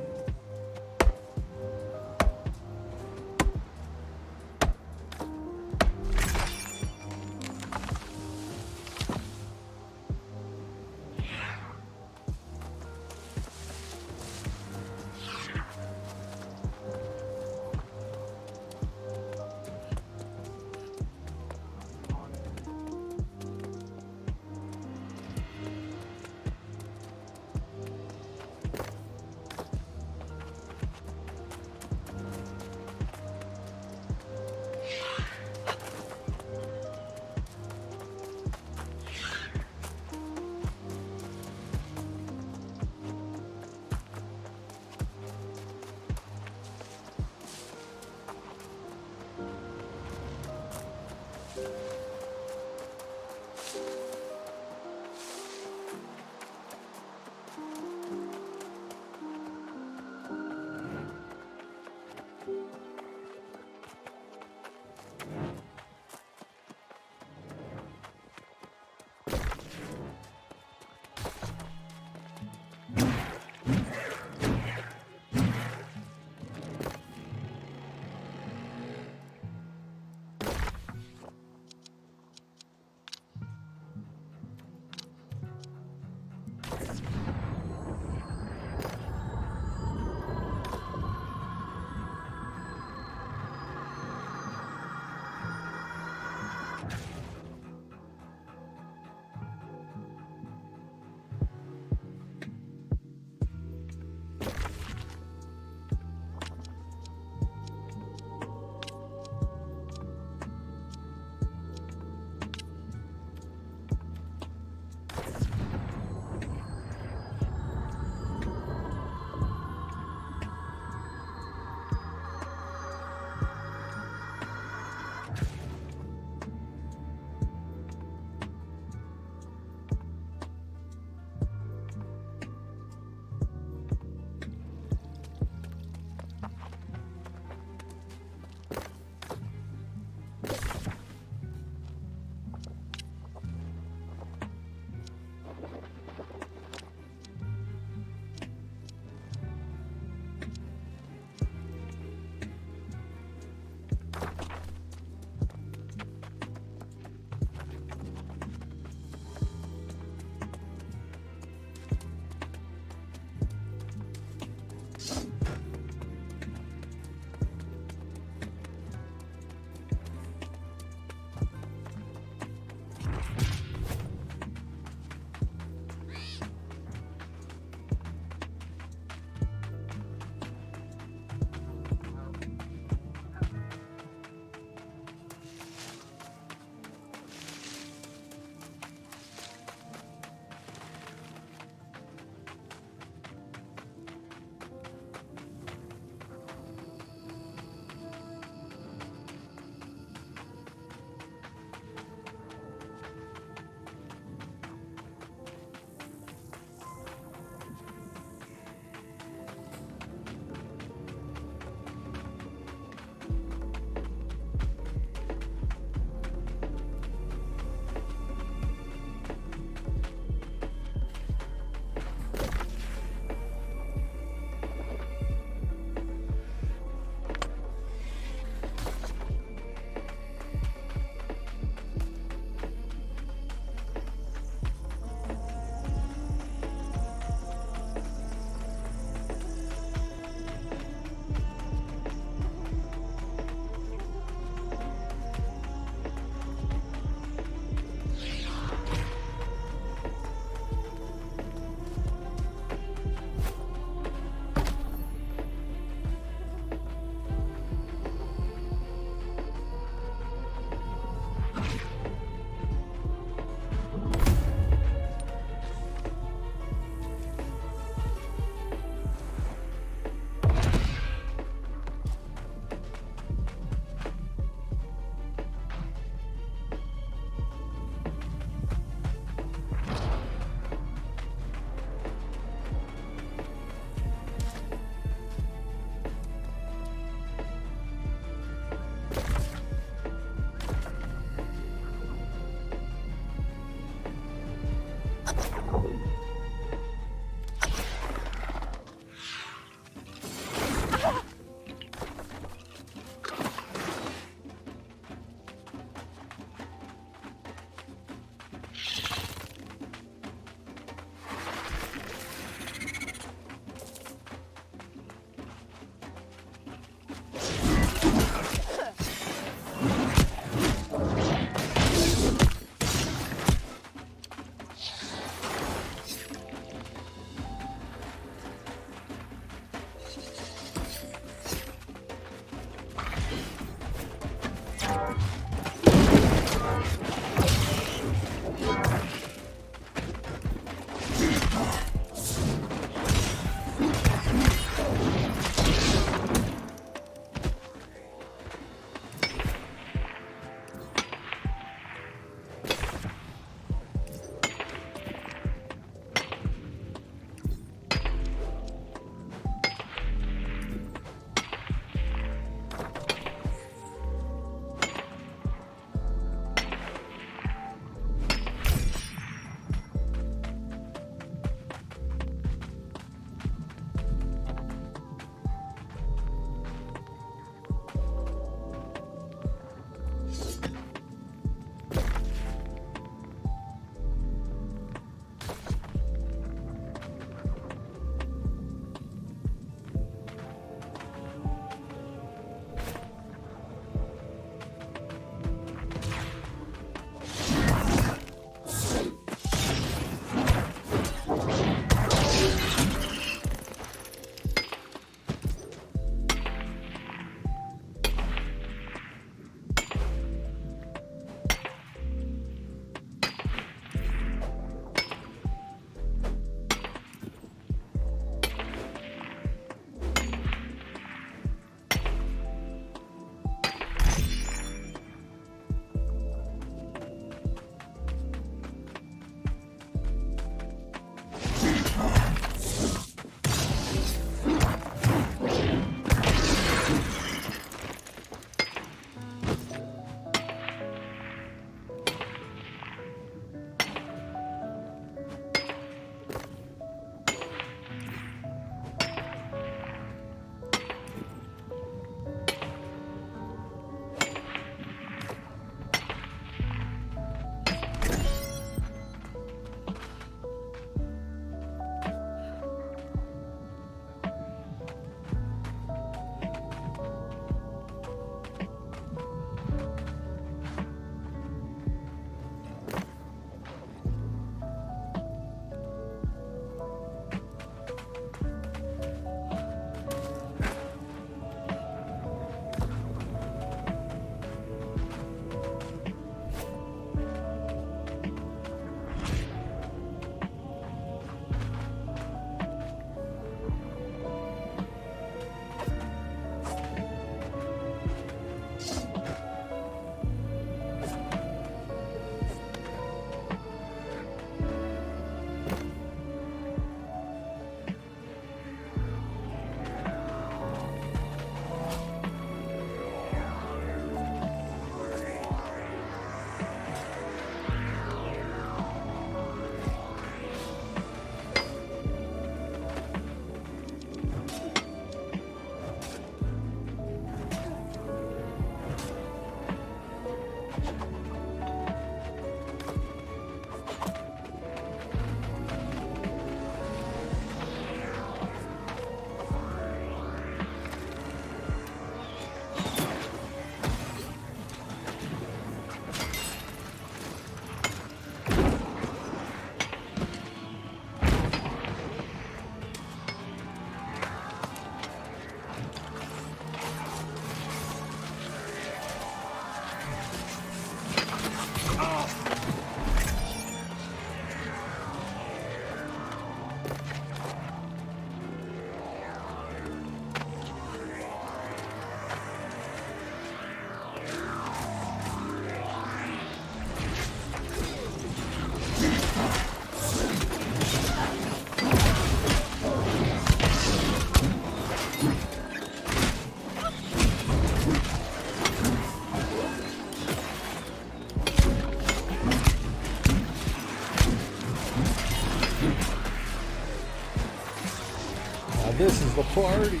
This is the party.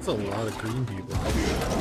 That's a lot of green people.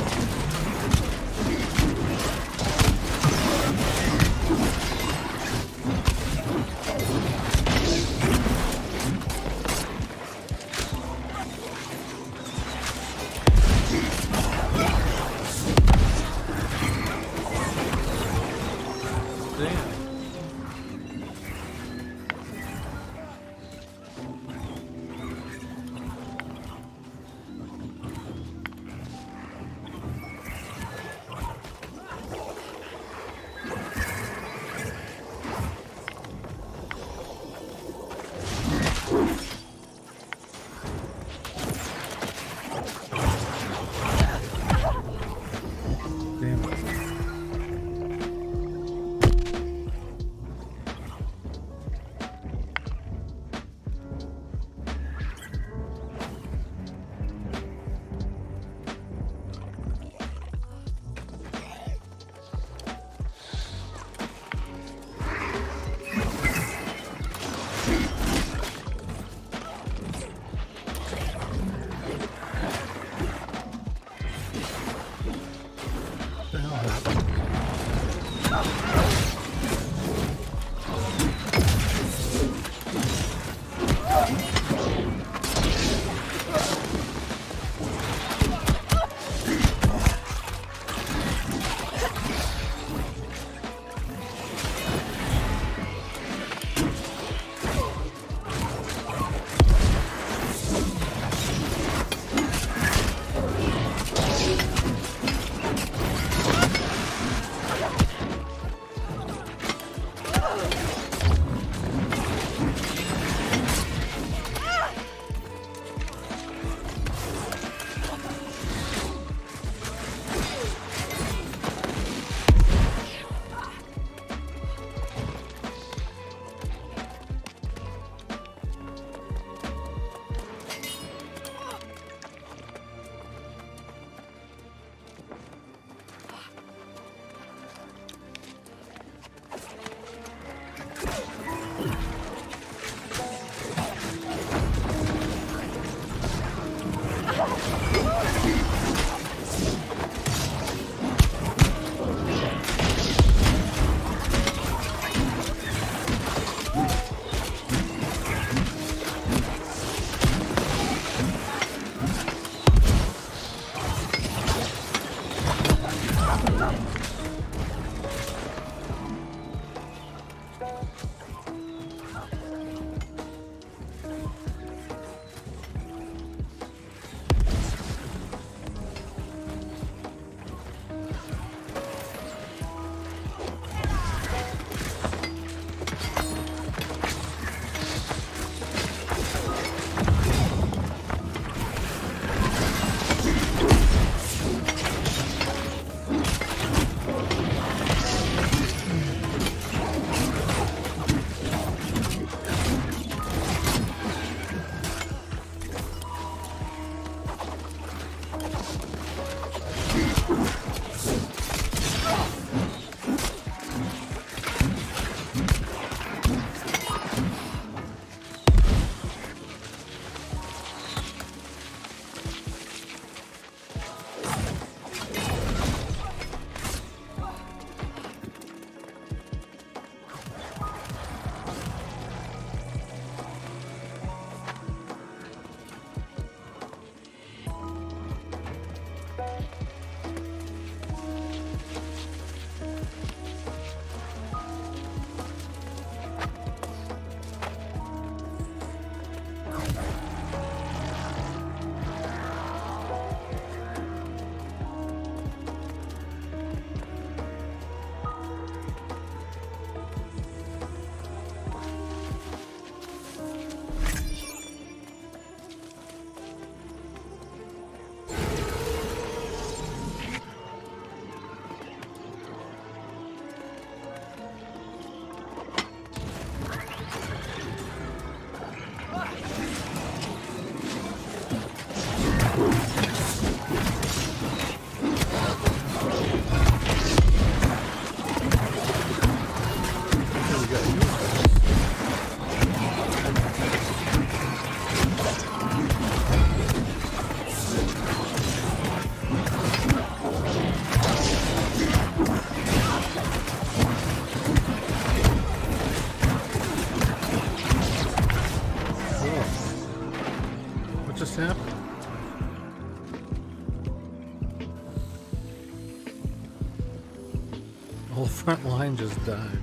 just happened? The whole front line just died.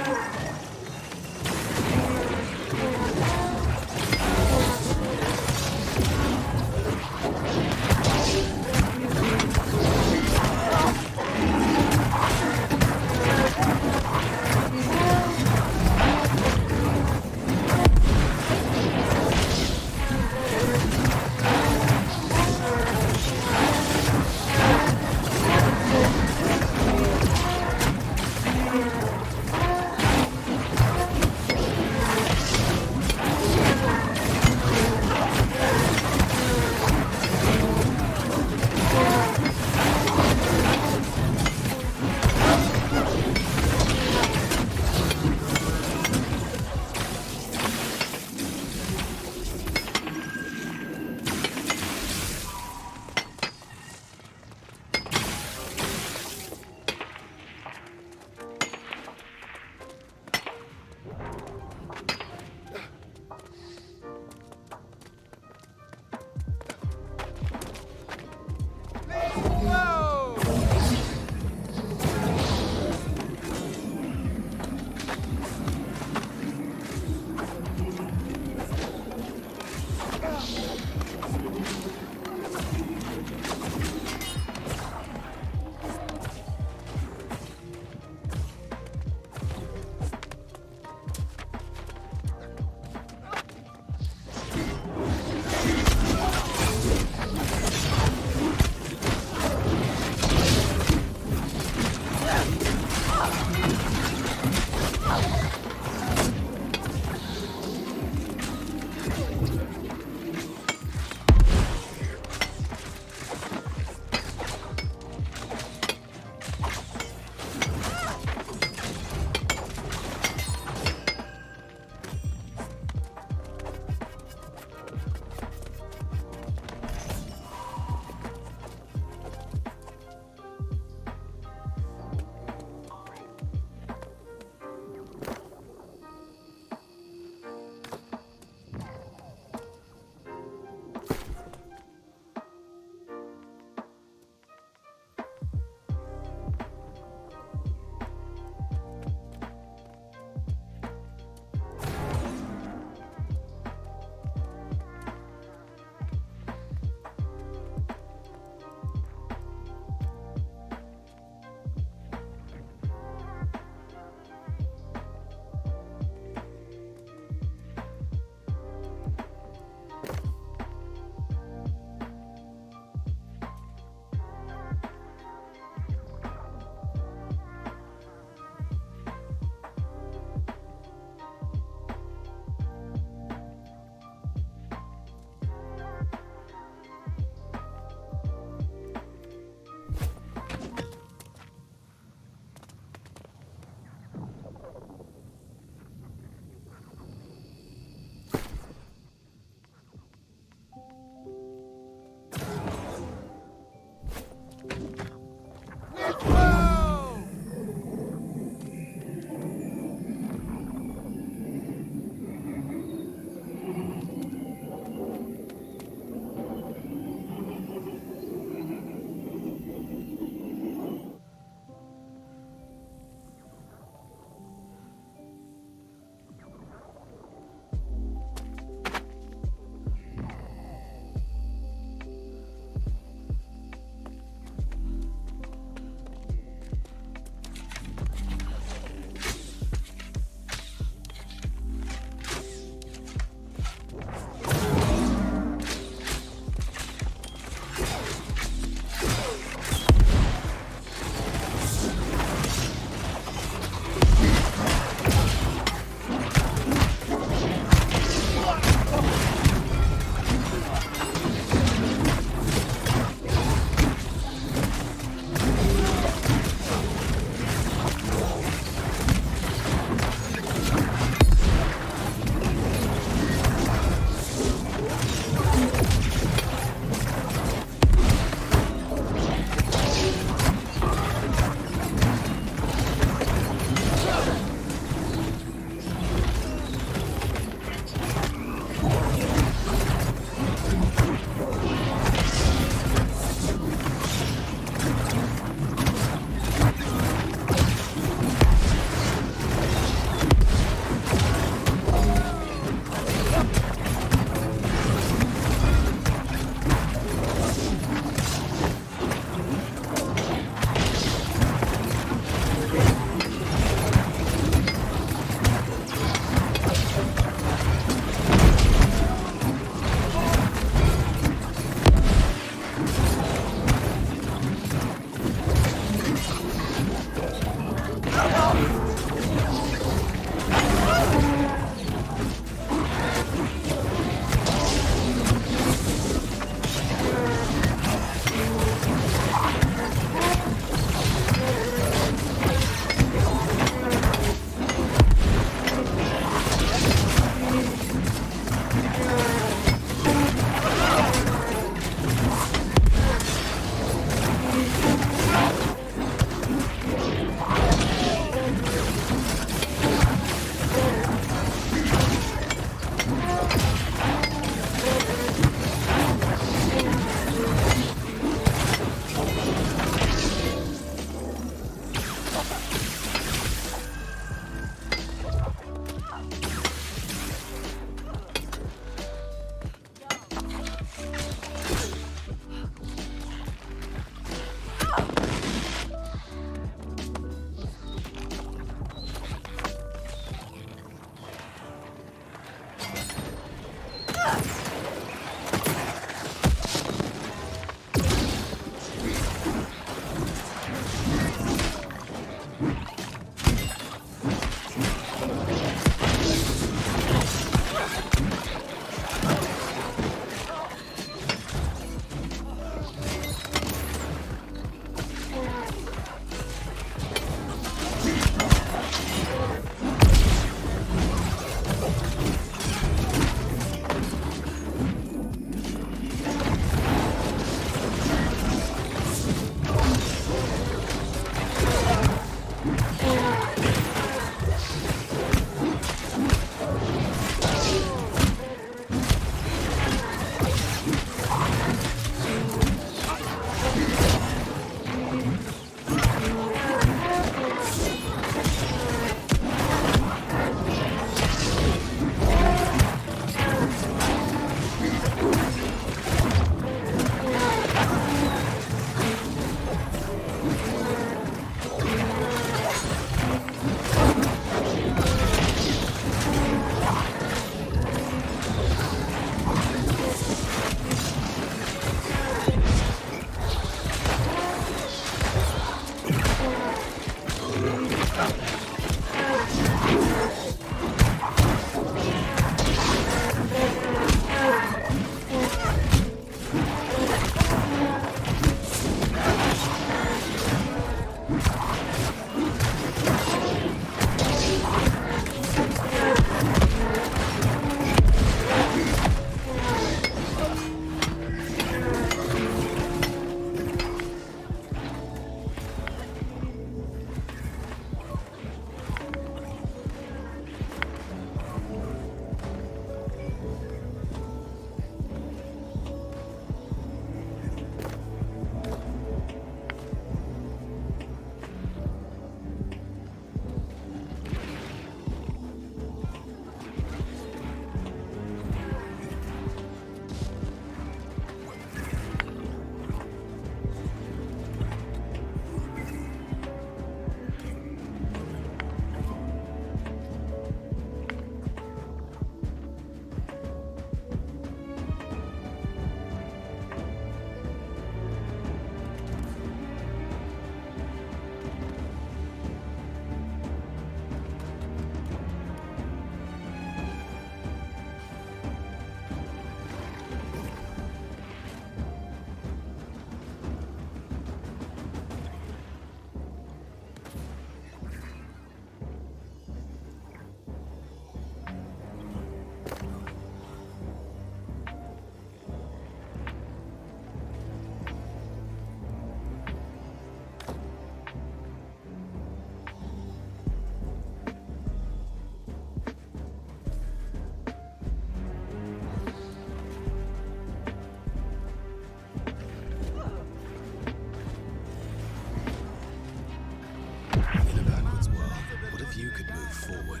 forward.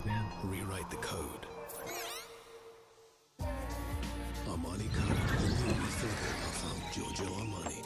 Then rewrite the code. Armani code. The new method from Giorgio Armani.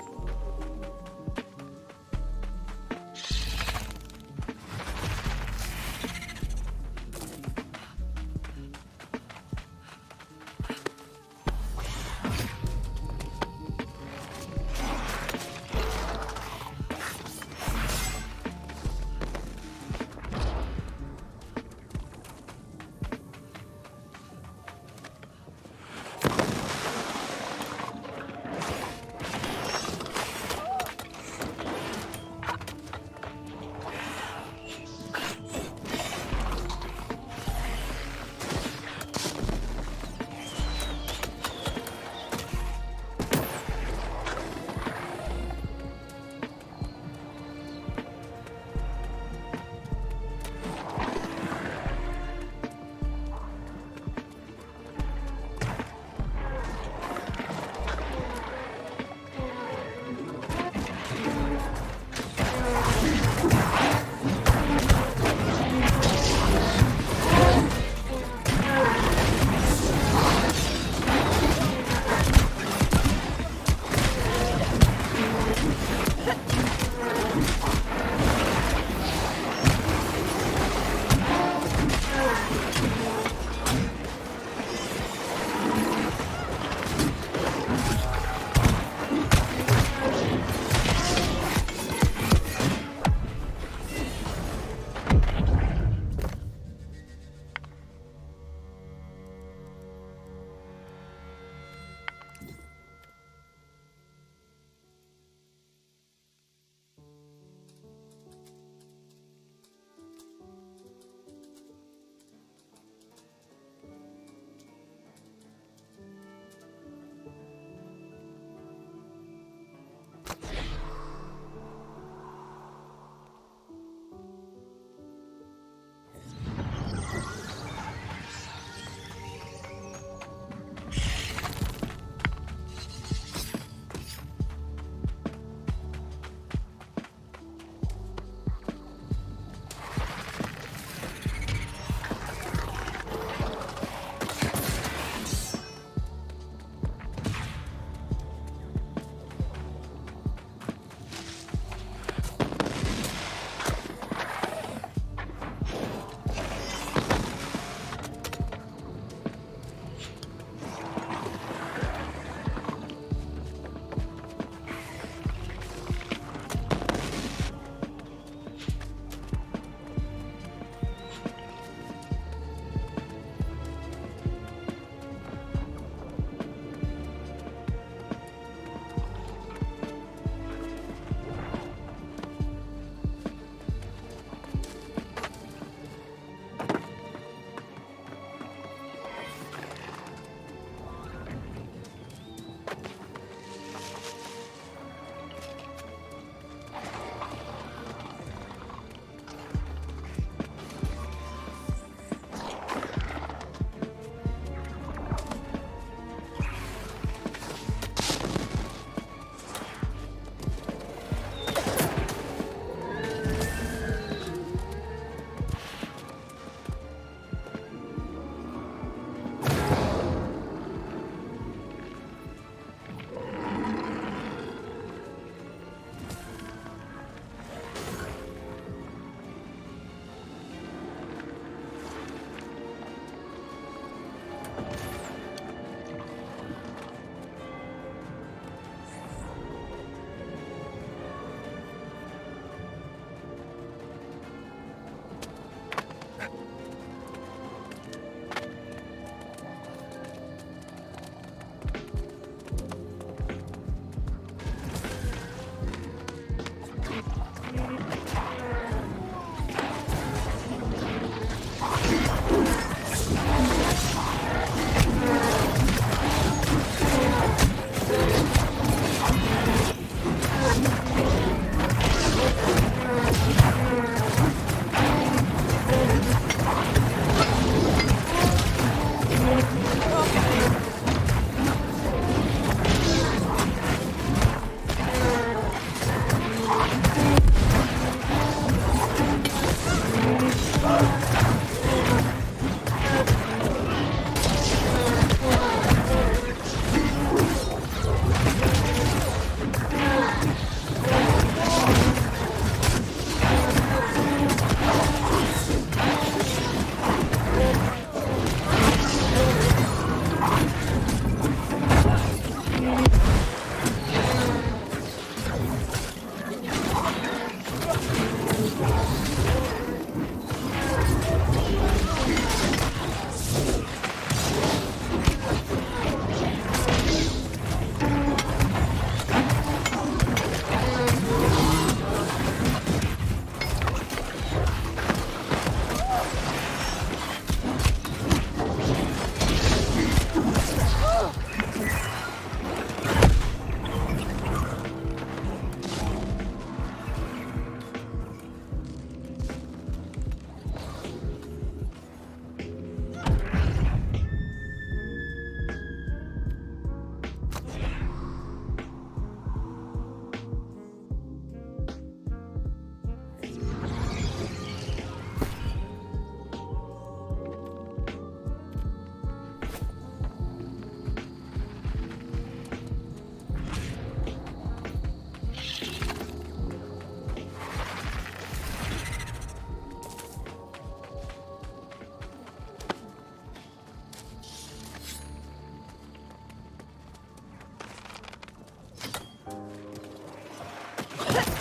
Shit.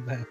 Man.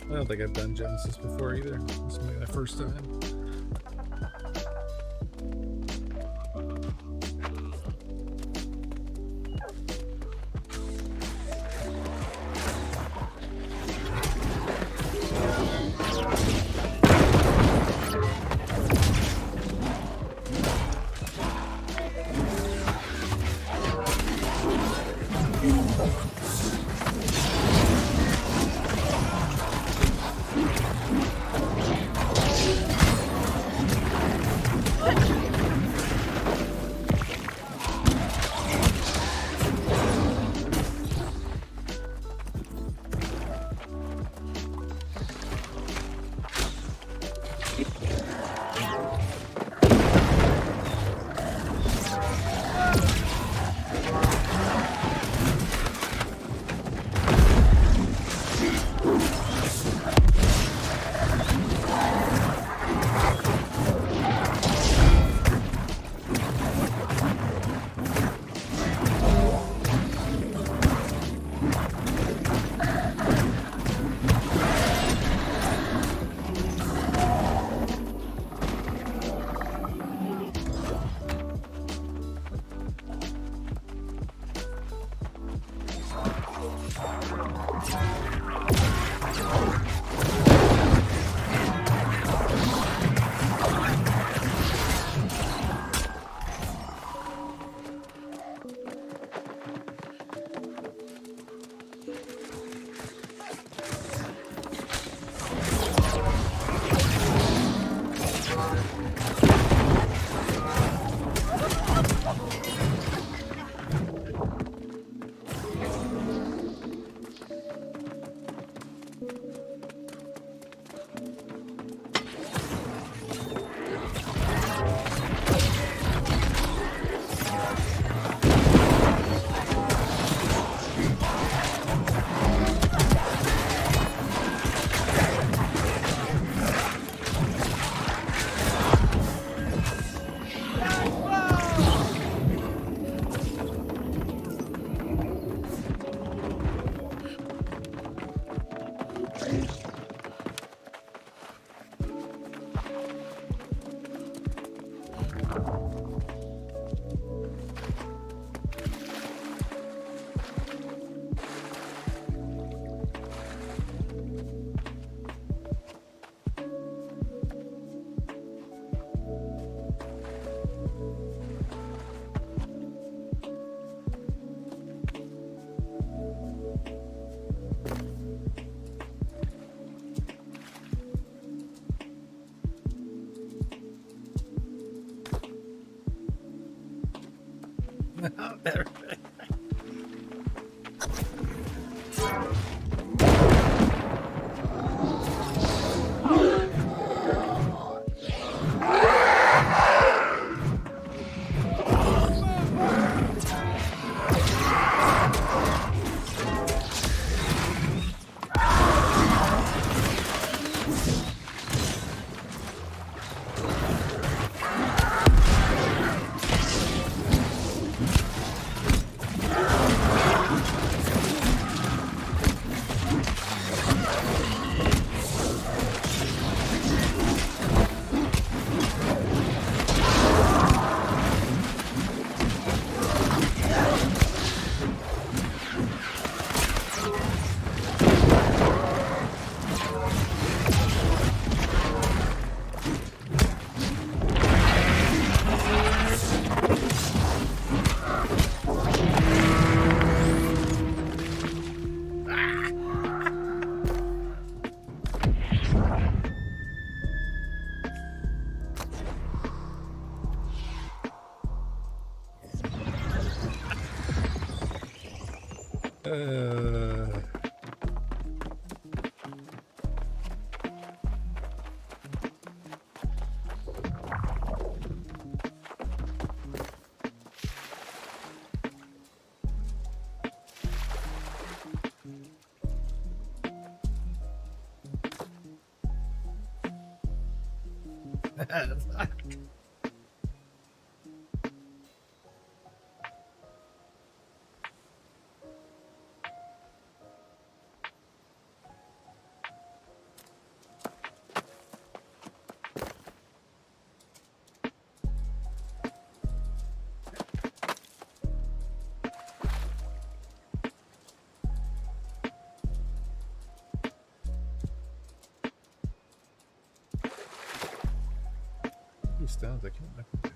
I don't think I've done Genesis before either. This might be my first time. These stones, I can't knock them down.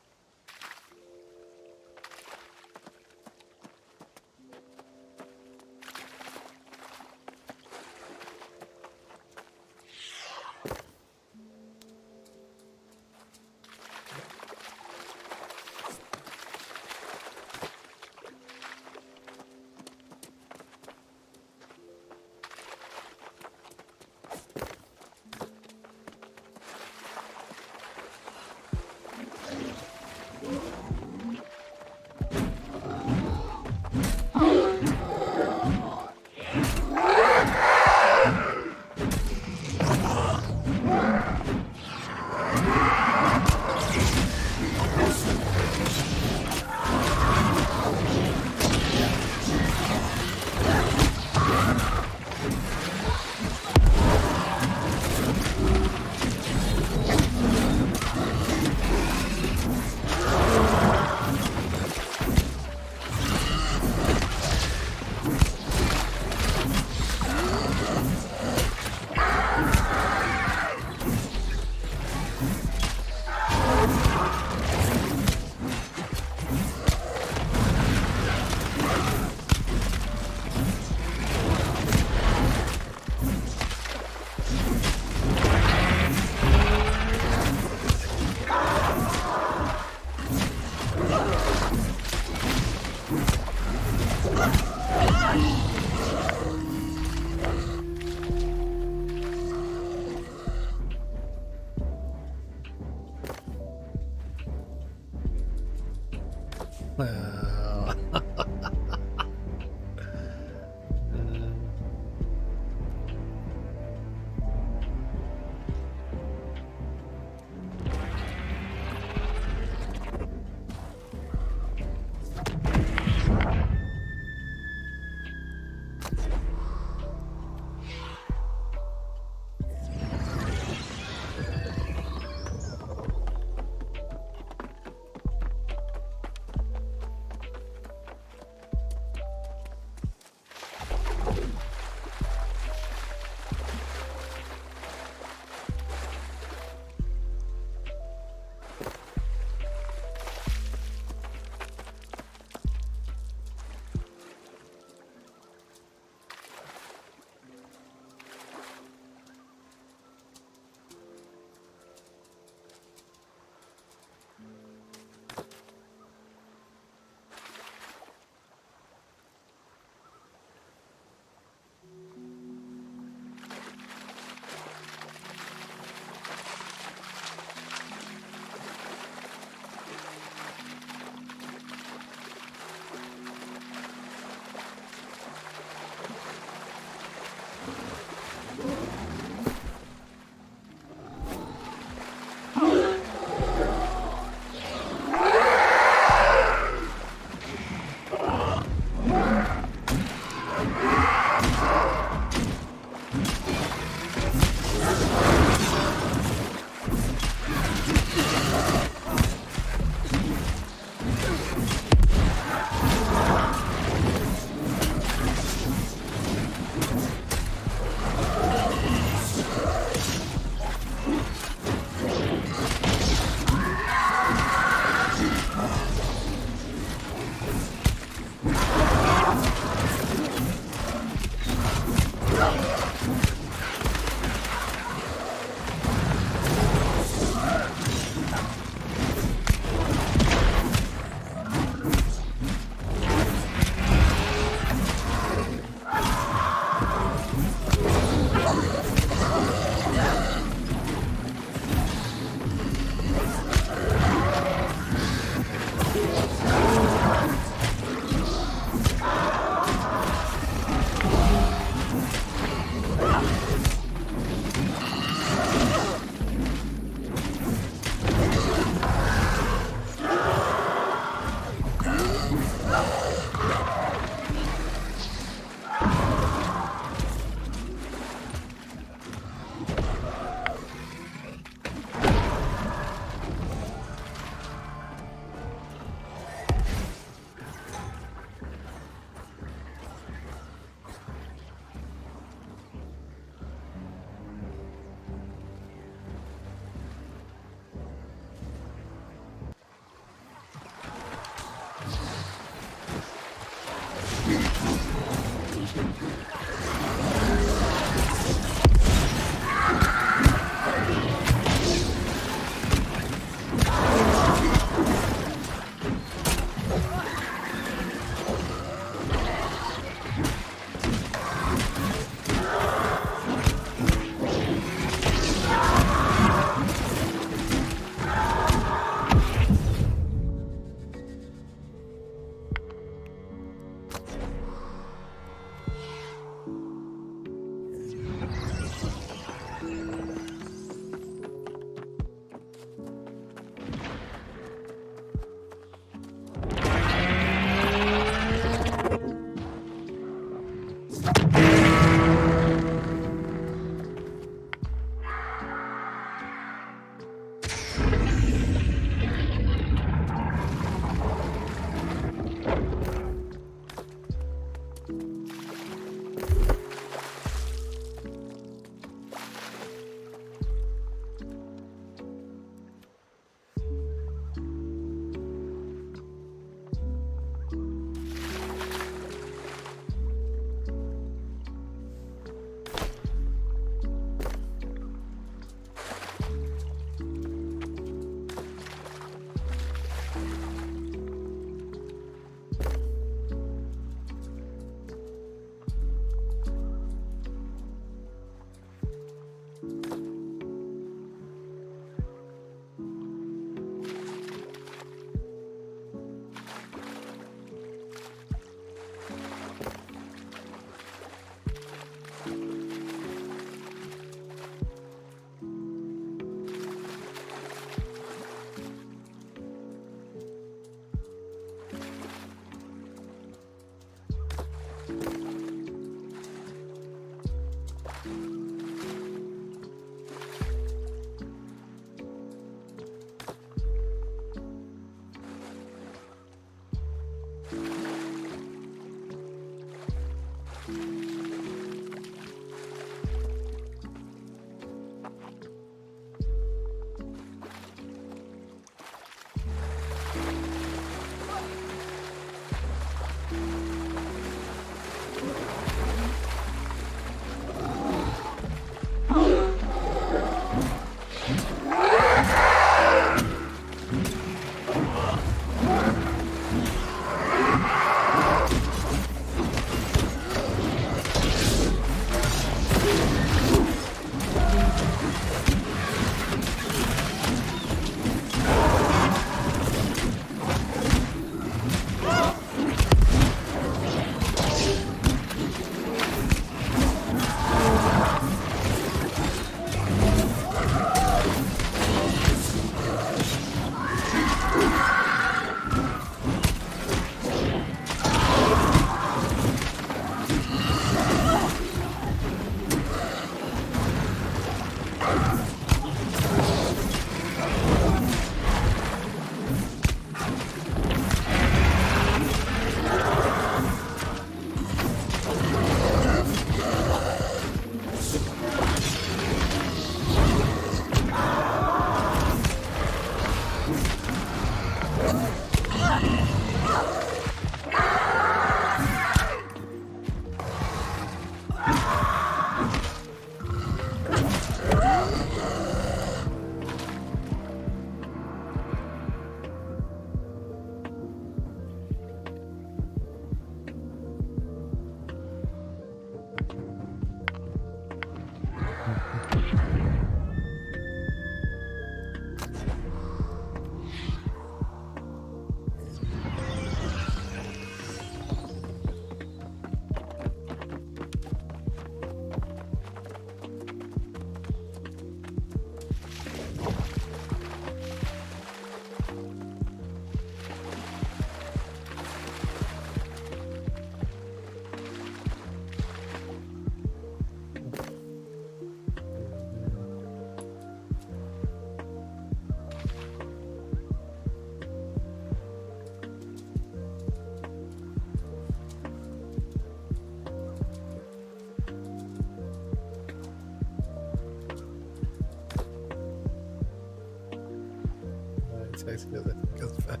Goes back.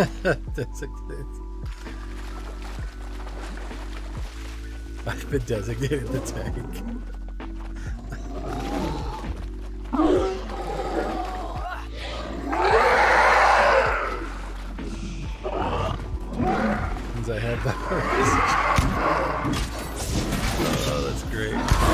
Designated. I've been designated the tank. Means I have the hardest. Oh, that's great.